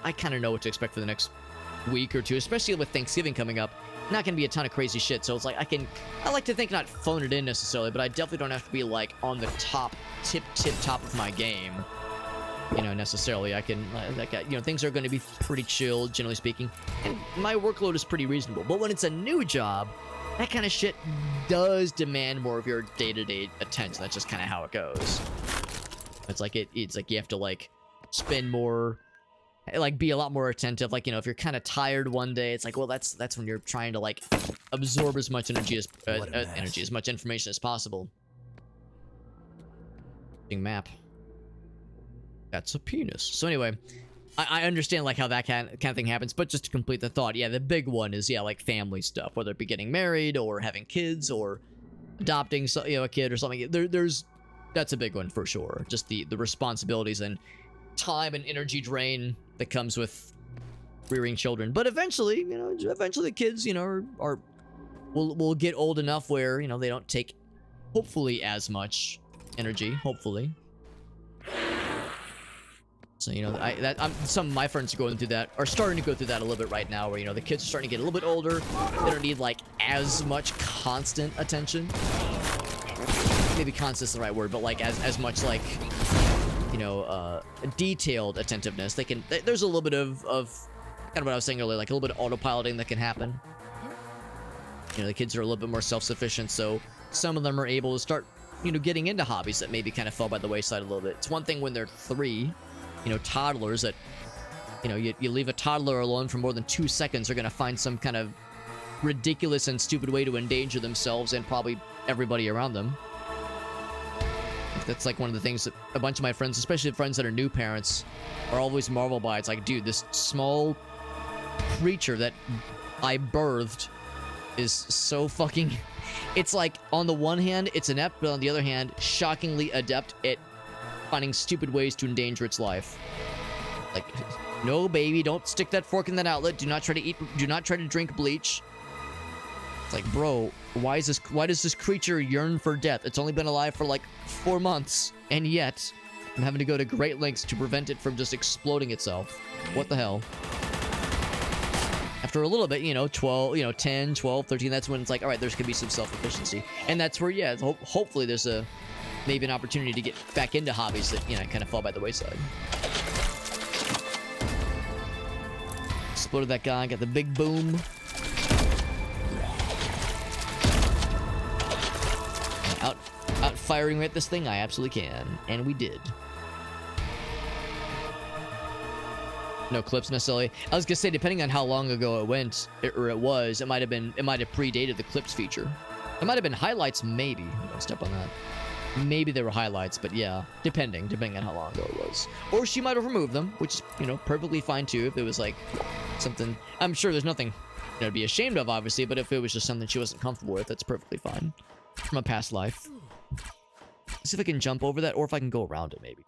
I kind of know what to expect for the next week or two, especially with Thanksgiving coming up. Not gonna be a ton of crazy shit, so it's like I like to think not phone it in necessarily, but I definitely don't have to be like on the tip top of my game. You know, necessarily. I can, like, you know, things are going to be pretty chill, generally speaking, and my workload is pretty reasonable. But when it's a new job, that kind of shit does demand more of your day-to-day attention. That's just kind of how it goes. It's like it's like you have to like spend more, like be a lot more attentive. Like, you know, if you're kind of tired one day, it's like, well, that's when you're trying to like absorb as much energy as as much information as possible. Map. That's a penis. So anyway, I understand like how that kind of thing happens, but just to complete the thought, yeah, the big one is, yeah, like family stuff, whether it be getting married or having kids or adopting, you know, a kid or something. That's a big one for sure. Just the responsibilities and time and energy drain that comes with rearing children. But eventually, you know, the kids, you know, will get old enough where, you know, they don't take hopefully as much energy, hopefully. So, you know, some of my friends are going through that, are starting to go through that a little bit right now, where, you know, the kids are starting to get a little bit older. They don't need, like, as much constant attention. Maybe constant's the right word, but, like, as much, like, you know, detailed attentiveness. There's a little bit of kind of what I was saying earlier, like, a little bit of autopiloting that can happen. You know, the kids are a little bit more self-sufficient, so some of them are able to start, you know, getting into hobbies that maybe kind of fell by the wayside a little bit. It's one thing when they're 3, you know, toddlers that, you know, you leave a toddler alone for more than 2 seconds, they're going to find some kind of ridiculous and stupid way to endanger themselves and probably everybody around them. That's like one of the things that a bunch of my friends, especially friends that are new parents, are always marveled by. It's like, dude, this small creature that I birthed is so fucking... It's like, on the one hand, it's inept, but on the other hand, shockingly adept at finding stupid ways to endanger its life. Like, no, baby, don't stick that fork in that outlet. Do not try to drink bleach. It's like, bro, why does this creature yearn for death? It's only been alive for like 4 months, and yet I'm having to go to great lengths to prevent it from just exploding itself. What the hell? After a little bit, you know, 10, 12, 13, that's when it's like, all right, there's gonna be some self-efficiency. And that's where, yeah, hopefully there's maybe an opportunity to get back into hobbies that, you know, kind of fall by the wayside. Exploded that guy, got the big boom. out firing at this thing, I absolutely can. And we did. No clips necessarily. I was gonna say, depending on how long ago it went, it might have predated the clips feature. It might have been highlights, maybe. Don't step on that. Maybe they were highlights, but yeah, depending on how long ago it was. Or she might have removed them, which is, you know, perfectly fine too. If it was like something, I'm sure there's nothing, you know, to be ashamed of, obviously. But if it was just something she wasn't comfortable with, that's perfectly fine. From a past life. Let's see if I can jump over that, or if I can go around it, maybe.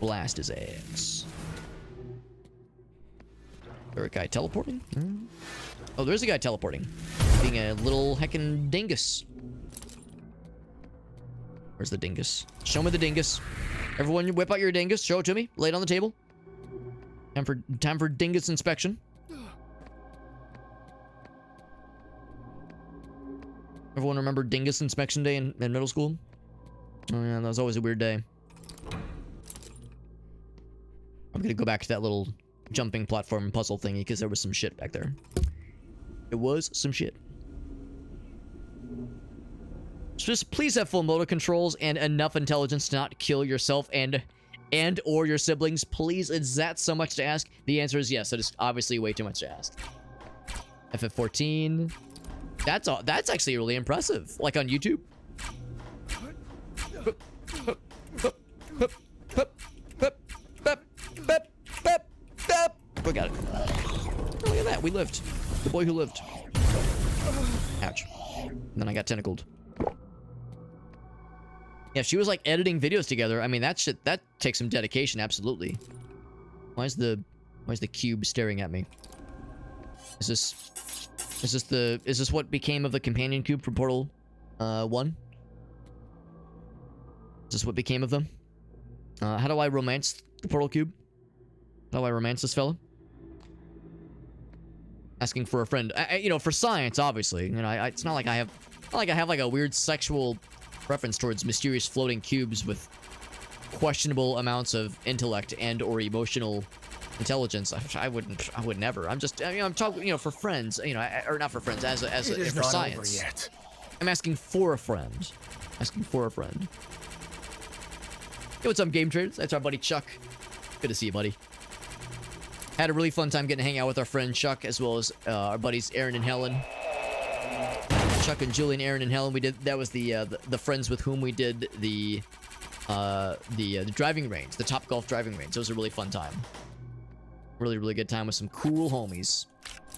Blast his ass. There a guy teleporting? Oh, there's a guy teleporting. Being a little heckin' dingus. Where's the dingus? Show me the dingus. Everyone, whip out your dingus. Show it to me. Lay it on the table. Time for dingus inspection. Everyone remember dingus inspection day in middle school? Oh yeah, that was always a weird day. I'm gonna go back to that little jumping platform puzzle thingy because there was some shit back there. It was some shit. Just please have full motor controls and enough intelligence to not kill yourself and or your siblings. Please, is that so much to ask? The answer is yes. It is obviously way too much to ask. FF14. That's actually really impressive. Like on YouTube. We got it. Oh, look at that. We lived. The boy who lived. Ouch. And then I got tentacled. Yeah, if she was like editing videos together, I mean that takes some dedication, absolutely. Why is the cube staring at me? Is this what became of the companion cube for Portal 1? Is this what became of them? How do I romance the Portal cube? How do I romance this fella? Asking for a friend. You know, for science, obviously. You know, it's not like I have like a weird sexual preference towards mysterious floating cubes with questionable amounts of intellect and or emotional intelligence. I would never. I'm just, you know, I'm talking, you know, for friends, you know, or not for friends, for science. Yet. I'm asking for a friend. Asking for a friend. Hey, what's up, Game Traders? That's our buddy Chuck. Good to see you, buddy. Had a really fun time getting to hang out with our friend Chuck, as well as our buddies Aaron and Helen. Chuck and Julian, Aaron and Helen. We did that was the friends with whom we did the driving range, the Top Golf driving range. It was a really fun time. Really, really good time with some cool homies.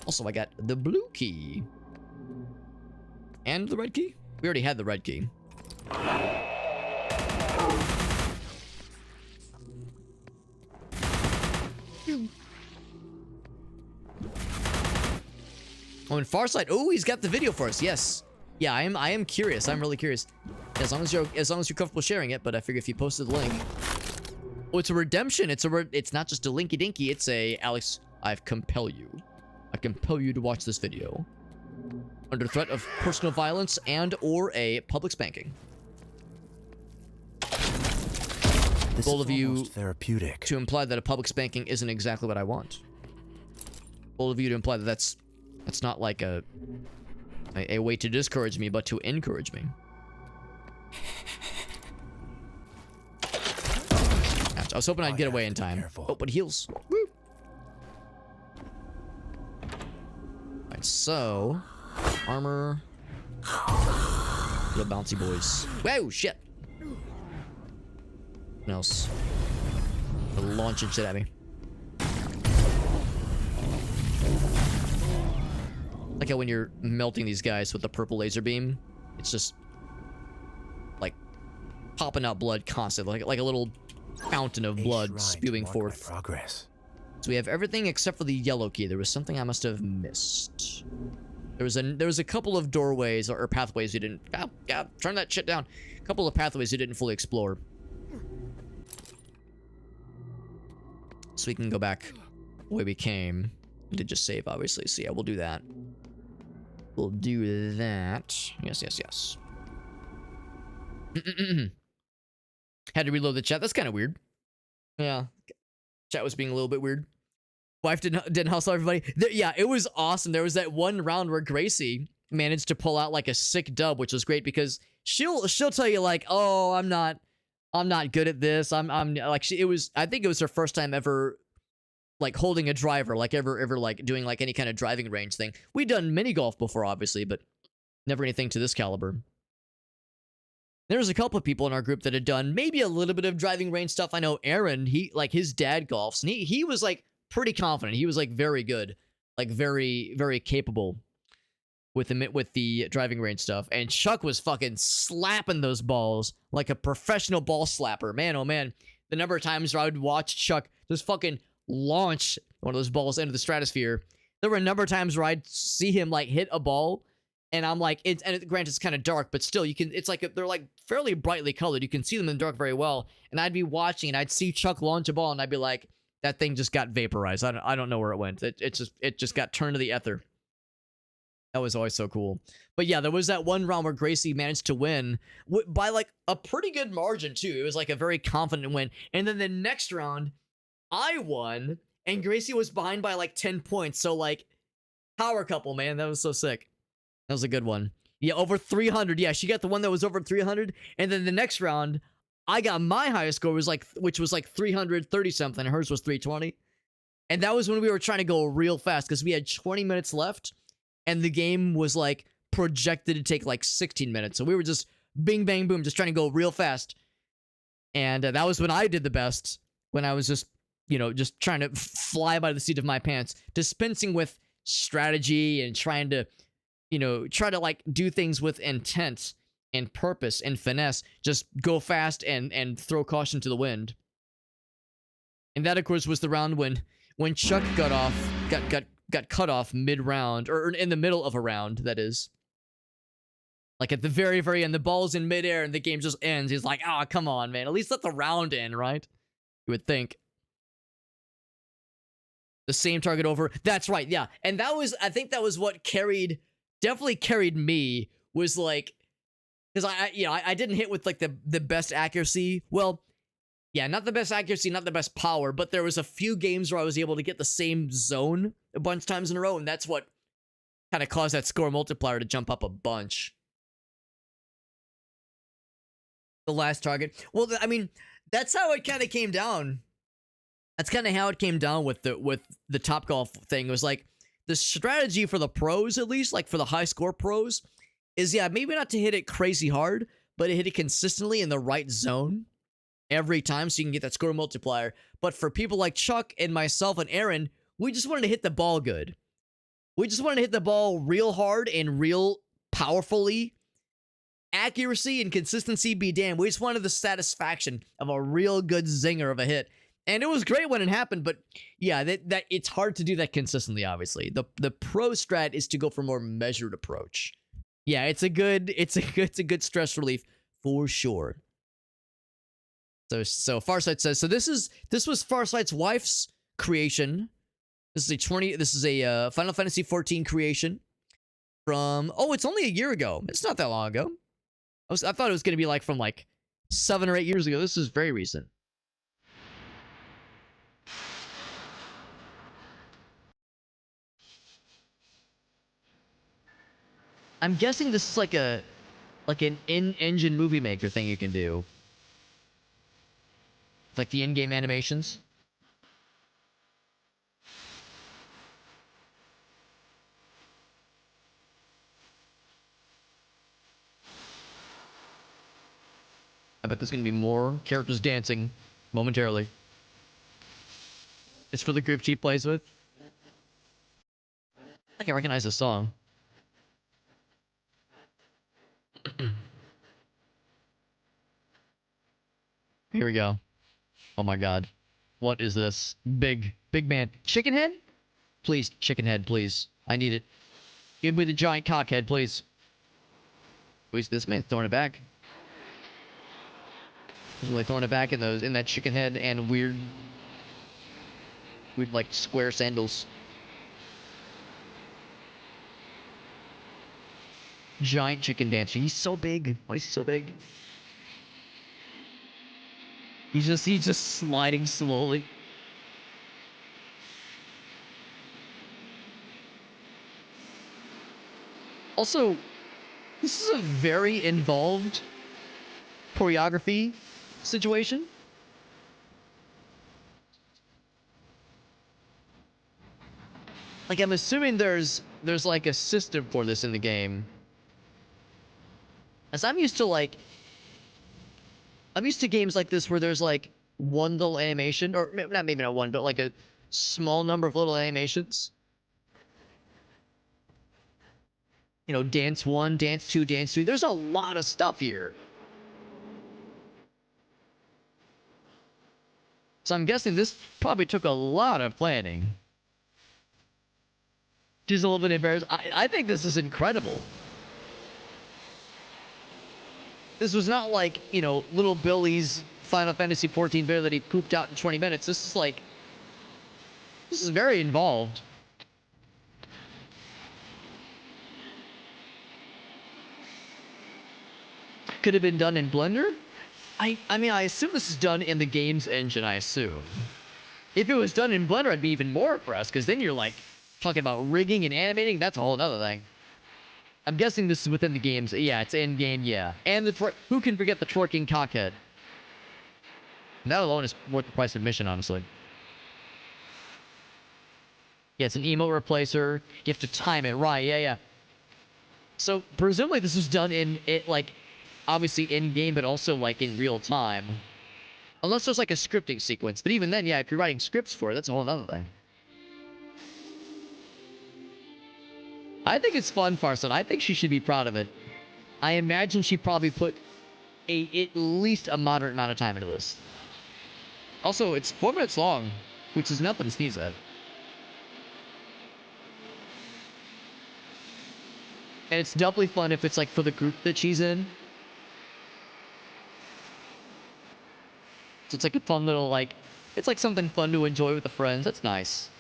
Also, I got the blue key and the red key. We already had the red key. Oh, and Farsight. Oh, he's got the video for us. Yes. Yeah, I am curious. I'm really curious. As long as you're comfortable sharing it, but I figure if you posted the link. Oh, it's a redemption. It's not just a linky dinky. It's a Alex, I compel you to watch this video. Under threat of personal violence and or a public spanking. This Bold is of you almost therapeutic. to imply that a public spanking isn't exactly what I want. Bold of you to imply that that's not like a way to discourage me, but to encourage me. Ouch, I was hoping I'd get away in time. careful. Oh, but heals. Woo. Alright, so armor. The bouncy boys. Whoa, shit. What else? They're launching shit at me. Like how when you're melting these guys with the purple laser beam, it's just like popping out blood constantly, like a little fountain of blood shrine to spewing mark my forth. progress. So we have everything except for the yellow key. There was something I must have missed. There was a couple of doorways or pathways you didn't. Turn that shit down. A couple of pathways you didn't fully explore. So we can go back the way we came. We did just save, obviously. So yeah, we'll do that. We'll do that. Yes. Had to reload the chat. That's kind of weird. Yeah. Chat was being a little bit weird. Wife didn't hustle everybody. Yeah, it was awesome. There was that one round where Gracie managed to pull out like a sick dub, which was great because she'll tell you like, oh, I'm not good at this. I'm like I think it was her first time ever like holding a driver, like ever like doing like any kind of driving range thing. We'd done mini golf before, obviously, but never anything to this caliber. There was a couple of people in our group that had done maybe a little bit of driving range stuff. I know Aaron, he like his dad golfs, and he was like pretty confident. He was like very good, like very, very capable with the driving range stuff. And Chuck was fucking slapping those balls like a professional ball slapper. Man, oh man, the number of times where I would watch Chuck just fucking launch one of those balls into the stratosphere. There were a number of times where I'd see him like hit a ball, and I'm like, granted it's kind of dark, but still you can. It's like they're like fairly brightly colored. You can see them in the dark very well. And I'd be watching, and I'd see Chuck launch a ball, and I'd be like, that thing just got vaporized. I don't know where it went. It just got turned to the ether. That was always so cool. But yeah, there was that one round where Gracie managed to win by like a pretty good margin too. It was like a very confident win. And then the next round, I won, and Gracie was behind by like 10 points. So like, power couple, man. That was so sick. That was a good one. Yeah, over 300. Yeah, she got the one that was over 300. And then the next round, I got my highest score, which was like 330 something. Hers was 320. And that was when we were trying to go real fast because we had 20 minutes left. And the game was like projected to take like 16 minutes. So we were just bing, bang, boom, just trying to go real fast. And that was when I did the best. When I was just, just trying to fly by the seat of my pants. Dispensing with strategy and trying to, try to like do things with intent and purpose and finesse. Just go fast and throw caution to the wind. And that, of course, was the round when Chuck got cut off mid-round, or in the middle of a round, that is. Like at the very, very end, the ball's in midair and the game just ends. He's like, oh, come on, man. At least let the round end, right? You would think. The same target over. That's right, yeah. And I think that was what definitely carried me, was like, because I didn't hit with like the best accuracy. Well, yeah, not the best accuracy, not the best power, but there was a few games where I was able to get the same zone a bunch of times in a row, and that's what kind of caused that score multiplier to jump up a bunch. The last target. Well, I mean, that's how it kind of came down. That's kind of how it came down with the Topgolf thing. It was like, the strategy for the pros, at least, like for the high score pros, is, yeah, maybe not to hit it crazy hard, but to hit it consistently in the right zone every time so you can get that score multiplier. But for people like Chuck and myself and Aaron, we just wanted to hit the ball good. We just wanted to hit the ball real hard and real powerfully. Accuracy and consistency be damned. We just wanted the satisfaction of a real good zinger of a hit. And it was great when it happened, but yeah, that it's hard to do that consistently, obviously. The pro strat is to go for a more measured approach. Yeah, it's a good stress relief for sure. So Farsight says, so this was Farsight's wife's creation. This is a Final Fantasy XIV creation from, it's only a year ago. It's not that long ago. I thought it was going to be like from like 7 or 8 years ago. This is very recent. I'm guessing this is like an in-engine movie maker thing you can do. Like the in-game animations. I bet there's gonna be more characters dancing momentarily. It's for the group she plays with. I can recognize this song. Here we go. Oh my god. What is this? Big man. Chicken head? Please, chicken head, please. I need it. Give me the giant cock head, please. Who's this man throwing it back? He's really throwing it back in that chicken head and weird like square sandals. Giant chicken dancer. He's so big. Why is he so big? He's just sliding slowly. Also, this is a very involved choreography situation. Like, I'm assuming there's like a system for this in the game. As I'm used to games like this where there's like one little animation, or not, maybe not one, but like a small number of little animations. You know, dance 1, dance 2, dance 3. There's a lot of stuff here. So I'm guessing this probably took a lot of planning. Just a little bit embarrassed. I think this is incredible. This was not like, you know, little Billy's Final Fantasy XIV video that he pooped out in 20 minutes. This is very involved. Could have been done in Blender? I mean, I assume this is done in the game's engine, I assume. If it was done in Blender, I'd be even more impressed, because then you're like talking about rigging and animating. That's a whole other thing. I'm guessing this is within the game's. Yeah, it's in game. Yeah, and who can forget the twerking cockhead? That alone is worth the price of admission, honestly. Yeah, it's an emote replacer. You have to time it right. Yeah. So presumably this was done in it, like, obviously in game, but also like in real time. Unless there's like a scripting sequence. But even then, yeah, if you're writing scripts for it, that's a whole other thing. I think it's fun, Farson. I think she should be proud of it. I imagine she probably put at least a moderate amount of time into this. Also, it's 4 minutes long, which is nothing to sneeze at. And it's doubly fun if it's like for the group that she's in. So it's like a fun little, like, it's like something fun to enjoy with the friends. That's nice.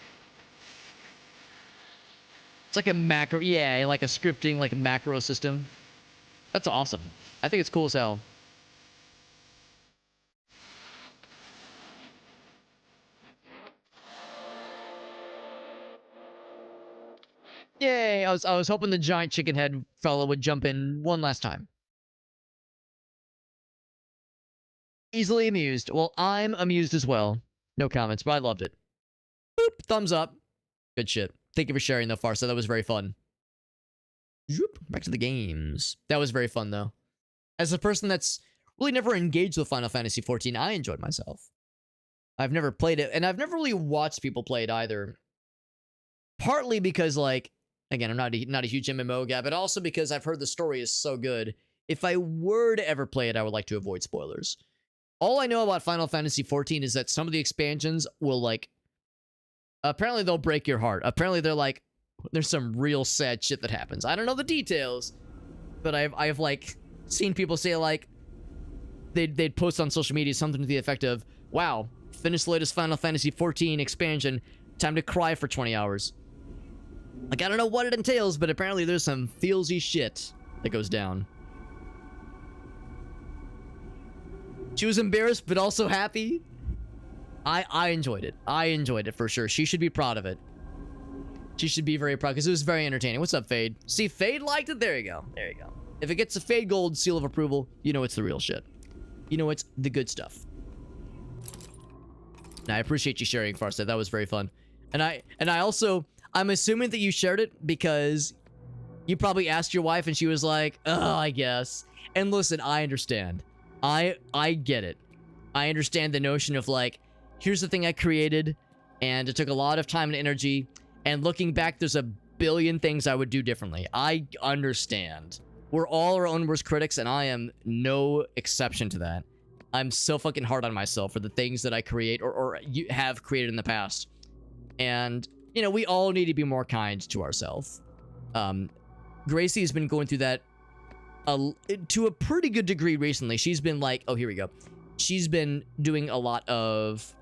It's like a macro, yeah, like a scripting, like a macro system. That's awesome. I think it's cool as hell. Yay! I was hoping the giant chicken head fella would jump in one last time. Easily amused. Well, I'm amused as well. No comments, but I loved it. Boop, thumbs up. Good shit. Thank you for sharing though, Farsa. That was very fun. Zoop, back to the games. That was very fun though. As a person that's really never engaged with Final Fantasy XIV, I enjoyed myself. I've never played it, and I've never really watched people play it either. Partly because, like, again, I'm not a huge MMO guy, but also because I've heard the story is so good. If I were to ever play it, I would like to avoid spoilers. All I know about Final Fantasy XIV is that some of the expansions will, like, apparently they'll break your heart. Apparently they're like, there's some real sad shit that happens. I don't know the details, but I've like seen people say, like, they'd post on social media something to the effect of, wow, finished the latest Final Fantasy XIV expansion, time to cry for 20 hours. Like, I don't know what it entails, but apparently there's some feelsy shit that goes down. She was embarrassed, but also happy. I enjoyed it. I enjoyed it for sure. She should be proud of it. She should be very proud because it was very entertaining. What's up, Fade? See, Fade liked it? There you go. There you go. If it gets a Fade Gold seal of approval, you know it's the real shit. You know it's the good stuff. And I appreciate you sharing, Farsa. That was very fun. And I also, I'm assuming that you shared it because you probably asked your wife and she was like, oh, I guess. And listen, I understand. I get it. I understand the notion of, like, here's the thing I created, and it took a lot of time and energy, and looking back, there's a billion things I would do differently. I understand. We're all our own worst critics, and I am no exception to that. I'm so fucking hard on myself for the things that I create or have created in the past. And, you know, we all need to be more kind to ourselves. Gracie has been going through that to a pretty good degree recently. She's been like, oh, here we go. She's been doing a lot of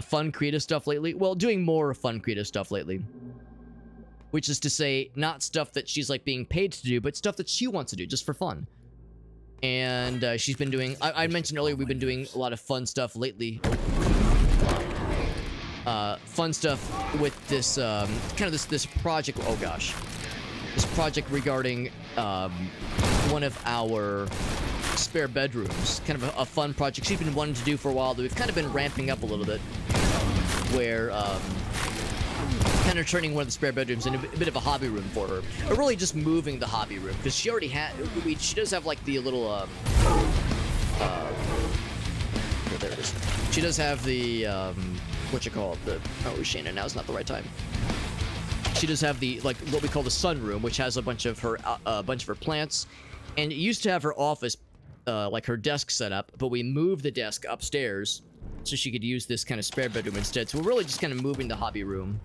fun creative stuff lately. Well, doing more fun creative stuff lately. Which is to say, not stuff that she's like being paid to do, but stuff that she wants to do just for fun. And she's been doing, I mentioned earlier, we've been doing a lot of fun stuff lately. Fun stuff with this, kind of this project, oh gosh. this project regarding one of our spare bedrooms. Kind of a fun project she's been wanting to do for a while that we've kind of been ramping up a little bit. Where kind of turning one of the spare bedrooms into a bit of a hobby room for her, or really just moving the hobby room because she already had. She does have like the little oh, there it is. She does have the what you call it? The Shayna, now's not the right time. She does have the like what we call the sunroom, which has a bunch of her plants, and it used to have her office, like her desk set up, but we moved the desk upstairs so she could use this kind of spare bedroom instead. So we're really just kind of moving the hobby room.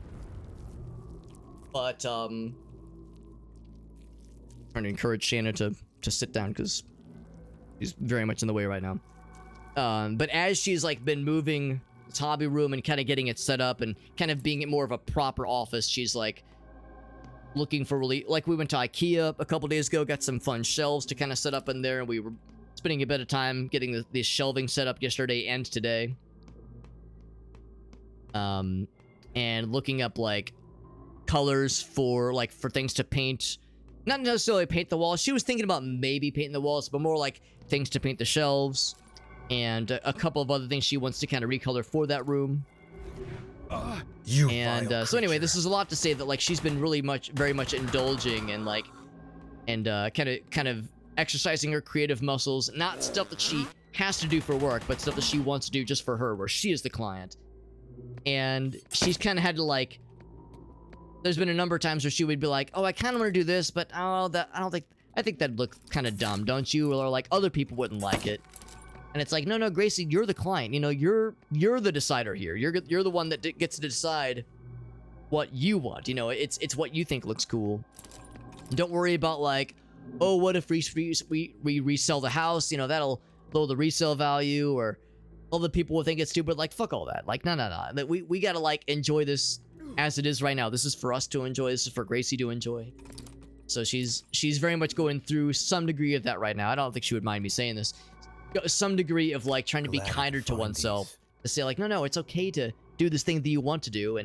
But trying to encourage Shanna to sit down because she's very much in the way right now. But as she's like been moving this hobby room and kind of getting it set up and kind of being more of a proper office, she's like looking for really, like we went to IKEA a couple days ago, got some fun shelves to kind of set up in there, and we were spending a bit of time getting the shelving set up yesterday and today. And looking up like colors for things to paint, not necessarily paint the walls. She was thinking about maybe painting the walls, but more like things to paint the shelves and a couple of other things she wants to kind of recolor for that room. You So anyway, this is a lot to say that like she's been very much indulging and like kind of exercising her creative muscles, not stuff that she has to do for work, but stuff that she wants to do just for her, where she is the client. And she's kind of had to like, there's been a number of times where she would be like, oh, I kind of want to do this, but I think that'd look kind of dumb, don't you? Or like other people wouldn't like it. And it's like, no, Gracie, you're the client. You know, you're the decider here. You're the one that gets to decide what you want. You know, it's what you think looks cool. Don't worry about like, oh, what if we resell the house? You know, that'll lower the resale value, or other people will think it's stupid. Like, fuck all that. Like, no. We gotta like enjoy this as it is right now. This is for us to enjoy. This is for Gracie to enjoy. So she's very much going through some degree of that right now. I don't think she would mind me saying this. Some degree of like trying to be kinder to oneself, to say like, no, it's okay to do this thing that you want to do,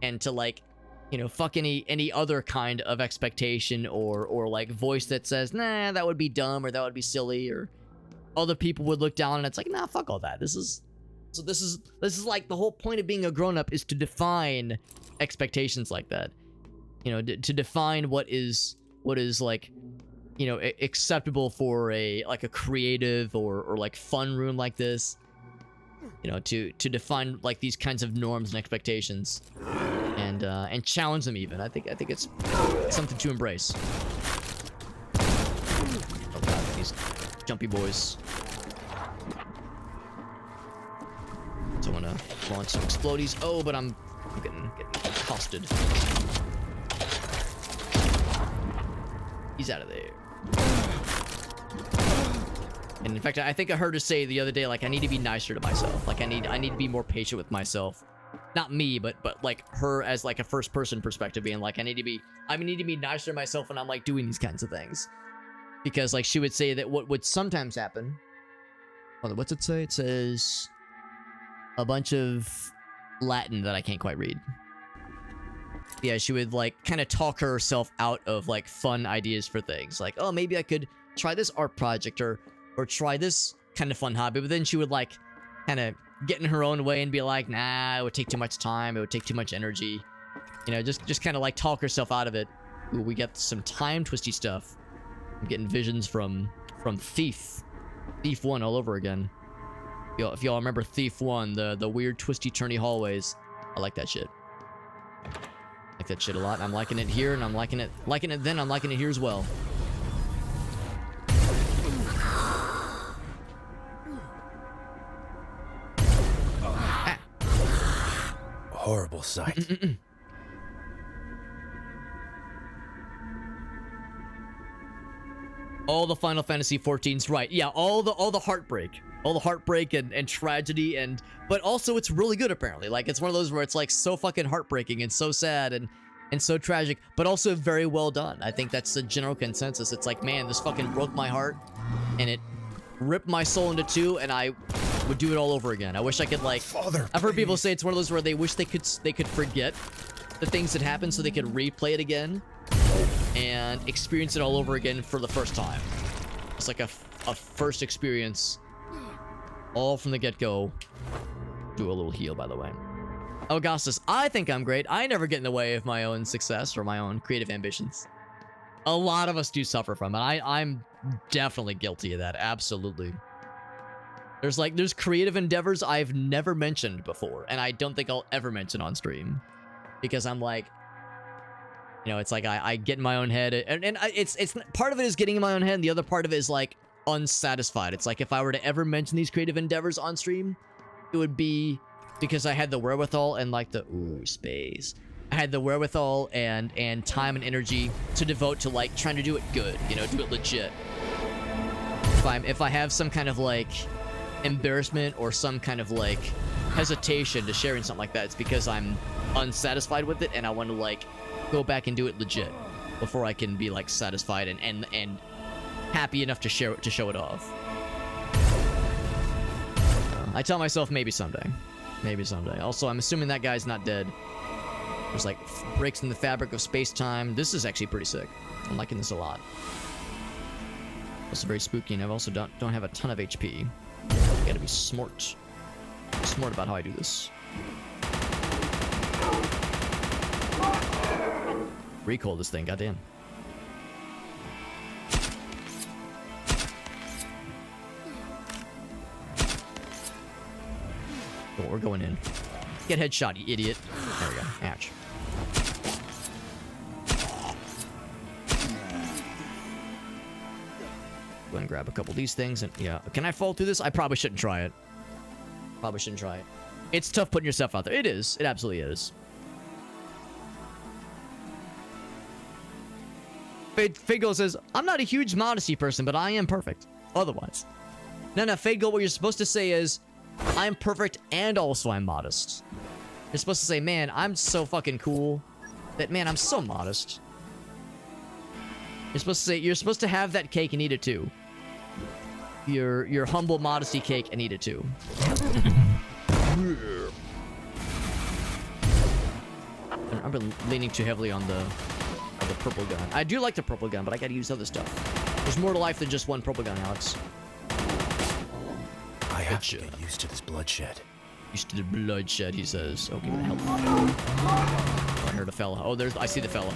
and to like, you know, fuck any other kind of expectation or like voice that says, nah, that would be dumb, or that would be silly, or other people would look down, and it's like, nah, fuck all that. This is like the whole point of being a grown-up is to define expectations like that. You know, to define what is like, you know, acceptable for a creative or like fun room like this. You know, to define like these kinds of norms and expectations, and challenge them even. I think it's something to embrace. Oh god, these jumpy boys. So I want to launch some explodies. Oh, but I'm getting accosted. He's out of there. And in fact, I think I heard her say the other day, like, I need to be nicer to myself. Like, I need to be more patient with myself. Not me, but like her as like a first person perspective, being like, I need to be nicer to myself when I'm like doing these kinds of things. Because like she would say that what would sometimes happen. Hold on, what's it say? It says a bunch of Latin that I can't quite read. Yeah, she would like kind of talk herself out of like fun ideas for things. Like, oh, maybe I could try this art project or try this kind of fun hobby. But then she would like kind of get in her own way and be like, nah, it would take too much time. It would take too much energy. You know, just kind of like talk herself out of it. Ooh, we get some time twisty stuff. I'm getting visions from Thief 1 all over again. If y'all remember Thief 1, the weird twisty turny hallways, I like that shit. I like that shit a lot. I'm liking it here, and I'm liking it then. I'm liking it here as well. Horrible sight. All the Final Fantasy 14's right. Yeah, all the heartbreak. All the heartbreak and tragedy, but also it's really good apparently. Like, it's one of those where it's like so fucking heartbreaking and so sad and so tragic, but also very well done. I think that's the general consensus. It's like, man, this fucking broke my heart and it ripped my soul into two, and I would do it all over again. I wish I could, like, Father, I've heard people say it's one of those where they wish they could forget the things that happened so they could replay it again and experience it all over again for the first time. It's like a first experience, all from the get-go. Do a little heal, by the way. Augustus, I think I'm great. I never get in the way of my own success or my own creative ambitions. A lot of us do suffer from it. I'm definitely guilty of that. Absolutely. There's creative endeavors I've never mentioned before, and I don't think I'll ever mention on stream, because I'm like, you know, it's like I get in my own head, and it's part of it is getting in my own head, and the other part of it is like unsatisfied. It's like if I were to ever mention these creative endeavors on stream, it would be because I had the wherewithal and like the space. I had the wherewithal and time and energy to devote to like trying to do it good, you know, do it legit. If I have some kind of like embarrassment or some kind of like hesitation to sharing something like that, it's because I'm unsatisfied with it and I want to like go back and do it legit before I can be like satisfied and happy enough to show it off. I tell myself maybe someday. Maybe someday. Also, I'm assuming that guy's not dead. There's like breaks in the fabric of space-time. This is actually pretty sick. I'm liking this a lot. Also very spooky, and I also don't have a ton of HP. Gotta be smart. Smart about how I do this. Recoil this thing, goddamn. Oh, we're going in. Get headshot, you idiot. There we go. Ouch. Go ahead and grab a couple of these things, and yeah. Can I fall through this? I probably shouldn't try it. Probably shouldn't try it. It's tough putting yourself out there. It is. It absolutely is. Fadegirl says, I'm not a huge modesty person, but I am perfect. Otherwise. No, Fadegirl, what you're supposed to say is, I'm perfect and also I'm modest. You're supposed to say, man, I'm so fucking cool that, man, I'm so modest. You're supposed to say, you're supposed to have that cake and eat it too. Your humble modesty cake and eat it too. I've been leaning too heavily on the purple gun. I do like the purple gun, but I gotta use other stuff. There's more to life than just one purple gun, Alex. I have to get used to this bloodshed. Used to the bloodshed, he says. Oh, give me the health. Oh, I heard a fella. Oh, I see the fella.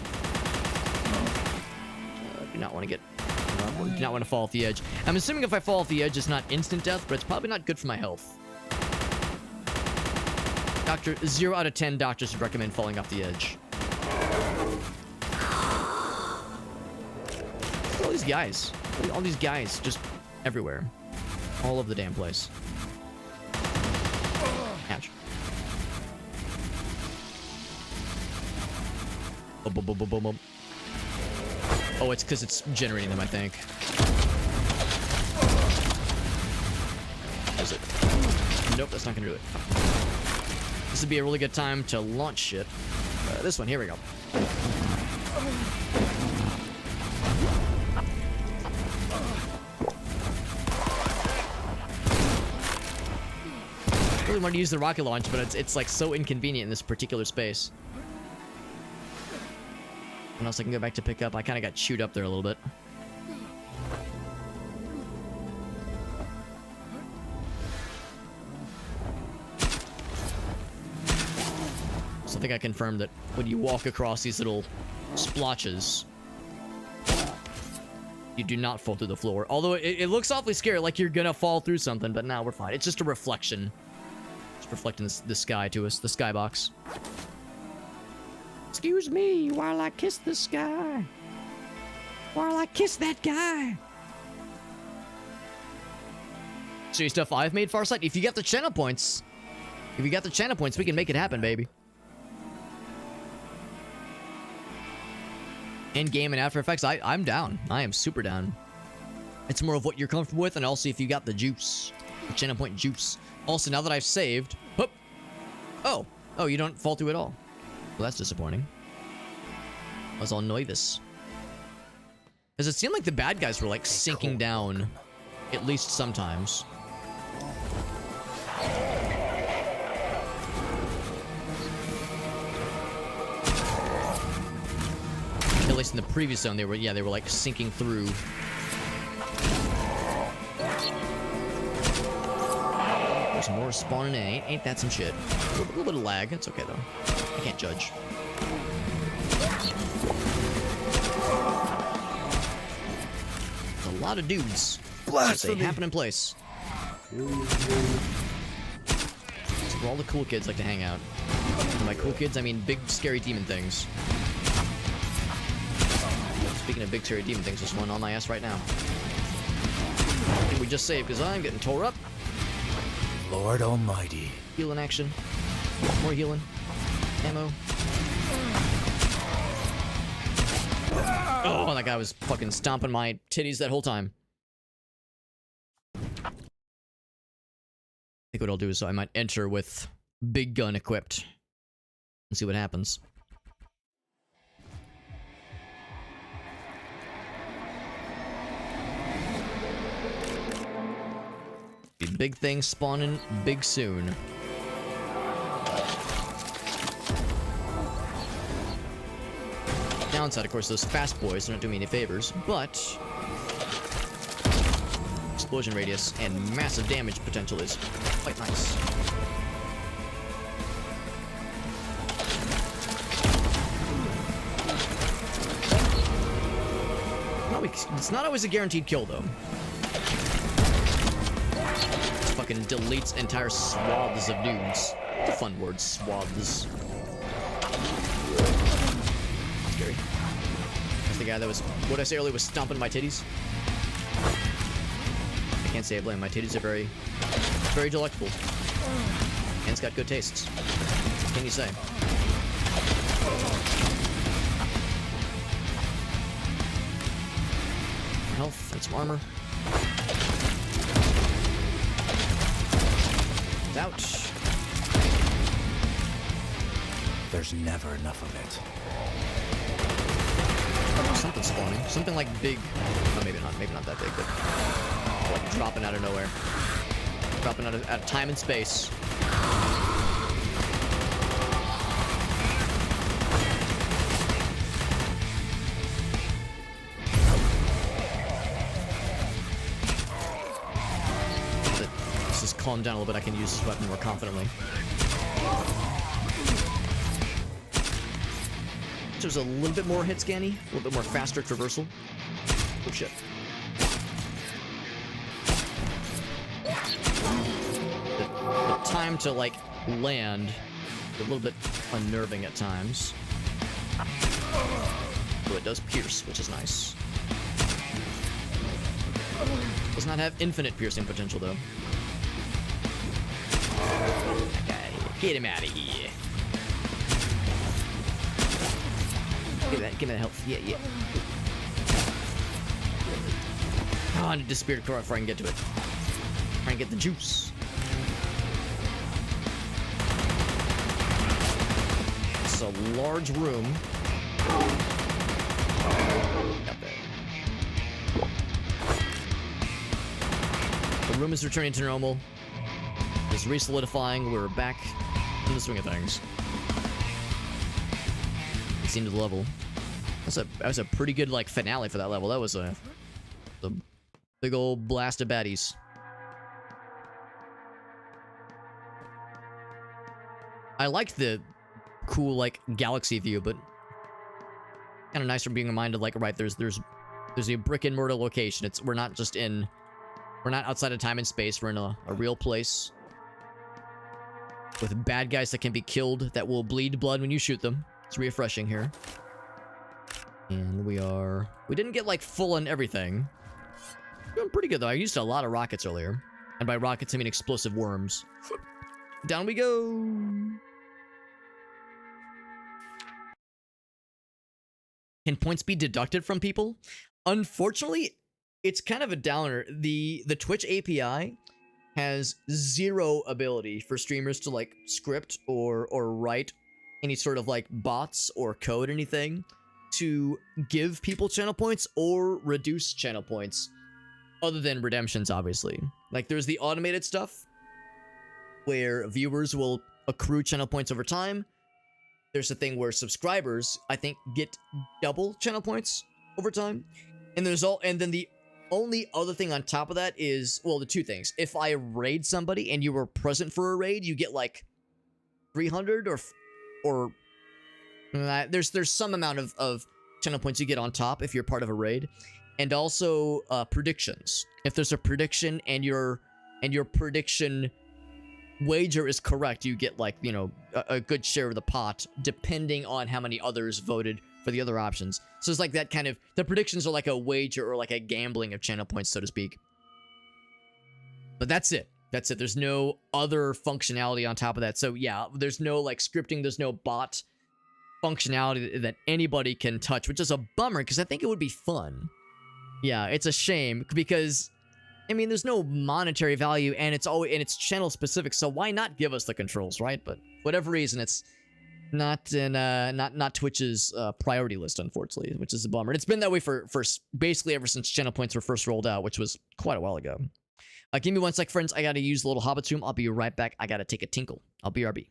Do not want to get... do not want to fall off the edge. I'm assuming if I fall off the edge, it's not instant death, but it's probably not good for my health. 0 out of 10 doctors would recommend falling off the edge. All these guys. All these guys just everywhere. All over the damn place. Ouch. Oh, it's because it's generating them, I think. Is it? Nope, that's not gonna do it. This would be a really good time to launch shit. This one, here we go. I really wanted to use the rocket launch, but it's like so inconvenient in this particular space. What else I can go back to pick up? I kind of got chewed up there a little bit. So I think I confirmed that when you walk across these little splotches, you do not fall through the floor. Although it looks awfully scary, like you're gonna fall through something, but now we're fine. It's just a reflection. Just reflecting the sky to us, the skybox. Excuse me while I kiss the sky. While I kiss that guy. So stuff I've made, Farsight. If you got the channel points, we can make it happen, baby. In game and After Effects, I'm down. I am super down. It's more of what you're comfortable with, and also if you got the juice, the channel point juice. Also, now that I've saved, whoop. Oh, you don't fall through at all. Well, that's disappointing. I was all nervous. Because it seemed like the bad guys were like sinking down, at least sometimes. At least in the previous zone, they were like sinking through. There's more spawning in. Ain't that some shit? A little bit of lag. It's okay though. I can't judge. A lot of dudes. Blasphemy. They happen in place. It's where all the cool kids like to hang out. And by cool kids, I mean big scary demon things. Speaking of big scary demon things, there's one on my ass right now. I think we just saved because I'm getting tore up. Lord Almighty. Healing action. More healing. Ammo. Oh, that guy was fucking stomping my titties that whole time. I think what I'll do is I might enter with big gun equipped and see what happens. Big things spawning big soon. Downside, of course, those fast boys don't do me any favors, but explosion radius and massive damage potential is quite nice. It's not always a guaranteed kill, though. Fucking deletes entire swaths of dudes. It's a fun word, swaths. Scary. That's the guy that was, what I say earlier, was stomping my titties. I can't say I blame. My titties are very, very delectable. And it's got good tastes. What can you say? Health and some armor. Ouch. There's never enough of it. Something spawning. Something like big. Oh, maybe not that big, but like dropping out of nowhere. Dropping out of time and space. Calm down a little bit, I can use this weapon more confidently. There's a little bit more hit scanny, a little bit more faster traversal. Oh shit. The time to like land a little bit unnerving at times. Oh, it does pierce, which is nice. Does not have infinite piercing potential though. Okay, get him out of here. Give me that health. Yeah. Oh, I need to spirit core before I can get to it. Try and get the juice. It's a large room. Got there. The room is returning to normal. It's re-solidifying. We're back in the swing of things. It's into the level. That was a pretty good like finale for that level. That was a big old blast of baddies. I like the cool like galaxy view, but kind of nice from being reminded like right there's a brick and mortar location. We're not outside of time and space. We're in a real place. With bad guys that can be killed that will bleed blood when you shoot them. It's refreshing here. And we didn't get like full on everything. Doing pretty good though. I used a lot of rockets earlier. And by rockets I mean explosive worms. Down we go. Can points be deducted from people? Unfortunately, it's kind of a downer. The Twitch API has zero ability for streamers to like script or write any sort of like bots or code anything to give people channel points or reduce channel points other than redemptions, obviously. Like there's the automated stuff where viewers will accrue channel points over time there's a thing where subscribers, I think, get double channel points over time. And then the only other thing on top of that is, well, the two things. If I raid somebody and you were present for a raid, you get like 300 or there's some amount of channel points you get on top if you're part of a raid. And also predictions. If there's a prediction and your prediction wager is correct, you get like, you know, a good share of the pot, depending on how many others voted for the other options. So it's like that kind of, the predictions are like a wager or like a gambling of channel points, so to speak. But that's it. That's it. There's no other functionality on top of that. So yeah, there's no like scripting, there's no bot functionality that anybody can touch, which is a bummer because I think it would be fun. Yeah, it's a shame because, I mean, there's no monetary value and it's channel specific, so why not give us the controls, right? But whatever reason, it's not in not Twitch's priority list, unfortunately, which is a bummer. And it's been that way for basically ever since channel points were first rolled out, which was quite a while ago. Give me one sec, friends. I gotta use the little Hobbit tomb. I'll be right back. I gotta take a tinkle. I'll BRB.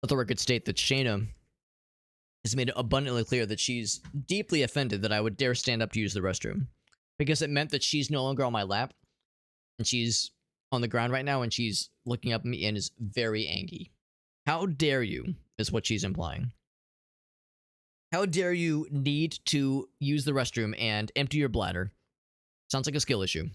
Let the record state that Shayna has made it abundantly clear that she's deeply offended that I would dare stand up to use the restroom. Because it meant that she's no longer on my lap. And she's on the ground right now and she's looking up at me and is very angry. How dare you, is what she's implying. How dare you need to use the restroom and empty your bladder? Sounds like a skill issue.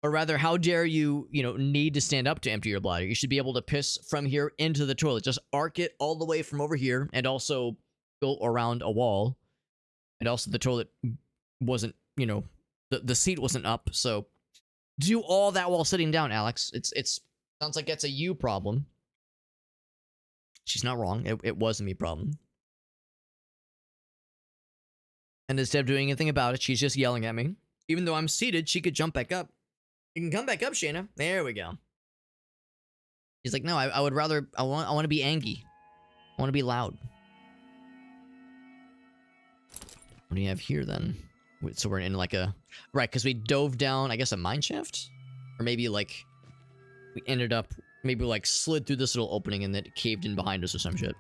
Or rather, how dare you, need to stand up to empty your bladder? You should be able to piss from here into the toilet. Just arc it all the way from over here and also go around a wall. And also the toilet wasn't, the seat wasn't up. So do all that while sitting down, Alex. It's sounds like that's a you problem. She's not wrong. It was a me problem. And instead of doing anything about it, she's just yelling at me. Even though I'm seated, she could jump back up. You can come back up, Shayna. There we go. He's like, no, I would rather, I want to be angry. I want to be loud. What do you have here then? So we're in like a, right, because we dove down, I guess, a mine shaft? Or maybe like, we ended up, maybe like slid through this little opening and then it caved in behind us or some shit.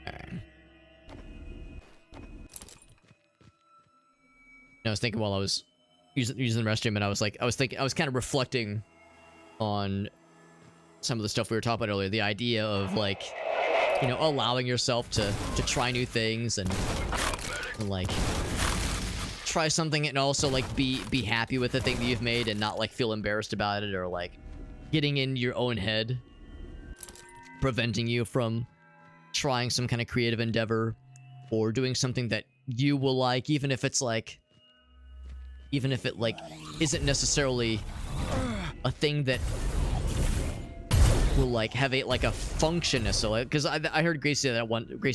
Alright. I was thinking while I was using the restroom, and I was kind of reflecting on some of the stuff we were talking about earlier. The idea of like, you know, allowing yourself to try new things and like try something and also like be happy with the thing that you've made and not like feel embarrassed about it or like getting in your own head preventing you from trying some kind of creative endeavor or doing something that you will like, even if it like isn't necessarily a thing that will like have a function necessarily. Because I heard Gracie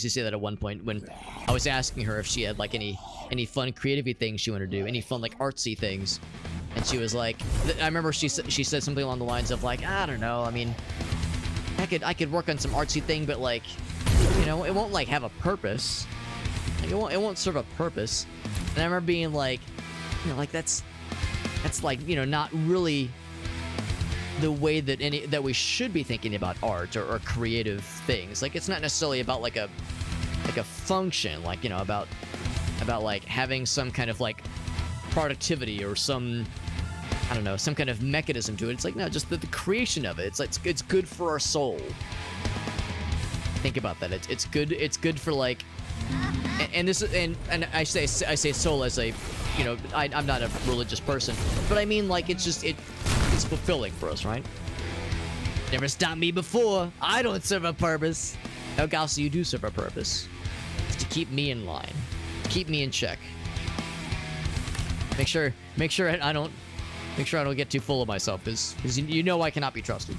say that at one point when I was asking her if she had like any fun creative things she wanted to do, any fun like artsy things, and she was like, I remember she said something along the lines of like, I don't know, I mean, I could work on some artsy thing, but like, you know, it won't like have a purpose. Like, it won't serve a purpose. And I remember being like, you know, like that's like, you know, not really the way that we should be thinking about art or creative things. Like, it's not necessarily about like a function, like, you know, about like having some kind of like productivity or some, I don't know, some kind of mechanism to it. It's like, no, just the creation of it. It's like it's good for our soul. Think about that. It's good for like, and this is and I say soul as a, you know, I'm not a religious person, but I mean like it's fulfilling for us, right? Never stopped me before. I don't serve a purpose. Oh, Gauss, you do serve a purpose. It's to keep me in line, keep me in check. Make sure I don't get too full of myself, because you know I cannot be trusted.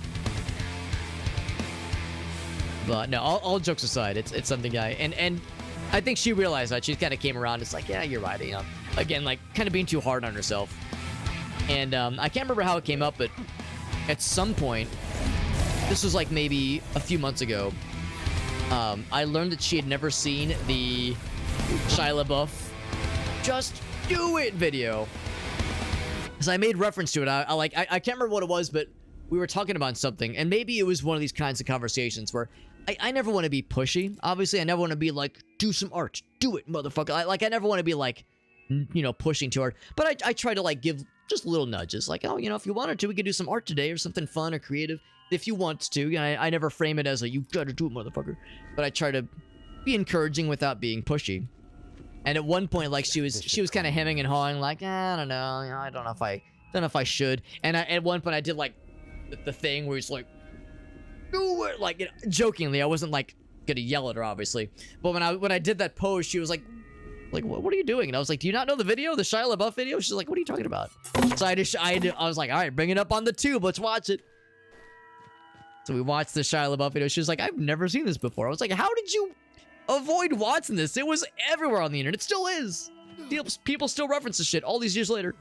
But no, all jokes aside, it's something and I think she realized that. She kind of came around. It's like, yeah, you're right. You know, again, like kind of being too hard on herself. And I can't remember how it came up, but at some point, this was like maybe a few months ago, I learned that she had never seen the Shia LaBeouf "Just Do It" video. So I made reference to it. I can't remember what it was, but we were talking about something, and maybe it was one of these kinds of conversations where I never want to be pushy. Obviously, I never want to be like, do some art, do it, motherfucker. I never want to be like, you know, pushing too hard. But I try to like give just little nudges, like, oh, you know, if you wanted to, we could do some art today or something fun or creative. If you want to, you know, I never frame it as a you gotta do it, motherfucker. But I try to be encouraging without being pushy. And at one point, like she was kind of hemming and hawing, like, I don't know, you know, I don't know if I should. And at one point, I did like the thing where he's like, do it, like, you know, jokingly. I wasn't like gonna yell at her, obviously. But when I did that pose, she was like, what are you doing? And I was like, do you not know the video, the Shia LaBeouf video? She's like, what are you talking about? So I was like, all right, bring it up on the tube, let's watch it. So we watched the Shia LaBeouf video. She was like, I've never seen this before. I was like, how did you avoid watching this? It was everywhere on the internet. It still is. People still reference this shit all these years later.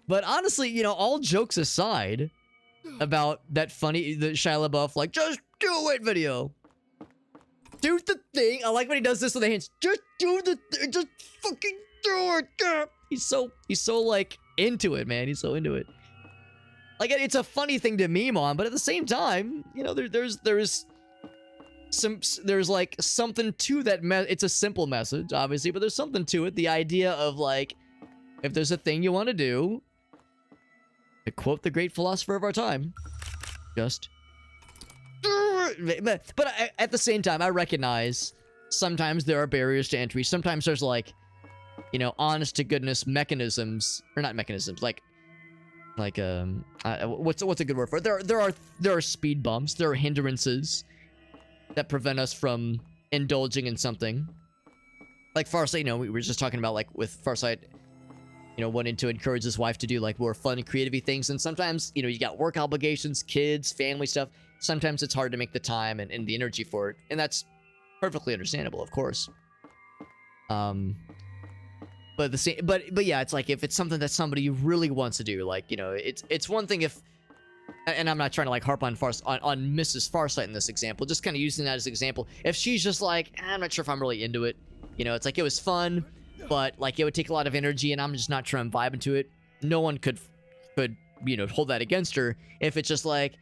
But honestly, you know, all jokes aside about the Shia LaBeouf, like, just do it video. Do the thing. I like when he does this with the hands. Just do the thing. Just fucking do it. Yeah. He's so like into it, man. He's so into it. Like, it's a funny thing to meme on, but at the same time, you know, there's like something to that. It's a simple message, obviously, but there's something to it. The idea of like, if there's a thing you want to do, to quote the great philosopher of our time, just do it. But at the same time, I recognize sometimes there are barriers to entry. Sometimes there's like, you know, honest to goodness mechanisms, or not mechanisms, like what's a good word for it? There are speed bumps, there are hindrances that prevent us from indulging in something. Like Farsight, you know, we were just talking about like with Farsight, you know, wanting to encourage his wife to do like more fun and creative things, and sometimes, you know, you got work obligations, kids, family stuff. Sometimes it's hard to make the time and the energy for it, and that's perfectly understandable, of course. But the same, but yeah, it's like if it's something that somebody really wants to do, like, you know, it's one thing if, and I'm not trying to like harp on Mrs. Farsight in this example, just kind of using that as an example. If she's just like, I'm not sure if I'm really into it, you know, it's like it was fun, but like it would take a lot of energy, and I'm just not sure I'm vibing to it. No one could you know, hold that against her. If it's just like,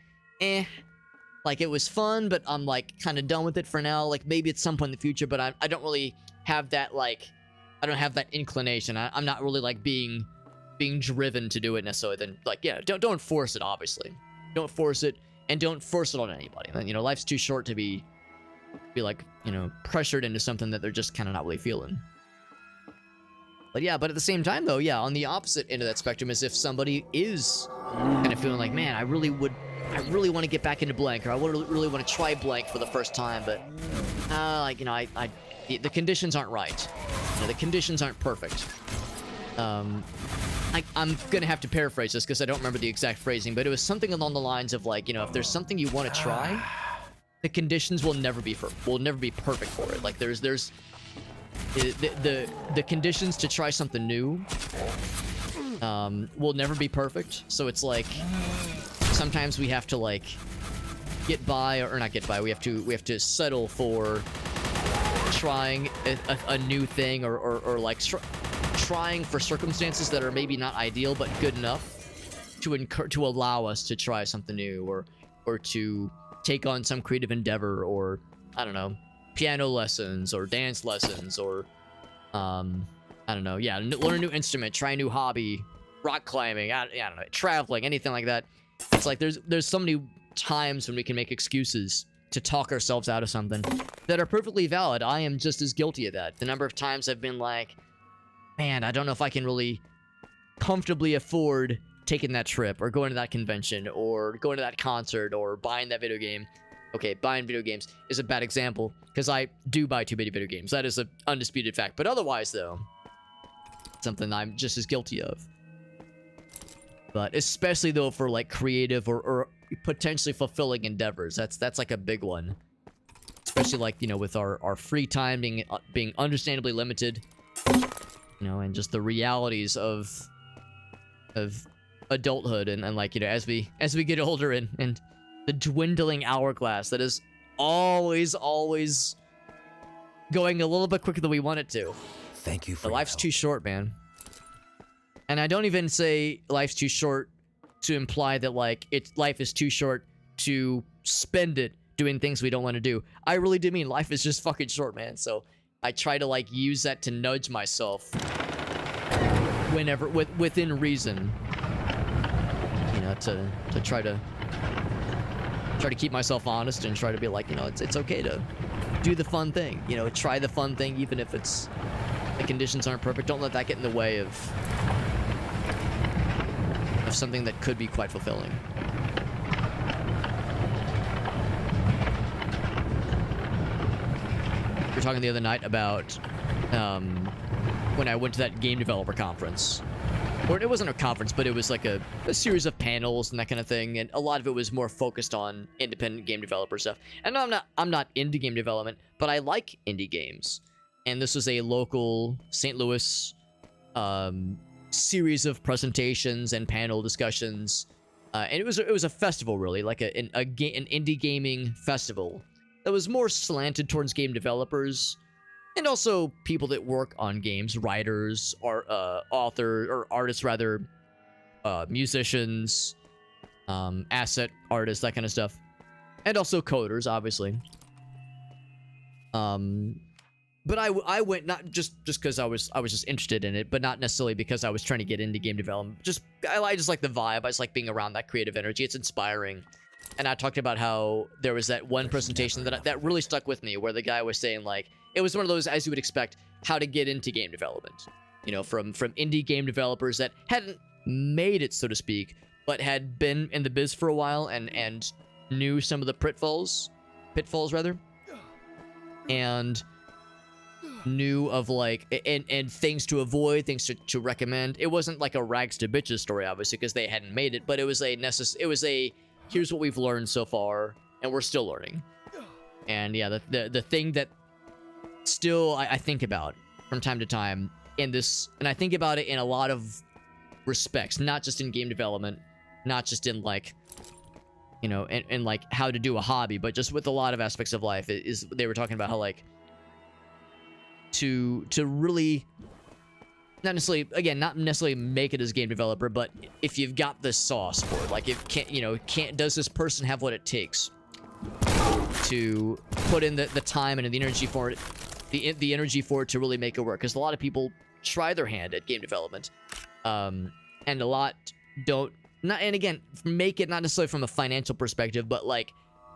like it was fun, but I'm like kind of done with it for now. Like maybe at some point in the future, but I don't really have that like. I don't have that inclination. I'm not really like being being driven to do it necessarily, then like, yeah, don't force it. Obviously, don't force it, and don't force it on anybody. You know, life's too short to be like, you know, pressured into something that they're just kind of not really feeling. But yeah, but at the same time though, yeah, on the opposite end of that spectrum is if somebody is kind of feeling like, man, I really want to get back into blank, or I really want to try blank for the first time, but like, you know, the conditions aren't right. You know, the conditions aren't perfect. I'm gonna have to paraphrase this because I don't remember the exact phrasing, but it was something along the lines of like, you know, if there's something you want to try, the conditions will never be perfect for it. Like there's the conditions to try something new will never be perfect. So it's like sometimes we have to like get by, or not get by. We have to settle for trying a new thing, or like trying for circumstances that are maybe not ideal but good enough to allow us to try something new, or to take on some creative endeavor, or I don't know, piano lessons or dance lessons, or I don't know, yeah, learn a new instrument, try a new hobby, rock climbing, I don't know, traveling, anything like that. It's like there's so many times when we can make excuses to talk ourselves out of something that are perfectly valid. I am just as guilty of that. The number of times I've been like, man, I don't know if I can really comfortably afford taking that trip, or going to that convention, or going to that concert, or buying that video game. Okay, buying video games is a bad example because I do buy too many video games. That is an undisputed fact. But otherwise, though, something I'm just as guilty of. But especially though for like creative or potentially fulfilling endeavors, that's like a big one. Especially like, you know, with our free time being understandably limited, you know, and just the realities of adulthood, and like, you know, as we get older, and the dwindling hourglass that is always going a little bit quicker than we want it to. Thank you for But your life's help. too short, man. And I don't even say life's too short to imply that like life is too short to spend it doing things we don't want to do. I really do mean life is just fucking short, man. So I try to like use that to nudge myself whenever within reason, you know, to try to keep myself honest, and try to be like, you know, it's okay to do the fun thing, you know, try the fun thing even if it's the conditions aren't perfect. Don't let that get in the way of something that could be quite fulfilling. We were talking the other night about when I went to that game developer conference. Or it wasn't a conference, but it was like a series of panels and that kind of thing, and a lot of it was more focused on independent game developer stuff. And I'm not into game development, but I like indie games. And this was a local St. Louis series of presentations and panel discussions, and it was a festival, really, like an indie gaming festival that was more slanted towards game developers and also people that work on games, writers, or artists rather, musicians, asset artists, that kind of stuff, and also coders, obviously. But I went not just because I was just interested in it, but not necessarily because I was trying to get into game development. I just like the vibe. I just like being around that creative energy. It's inspiring. And I talked about how there was that one presentation that really stuck with me, where the guy was saying, like, it was one of those, as you would expect, how to get into game development. You know, from indie game developers that hadn't made it, so to speak, but had been in the biz for a while and knew some of the pitfalls rather, and knew of like and things to avoid, things to recommend. It wasn't like a rags to bitches story, obviously, because they hadn't made it, but it was a here's what we've learned so far, and we're still learning. And yeah, the thing that still I think about from time to time in this, and I think about it in a lot of respects, not just in game development, not just in like, you know, and like how to do a hobby, but just with a lot of aspects of life, is they were talking about how like to really not necessarily make it as a game developer, but if you've got the sauce for it, like does this person have what it takes to put in the time and the energy for it, the energy for it to really make it work? Because a lot of people try their hand at game development, and a lot don't. Not, and again, make it not necessarily from a financial perspective, but like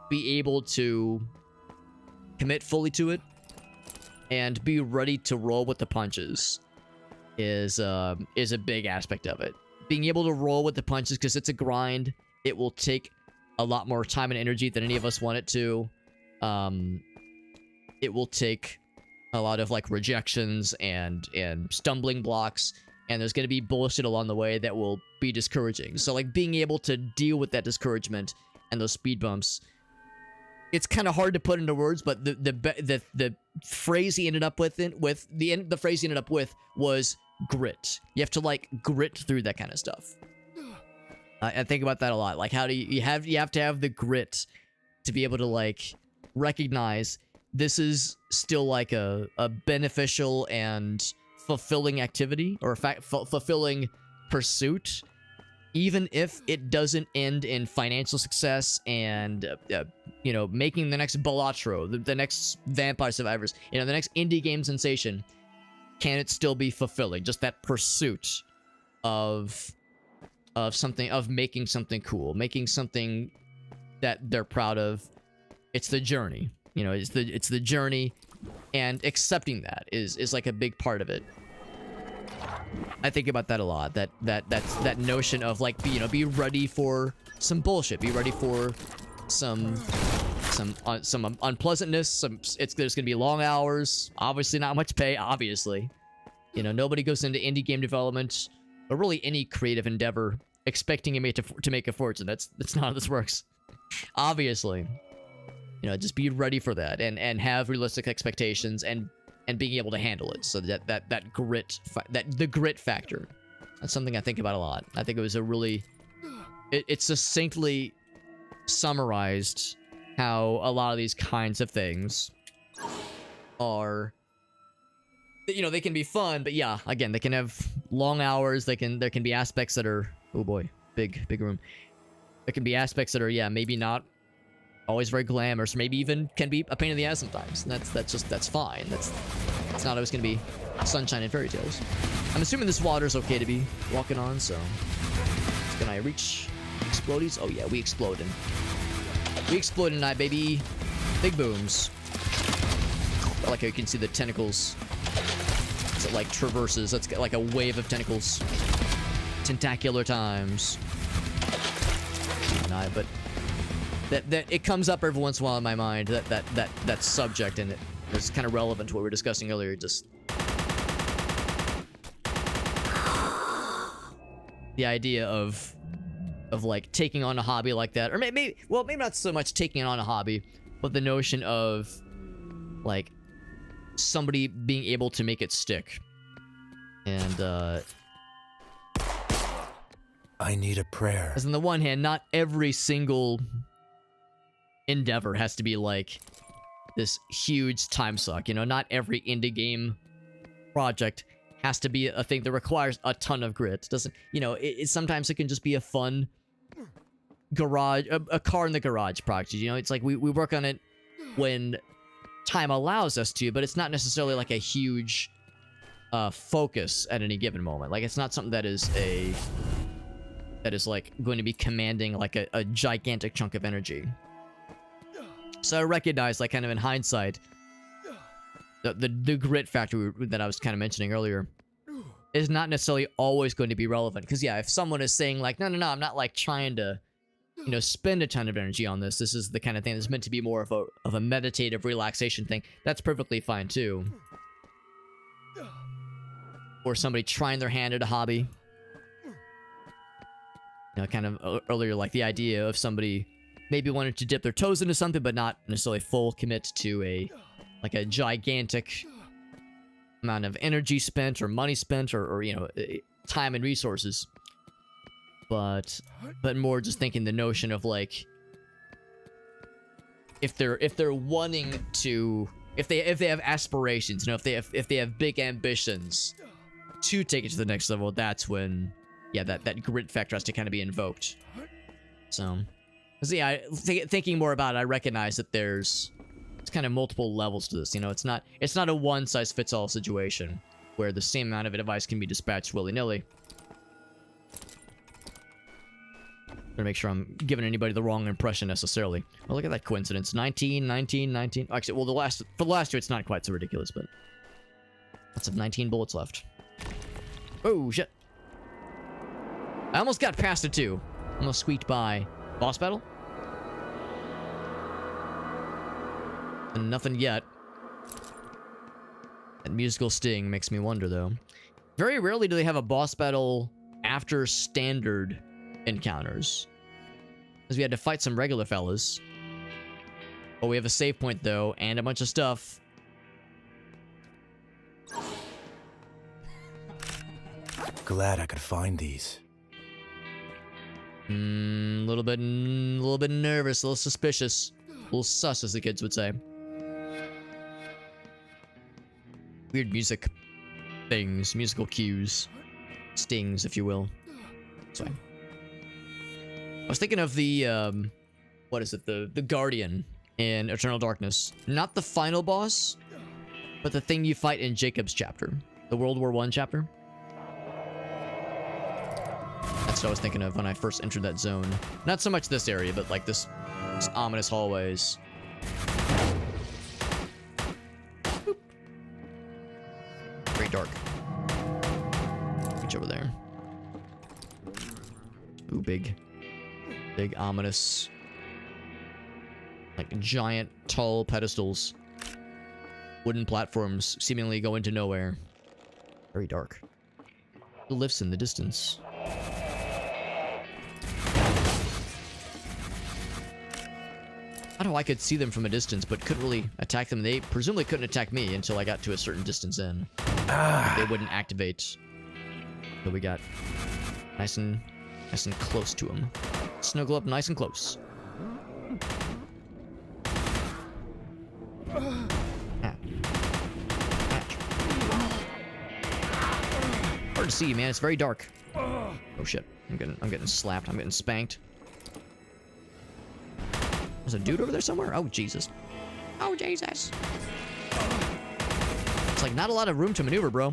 be able to commit fully to it and be ready to roll with the punches is a big aspect of it. Being able to roll with the punches, because it's a grind. It will take a lot more time and energy than any of us want it to. It will take a lot of like rejections and stumbling blocks, and there's going to be bullshit along the way that will be discouraging. So like being able to deal with that discouragement and those speed bumps, it's kind of hard to put into words, but the phrase he ended up with the phrase he ended up with was grit. You have to like grit through that kind of stuff. I think about that a lot. Like, how do you have to have the grit to be able to like recognize this is still like a beneficial and fulfilling activity, or fulfilling pursuit, even if it doesn't end in financial success and you know, making the next Balatro, the next Vampire Survivors, you know, the next indie game sensation. Can it still be fulfilling? Just that pursuit of something, of making something cool, making something that they're proud of. It's the journey, you know, it's the journey, and accepting that is like a big part of it. I think about that a lot. That notion of like, be ready for some bullshit, be ready for some unpleasantness. There's gonna be long hours, obviously not much pay, obviously. You know, nobody goes into indie game development, or really any creative endeavor, expecting to make a fortune. That's not how this works. Obviously, you know, just be ready for that, and have realistic expectations, and being able to handle it. So that grit, the grit factor, that's something I think about a lot. I think it was a really, it succinctly summarized how a lot of these kinds of things are, you know, they can be fun, but yeah, again, they can have long hours. There can be aspects that are, oh boy, big room. There can be aspects that are, yeah, maybe not always very glamorous, or maybe even can be a pain in the ass sometimes. And that's fine. It's not always gonna be sunshine and fairy tales. I'm assuming this water's okay to be walking on, so can I reach explodies? Oh yeah, we exploding. We exploding tonight, baby. Big booms. I like how you can see the tentacles. It like traverses. Let's get like a wave of tentacles. Tentacular times. But that it comes up every once in a while in my mind, that subject, and it's kind of relevant to what we were discussing earlier. Just the idea of like taking on a hobby like that, or maybe not so much taking on a hobby, but the notion of like somebody being able to make it stick. And I need a prayer. as on the one hand, not every single endeavor has to be like this huge time suck. You know, not every indie game project has to be a thing that requires a ton of grit. Doesn't, you know, sometimes it can just be a fun garage, a car in the garage project. You know, it's like we work on it when time allows us to, but it's not necessarily like a huge focus at any given moment. Like, it's not something that is like going to be commanding like a gigantic chunk of energy. So I recognize, like, kind of in hindsight, the grit factor that I was kind of mentioning earlier is not necessarily always going to be relevant. Because yeah, if someone is saying like, no, I'm not like trying to, you know, spend a ton of energy on this. This is the kind of thing that's meant to be more of a meditative relaxation thing. That's perfectly fine too. Or somebody trying their hand at a hobby. You know, kind of earlier, like the idea of somebody maybe wanted to dip their toes into something, but not necessarily full commit to a gigantic amount of energy spent or money spent or you know, time and resources. But more just thinking the notion of like, if they're wanting to, if they have aspirations, you know, if they have big ambitions to take it to the next level, that's when, yeah, that grit factor has to kind of be invoked. So, yeah, thinking more about it, I recognize that there's kind of multiple levels to this. You know, it's not a one size fits all situation where the same amount of advice can be dispatched willy nilly. to make sure I'm giving anybody the wrong impression necessarily. Well, look at that coincidence. 19, 19, 19. Actually, well, for the last two, it's not quite so ridiculous, but lots of 19 bullets left. Oh, shit. I almost got past it, too. Almost squeaked by. Boss battle? And nothing yet. That musical sting makes me wonder, though. Very rarely do they have a boss battle after standard encounters. Because we had to fight some regular fellas. But we have a save point, though, and a bunch of stuff. Glad I could find these. A little bit nervous, a little suspicious. A little sus, as the kids would say. Weird music things, musical cues. Stings, if you will. Sorry. I was thinking of the, what is it? The Guardian in Eternal Darkness. Not the final boss, but the thing you fight in Jacob's chapter. The World War I chapter. That's what I was thinking of when I first entered that zone. Not so much this area, but like this ominous hallways. Boop. Very dark. Reach over there. Ooh, big, ominous, like giant, tall pedestals. Wooden platforms seemingly go into nowhere. Very dark. The lifts in the distance. I don't know, I could see them from a distance, but couldn't really attack them. They presumably couldn't attack me until I got to a certain distance in. They wouldn't activate. So we got nice and close to them. Snuggle up nice and close. Ah. Hard to see, man. It's very dark. Oh shit! I'm getting slapped. I'm getting spanked. There's a dude over there somewhere? Oh, Jesus. Oh, Jesus. It's like not a lot of room to maneuver, bro.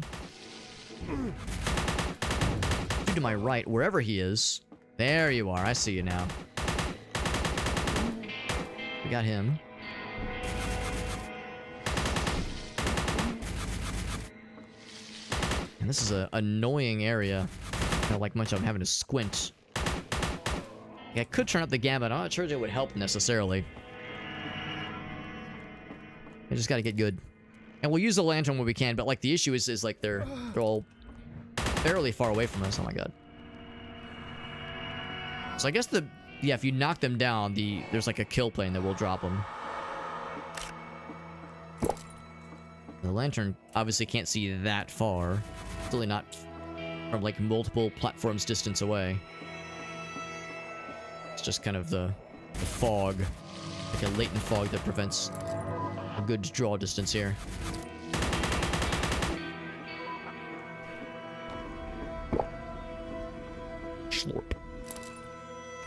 Dude to my right, wherever he is. There you are. I see you now. We got him. And this is an annoying area. I don't like much of having to squint. I could turn up the gamut. I'm not sure it would help necessarily. I just gotta get good. And we'll use the lantern when we can, but like the issue is like they're all fairly far away from us. Oh my god. So I guess if you knock them down, there's like a kill plane that will drop them. The lantern obviously can't see that far. It's really not from like multiple platforms distance away. It's just kind of the fog, like a latent fog that prevents a good draw distance here. Slurp.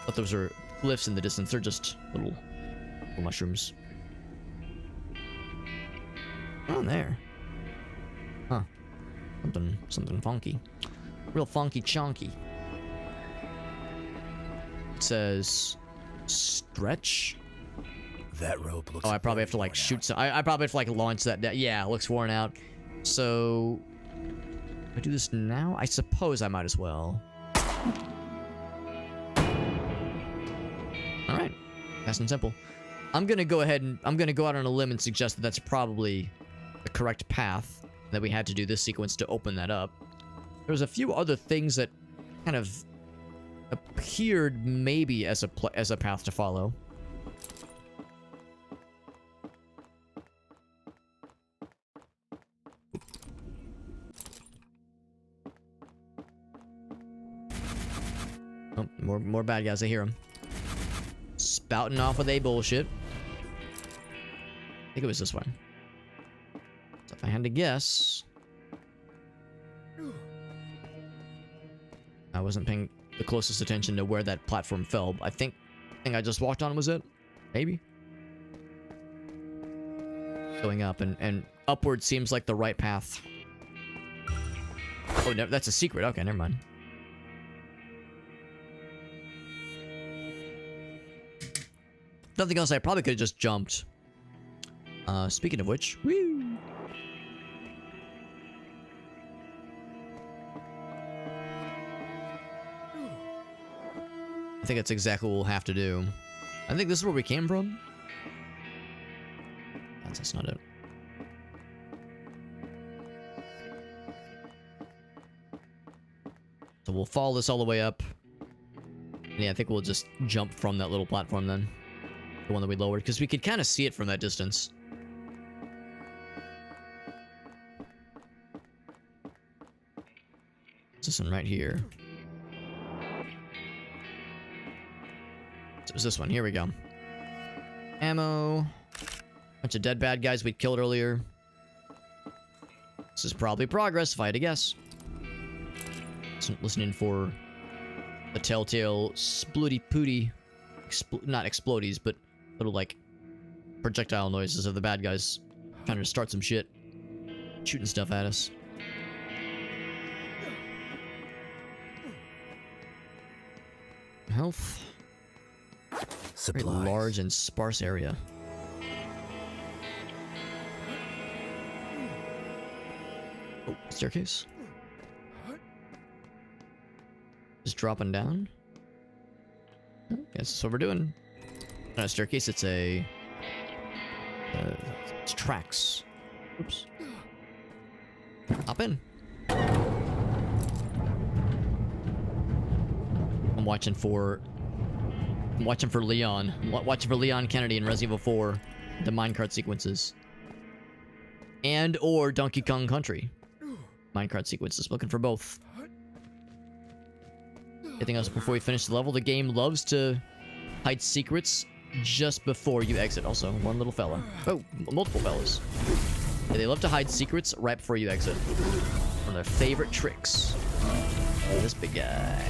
But those are glyphs in the distance. They're just little mushrooms. Oh, there. Huh. Something funky. Real funky chunky. It says stretch. That rope looks. Oh, I probably have to like shoot some. I probably have to like launch that. Yeah, it looks worn out. So, if I do this now, I suppose I might as well. All right, nice and simple. I'm gonna go ahead and I'm gonna go out on a limb and suggest that that's probably the correct path that we had to do this sequence to open that up. There's a few other things that kind of appeared maybe as a path to follow. Oh, more bad guys. I hear them spouting off with a bullshit. I think it was this one. So if I had to guess, I wasn't paying the closest attention to where that platform fell. I think I just walked on was it? Maybe? Going up and upward seems like the right path. Oh, no, that's a secret. Okay, never mind. Nothing else, I probably could have just jumped. Speaking of which, woo! I think that's exactly what we'll have to do. I think this is where we came from. That's not it. So we'll follow this all the way up. And yeah, I think we'll just jump from that little platform then. The one that we lowered, because we could kind of see it from that distance. It's this one right here. So it was this one. Here we go. Ammo. Bunch of dead bad guys we killed earlier. This is probably progress, if I had to guess. Listening for the telltale splooty pooty, not explodies, but little like projectile noises of the bad guys trying to start some shit, shooting stuff at us. Health. Very Supplies. large and sparse area. Oh, staircase. Just dropping down. Oh, yes, that's what we're doing. Not a staircase, it's a... it's tracks. Oops. Hop in. I'm watching for Leon. Watching for Leon Kennedy in Resident Evil 4. The minecart sequences. And or Donkey Kong Country. Minecart sequences. Looking for both. Anything else before we finish the level? The game loves to hide secrets just before you exit. Also, one little fella. Oh, multiple fellas. Yeah, they love to hide secrets right before you exit. One of their favorite tricks. This big guy.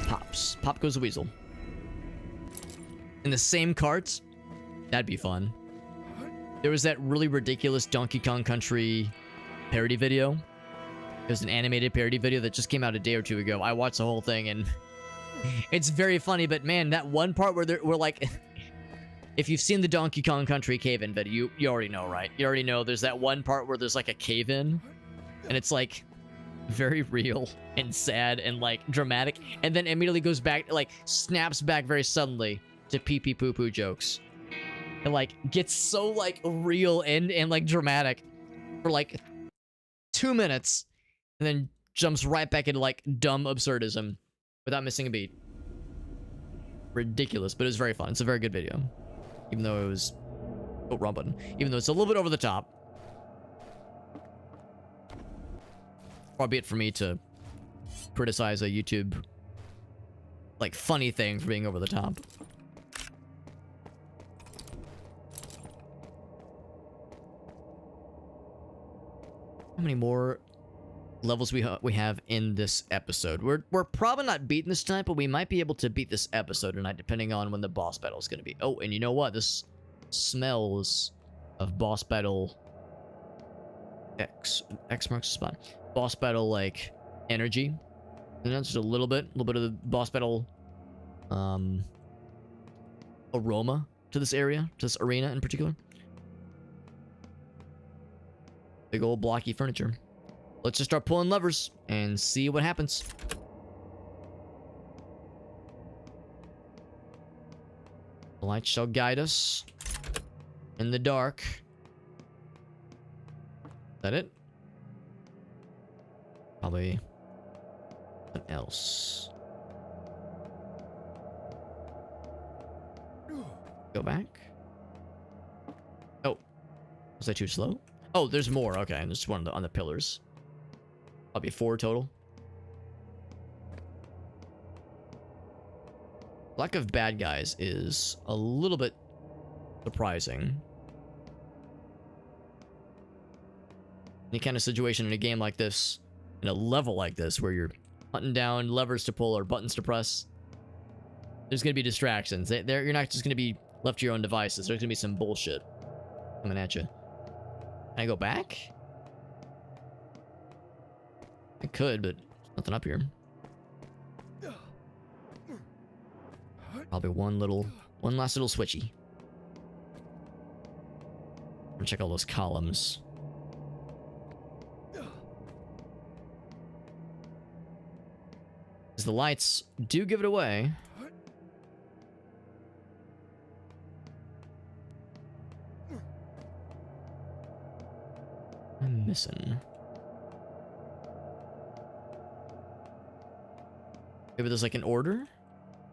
Pops. Pop goes the weasel. In the same carts? That'd be fun. There was that really ridiculous Donkey Kong Country parody video. It was an animated parody video that just came out a day or two ago. I watched the whole thing and it's very funny, but man, that one part where we're like, if you've seen the Donkey Kong Country cave-in video, you already know, right? You already know there's that one part where there's like a cave-in and it's like very real and sad and like dramatic, and then immediately goes back, like snaps back very suddenly to pee-pee poo-poo jokes. And like gets so like real and like dramatic for like 2 minutes. And then jumps right back into like dumb absurdism without missing a beat. Ridiculous, but it was very fun. It's a very good video. Even though it was... Oh, wrong button. Even though it's a little bit over the top. Far be it for me to criticize a YouTube like funny thing for being over the top. How many more levels we have in this episode? We're probably not beating this tonight, but we might be able to beat this episode tonight, depending on when the boss battle is going to be. Oh, and you know what? This smells of boss battle. X marks the spot. Boss battle like energy. And that's just a little bit of the boss battle aroma to this area, to this arena in particular. Big old blocky furniture. Let's just start pulling levers and see what happens. The light shall guide us in the dark. Is that it? Probably something else. Go back. Oh, was I too slow? Oh, there's more. Okay, and there's one on the pillars. Probably 4 total. Lack of bad guys is a little bit surprising. Any kind of situation in a game like this, in a level like this, where you're hunting down levers to pull or buttons to press, there's gonna be distractions. You're not just gonna be left to your own devices. There's gonna be some bullshit coming at you. Can I go back? I could, but there's nothing up here. Probably one last little switchy. Check all those columns. Because the lights do give it away. I'm missing. Maybe there's like an order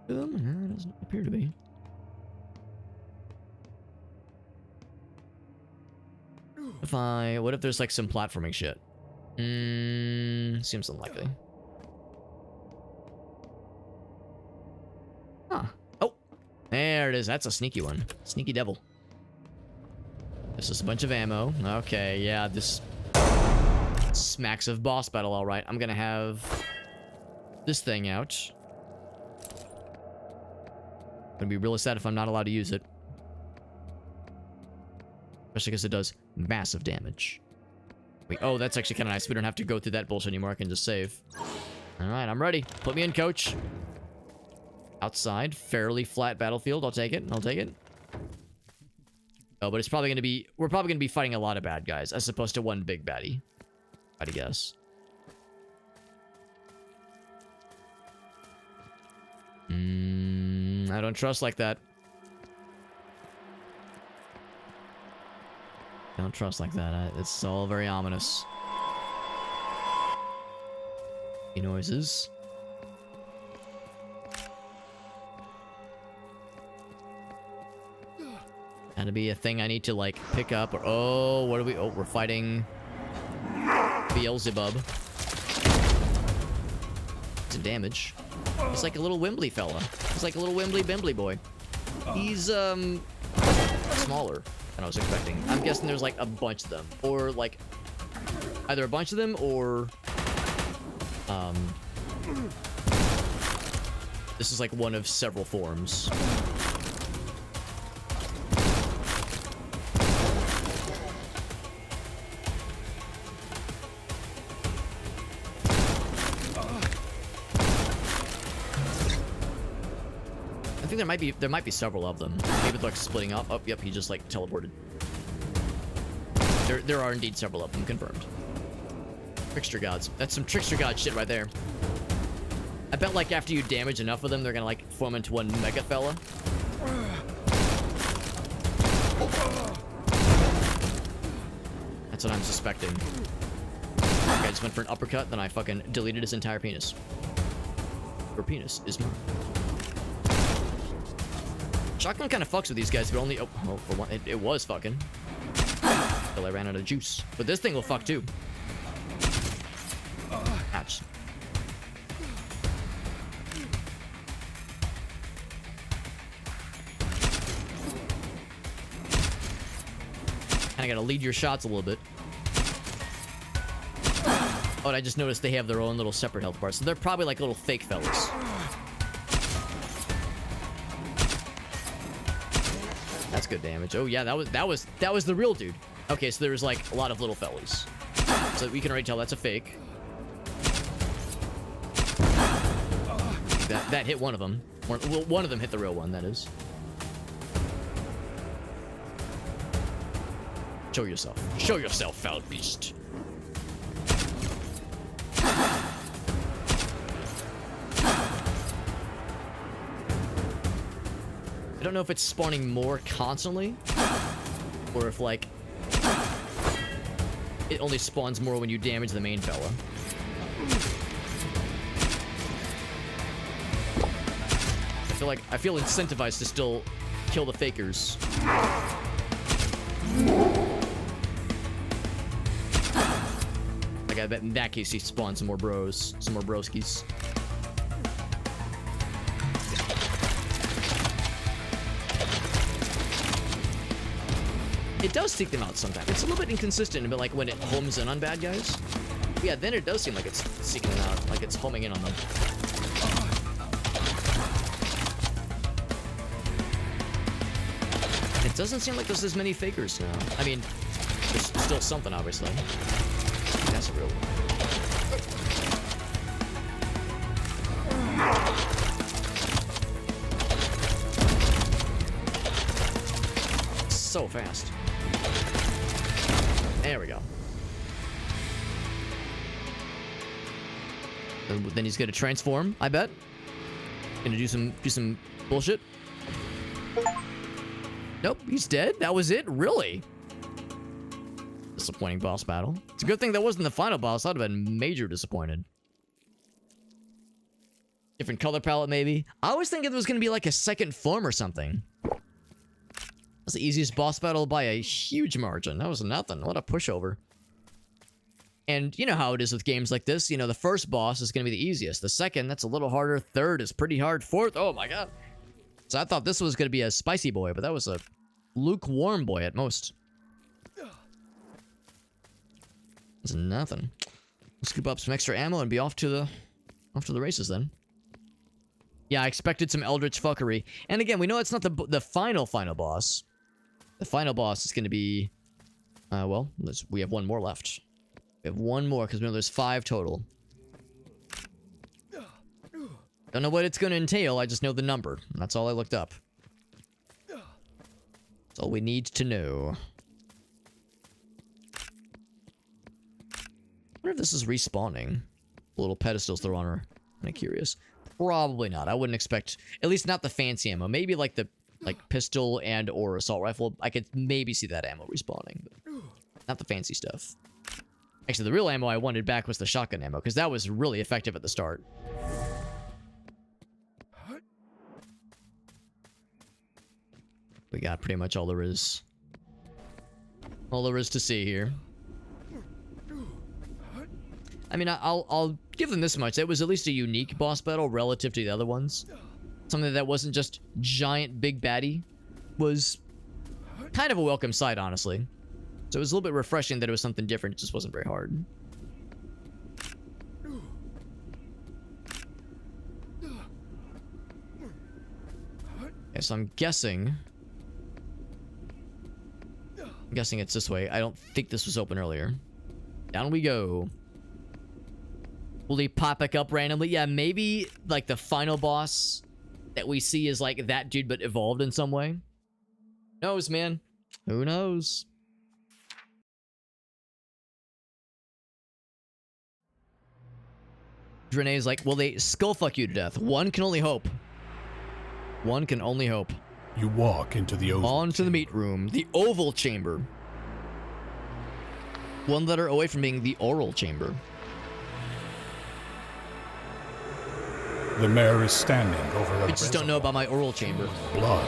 to them? No, it doesn't appear to be. What if there's like some platforming shit? Seems unlikely. Huh. Oh, there it is. That's a sneaky one. Sneaky devil. This is a bunch of ammo. Okay, yeah, this smacks of boss battle, all right. I'm gonna have this thing out. Gonna be really sad if I'm not allowed to use it. Especially because it does massive damage. Wait, oh, that's actually kind of nice. We don't have to go through that bullshit anymore. I can just save. All right, I'm ready. Put me in, coach. Outside, fairly flat battlefield. I'll take it. I'll take it. Oh, but it's probably gonna be... We're probably gonna be fighting a lot of bad guys as opposed to one big baddie. I'd guess. I don't trust like that. Don't trust like that. It's all very ominous. Noises. Gotta be a thing I need to like pick up. Or oh, what are we? Oh, we're fighting Beelzebub. Some damage. He's like a little Wembley fella. He's like a little Wembley Bimbley boy. He's smaller than I was expecting. I'm guessing there's like a bunch of them, or like either a bunch of them, or this is like one of several forms. I think there might be several of them. Maybe they're like splitting up. Oh, yep, he just like teleported. There are indeed several of them, confirmed. Trickster gods. That's some trickster god shit right there. I bet like after you damage enough of them, they're gonna like form into one mega fella. That's what I'm suspecting. Okay, I just went for an uppercut, then I fucking deleted his entire penis. Your penis is mine. Shotgun kind of fucks with these guys, but only... Oh, for one, it was fucking. Until I ran out of juice. But this thing will fuck too. Ouch. Kinda gotta lead your shots a little bit. Oh, and I just noticed they have their own little separate health bars. So they're probably like little fake fellas. That's good damage. Oh yeah, that was the real dude. Okay, so there was like a lot of little fellas. So we can already tell that's a fake. That hit one of them. Well, one of them hit the real one, that is. Show yourself. Show yourself, foul beast. I don't know if it's spawning more constantly, or if, like, it only spawns more when you damage the main fella. I feel incentivized to still kill the fakers. Like, I bet in that case he spawns some more bros, some more broskies. It does seek them out sometimes. It's a little bit inconsistent, but like when it homes in on bad guys. Yeah, then it does seem like it's seeking them out, like it's homing in on them. It doesn't seem like there's as many fakers now. I mean, there's still something, obviously. That's a real one. so fast. There we go. And then he's gonna transform, I bet. Gonna do some bullshit. Nope, he's dead. That was it? Really? Disappointing boss battle. It's a good thing that wasn't the final boss. I'd have been major disappointed. Different color palette, maybe. I was thinking there was gonna be like a second form or something. That's the easiest boss battle by a huge margin. That was nothing. What a pushover. And you know how it is with games like this. You know, the first boss is gonna be the easiest. The second, that's a little harder. Third is pretty hard. Fourth, oh my god. So I thought this was gonna be a spicy boy, but that was a lukewarm boy at most. It's nothing. Let's scoop up some extra ammo and be off to the races then. Yeah, I expected some eldritch fuckery. And again, we know it's not the final boss. The final boss is going to be... well, we have one more left. We have one more, because we know there's 5 total. Don't know what it's going to entail, I just know the number. That's all I looked up. That's all we need to know. I wonder if this is respawning. The little pedestals they're on are kind of curious. Probably not. I wouldn't expect, at least not the fancy ammo. Maybe like the pistol and or assault rifle. I could maybe see that ammo respawning, but not the fancy stuff. Actually, the real ammo I wanted back was the shotgun ammo, because that was really effective at the start. We got pretty much all there is. All there is to see here. I mean, I'll give them this much. It was at least a unique boss battle relative to the other ones. Something that wasn't just giant big baddie was kind of a welcome sight, honestly. So it was a little bit refreshing that it was something different. It just wasn't very hard. Okay, so I'm guessing it's this way. I don't think this was open earlier. Down we go. Will he pop back up randomly? Yeah, maybe like the final boss that we see is like that dude but evolved in some way. Who knows, man? Who knows? Renee's like, will they skullfuck you to death? One can only hope. One can only hope. You walk into the oval On to the meat room. The oval chamber. One letter away from being the oral chamber. The mayor is standing over a I just don't know about my oral chamber. blood.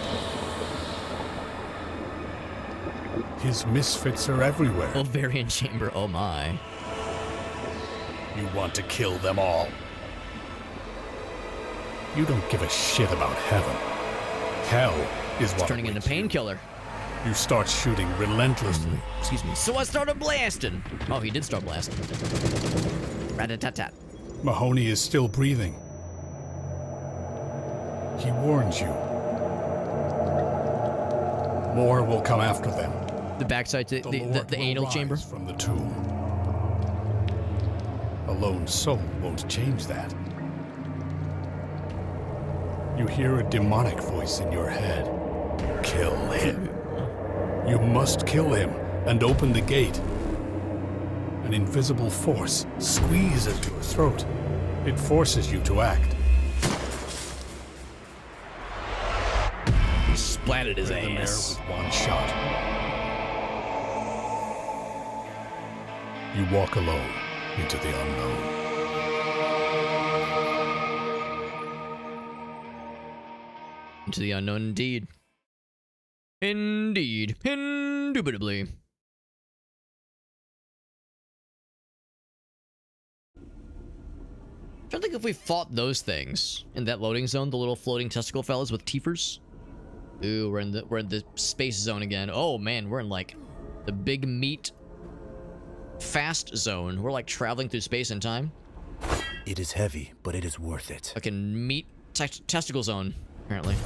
His misfits are everywhere. Ovarian chamber, oh my. You want to kill them all. You don't give a shit about heaven. Hell is what Turning into awaits you. painkiller. You start shooting relentlessly. Excuse me. So I started blasting. Oh, he did start blasting. Rat-a-tat-tat. Mahoney is still breathing. He warns you. More will come after them. The backside to The Lord the will anal rise chamber. from the tomb. A lone soul won't change that. You hear a demonic voice in your head. Kill him. You must kill him and open the gate. An invisible force squeezes your throat. It forces you to act. He splatted his Clear the mayor ass. with one shot. You walk alone into the unknown. Into the unknown indeed. Indeed. Indubitably. I don't think if we fought those things in that loading zone, the little floating testicle fellas with teethers. Ooh, we're in the space zone again. Oh man, we're in like the big meat fast zone. We're like traveling through space and time. It is heavy, but it is worth it. Fucking meat testicle zone, apparently.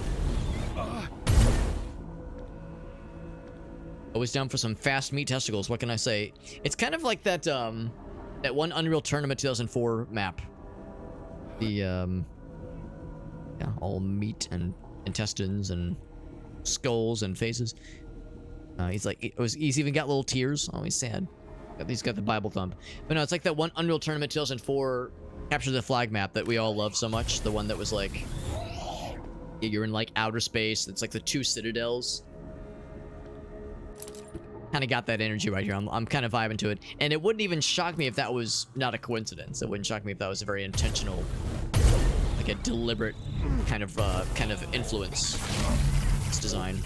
Always down for some fast meat testicles. What can I say? It's kind of like that that one Unreal Tournament 2004 map. The yeah, all meat and intestines and skulls and faces. He's even got little tears. Oh, he's sad. He's got the Bible thumb. But no, it's like that one Unreal Tournament 2004 Capture the Flag map that we all love so much. The one that was like, you're in like outer space. It's like the 2 citadels. Kind of got that energy right here. I'm kind of vibing to it. And it wouldn't even shock me if that was not a coincidence. It wouldn't shock me if that was a very intentional, like a deliberate kind of influence. It's design.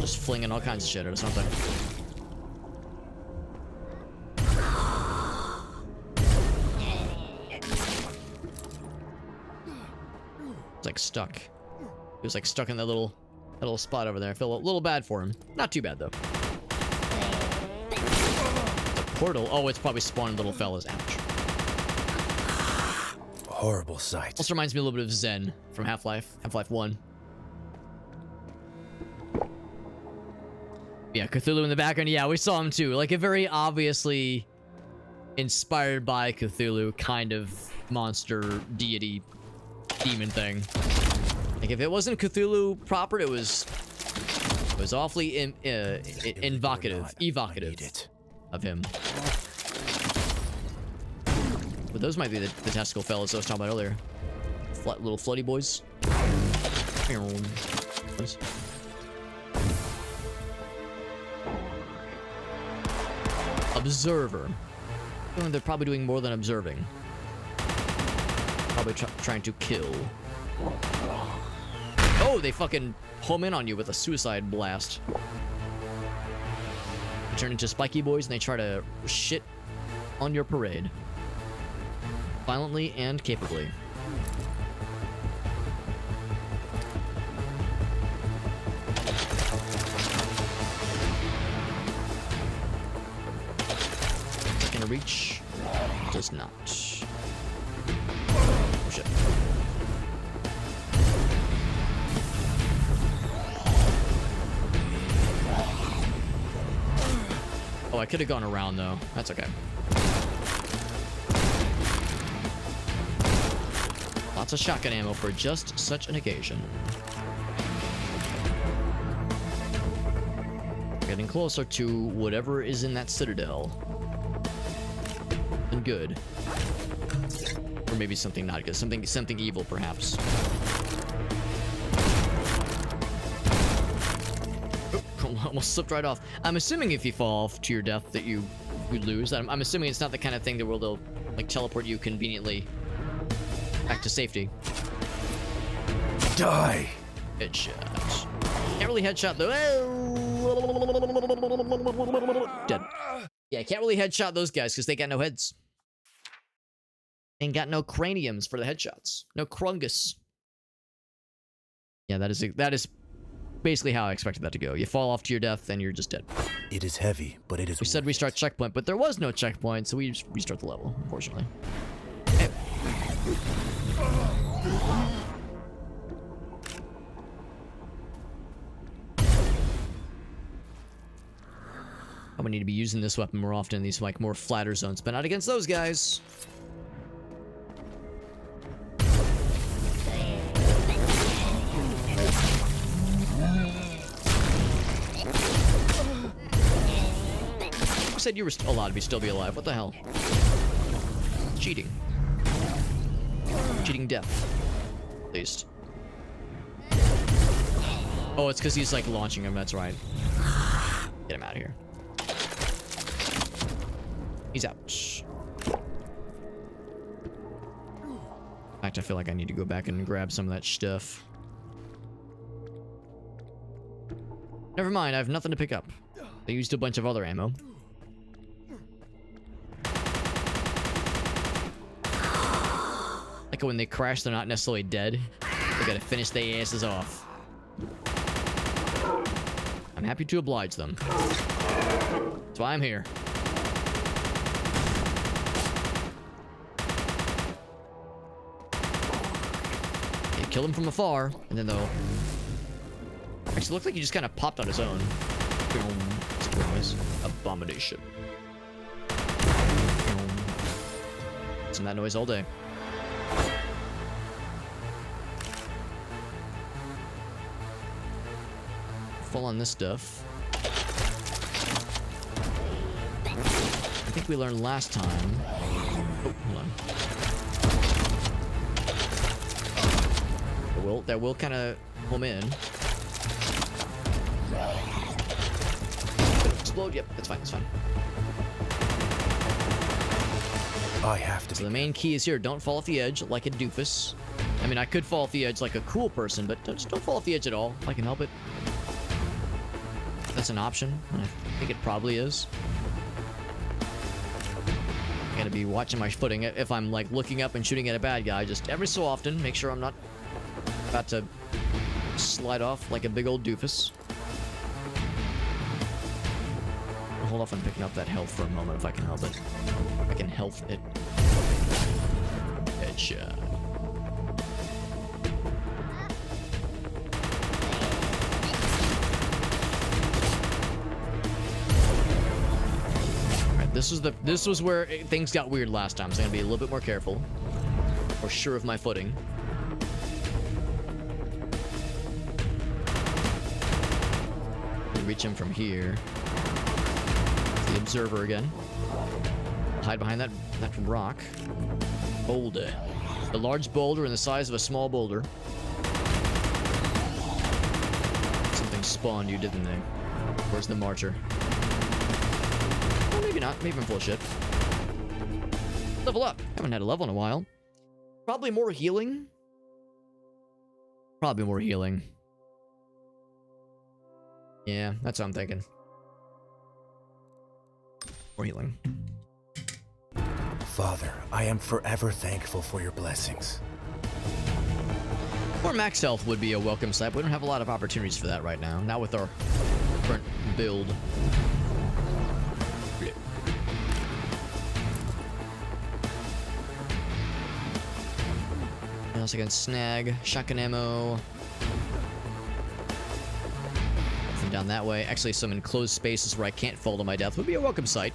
Just flinging all kinds of shit or something. It's like stuck. He was like stuck in that little spot over there. I feel a little bad for him. Not too bad though. It's a portal. Oh, it's probably spawning little fellas. Ouch. Horrible sight. Also reminds me a little bit of Zen from Half-Life 1. Yeah, Cthulhu in the background. Yeah, we saw him too. Like a very obviously inspired by Cthulhu kind of monster deity demon thing. Like if it wasn't Cthulhu proper, it was awfully evocative of him. But those might be the testicle fellas I was talking about earlier. Little floaty boys. Observer. They're probably doing more than observing. Probably trying to kill. Oh, they fucking home in on you with a suicide blast. They turn into spiky boys and they try to shit on your parade. Violently and capably. Gonna reach. Does not. Oh shit. Oh, I could have gone around though. That's okay. Lots of shotgun ammo for just such an occasion. Getting closer to whatever is in that citadel. And good. Or maybe something not good. Something evil, perhaps. Oop, almost slipped right off. I'm assuming if you fall off to your death that you lose. I'm assuming it's not the kind of thing that they'll like teleport you conveniently back to safety. Die! Headshot. Can't really headshot though. Dead. Yeah, can't really headshot those guys because they got no heads. Ain't got no craniums for the headshots. No crungus. Yeah, that is basically how I expected that to go. You fall off to your death and you're just dead. It is heavy, but it is. We said restart checkpoint, but there was no checkpoint, so we just restart the level, unfortunately. Okay. I'm gonna need to be using this weapon more often in these like more flatter zones, but not against those guys. You said you were allowed to still be alive. What the hell? Cheating. Cheating death. At least. Oh, it's because he's like launching him. That's right. Get him out of here. He's out. In fact, I feel like I need to go back and grab some of that stuff. Never mind, I have nothing to pick up. They used a bunch of other ammo. Like when they crash, they're not necessarily dead. They gotta finish their asses off. I'm happy to oblige them. That's why I'm here. You kill him from afar, and then they'll... Actually, it looked like he just kind of popped on his own. Surprise. Abomination. It's in that noise all day. Careful on this stuff. I think we learned last time. Oh, hold on. That will kind of home in. Explode. Yep, that's fine. That's fine. I have to So be. the main key is here. Don't fall off the edge like a doofus. I mean, I could fall off the edge like a cool person, but just don't fall off the edge at all. If I can help it. That's an option. I think it probably is. I gotta be watching my footing. If I'm like looking up and shooting at a bad guy, just every so often, make sure I'm not about to slide off like a big old doofus. I'll hold off on picking up that health for a moment if I can help it. If I can health it. Headshot. Alright, this was where things got weird last time, so I'm gonna be a little bit more careful. Or sure of my footing. Reach him from here. The observer again. Hide behind that rock. Boulder. A large boulder in the size of a small boulder. Something spawned you, didn't they? Where's the marcher? Well, maybe not. Maybe I'm full of shit. Level up. Haven't had a level in a while. Probably more healing. Probably more healing. Yeah, that's what I'm thinking. More healing. Father, I am forever thankful for your blessings. More max health would be a welcome sight. We don't have a lot of opportunities for that right now. Not with our current build. Yeah. What else I can snag? Shotgun ammo. Nothing down that way. Actually, some enclosed spaces where I can't fall to my death would be a welcome sight.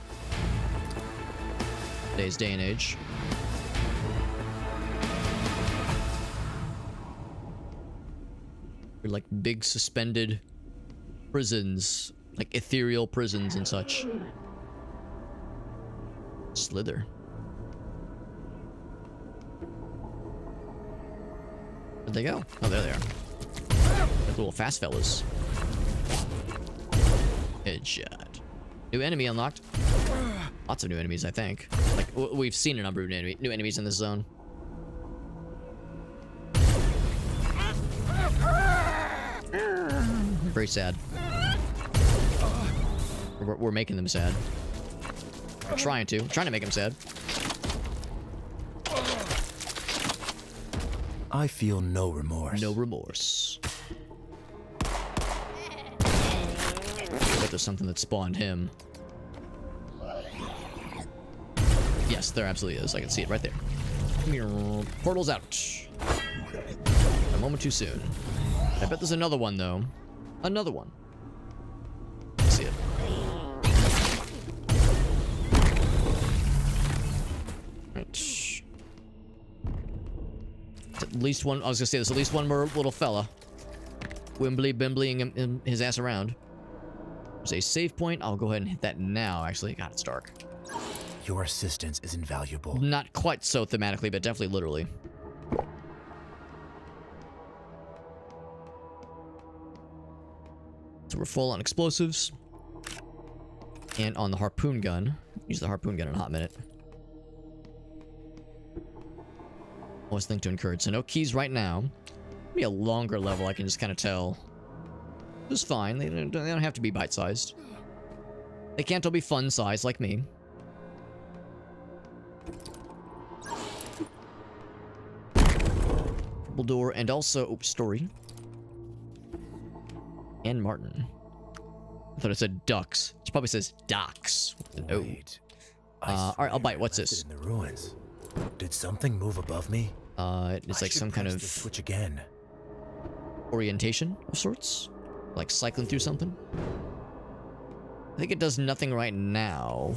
Today's day and age. Like big suspended prisons, like ethereal prisons and such. Slither. Where'd they go? Oh, there they are. Those little fast fellas. Headshot. New enemy unlocked. Lots of new enemies, I think. Like, we've seen a number of new enemies in this zone. Very sad. We're making them sad. We're trying to make them sad. I feel no remorse. No remorse. But there's something that spawned him. Yes, there absolutely is. I can see it right there. Portal's out. A moment too soon. I bet there's another one, though. Another one. See it. Right. It's at least one. I was gonna say there's at least one more little fella. Wimbly-bimblying his ass around. There's a save point. I'll go ahead and hit that now, actually. God, it's dark. Your assistance is invaluable. Not quite so thematically, but definitely literally. So we're full on explosives. And on the harpoon gun. Use the harpoon gun in a hot minute. Always think to encourage. So no keys right now. Maybe a longer level, I can just kind of tell. This is fine. They don't have to be bite-sized. They can't all be fun-sized like me. Purple door and also oops, story. And Martin. I thought it said ducks. It probably says docks. Oh. Wait. All right, I'll bite. What's Rested this? in the ruins. Did something move above me? It's I like should some kind press of the switch again. orientation of sorts. Like cycling through something. I think it does nothing right now.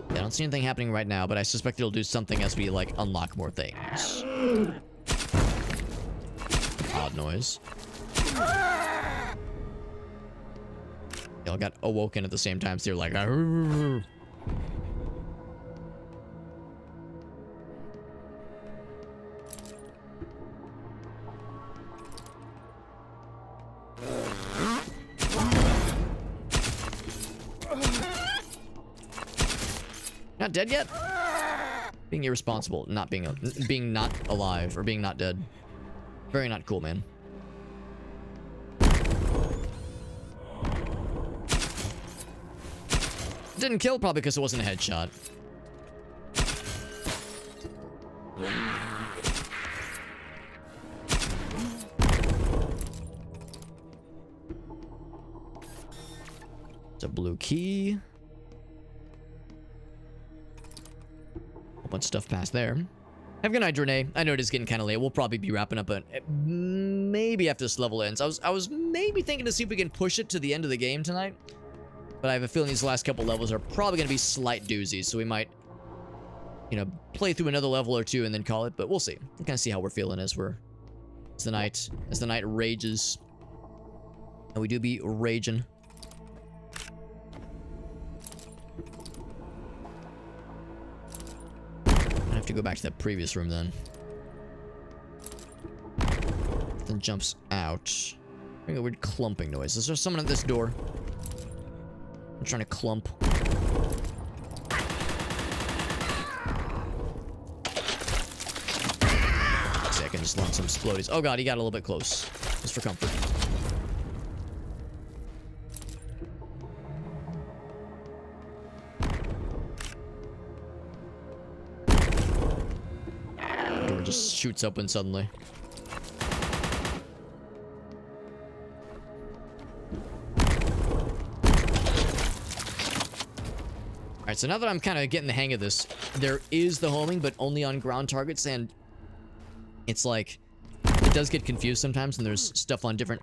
Yeah, I don't don't see anything happening right now, but I suspect it'll do something as we, like, unlock more things. Odd noise. They all got awoken at the same time, so they're like... "Arr." Not dead yet? Being irresponsible, not being not alive, or being not dead. Very not cool, man. Didn't kill probably because it wasn't a headshot. It's a blue key. A bunch of stuff past there. Have a good night, Renee. I know it is getting kind of late. We'll probably be wrapping up, but maybe after this level ends. I was maybe thinking to see if we can push it to the end of the game tonight. But I have a feeling these last couple levels are probably going to be slight doozies. So we might, you know, play through another level or two and then call it. But we'll see. We'll kind of see how we're feeling as the night rages. And we do be raging. I have to go back to that previous room then. Then jumps out. Hearing a weird clumping noise. Is there someone at this door? I'm trying to clump. See, I can just launch some explodies. Oh god, he got a little bit close. Just for comfort. Door just shoots open suddenly. Alright, so now that I'm kind of getting the hang of this, there is the homing, but only on ground targets, and it's like, it does get confused sometimes, and there's stuff on different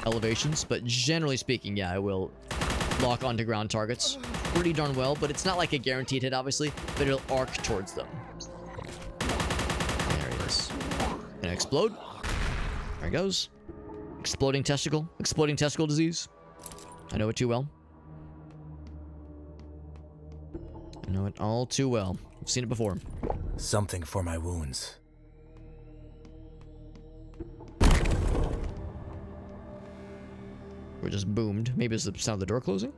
elevations, but generally speaking, yeah, I will lock onto ground targets pretty darn well, but it's not like a guaranteed hit, obviously, but it'll arc towards them. There he is. Gonna explode. There he goes. Exploding testicle disease. I know it too well. I know it all too well. I've seen it before. Something for my wounds. We're just boomed. Maybe it's the sound of the door closing?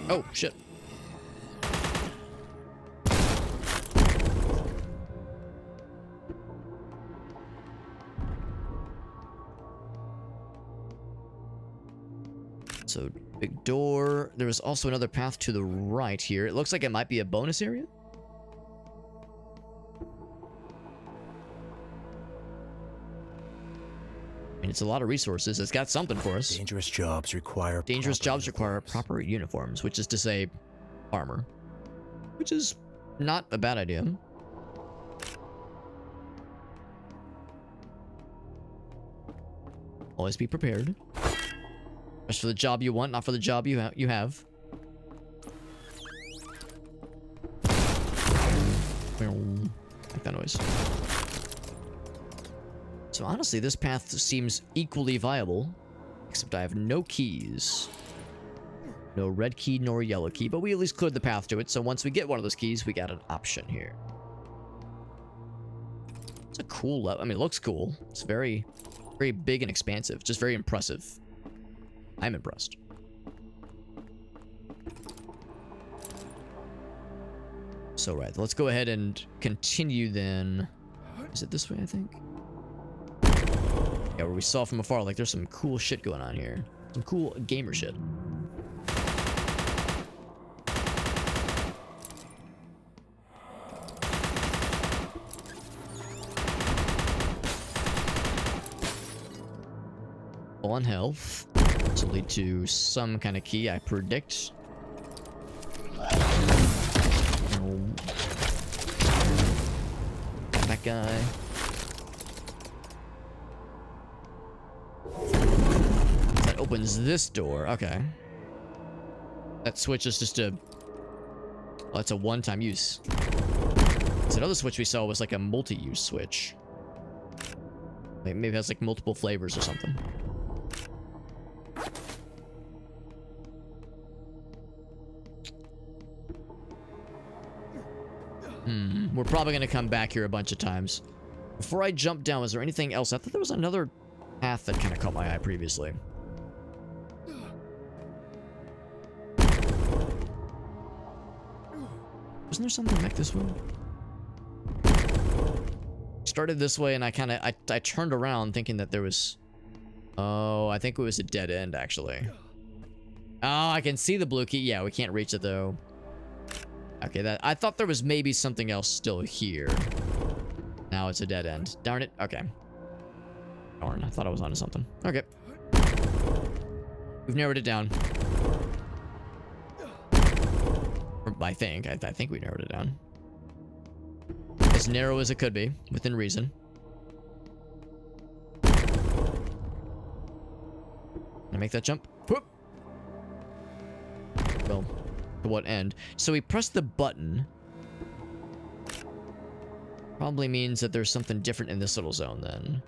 Oh, shit. So, big door. There was also another path to the right here. It looks like it might be a bonus area. And it's a lot of resources. It's got something for us. Dangerous jobs require proper uniforms, which is to say armor. Which is not a bad idea. Always be prepared. Just for the job you want, not for the job you have. Like that noise. So honestly, this path seems equally viable, except I have no keys. No red key nor yellow key, but we at least cleared the path to it, so once we get one of those keys, we got an option here. It's a cool level. I mean, it looks cool. It's very, very big and expansive. Just very impressive. I'm impressed. So, right, let's go ahead and continue then. Is it this way, I think? Yeah, where we saw from afar, like there's some cool shit going on here. Some cool gamer shit. On health. This will lead to some kind of key, I predict. That guy. That opens this door. Okay. That switch is just a Oh, it's a one-time use. This other switch we saw was like a multi-use switch. Like maybe it has like multiple flavors or something. We're probably gonna come back here a bunch of times. Before I jump down, was there anything else? I thought there was another path that kind of caught my eye previously. Wasn't there something back this way? Started this way and I turned around thinking that there was... Oh, I think it was a dead end actually. Oh, I can see the blue key. Yeah, we can't reach it though. Okay, I thought there was maybe something else still here. Now it's a dead end. Darn it. Okay. Darn, I thought I was onto something. Okay. We've narrowed it down. I think we narrowed it down. As narrow as it could be, within reason. Can I make that jump? Whoop. Well, to what end? So we press the button. Probably means that there's something different in this little zone then.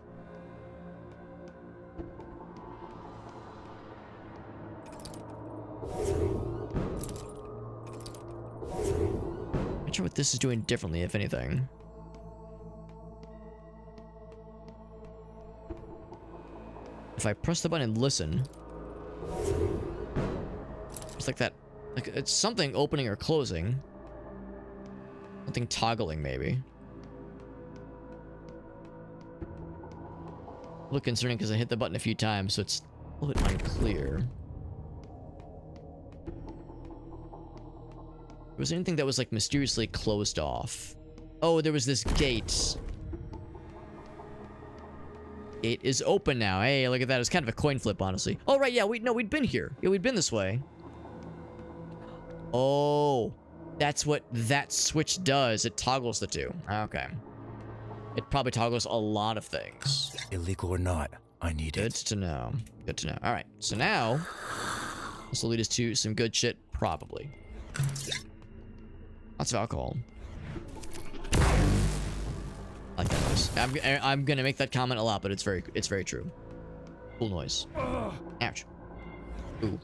Not sure what this is doing differently, if anything. If I press the button and listen, it's like that. Like it's something opening or closing. Something toggling, maybe. A little concerning because I hit the button a few times, so it's a little bit unclear. Was there anything that was like mysteriously closed off? Oh, there was this gate. Gate is open now. Hey, look at that. It's kind of a coin flip, honestly. Oh, right. Yeah, we'd been here. Yeah, we'd been this way. Oh, that's what that switch does. It toggles the two. Okay. It probably toggles a lot of things. Illegal or not, I need Good it. to know. Good to know. All right. So now, this will lead us to some good shit, probably. Lots of alcohol. I like that noise. I'm gonna make that comment a lot, but it's very true. Cool noise. Ouch. Ooh.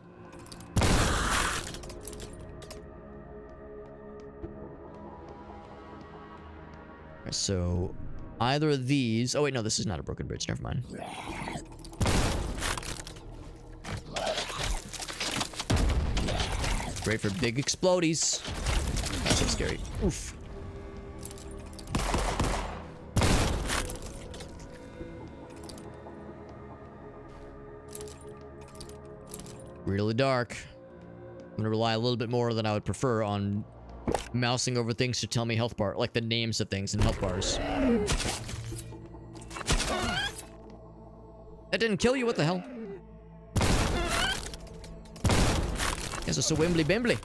Alright, so either of these. Oh wait, no, this is not a broken bridge. Never mind. Great for big explodies. That's so scary. Oof. Really dark. I'm gonna rely a little bit more than I would prefer on mousing over things to tell me health bar, like the names of things and health bars. That didn't kill you, what the hell? Guess it's so wimbly bimbly.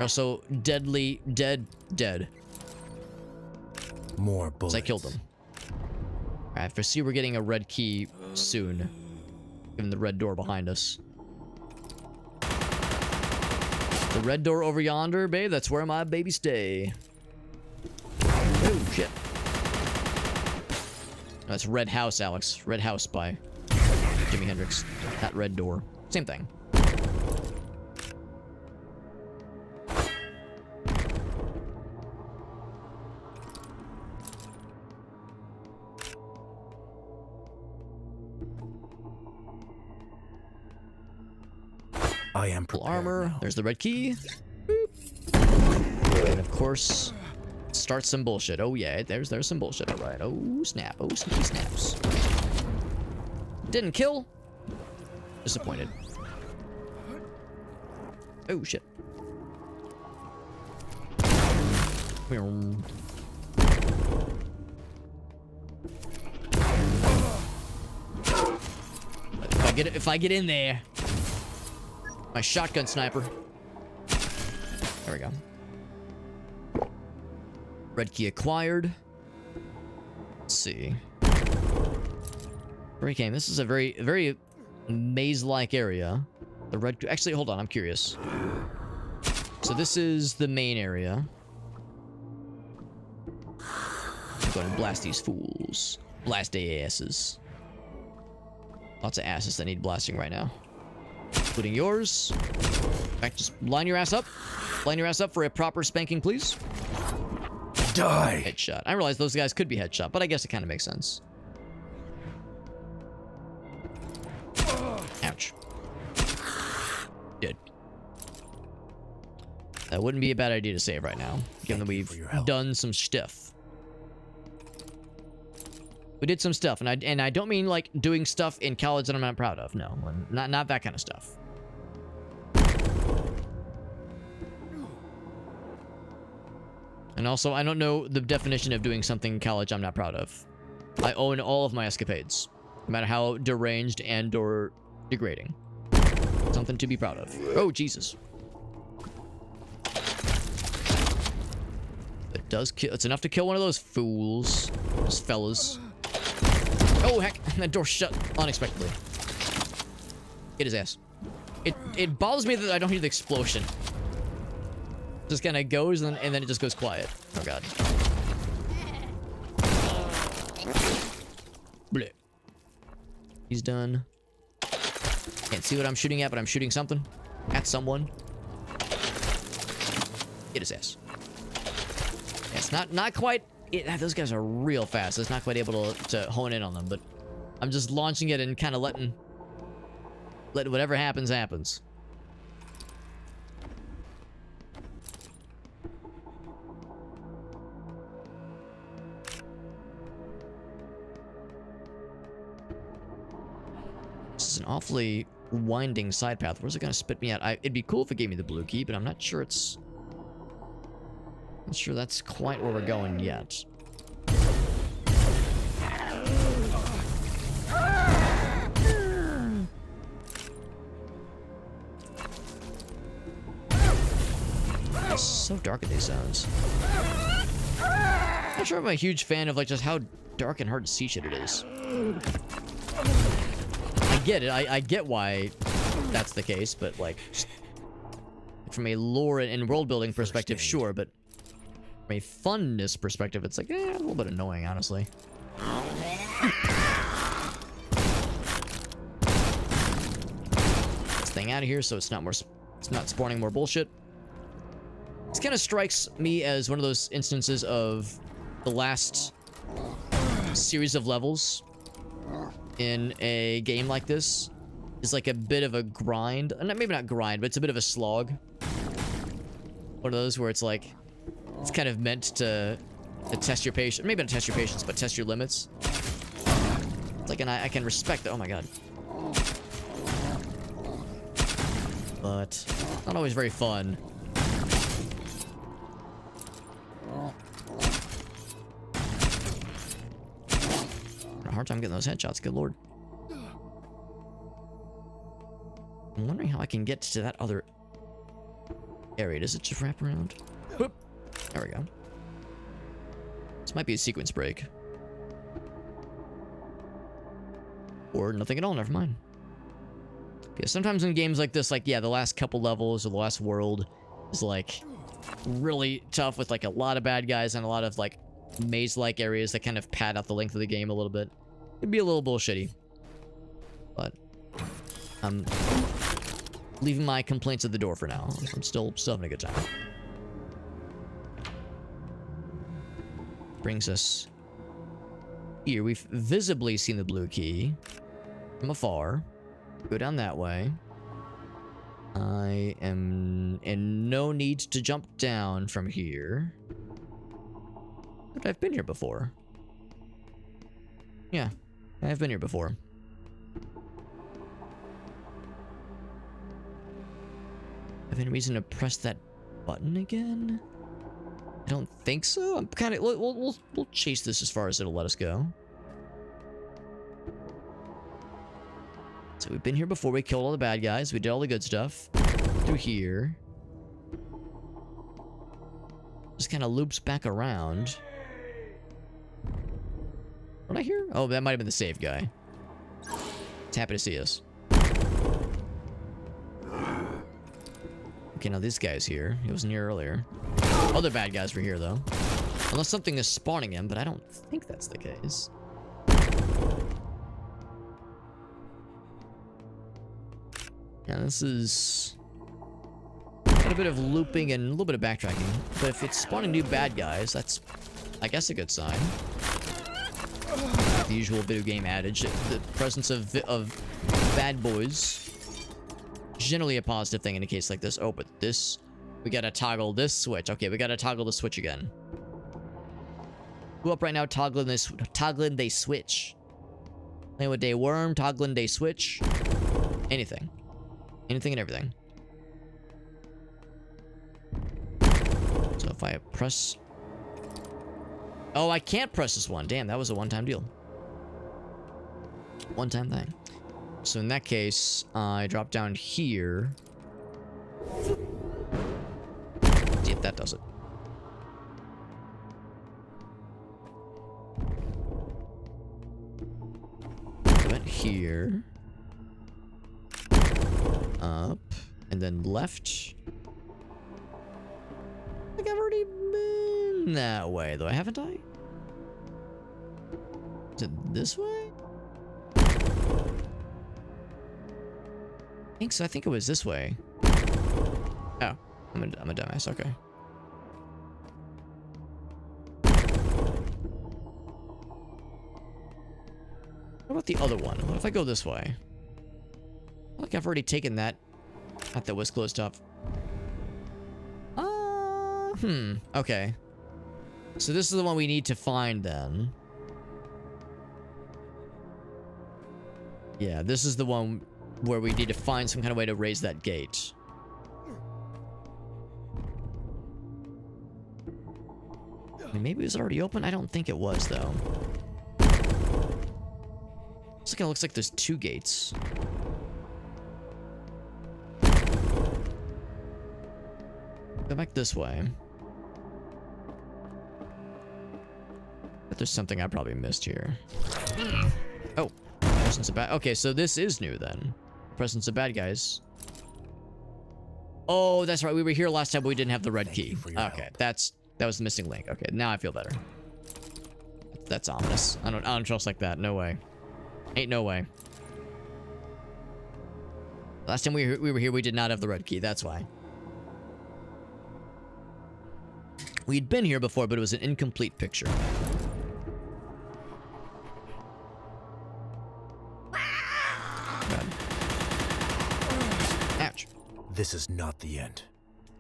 Also, deadly, dead. More bullets. So I killed them. Alright, I foresee we're getting a red key soon. Given the red door behind us. The red door over yonder, babe, that's where my baby stay. Oh, shit. That's Red House, Alex. Red House by Jimi Hendrix. Not Red Door. Same thing. I am Full prepared armor. now. There's the red key. Boop. And of course, start some bullshit. Oh yeah, there's some bullshit. All right. Oh snap. Oh sneaky snaps. Didn't kill. Disappointed. Oh shit. If I get in there. My shotgun sniper. There we go. Red key acquired. Let's see. Where he came. This is a very maze-like area. The red... Actually, hold on. I'm curious. So this is the main area. I'm going to blast these fools. Blast their asses. Lots of asses that need blasting right now. Including yours. In fact, just line your ass up. Line your ass up for a proper spanking, please. Die! Headshot. I realize those guys could be headshot, but I guess it kind of makes sense. Ouch. Dead. That wouldn't be a bad idea to save right now, given that we've done some stuff. We did some stuff, and I don't mean like doing stuff in college that I'm not proud of. No, not that kind of stuff. And also, I don't know the definition of doing something in college I'm not proud of. I own all of my escapades, no matter how deranged and or degrading. Something to be proud of. Oh, Jesus. It does kill. It's enough to kill one of those fools. Those fellas. Oh, heck. That door shut unexpectedly. Get his ass. It bothers me that I don't hear the explosion. Just kind of goes and then it just goes quiet. Oh, God. Bleh. He's done. Can't see what I'm shooting at, but I'm shooting something. At someone. Get his ass. Yeah, it's not quite... those guys are real fast. It's not quite able to hone in on them, but I'm just launching it and kind of letting whatever happens, happens. This is an awfully winding side path. Where's it gonna spit me out? It'd be cool if it gave me the blue key, but I'm not sure it's... Not sure that's quite where we're going yet. It's so dark in these zones. I'm not sure I'm a huge fan of like just how dark and hard to see shit it is. I get it. I get why that's the case, but like from a lore and world building perspective, sure, but from a funness perspective, it's like a little bit annoying, honestly. This thing out of here, so it's not spawning more bullshit. This kind of strikes me as one of those instances of the last series of levels in a game like this is like a bit of a grind. Maybe not grind, but it's a bit of a slog. One of those where it's like, it's kind of meant to test your patience. Maybe not test your patience, but test your limits. It's like, and I can respect that. Oh my God. But not always very fun. Hard time getting those headshots, good lord. I'm wondering how I can get to that other area. Does it just wrap around? Whoop. There we go. This might be a sequence break. Or nothing at all, never mind. Yeah, sometimes in games like this, like, yeah, the last couple levels or the last world is like really tough with like a lot of bad guys and a lot of like maze-like areas that kind of pad out the length of the game a little bit. It'd be a little bullshitty. But I'm leaving my complaints at the door for now. I'm still having a good time. Brings us here. We've visibly seen the blue key from afar. Go down that way. I am in no need to jump down from here. But I've been here before. Yeah, I've been here before. Have any reason to press that button again? I don't think so. I'm kind of... We'll chase this as far as it'll let us go. So we've been here before. We killed all the bad guys. We did all the good stuff. Through here. Just kind of loops back around. What did I hear? Oh, that might have been the save guy. It's happy to see us. Okay, now this guy's here. He wasn't here earlier. Other bad guys were here, though. Unless something is spawning him, but I don't think that's the case. Yeah, this is got a bit of looping and a little bit of backtracking. But if it's spawning new bad guys, that's, I guess, a good sign. The usual video game adage, the presence of bad boys, generally a positive thing in a case like this. Oh, but this, we gotta toggle this switch. Okay, we gotta toggle the switch again. Who up right now toggling this? Toggling they switch. Playing with day worm, toggling they switch. Anything. Anything and everything. So if I press... Oh, I can't press this one. Damn, that was a one-time deal. One-time thing. So in that case, I drop down here. See if that does it. Went here. Up. And then left. I think I've already been that way, though, haven't I? Is it this way? I think so. I think it was this way. Oh, I'm a dumbass. Okay. What about the other one? What if I go this way? I feel like I've already taken that. Not that was closed up. Okay. So this is the one we need to find then. Yeah, this is the one where we need to find some kind of way to raise that gate. I mean, maybe it was already open? I don't think it was, though. It looks like there's two gates. Go back this way. But there's something I probably missed here. Oh, presence of bad. Okay, so this is new then. Presence of bad guys. Oh, that's right. We were here last time, but we didn't have the red key. Okay, that was the missing link. Okay, now I feel better. That's ominous. I don't trust like that. No way. Ain't no way. Last time we were here, we did not have the red key. That's why. We'd been here before, but it was an incomplete picture. Ouch. This is not the end.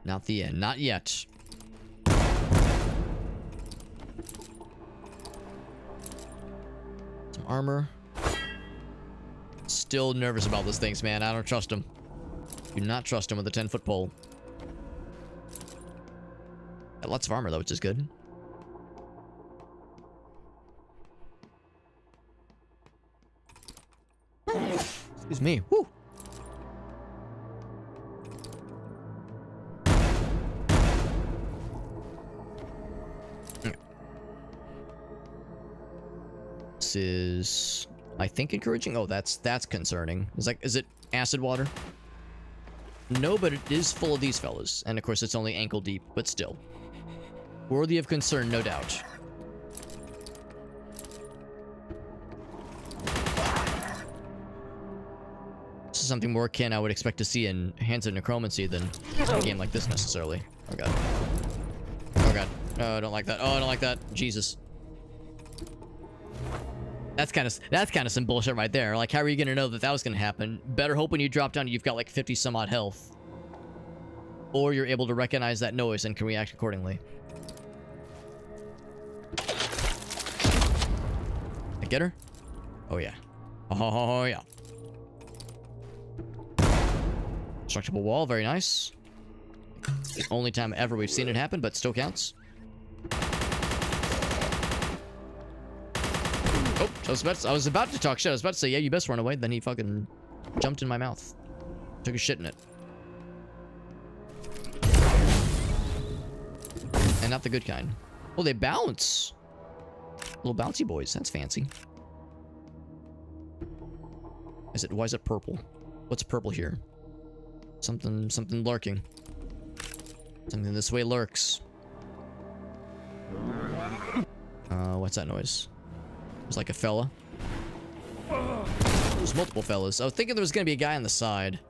Not the end. Not yet. Some armor. Still nervous about those things, man. I don't trust them. Do not trust them with a 10-foot pole. Got lots of armor, though, which is good. Excuse me. Woo! This is, I think, encouraging. Oh, that's concerning. Is it acid water? No, but it is full of these fellas, and of course it's only ankle deep, but still. Worthy of concern, no doubt. This is something more akin I would expect to see in Hands of Necromancy than a game like this necessarily. Oh god. Oh god. Oh, I don't like that. Oh, I don't like that. Jesus. That's kind of some bullshit right there. Like, how are you gonna know that that was gonna happen? Better hope when you drop down you've got like 50 some odd health. Or you're able to recognize that noise and can react accordingly. I get her? Oh yeah. Oh yeah. Destructible wall, very nice. Only time ever we've seen it happen, but still counts. Oh, I was about to talk shit. I was about to say, yeah, you best run away. Then he fucking jumped in my mouth. Took a shit in it. And not the good kind. Oh, they bounce. Little bouncy boys. That's fancy. Why is it purple? What's purple here? Something lurking. Something this way lurks. What's that noise? It's like a fella. There's multiple fellas. I was thinking there was gonna be a guy on the side.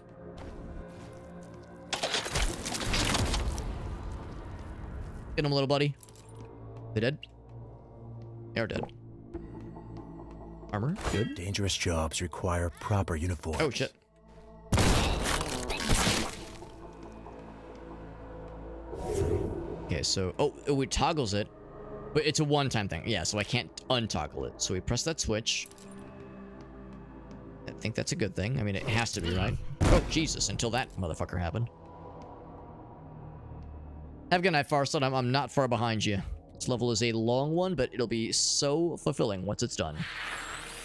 Get him, little buddy. They dead? They're dead. Armor, good. Dangerous jobs require proper uniforms. Oh shit. Okay, so oh, it toggles it, but it's a one-time thing. Yeah, so I can't untoggle it. So we press that switch. I think that's a good thing. I mean, it has to be, right? Oh Jesus! Until that motherfucker happened. Have a good night, Farston. I'm not far behind you. This level is a long one, but it'll be so fulfilling once it's done.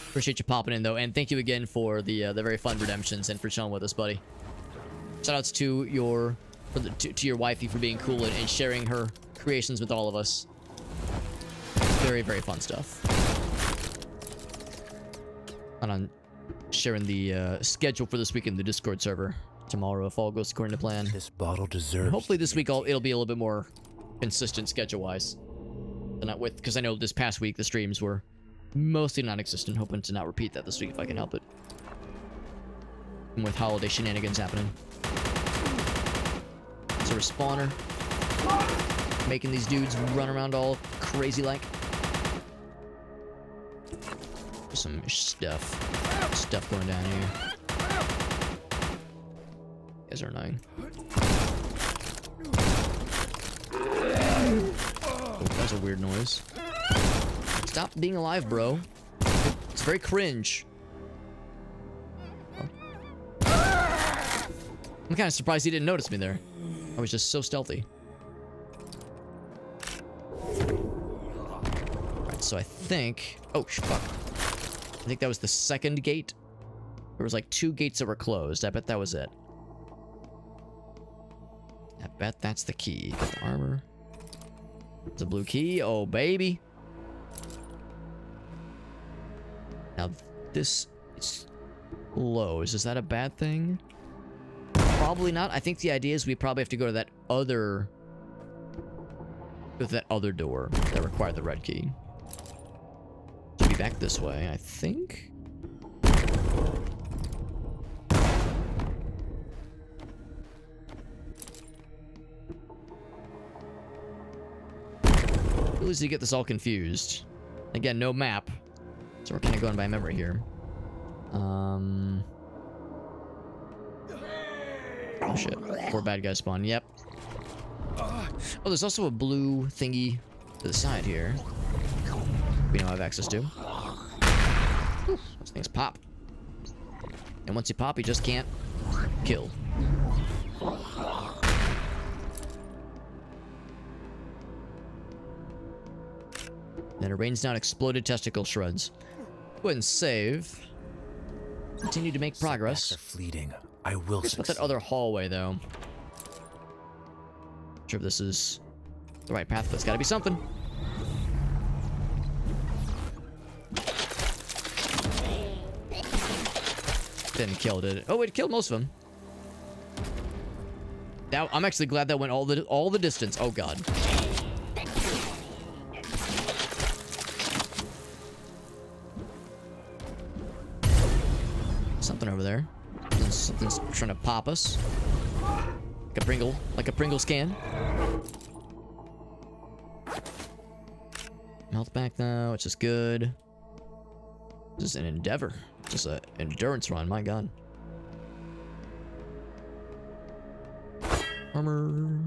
Appreciate you popping in though, and thank you again for the very fun redemptions and for chilling with us, buddy. Shoutouts to your to your wifey for being cool and sharing her creations with all of us. Very, very fun stuff. And on sharing the schedule for this week in the Discord server tomorrow if all goes according to plan. This bottle deserves. And hopefully this week it'll be a little bit more consistent schedule-wise. Not with, because I know this past week the streams were mostly non-existent. Hoping to not repeat that this week if I can help it. And with holiday shenanigans happening. So a spawner, making these dudes run around all crazy like. Some stuff going down here. You guys are annoying. Oh, that was a weird noise. Stop being alive, bro. It's very cringe. Oh. I'm kind of surprised he didn't notice me there. I was just so stealthy. Alright, so I think... Oh, fuck. I think that was the second gate. There was like 2 gates that were closed. I bet that was it. I bet that's the key. Got the armor. It's a blue key. Oh, baby. Now, this is closed. Is that a bad thing? Probably not. I think the idea is we probably have to go to that other... with that other door that required the red key. Should be back this way, I think. Really easy to get this all confused. Again, no map. So we're kind of going by memory here. Oh shit. 4 bad guys spawn. Yep. Oh, there's also a blue thingy to the side here. We don't have access to. Those things pop. And once you pop, you just can't kill. Then it rains down exploded testicle shreds. Go ahead and save. Continue to make progress. Setbacks are fleeting. I will What's succeed. that other hallway, though? Not sure if this is the right path, but it's gotta be something. Didn't kill, did it? Oh, it killed most of them. Now, I'm actually glad that went all the distance. Oh, God. Something over there. Something's trying to pop us. Like a Pringles can. Health back now, which is good. This is an endeavor. Just an endurance run, my god. Armor.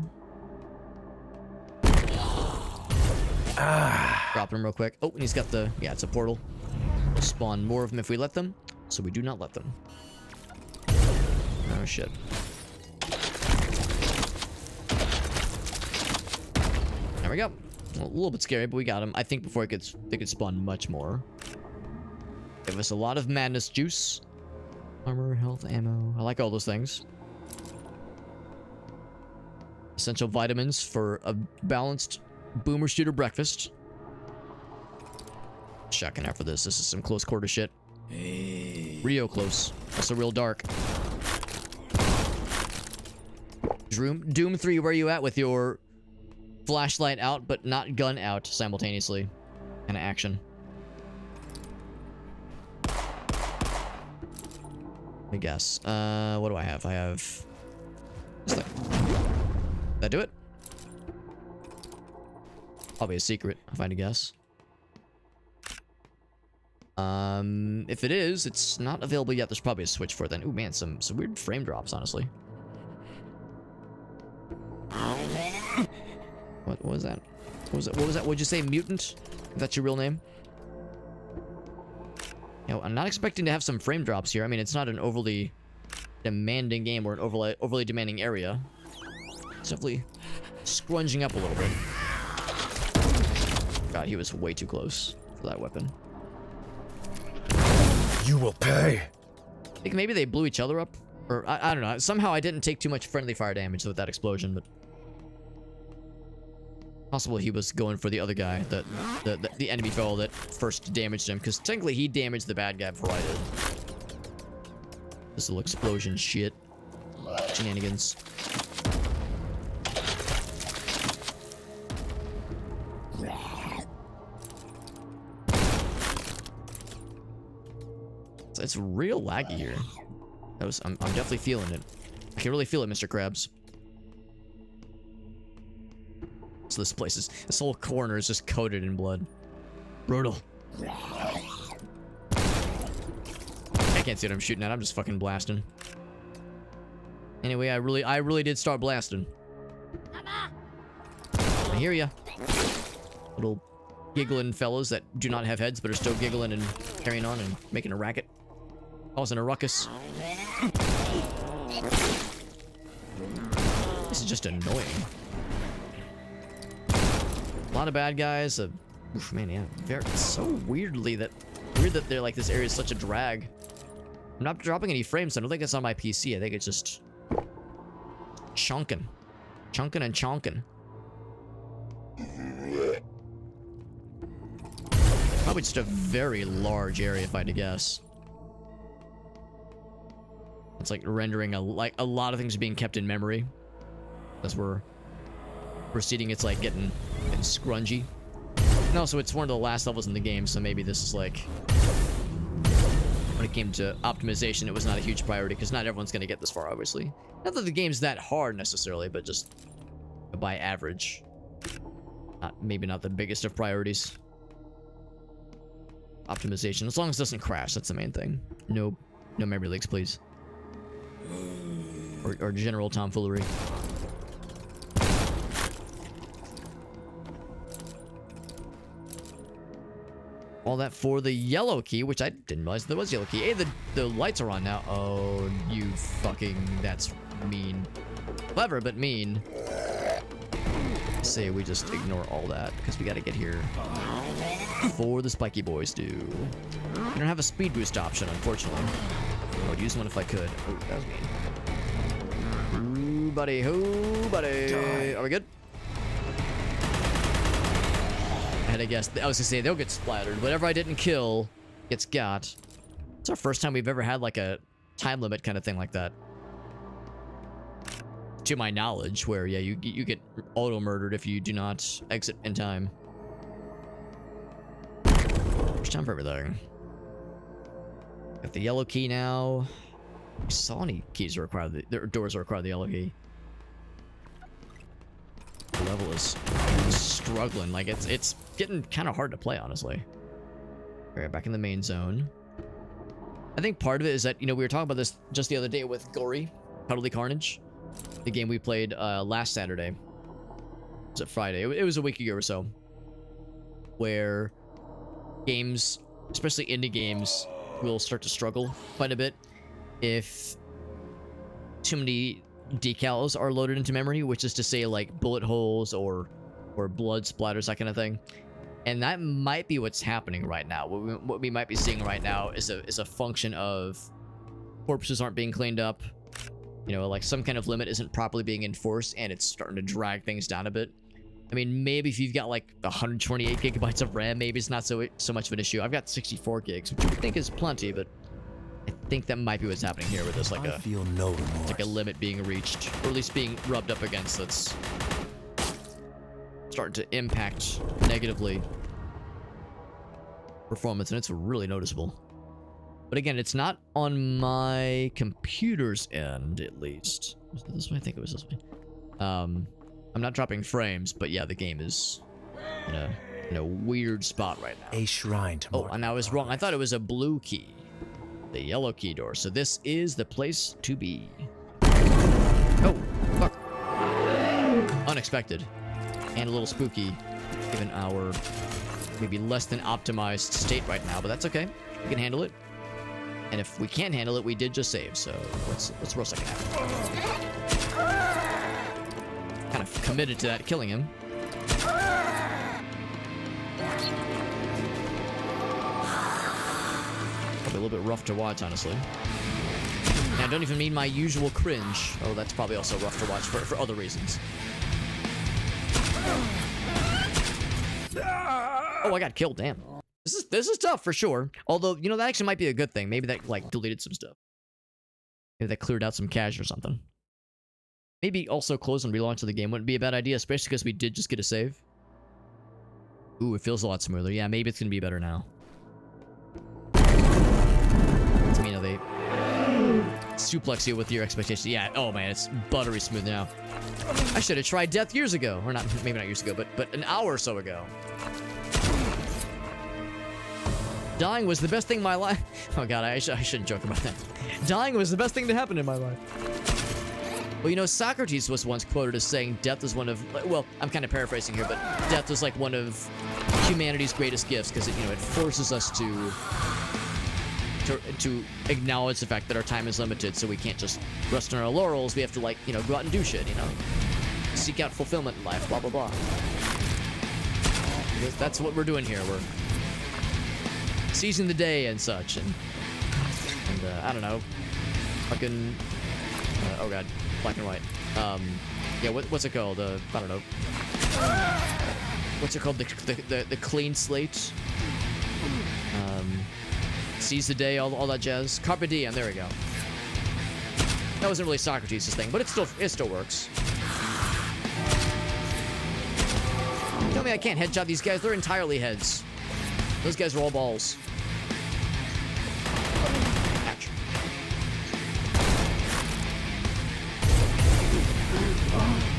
Drop him real quick. Oh, and he's got the... Yeah, it's a portal. Spawn more of them if we let them. So we do not let them. Oh, shit. There we go. Well, a little bit scary, but we got him. I think before it gets... They could spawn much more. Give us a lot of madness juice. Armor, health, ammo. I like all those things. Essential vitamins for a balanced boomer shooter breakfast. Shotgun out for this. This is some close quarter shit. Hey. Real close. Also real dark. Doom 3, where you at with your flashlight out but not gun out simultaneously? Kind of action. I guess. What do I have? I have this thing. Did that do it? Probably a secret, if I had to guess. If it is, it's not available yet. There's probably a switch for it then. Ooh, man, some weird frame drops, honestly. What was that? What was that? What'd you say, mutant? If that's your real name? You know, I'm not expecting to have some frame drops here. I mean, it's not an overly demanding game or an overly demanding area. It's definitely scrunging up a little bit. God, he was way too close for that weapon. You will pay. I think maybe they blew each other up. Or, I don't know. Somehow I didn't take too much friendly fire damage with that explosion, but... Possible he was going for the other guy, the enemy fellow that first damaged him, because technically he damaged the bad guy before I did. This little explosion shit. Shenanigans. It's real laggy here. I'm definitely feeling it. I can really feel it, Mr. Krabs. So this whole corner is just coated in blood. Brutal. I can't see what I'm shooting at. I'm just fucking blasting. Anyway, I really did start blasting. I hear ya. Little giggling fellows that do not have heads but are still giggling and carrying on and making a racket. Causing a ruckus. This is just annoying. A lot of bad guys. Oof, man, yeah. It's so weird that they're like, this area is such a drag. I'm not dropping any frames. So I don't think it's on my PC. I think it's just chunking. Chunking and chonking. Probably just a very large area if I had to guess. It's like rendering a lot of things are being kept in memory as we're proceeding. It's like getting scrungy. And also it's one of the last levels in the game, so maybe this is like, when it came to optimization, it was not a huge priority because not everyone's gonna get this far, obviously. Not that the game's that hard necessarily, but just by average, maybe not the biggest of priorities. Optimization, as long as it doesn't crash, that's the main thing. No memory leaks, please. Or general tomfoolery. All that for the yellow key, which I didn't realize there was yellow key. Hey, the lights are on now. Oh, you fucking... That's mean. Clever, but mean. Say we just ignore all that, because we gotta get here before the spiky boys do. We don't have a speed boost option, unfortunately. I would use one if I could. Oh, that was mean. Ooh, buddy. Ooh, buddy. Are we good? I had to guess. I was gonna say they'll get splattered. Whatever I didn't kill gets got. It's our first time we've ever had like a time limit kind of thing like that. To my knowledge, where yeah, you get auto murdered if you do not exit in time. First time for everything. Got the yellow key now. I saw any keys require the doors require the yellow key. The level is struggling. Like it's getting kind of hard to play, honestly. Alright, back in the main zone. I think part of it is that, you know, we were talking about this just the other day with Gory, Cuddly Carnage. The game we played last Saturday. Was it Friday? It was a week ago or so. Where games, especially indie games, will start to struggle quite a bit if too many decals are loaded into memory, which is to say like bullet holes or blood splatters, that kind of thing. And that might be what's happening right now. What we might be seeing right now is a function of corpses aren't being cleaned up. You know, like some kind of limit isn't properly being enforced and it's starting to drag things down a bit. I mean, maybe if you've got like 128 gigabytes of RAM, maybe it's not so much of an issue. I've got 64 gigs, which I think is plenty, but I think that might be what's happening here with this, like I a feel no remorse. like a limit being reached, or at least being rubbed up against. That's starting to impact negatively performance, and it's really noticeable. But again, it's not on my computer's end, at least. Was it this way? I think it was this way. I'm not dropping frames, but yeah, the game is in a weird spot right now. A shrine to Oh, mark and I was wrong. I thought it was a blue key. The yellow key door. So this is the place to be. Oh, fuck. Unexpected. And a little spooky, given our maybe less than optimized state right now, but that's okay. We can handle it. And if we can't handle it, we did just save, so what's the worst that can happen? Kind of committed to that, killing him. Probably a little bit rough to watch, honestly. And I don't even mean my usual cringe. Oh, that's probably also rough to watch for other reasons. Oh, I got killed, damn. This is tough for sure. Although, you know, that actually might be a good thing. Maybe that, like, deleted some stuff. Maybe that cleared out some cache or something. Maybe also close and relaunch of the game wouldn't be a bad idea, especially because we did just get a save. Ooh, it feels a lot smoother. Yeah, maybe it's gonna be better now. You know, they suplex you with your expectations. Yeah, oh man, it's buttery smooth now. I should have tried death years ago. Or not, maybe not years ago, but an hour or so ago. Dying was the best thing in my life. Oh god, I shouldn't joke about that. Dying was the best thing to happen in my life. Well, you know, Socrates was once quoted as saying death is one of, well, I'm kind of paraphrasing here, but death is like one of humanity's greatest gifts because it, you know, it forces us to acknowledge the fact that our time is limited, so we can't just rest on our laurels. We have to, like, you know, go out and do shit, you know? Seek out fulfillment in life, blah, blah, blah. That's what we're doing here. We're seizing the day and such, and I don't know. Fucking, oh god, black and white. Yeah, what's it called? I don't know. What's it called? The clean slate? Seize the day, all that jazz. Carpe diem, there we go. That wasn't really Socrates' thing, but it still works. Tell me I can't headshot these guys. They're entirely heads. Those guys are all balls. Ouch.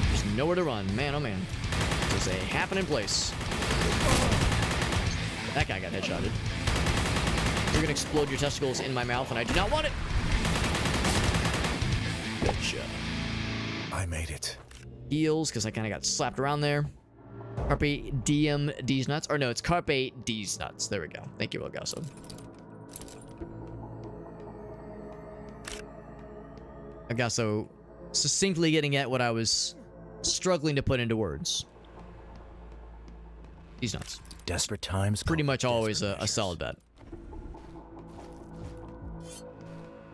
There's nowhere to run. Man, oh man. There's a happening place. That guy got headshotted. You're gonna explode your testicles in my mouth, and I do not want it. Good shot. I made it. Heals, because I kind of got slapped around there. Carpe diem D's nuts. Or no, it's Carpe D's nuts. There we go. Thank you, Elgaso. Elgaso succinctly getting at what I was struggling to put into words. These nuts. Desperate times. Pretty call much for always desperate a measures. solid bet.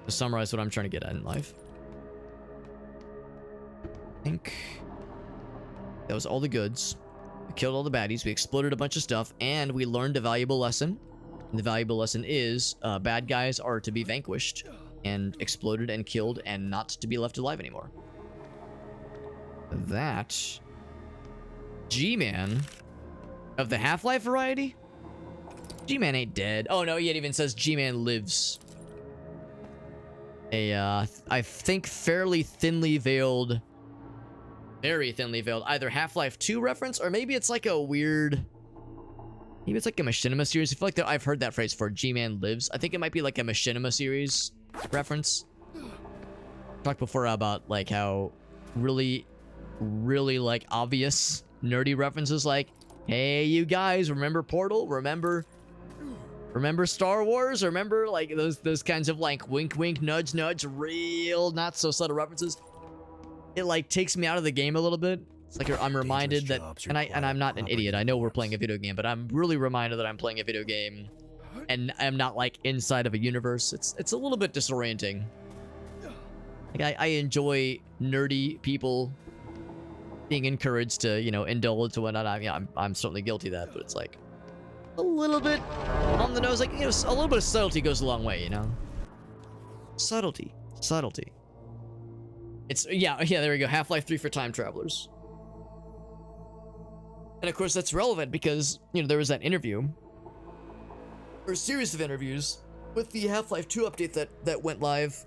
To summarize what I'm trying to get at in life. I think that was all the goods. We killed all the baddies, we exploded a bunch of stuff, and we learned a valuable lesson. And the valuable lesson is bad guys are to be vanquished and exploded and killed and not to be left alive anymore. That G-Man of the Half-Life variety? G-Man ain't dead. Oh no, it even says G-Man lives. I think fairly thinly veiled, very thinly veiled, either Half-Life 2 reference, or maybe it's like a weird, maybe it's like a Machinima series. I feel like I've heard that phrase for G-Man lives. I think it might be like a Machinima series reference. Talked before about like how really like obvious nerdy references, like, hey you guys, remember Portal? Remember Star Wars? Remember like those kinds of like wink wink nudge nudge real not so subtle references? It like takes me out of the game a little bit. It's like I'm reminded that, and I'm not an idiot. I know we're playing a video game, but I'm really reminded that I'm playing a video game and I'm not like inside of a universe. It's a little bit disorienting. Like I enjoy nerdy people being encouraged to, you know, indulge and whatnot. I'm certainly guilty of that, but it's like a little bit on the nose. Like, you know, a little bit of subtlety goes a long way, you know? Subtlety. Subtlety. It's, yeah, there we go. Half-Life 3 for time travelers. And of course, that's relevant because, you know, there was that interview, or a series of interviews, with the Half-Life 2 update that went live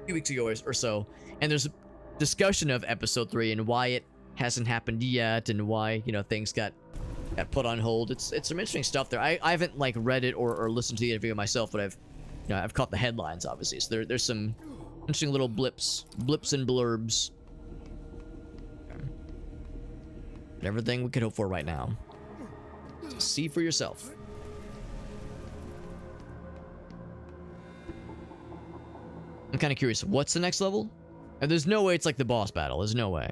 a few weeks ago or so. And there's a discussion of Episode 3 and why it hasn't happened yet and why, you know, things got put on hold. It's some interesting stuff there. I haven't, like, read it or listened to the interview myself, but I've caught the headlines, obviously. So there's some interesting little blips and blurbs. Everything we could hope for right now. So see for yourself. I'm kind of curious. What's the next level? And there's no way it's like the boss battle. There's no way.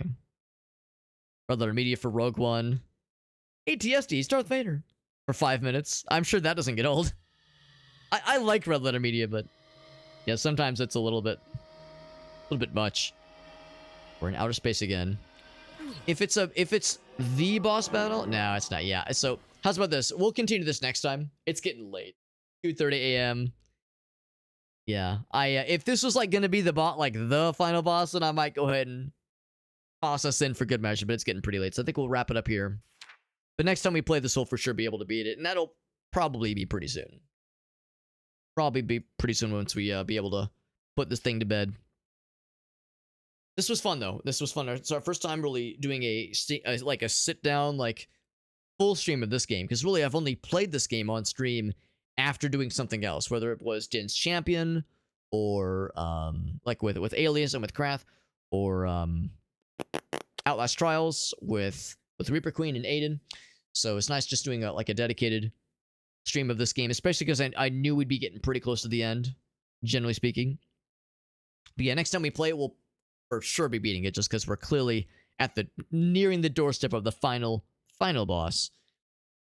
Red Letter Media for Rogue One. ATSD, Darth Vader. For 5 minutes. I'm sure that doesn't get old. I like Red Letter Media, but yeah, sometimes it's a little bit much. We're in outer space again. If it's the boss battle, no, it's not. Yeah. So how's about this? We'll continue this next time. It's getting late. 2:30 a.m. Yeah. If this was like gonna be the final boss, then I might go ahead and toss us in for good measure. But it's getting pretty late, so I think we'll wrap it up here. But next time we play this, we'll for sure be able to beat it, and that'll probably be pretty soon. Probably be pretty soon once we be able to put this thing to bed. This was fun though. This was fun. It's our first time really doing a sit down, like, full stream of this game, because really I've only played this game on stream after doing something else, whether it was Din's Champion or like with Aliens and with Krath, or Outlast Trials with Reaper Queen and Aiden. So it's nice just doing a dedicated stream of this game, especially because I knew we'd be getting pretty close to the end, generally speaking. But yeah, next time we play it, we'll for sure be beating it, just because we're clearly nearing the doorstep of the final boss.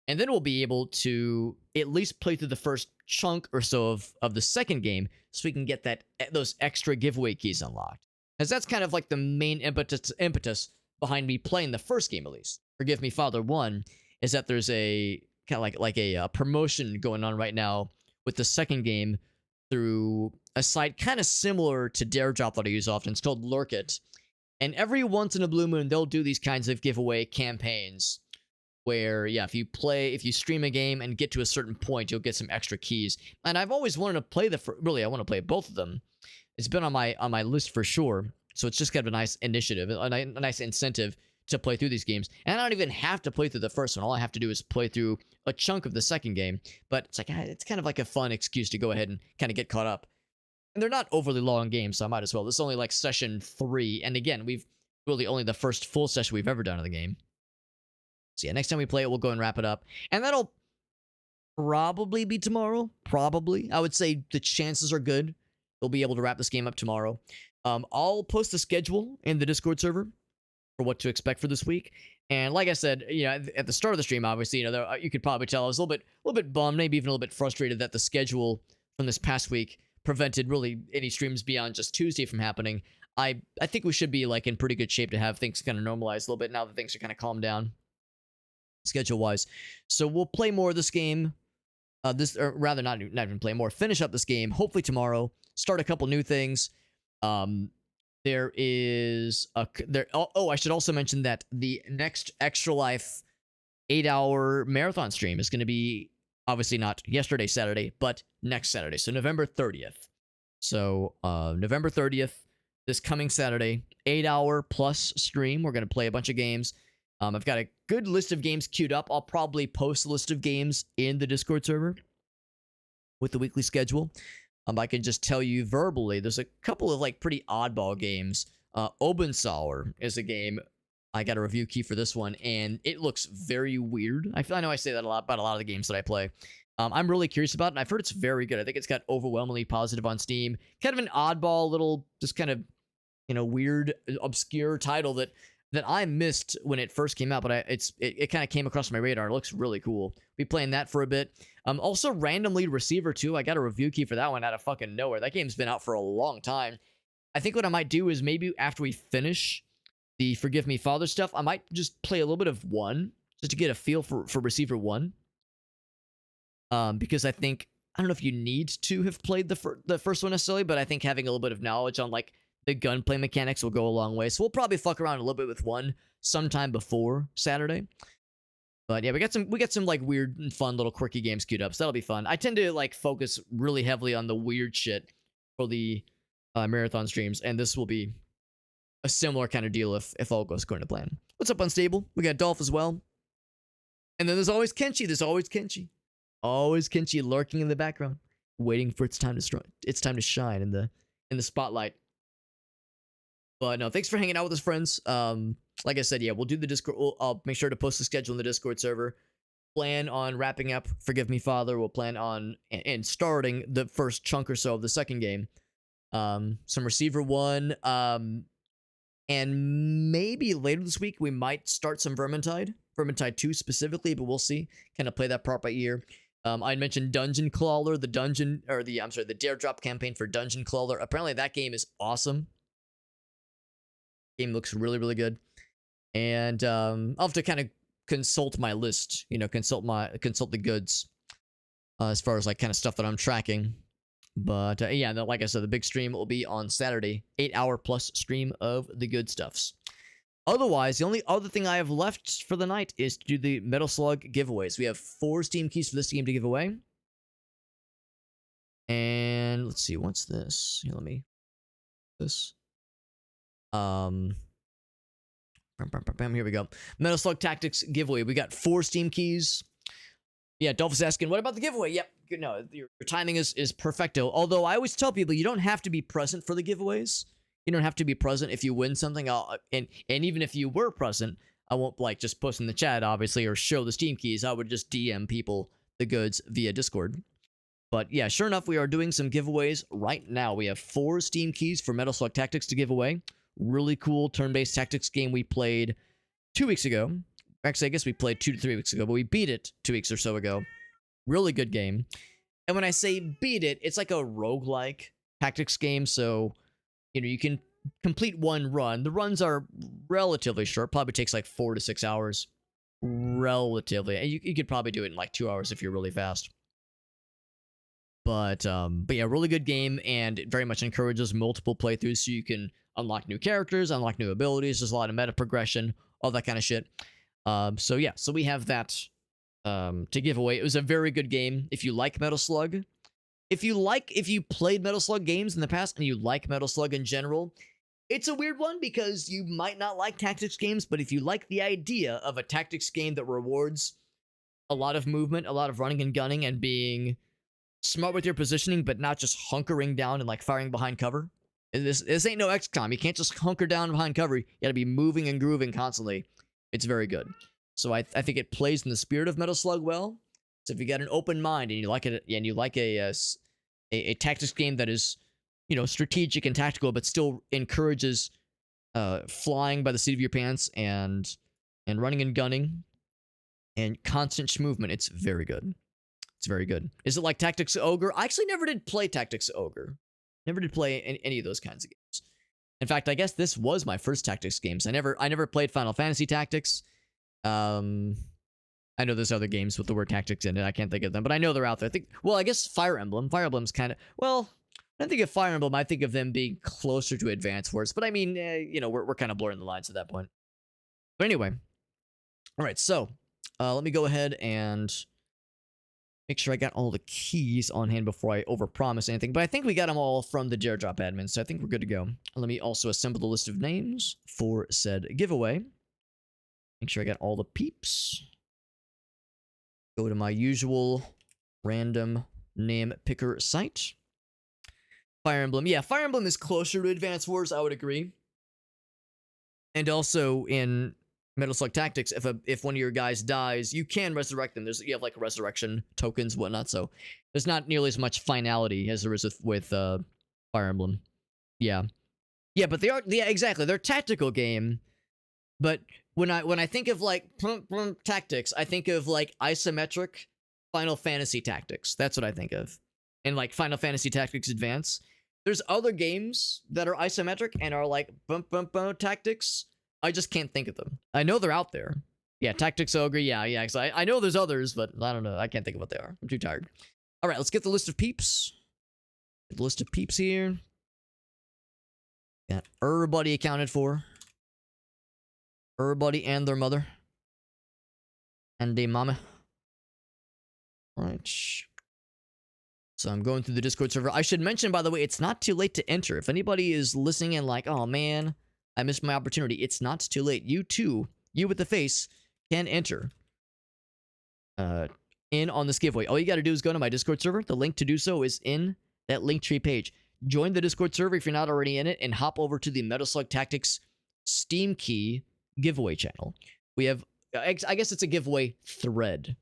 And then we'll be able to at least play through the first chunk or so of the second game, so we can get those extra giveaway keys unlocked. As that's kind of like the main impetus behind me playing the first game, at least. Forgive Me, Father 1, is that there's a kind of like a promotion going on right now with the second game through a site kind of similar to Dare Drop that I use often. It's called Lurk It. And every once in a blue moon, they'll do these kinds of giveaway campaigns where, yeah, if you stream a game and get to a certain point, you'll get some extra keys. And I've always wanted to play I want to play both of them. It's been on my list for sure. So it's just kind of a nice initiative, a nice incentive to play through these games. And I don't even have to play through the first one. All I have to do is play through a chunk of the second game. But it's kind of like a fun excuse to go ahead and kind of get caught up. And they're not overly long games, so I might as well. This is only like session 3. And again, we've really only the first full session we've ever done of the game. So yeah, next time we play it, we'll go and wrap it up. And that'll probably be tomorrow. Probably. I would say the chances are good we'll be able to wrap this game up tomorrow. I'll post the schedule in the Discord server for what to expect for this week. And like I said, you know, at the start of the stream, obviously, you know, you could probably tell I was a little bit bummed, maybe even a little bit frustrated that the schedule from this past week prevented really any streams beyond just Tuesday from happening. I think we should be like in pretty good shape to have things kind of normalize a little bit now that things are kind of calmed down schedule wise. So we'll play more of this game. Or rather not even play more, finish up this game hopefully tomorrow, start a couple new things. There is I should also mention that the next Extra Life 8-hour marathon stream is going to be obviously not yesterday Saturday, but next Saturday, so November 30th. So November 30th, this coming Saturday, 8-hour plus stream. We're going to play a bunch of games. I've got a good list of games queued up. I'll probably post a list of games in the Discord server with the weekly schedule. I can just tell you verbally, there's a couple of like pretty oddball games. Obensauer is a game. I got a review key for this one, and it looks very weird. I know I say that a lot about a lot of the games that I play. I'm really curious about it, and I've heard it's very good. I think it's got overwhelmingly positive on Steam. Kind of an oddball little, just kind of, you know, weird, obscure title that I missed when it first came out, but it kind of came across my radar. It looks really cool. Be playing that for a bit. Also, Random Lead Receiver 2. I got a review key for that one out of fucking nowhere. That game's been out for a long time. I think what I might do is maybe after we finish the Forgive Me Father stuff, I might just play a little bit of 1 just to get a feel for Receiver 1. Because I think I don't know if you need to have played the first one necessarily, but I think having a little bit of knowledge on like the gunplay mechanics will go a long way. So we'll probably fuck around a little bit with one sometime before Saturday. But yeah, we got some like weird and fun little quirky games queued up, so that'll be fun. I tend to like focus really heavily on the weird shit for the marathon streams, and this will be a similar kind of deal if all goes according to plan. What's up, Unstable? We got Dolph as well. And then there's always Kenshi. There's always Kenshi. Always Kenshi lurking in the background, waiting for its time to shine in the spotlight. But no, thanks for hanging out with us, friends. Like I said, yeah, we'll do the Discord. I'll make sure to post the schedule in the Discord server. Plan on wrapping up Forgive Me, Father. We'll plan on and starting the first chunk or so of the second game. Some Receiver 1. And maybe later this week, we might start some Vermintide 2 specifically, but we'll see. Kind of play that part by ear. I mentioned Dungeon Crawler, the Daredrop campaign for Dungeon Crawler. Apparently that game is awesome. Game looks really, really good. And I'll have to kind of consult my list, consult the goods as far as like kind of stuff that I'm tracking. But yeah, like I said, the big stream will be on Saturday, 8-hour plus stream of the good stuffs. Otherwise, the only other thing I have left for the night is to do the Metal Slug giveaways. We have 4 Steam keys for this game to give away. And let's see, what's this? Here, here we go. Metal Slug Tactics giveaway. We got 4 Steam keys. Yeah, Dolph is asking, what about the giveaway? Yep, no, your timing is perfecto. Although I always tell people you don't have to be present for the giveaways. You don't have to be present if you win something. And even if you were present, I won't like just post in the chat, obviously, or show the Steam keys. I would just DM people the goods via Discord. But yeah, sure enough, we are doing some giveaways right now. We have 4 Steam keys for Metal Slug Tactics to give away. Really cool turn-based tactics game we played 2 weeks ago. Actually, I guess we played 2 to 3 weeks ago, but we beat it 2 weeks or so ago. Really good game. And when I say beat it, it's like a roguelike tactics game, so you can complete one run. The runs are relatively short, probably takes like 4 to 6 hours. Relatively. And you could probably do it in like 2 hours if you're really fast. But yeah, really good game, and it very much encourages multiple playthroughs so you can unlock new characters, unlock new abilities. There's a lot of meta progression, all that kind of shit. So yeah, so we have that to give away. It was a very good game. If you like Metal Slug, if you played Metal Slug games in the past and you like Metal Slug in general, it's a weird one because you might not like tactics games, but if you like the idea of a tactics game that rewards a lot of movement, a lot of running and gunning, and being smart with your positioning, but not just hunkering down and like firing behind cover. This ain't no XCOM. You can't just hunker down behind cover. You gotta be moving and grooving constantly. It's very good. So I think it plays in the spirit of Metal Slug well. So if you got an open mind and you like it, and you like a tactics game that is, strategic and tactical, but still encourages flying by the seat of your pants and running and gunning and constant movement, it's very good. It's very good. Is it like Tactics Ogre? I actually never did play Tactics Ogre. Never did play any of those kinds of games. In fact, I guess this was my first tactics games. I never played Final Fantasy Tactics. I know there's other games with the word tactics in it. I can't think of them, but I know they're out there. I guess Fire Emblem. Fire Emblem's kind of, when I think of Fire Emblem, I think of them being closer to Advance Wars. But I mean, we're kind of blurring the lines at that point. But anyway, all right. So let me go ahead and make sure I got all the keys on hand before I overpromise anything. But I think we got them all from the Daredrop admin, so I think we're good to go. Let me also assemble the list of names for said giveaway. Make sure I got all the peeps. Go to my usual random name picker site. Fire Emblem. Yeah, Fire Emblem is closer to Advance Wars, I would agree. And also in Metal Slug Tactics, if one of your guys dies, you can resurrect them. You have like resurrection tokens, whatnot. So there's not nearly as much finality as there is with Fire Emblem. Yeah, but exactly. They're a tactical game. But when I think of like tactics, I think of like isometric Final Fantasy Tactics. That's what I think of. And like Final Fantasy Tactics Advance. There's other games that are isometric and are like tactics. I just can't think of them. I know they're out there. Yeah, Tactics Ogre. Yeah. I know there's others, but I don't know. I can't think of what they are. I'm too tired. All right, let's get the list of peeps. Get the list of peeps here. Got everybody accounted for. Everybody and their mother. And their mama. Right. So I'm going through the Discord server. I should mention, by the way, it's not too late to enter. If anybody is listening and like, oh man, I missed my opportunity. It's not too late. You too, you with the face, can enter in on this giveaway. All you got to do is go to my Discord server. The link to do so is in that Linktree page. Join the Discord server if you're not already in it, and hop over to the Metal Slug Tactics Steam Key giveaway channel. We have, I guess it's a giveaway thread.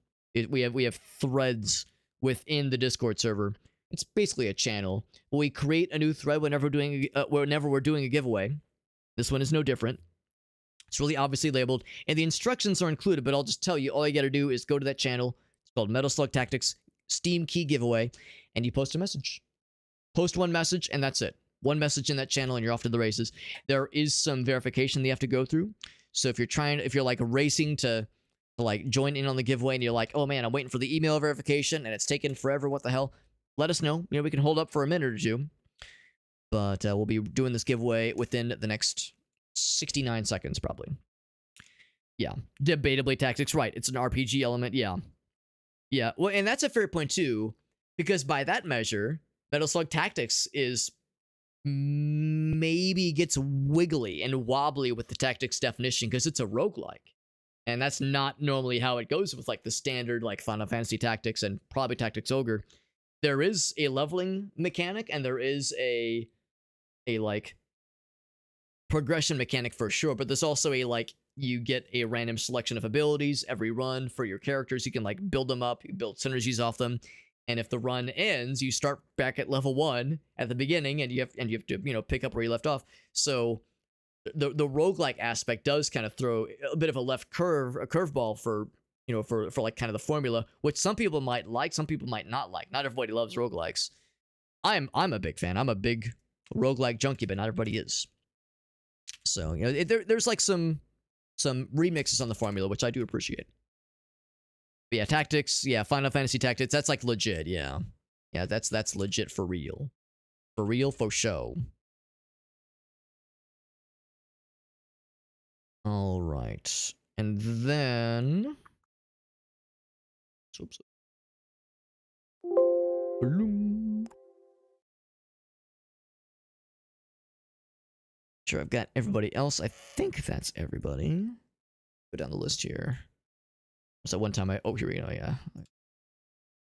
We have threads within the Discord server. It's basically a channel. We create a new thread whenever we're doing a giveaway. This one is no different. It's really obviously labeled, and the instructions are included, but I'll just tell you, all you got to do is go to that channel. It's called Metal Slug Tactics Steam Key Giveaway, and you post a message. Post one message, and that's it. One message in that channel, and you're off to the races. There is some verification that you have to go through. So if you're like racing to like join in on the giveaway, and you're like, oh man, I'm waiting for the email verification, and it's taking forever, what the hell? Let us know. We can hold up for a minute or two. But we'll be doing this giveaway within the next 69 seconds, probably. Yeah. Debatably Tactics, right. It's an RPG element, yeah. Yeah, well, and that's a fair point, too, because by that measure, Metal Slug Tactics is maybe gets wiggly and wobbly with the tactics definition because it's a roguelike. And that's not normally how it goes with, like, the standard, like, Final Fantasy Tactics and probably Tactics Ogre. There is a leveling mechanic, and there is a like, progression mechanic for sure, but there's also a, like, you get a random selection of abilities every run for your characters. You can, like, build them up, you build synergies off them, and if the run ends, you start back at level 1 at the beginning, and you have to, pick up where you left off. So the roguelike aspect does kind of throw a bit of a curveball for like kind of the formula, which some people might like, some people might not like. Not everybody loves roguelikes. I'm a big fan. I'm a big roguelike junkie, but not everybody is. So, there's like some remixes on the formula, which I do appreciate. But yeah, Tactics, yeah, Final Fantasy Tactics, that's like legit, yeah. Yeah, that's legit for real. For real, for show. All right. And then... Oops. Bloom. Sure, I've got everybody else. I think that's everybody. Go down the list here. Was that one time oh, here we go, yeah.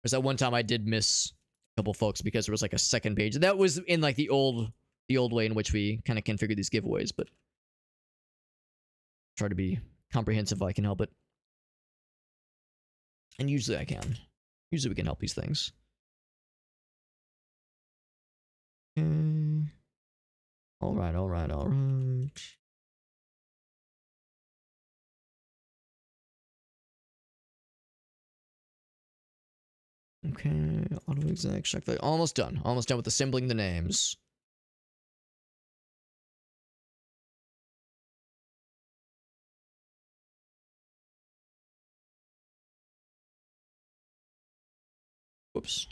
Was that one time I did miss a couple folks because there was like a second page. That was in like the old way in which we kind of configured these giveaways, but try to be comprehensive if I can help it. And usually I can. Usually we can help these things. Okay. All right. Okay, auto exec, check that. Almost done with assembling the names. Whoops.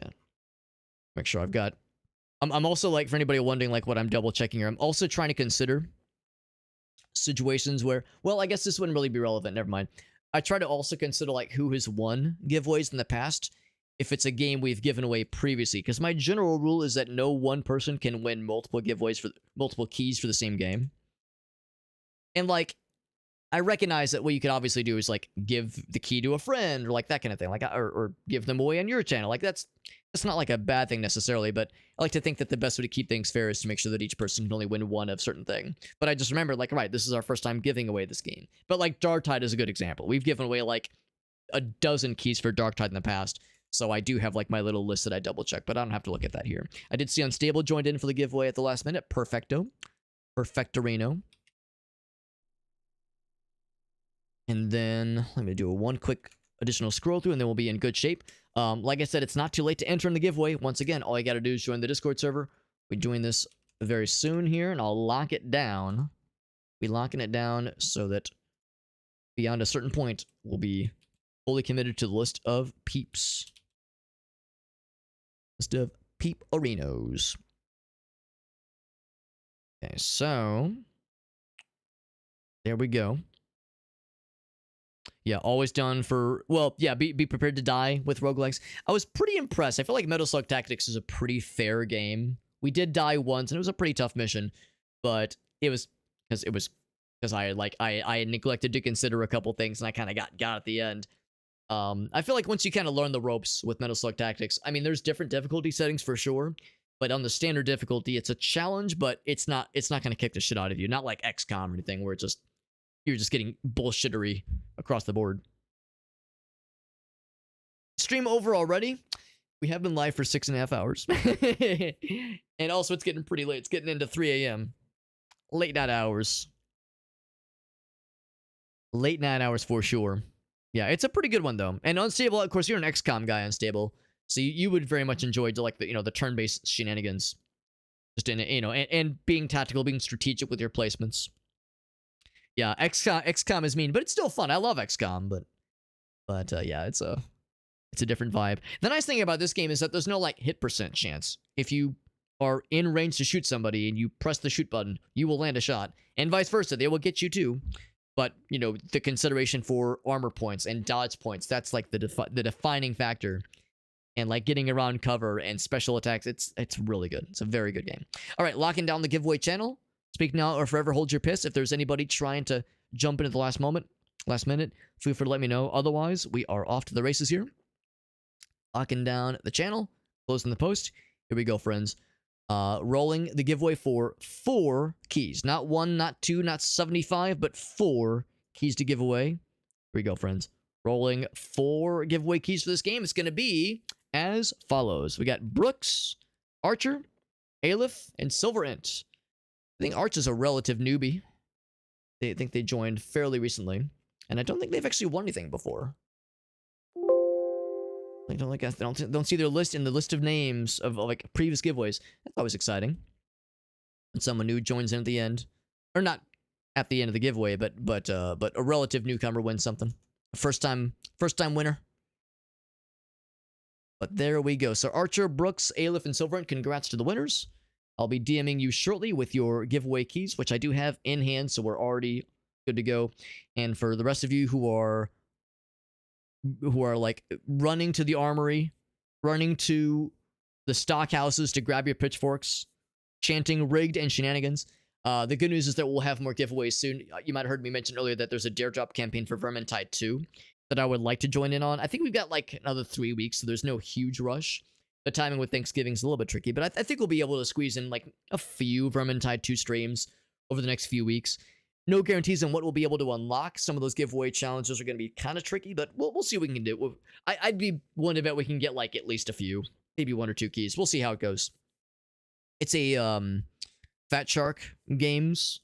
Yeah. Make sure I've got... I'm also, like, for anybody wondering, like, what I'm double checking here, I'm also trying to consider situations where, well, I guess this wouldn't really be relevant, never mind. I try to also consider, like, who has won giveaways in the past if it's a game we've given away previously, because my general rule is that no one person can win multiple giveaways for multiple keys for the same game. And, like, I recognize that what you could obviously do is, like, give the key to a friend or, like, that kind of thing, like, or give them away on your channel. Like, that's not, like, a bad thing necessarily, but I like to think that the best way to keep things fair is to make sure that each person can only win one of certain thing. But I just remember, like, right, this is our first time giving away this game. But, like, Darktide is a good example. We've given away, like, a dozen keys for Darktide in the past, so I do have, like, my little list that I double-check, but I don't have to look at that here. I did see Unstable joined in for the giveaway at the last minute. Perfecto. Perfectorino. And then, let me do one quick additional scroll through, and then we'll be in good shape. Like I said, it's not too late to enter in the giveaway. Once again, all you got to do is join the Discord server. We're doing this very soon here, and I'll lock it down. We're locking it down so that beyond a certain point, we'll be fully committed to the list of peeps. List of peep arenos. Okay, so there we go. Yeah, always done for, well, yeah, be prepared to die with roguelikes. I was pretty impressed. I feel like Metal Slug Tactics is a pretty fair game. We did die once, and it was a pretty tough mission, but it was because I had neglected to consider a couple things, and I kind of got at the end. I feel like once you kind of learn the ropes with Metal Slug Tactics, I mean, there's different difficulty settings for sure, but on the standard difficulty, it's a challenge, but it's not going to kick the shit out of you. Not like XCOM or anything, where you're just getting bullshittery across the board. Stream over already. We have been live for 6.5 hours. And also, it's getting pretty late. It's getting into 3 a.m. Late night hours. Late night hours for sure. Yeah, it's a pretty good one, though. And Unstable, of course, you're an XCOM guy, Unstable. So you would very much enjoy the turn-based shenanigans. Just in, and being tactical, being strategic with your placements. Yeah, XCOM is mean, but it's still fun. I love XCOM, but yeah, it's a different vibe. The nice thing about this game is that there's no like hit percent chance. If you are in range to shoot somebody and you press the shoot button, you will land a shot, and vice versa. They will get you too. But the consideration for armor points and dodge points, that's like the defining factor. And like getting around cover and special attacks, it's really good. It's a very good game. All right, locking down the giveaway channel. Speak now or forever hold your piss. If there's anybody trying to jump into the last minute, feel free to let me know. Otherwise, we are off to the races here. Locking down the channel, closing the post. Here we go, friends. Rolling the giveaway for 4 keys. Not 1, not 2, not 75, but 4 keys to give away. Here we go, friends. Rolling 4 giveaway keys for this game. It's going to be as follows. We got Brooks, Archer, Aleph, and Silver Int. I think Arch is a relative newbie. They think they joined fairly recently, and I don't think they've actually won anything before. I don't see their list in the list of names of like previous giveaways. That's always exciting. When someone new joins in at the end, or not at the end of the giveaway, but a relative newcomer wins something. A first time winner. But there we go. So Archer, Brooks, Aleph, and Silverant, congrats to the winners. I'll be DMing you shortly with your giveaway keys, which I do have in hand, so we're already good to go. And for the rest of you who are like running to the armory, running to the stock houses to grab your pitchforks, chanting rigged and shenanigans, the good news is that we'll have more giveaways soon. You might have heard me mention earlier that there's a dare drop campaign for Vermintide 2 that I would like to join in on. I think we've got like another 3 weeks, so there's no huge rush. The timing with Thanksgiving is a little bit tricky, but I think we'll be able to squeeze in like a few Vermintide 2 streams over the next few weeks. No guarantees on what we'll be able to unlock. Some of those giveaway challenges are going to be kind of tricky, but we'll see what we can do. I'd be willing to bet we can get like at least a few, maybe 1 or 2 keys. We'll see how it goes. It's a Fat Shark Games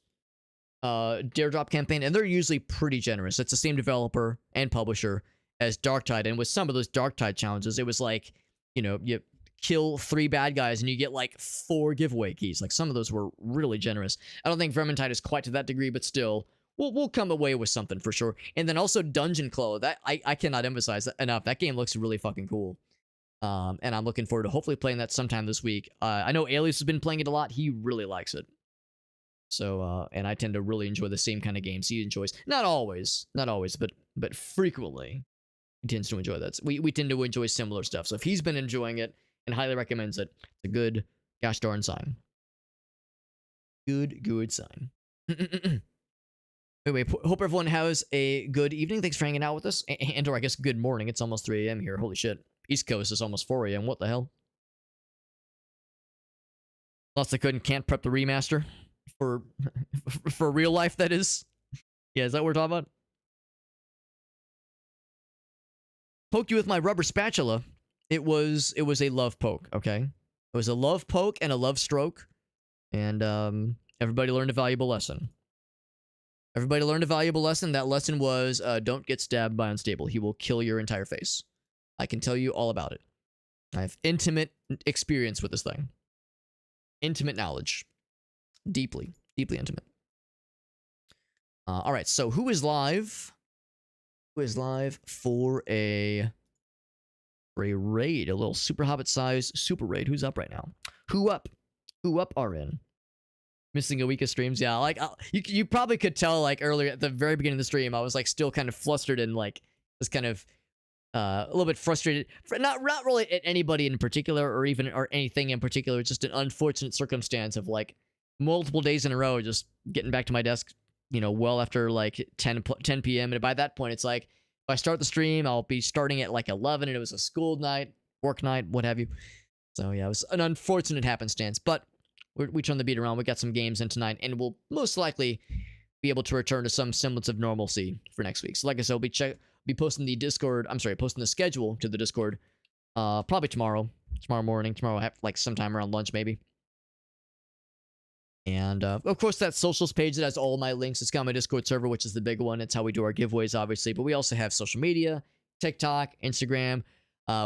dare drop campaign, and they're usually pretty generous. It's the same developer and publisher as Darktide, and with some of those Darktide challenges, it was like, you kill 3 bad guys and you get like 4 giveaway keys. Like some of those were really generous. I don't think Vermintide is quite to that degree, but still, we'll come away with something for sure. And then also Dungeon Claw. That I cannot emphasize that enough. That game looks really fucking cool. And I'm looking forward to hopefully playing that sometime this week. I know Alias has been playing it a lot. He really likes it. So, and I tend to really enjoy the same kind of games he enjoys. Not always, but frequently he tends to enjoy that. We tend to enjoy similar stuff. So if he's been enjoying it and highly recommends it, it's a good gosh darn sign. Good sign. Anyway, hope everyone has a good evening. Thanks for hanging out with us. And or I guess good morning. It's almost 3 a.m. here. Holy shit. East Coast is almost 4 a.m. What the hell? Lost I can't prep the remaster for real life, that is. Yeah, is that what we're talking about? Poked you with my rubber spatula. It was a love poke, okay? It was a love poke and a love stroke. And everybody learned a valuable lesson. Everybody learned a valuable lesson. That lesson was don't get stabbed by Unstable. He will kill your entire face. I can tell you all about it. I have intimate experience with this thing. Intimate knowledge. Deeply intimate. All right, so who is live? who is live for a raid, a little Super Hobbit size super raid. Who's up right now? Who up? Who up are in? Missing a week of streams. Yeah, like you probably could tell like earlier at the very beginning of the stream, I was like still kind of flustered and like just kind of a little bit frustrated. Not really at anybody in particular or anything in particular. It's just an unfortunate circumstance of like multiple days in a row just getting back to my desk, well after like 10 p.m. And by that point, it's like if I start the stream, I'll be starting at like 11, and it was a school night, work night, what have you. So yeah, it was an unfortunate happenstance, but we turned the beat around. We got some games in tonight, and we'll most likely be able to return to some semblance of normalcy for next week. So like I said, we'll be posting the Discord. I'm sorry, posting the schedule to the Discord. Probably tomorrow morning. Tomorrow, like sometime around lunch, maybe. And of course, that socials page that has all my links. It's got my Discord server, which is the big one. It's how we do our giveaways, obviously. But we also have social media, TikTok, Instagram.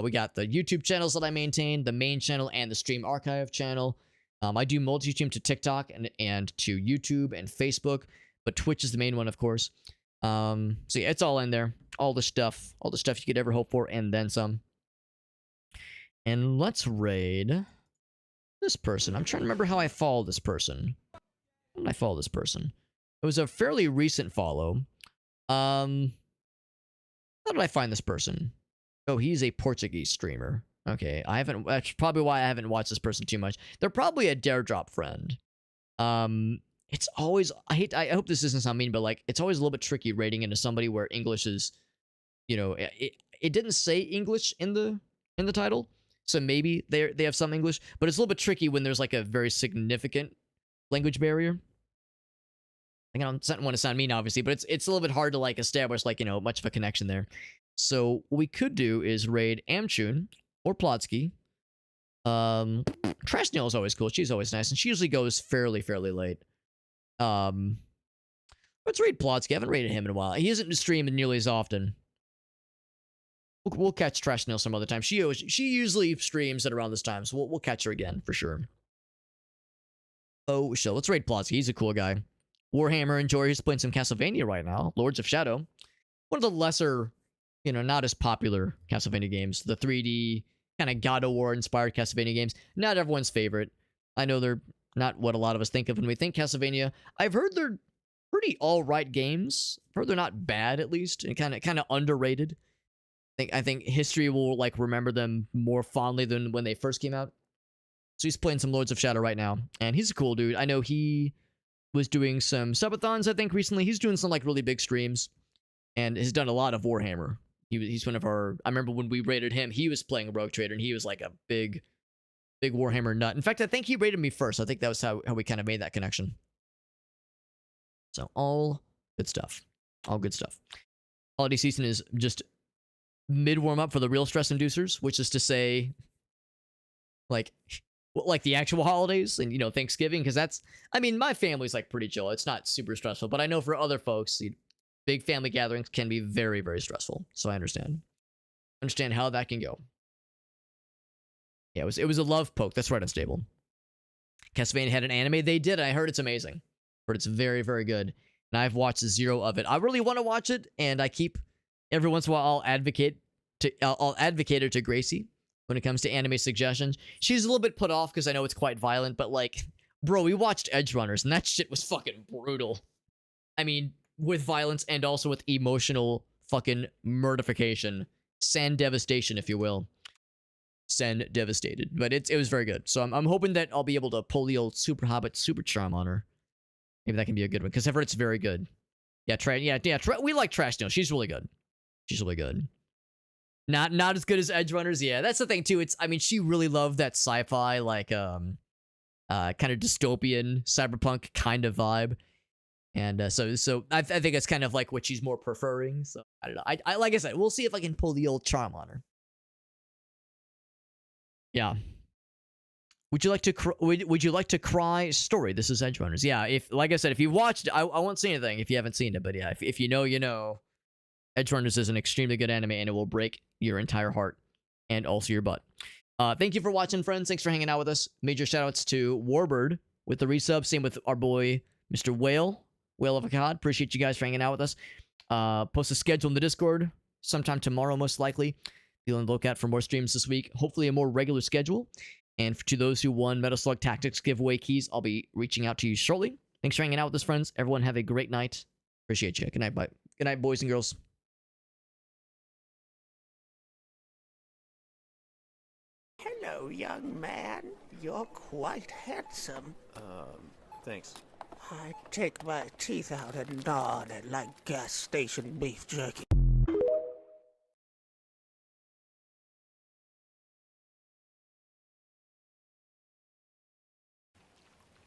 We got the YouTube channels that I maintain, the main channel, and the stream archive channel. I do multi-stream to TikTok and to YouTube and Facebook, but Twitch is the main one, of course. So yeah, it's all in there. All the stuff you could ever hope for, and then some. And let's raid this person. I'm trying to remember how I followed this person. How did I follow this person? It was a fairly recent follow. How did I find this person? Oh, he's a Portuguese streamer. Okay, that's probably why I haven't watched this person too much. They're probably a Dare Drop friend. It's always, I hope this doesn't sound mean, but like, it's always a little bit tricky rating into somebody where English is, it didn't say English in the title, so maybe they have some English, but it's a little bit tricky when there's like a very significant language barrier. I don't want to sound mean, obviously, but it's a little bit hard to like establish like, much of a connection there. So what we could do is raid Amchun or Plotsky. Trash Nail is always cool. She's always nice, and she usually goes fairly late. Let's raid Plotsky. I haven't raided him in a while. He isn't streaming nearly as often. We'll catch Trash Nail some other time. She usually streams at around this time, so we'll catch her again for sure. Oh, so let's raid Plotsky. He's a cool guy. Warhammer enjoyer. He's playing some Castlevania right now. Lords of Shadow. One of the lesser, not as popular Castlevania games. The 3D kind of God of War inspired Castlevania games. Not everyone's favorite. I know they're not what a lot of us think of when we think Castlevania. I've heard they're pretty all-right games. I've heard they're not bad, at least, and kind of underrated. I think history will like remember them more fondly than when they first came out. So he's playing some Lords of Shadow right now, and he's a cool dude. I know he was doing some subathons, I think, recently. He's doing some like really big streams, and has done a lot of Warhammer. He's one of our. I remember when we raided him, he was playing Rogue Trader, and he was like a big Warhammer nut. In fact, I think he raided me first. I think that was how we kind of made that connection. So all good stuff. All good stuff. Holiday season is just mid warm up for the real stress inducers, which is to say, like the actual holidays and Thanksgiving, because that's. I mean, my family's like pretty chill. It's not super stressful, but I know for other folks, big family gatherings can be very, very stressful. So I understand how that can go. Yeah, it was a love poke. That's right, Unstable. Castlevania had an anime. They did. I heard it's amazing. But it's very, very good. And I've watched zero of it. I really want to watch it, and I keep every once in a while I'll advocate her to Gracie when it comes to anime suggestions. She's a little bit put off because I know it's quite violent, but like, bro, we watched Edge Runners, and that shit was fucking brutal. I mean, with violence and also with emotional fucking murdification. Sand devastation, if you will. Send devastated. But it was very good. So I'm hoping that I'll be able to pull the old Super Hobbit Super Charm on her. Maybe that can be a good one, because I've heard it's very good. Yeah, we like Trash Nail. She's really good. She's really good. Not as good as Edge Runners. Yeah, that's the thing too. She really loved that sci-fi, like kind of dystopian cyberpunk kind of vibe. And so I think it's kind of like what she's more preferring. So I don't know. I like I said, we'll see if I can pull the old charm on her. Yeah. Would you like to cry story? This is Edge Runners. Yeah. If like I said, if you watched, I won't say anything if you haven't seen it. But yeah, if you know, you know. Edge Runners is an extremely good anime, and it will break your entire heart and also your butt. Thank you for watching, friends. Thanks for hanging out with us. Major shoutouts to Warbird with the resub. Same with our boy Mr. Whale of a God. Appreciate you guys for hanging out with us. Post a schedule in the Discord sometime tomorrow, most likely. Be on the lookout for more streams this week. Hopefully a more regular schedule. And to those who won Metal Slug Tactics giveaway keys, I'll be reaching out to you shortly. Thanks for hanging out with us, friends. Everyone have a great night. Appreciate you. Good night, bye. Good night, boys and girls. Hello, young man. You're quite handsome. Thanks. I take my teeth out and gnaw on it like gas station beef jerky.